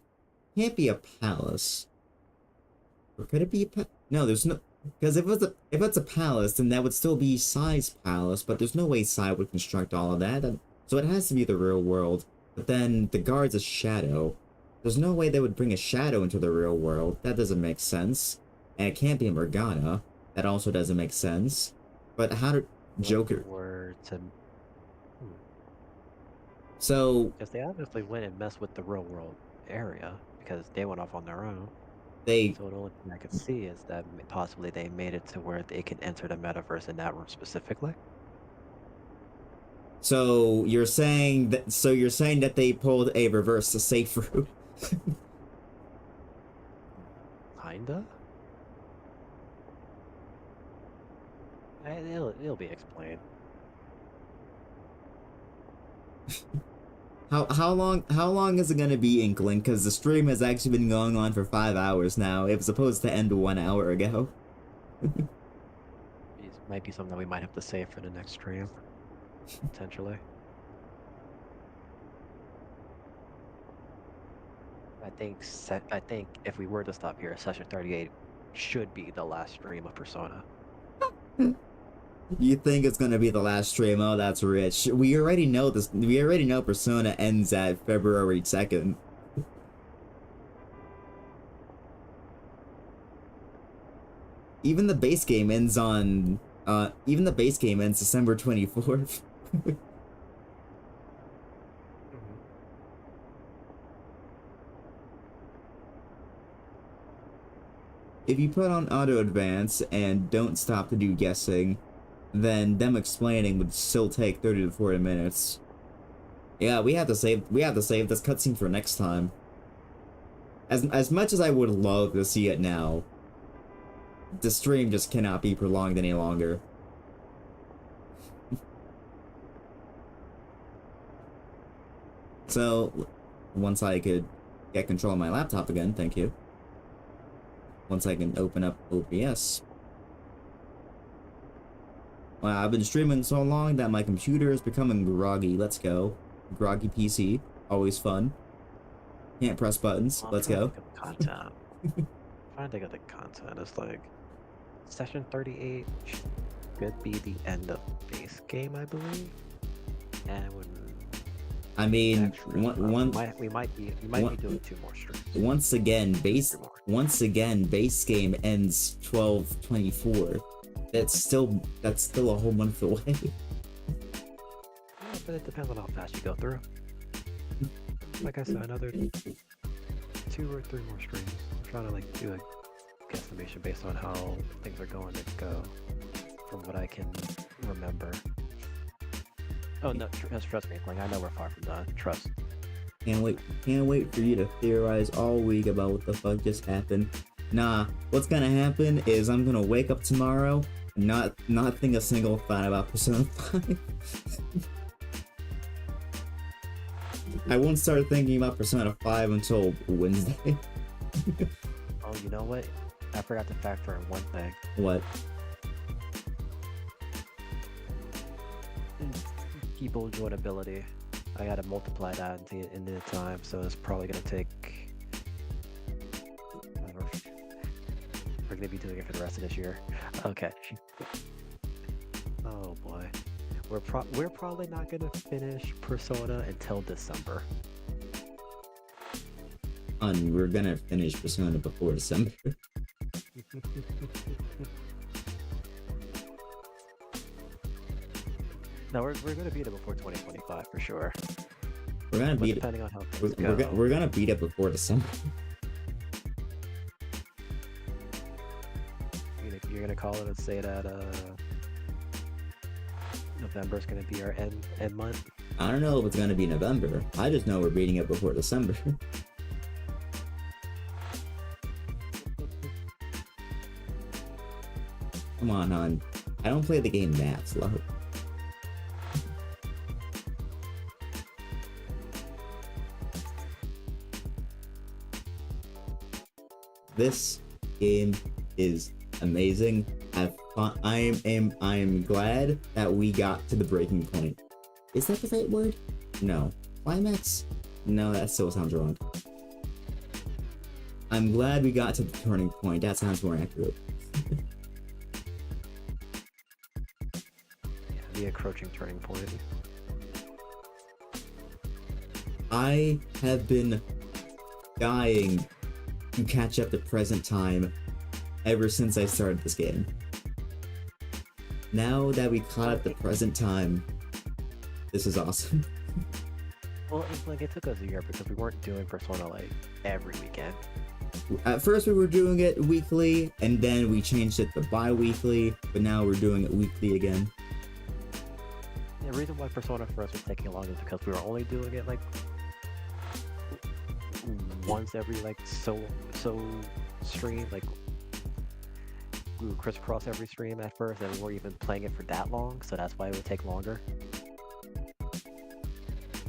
Can't be a palace. Or could it be a No, there's no... Because if it's a palace, then that would still be Sai's palace, but there's no way Sai would construct all of that. So it has to be the real world. But then the guard's a shadow. There's no way they would bring a shadow into the real world. That doesn't make sense. And it can't be Morgana. That also doesn't make sense. But how did Joker... were to So... Because they obviously went and messed with the real world area because they went off on their own. So the only thing I could see is that possibly they made it to where they can enter the metaverse in that room specifically. So you're saying that they pulled a reverse to safe route? Kinda. It'll be explained. How long is it gonna be, Inkling? Because the stream has actually been going on for 5 hours now. It was supposed to end 1 hour ago. It might be something that we might have to save for the next stream, potentially. I think if we were to stop here, session 38 should be the last stream of Persona. You think it's gonna be the last stream? Oh, that's rich. We already know this. We already know Persona ends at February 2nd. Even the base game ends on. Even the base game ends December 24th. If you put on auto advance and don't stop to do guessing, then them explaining would still take 30 to 40 minutes. Yeah, we have to save this cutscene for next time. As much as I would love to see it now, the stream just cannot be prolonged any longer. So, once I could get control of my laptop again, thank you. Once I can open up OBS. Well, I've been streaming so long that my computer is becoming groggy. Let's go. Groggy PC. Always fun. Can't press buttons. Let's go. Content. Trying to think of the content. It's like session 38 could be the end of base game, I believe. And when I mean, we might be doing 2 more streams. Once again, base game ends 12/24. That's still a whole month away. Yeah, but it depends on how fast you go through. Like I said, another 2 or 3 more streams. I'm trying to like do a guesstimation based on how things are going to go, from what I can remember. Oh no, trust me, like I know we're far from done. Trust. Can't wait for you to theorize all week about what the fuck just happened. Nah, what's gonna happen is I'm gonna wake up tomorrow and not think a single thought about Persona 5. I won't start thinking about Persona 5 until Wednesday. Oh, you know what? I forgot to factor in one thing. What? People enjoyability. I gotta multiply that into the time, so it's probably gonna take. We're gonna be doing it for the rest of this year. Okay. Oh boy, we're probably not gonna finish Persona until December. We're gonna finish Persona before December. No, we're gonna beat it before 2025 for sure. We're gonna beat it. Depending on how things go. We're gonna beat it before December. You're gonna call it and say that November's gonna be our end month. I don't know if it's gonna be November. I just know we're beating it before December. Come on, hon. I don't play the game that slow. This game is amazing. I'm glad that we got to the breaking point. Is that the right word? No. Climax? No, that still sounds wrong. I'm glad we got to the turning point. That sounds more accurate. The encroaching turning point. I have been dying to catch up to present time ever since I started this game. Now that we caught up to present time, this is awesome. Well, it took us a year because we weren't doing Persona like every weekend. At first we were doing it weekly, and then we changed it to bi-weekly, but now we're doing it weekly again. The reason why Persona for us was taking long is because we were only doing it like once every like so stream, like we would crisscross every stream at first, and we weren't even playing it for that long, so that's why it would take longer.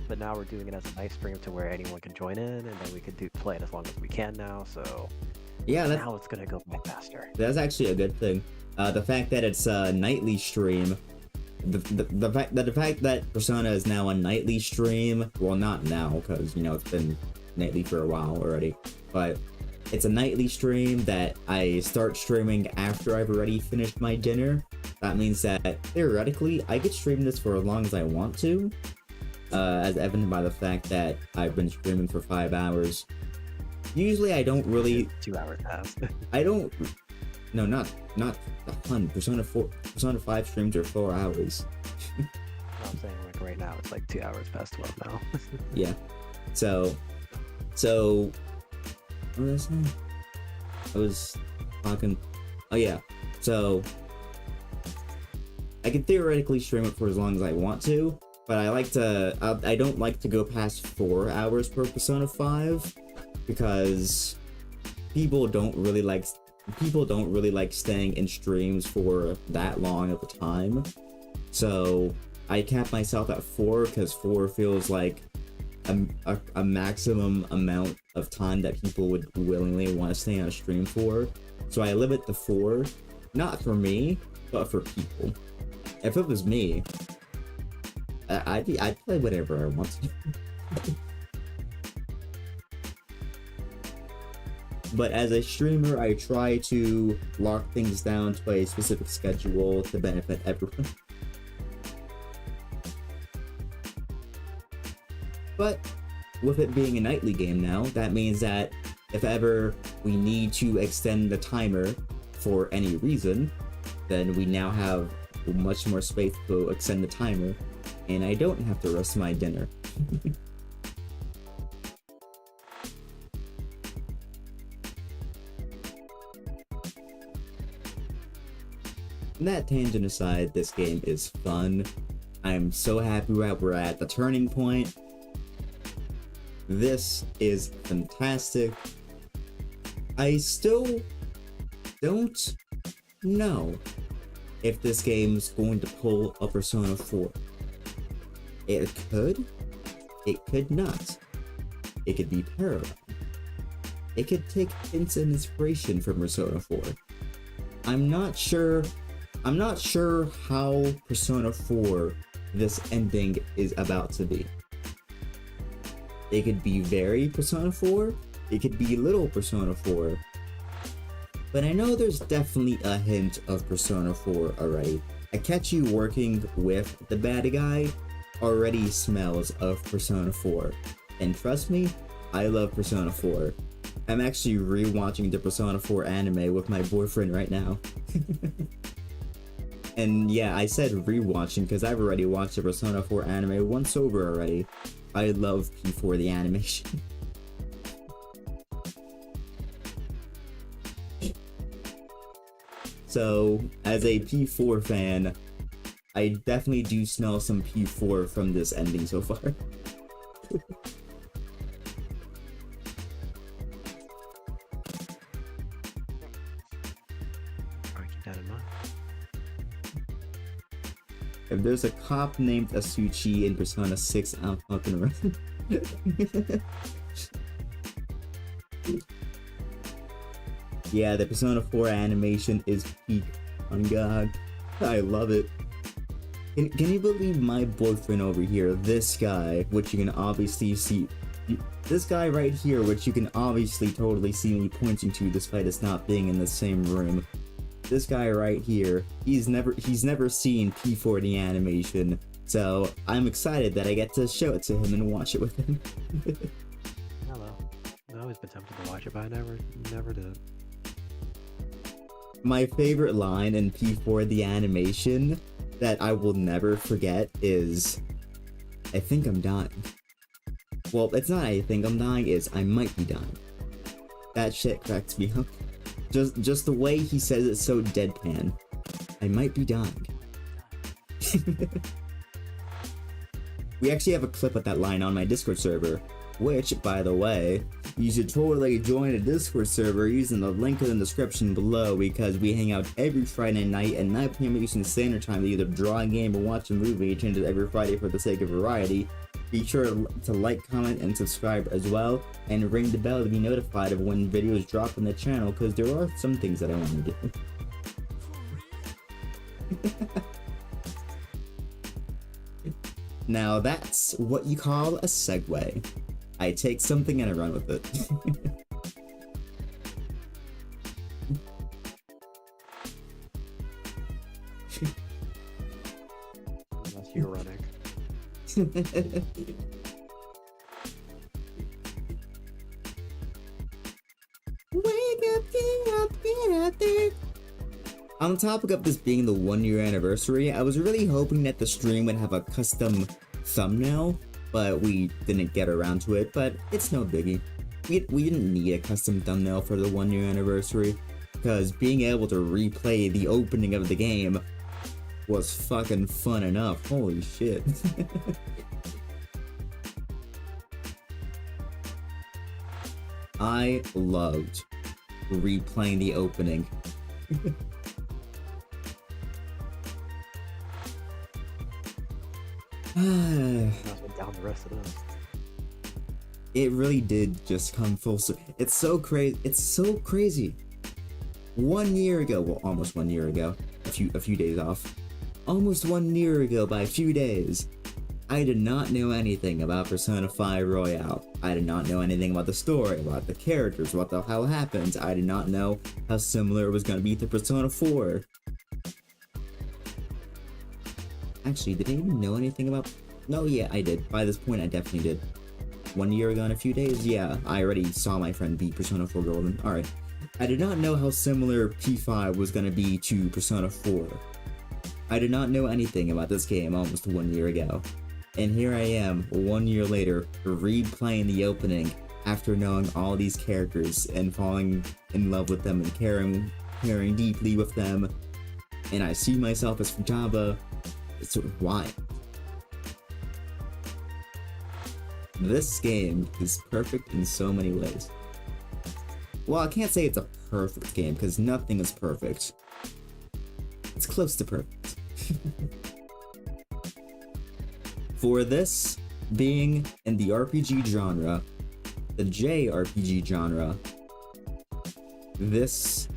But now we're doing it as a nice stream to where anyone can join in, and then we can play it as long as we can now. So yeah, now it's gonna go by faster. That's actually a good thing. The fact that it's a nightly stream. The fact that Persona is now a nightly stream, well, not now, because, you know, it's been nightly for a while already, but it's a nightly stream that I start streaming after I've already finished my dinner. That means that, theoretically, I could stream this for as long as I want to, as evident by the fact that I've been streaming for 5 hours. Usually I don't really... 2 hours past. I don't... No, not a ton. Persona 5 streams are 4 hours. No, I'm saying like right now it's like 2 hours past 12 now. Yeah. So what was I saying? I was talking. Oh yeah. So I can theoretically stream it for as long as I want to, but I don't like to go past 4 hours per Persona 5 because people don't really like staying in streams for that long of a time. So I cap myself at 4 because 4 feels like a maximum amount of time that people would willingly want to stay on a stream for. So I limit to 4, not for me, but for people. If it was me, I'd play whatever I want to. But as a streamer, I try to lock things down to a specific schedule to benefit everyone. But with it being a nightly game now, that means that if ever we need to extend the timer for any reason, then we now have much more space to extend the timer, and I don't have to rush my dinner. That tangent aside, this game is fun. I'm so happy that we're at the turning point. This is fantastic. I still don't know if this game's going to pull a Persona 4. It could not. It could be parallel. It could take hints and inspiration from Persona 4. I'm not sure how Persona 4 this ending is about to be. It could be very Persona 4, it could be little Persona 4, but I know there's definitely a hint of Persona 4 already. Akechi working with the bad guy already smells of Persona 4, and trust me, I love Persona 4. I'm actually rewatching the Persona 4 anime with my boyfriend right now. And yeah, I said rewatching because I've already watched the Persona 4 anime once over already. I love P4 the animation. So, as a P4 fan, I definitely do smell some P4 from this ending so far. If there's a cop named Asuchi in Persona 6, I'm fucking around. Yeah, the Persona 4 animation is peak. On God, I love it. Can you believe my boyfriend over here, this guy, which you can obviously see, this guy right here, which you can obviously totally see me pointing to despite us not being in the same room. This guy right here, he's never seen P4 the animation, so I'm excited that I get to show it to him and watch it with him. Hello. I've always been tempted to watch it, but I never did. My favorite line in P4 the animation that I will never forget is, I think I'm dying. Well, it's not I think I'm dying, it's I might be dying. That shit cracks me up. Just the way he says it so deadpan. I might be dying. We actually have a clip of that line on my Discord server, which, by the way, you should totally join a Discord server using the link in the description below because we hang out every Friday night at 9 p.m. Eastern Standard Time to either draw a game or watch a movie. It changes every Friday for the sake of variety. Be sure to like, comment, and subscribe as well, and ring the bell to be notified of when videos drop on the channel, because there are some things that I want to do. Now that's what you call a segue. I take something and I run with it. Unless you're running. On the topic of this being the 1-year anniversary, I was really hoping that the stream would have a custom thumbnail, but we didn't get around to it, but it's no biggie. We didn't need a custom thumbnail for the 1-year anniversary, because being able to replay the opening of the game was fucking fun enough. Holy shit. I loved replaying the opening. Down the rest of those. It really did just come full circle. It's so crazy. It's so crazy. 1 year ago, well, almost 1 year ago, a few days off. Almost 1 year ago by a few days, I did not know anything about Persona 5 Royale. I did not know anything about the story, about the characters, what the hell happens. I did not know how similar it was going to be to Persona 4. Actually, did I even know anything about... No, yeah, I did. By this point, I definitely did. 1 year ago in a few days? Yeah, I already saw my friend beat Persona 4 Golden. Alright. I did not know how similar P5 was going to be to Persona 4. I did not know anything about this game almost 1 year ago. And here I am, 1 year later, replaying the opening after knowing all these characters and falling in love with them and caring deeply with them. And I see myself as Futaba. So why? This game is perfect in so many ways. Well, I can't say it's a perfect game, because nothing is perfect. It's close to perfect. For this being in the RPG genre, the JRPG genre, this,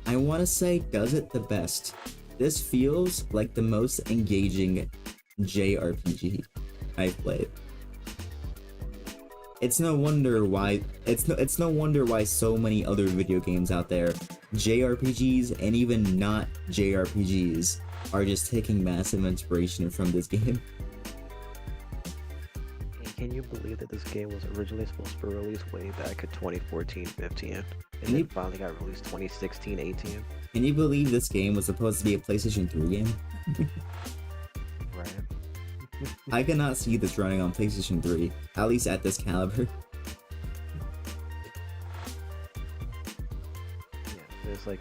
I want to say, does it the best. This feels like the most engaging JRPG I've played. It's no wonder why it's no wonder why so many other video games out there, JRPGs and even not JRPGs, are just taking massive inspiration from this game. Can you believe that this game was originally supposed to be released way back in 2014-15, and then finally got released 2016-18? Can you believe this game was supposed to be a PlayStation 3 game? Right. I cannot see this running on PlayStation 3, at least at this caliber. Yeah, it's like...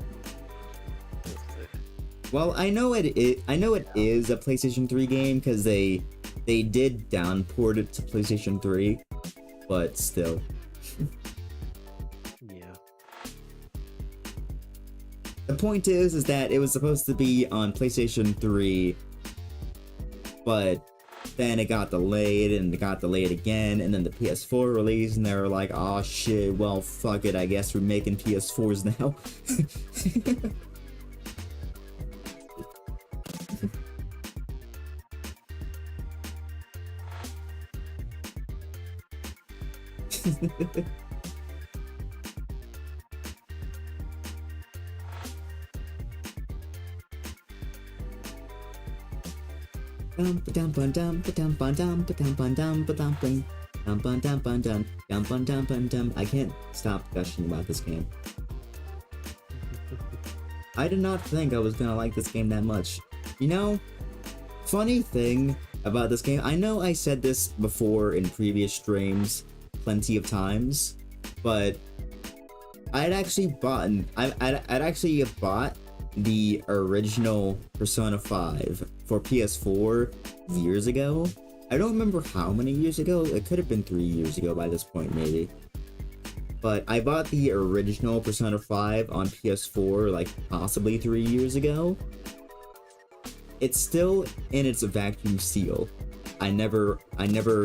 Well, I know it is a PlayStation 3 game because they did downport it to PlayStation 3, but still. Yeah. The point is that it was supposed to be on PlayStation 3, but then it got delayed, and it got delayed again, and then the PS4 released, and they were like, "Oh shit, well fuck it, I guess we're making PS4s now." I can't stop gushing about this game. I did not think I was gonna like this game that much. You know, funny thing about this game, I know I said this before in previous streams plenty of times, but I'd actually bought the original Persona 5 for PS4 years ago. I don't remember how many years ago. It could have been 3 years ago by this point, maybe. But I bought the original Persona 5 on PS4 like possibly 3 years ago. It's still in its vacuum seal. I never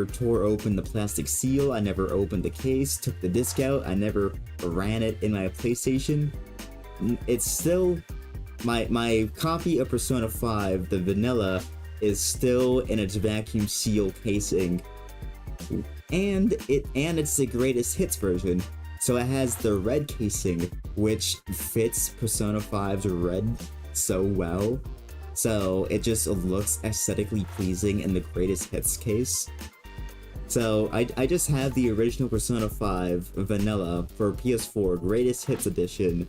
tore open the plastic seal. I never opened the case, took the disc out. I never ran it in my PlayStation. It's still my copy of Persona 5, the vanilla, is still in its vacuum seal casing, and it's the greatest hits version. So it has the red casing, which fits Persona 5's red so well. So it just looks aesthetically pleasing in the greatest hits case. So I just have the original Persona 5 vanilla for PS4 greatest hits edition,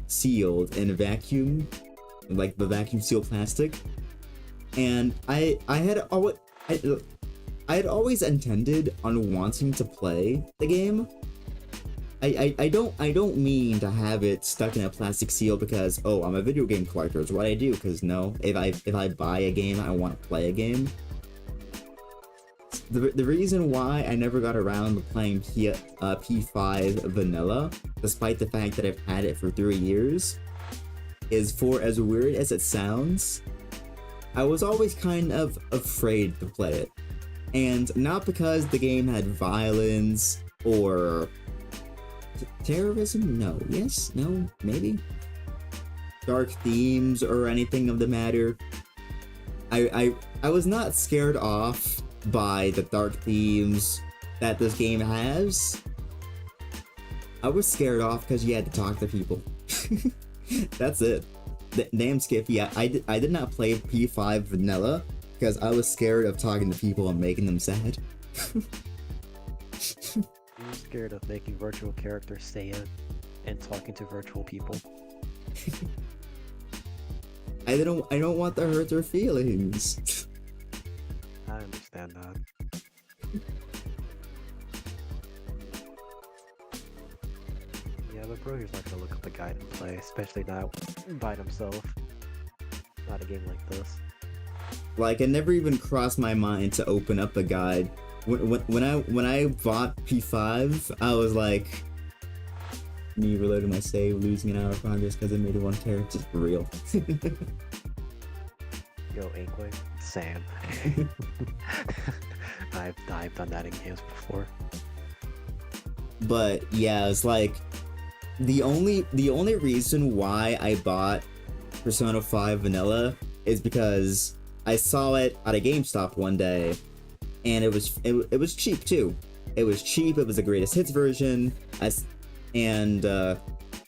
sealed in a vacuum, like the vacuum seal plastic. And I had always intended on wanting to play the game. I don't mean to have it stuck in a plastic seal because, oh, I'm a video game collector. It's what I do. Because no, if I buy a game, I want to play a game. The reason why I never got around to playing P5 vanilla, despite the fact that I've had it for 3 years, is for as weird as it sounds, I was always kind of afraid to play it. And not because the game had violence or terrorism? No. Yes? No? Maybe? Dark themes or anything of the matter. I was not scared off by the dark themes that this game has. I was scared off because you had to talk to people. That's it. Damn Skippy, I did not play P5 vanilla because I was scared of talking to people and making them sad. I'm scared of making virtual characters say it and talking to virtual people. I don't want to hurt their feelings. I understand that. Yeah, but bro, he's not gonna look up a guide and play, especially not by himself. Not a game like this. Like, it never even crossed my mind to open up a guide. When I bought P5, I was like, me reloading my save, losing an hour of progress because I made one character for real. Yo, Inkling, Sam. I've done that in games before. But yeah, it's like the only reason why I bought Persona 5 Vanilla is because I saw it at a GameStop one day, and it was cheap too. It was cheap. It was the greatest hits version, and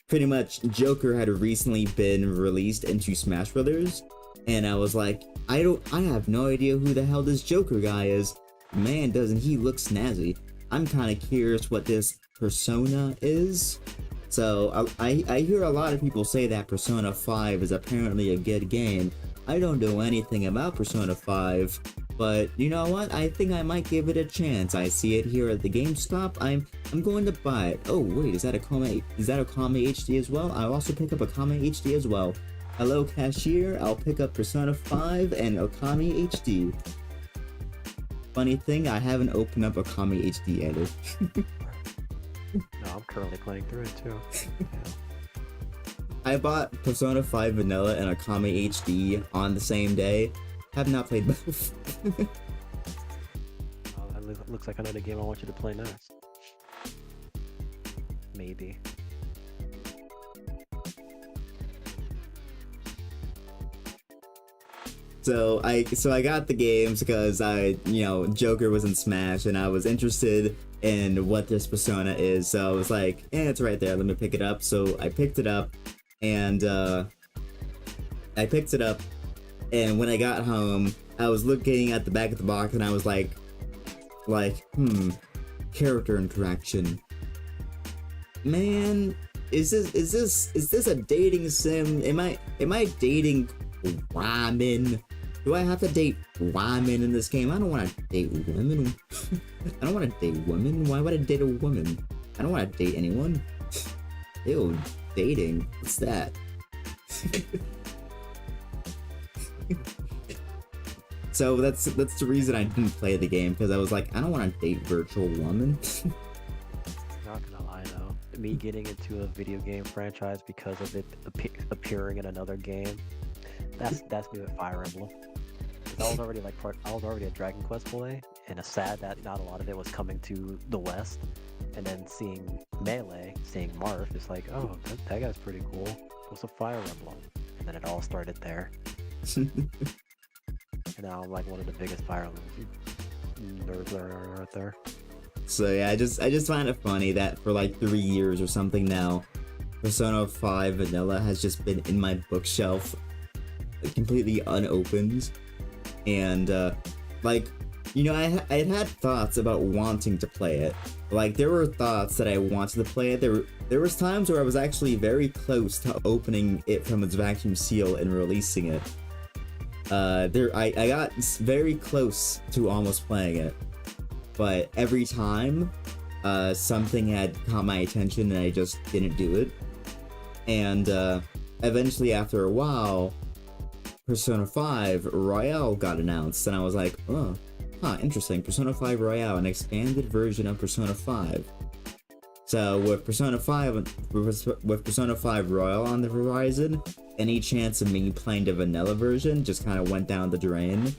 pretty much Joker had recently been released into Smash Brothers, and I was like, I have no idea who the hell this Joker guy is. Man, doesn't he look snazzy? I'm kind of curious what this Persona is. So I hear a lot of people say that Persona 5 is apparently a good game. I don't know anything about Persona 5, but you know what? I think I might give it a chance. I see it here at the GameStop. I'm going to buy it. Oh wait, is that a Akame HD as well? I'll also pick up Akame HD as well. Hello cashier, I'll pick up Persona 5 and Akame HD. Funny thing, I haven't opened up Akame HD either. No, I'm currently playing through it too. Yeah. I bought Persona 5 Vanilla and Akame HD on the same day. Have not played both. That looks like another game I want you to play next. Maybe. So I got the games because Joker was in Smash and I was interested in what this Persona is. So I was like, it's right there. Let me pick it up. So I picked it up, and when I got home, I was looking at the back of the box and I was like, character interaction. Man, is this a dating sim? Am I dating women? Do I have to date women in this game? I don't want to date women. I don't want to date women. Why would I date a woman? I don't want to date anyone. Ew, dating. What's that? So that's the reason I didn't play the game, because I was like, I don't want to date virtual women. Not gonna lie though, me getting into a video game franchise because of it appearing in another game, that's me with Fire Emblem. I was already a Dragon Quest boy, and it's sad that not a lot of it was coming to the West. And then seeing Melee, seeing Marth, it's like, oh, that guy's pretty cool. What's a Fire Emblem? And then it all started there. And now I'm like one of the biggest Fire Emblem nerds right there. So yeah, I just find it funny that for like 3 years or something now, Persona 5 Vanilla has just been in my bookshelf, completely unopened. And I had thoughts about wanting to play it. Like, there were thoughts that I wanted to play it. There was times where I was actually very close to opening it from its vacuum seal and releasing it. I got very close to almost playing it, but every time something had caught my attention and I just didn't do it. And eventually, after a while, Persona 5 Royale got announced, and I was like, oh, interesting. Persona 5 Royale, an expanded version of Persona 5. So with Persona 5 Royale on the horizon, any chance of me playing the vanilla version just kind of went down the drain.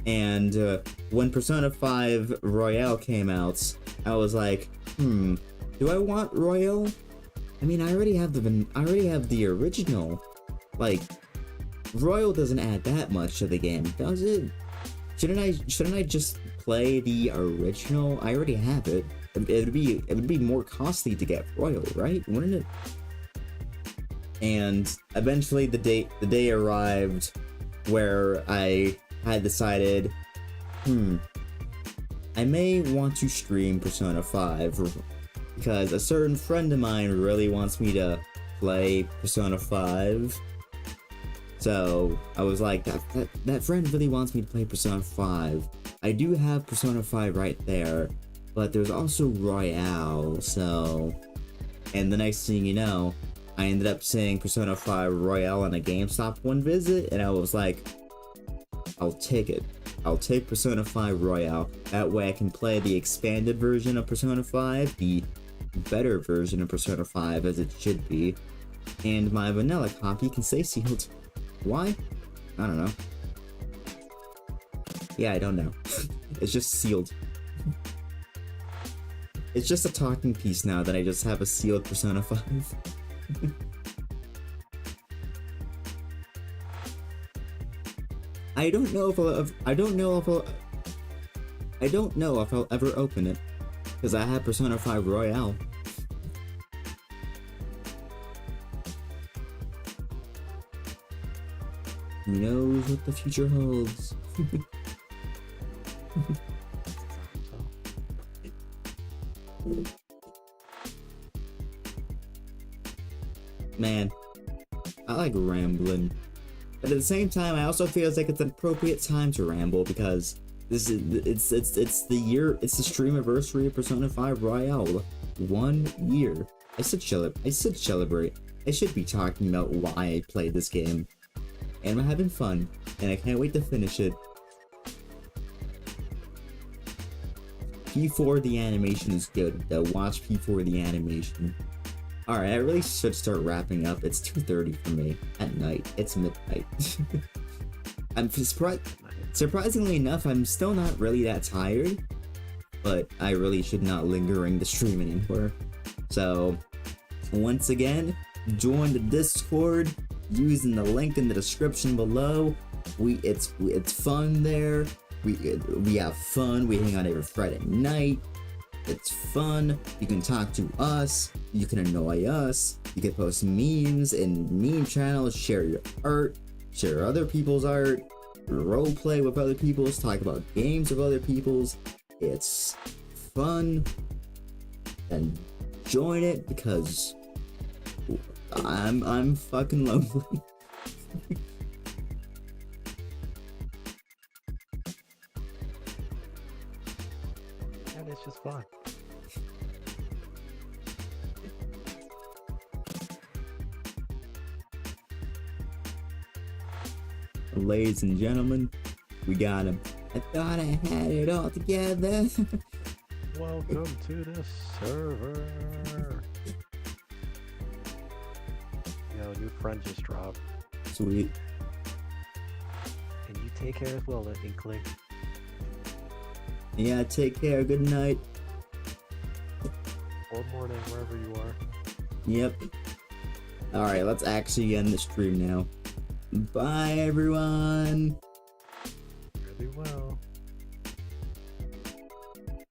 And when Persona 5 Royale came out, I was like, do I want Royale? I mean, I already have the original. Like, Royal doesn't add that much to the game, does it? Shouldn't I just play the original? I already have it. It would be more costly to get Royal, right? Wouldn't it? And eventually the day arrived where I had decided, I may want to stream Persona 5 because a certain friend of mine really wants me to play Persona 5. So I was like, that friend really wants me to play Persona 5. I do have Persona 5 right there, but there's also Royale, so... And the next thing you know, I ended up seeing Persona 5 Royale on a GameStop one visit, and I was like, I'll take it. I'll take Persona 5 Royale. That way I can play the expanded version of Persona 5, the better version of Persona 5 as it should be, and my vanilla copy can stay sealed. Why? I don't know. Yeah, I don't know. It's just sealed. It's just a talking piece now that I just have a sealed Persona 5. I don't know if I'll ever open it, because I have Persona 5 Royale. Who knows what the future holds? Man, I like rambling. But at the same time, I also feel like it's an appropriate time to ramble because this is it's the stream anniversary of Persona 5 Royale. 1 year. I should celebrate. I should be talking about why I played this game. And I'm having fun, and I can't wait to finish it. P4 the animation is good, though. Watch P4 the animation. Alright, I really should start wrapping up. It's 2:30 for me at night. It's midnight. I'm surprisingly enough, I'm still not really that tired, but I really should not lingering the stream anymore. So, once again, join the Discord using the link in the description below. It's fun there. We have fun. We hang out every Friday night. It's fun. You can talk to us. You can annoy us. You can post memes in meme channels. Share your art. Share other people's art. Roleplay with other people's. Talk about games with other people's. It's fun. And join it because I'm fucking lonely. And it's just fun. Ladies and gentlemen, we got him. I thought I had it all together. Welcome to the server. Yo, new friend just dropped. Sweet. And you take care as well, Inkling. Yeah, take care. Good night. Or morning, wherever you are. Yep. Alright, let's actually end the stream now. Bye, everyone.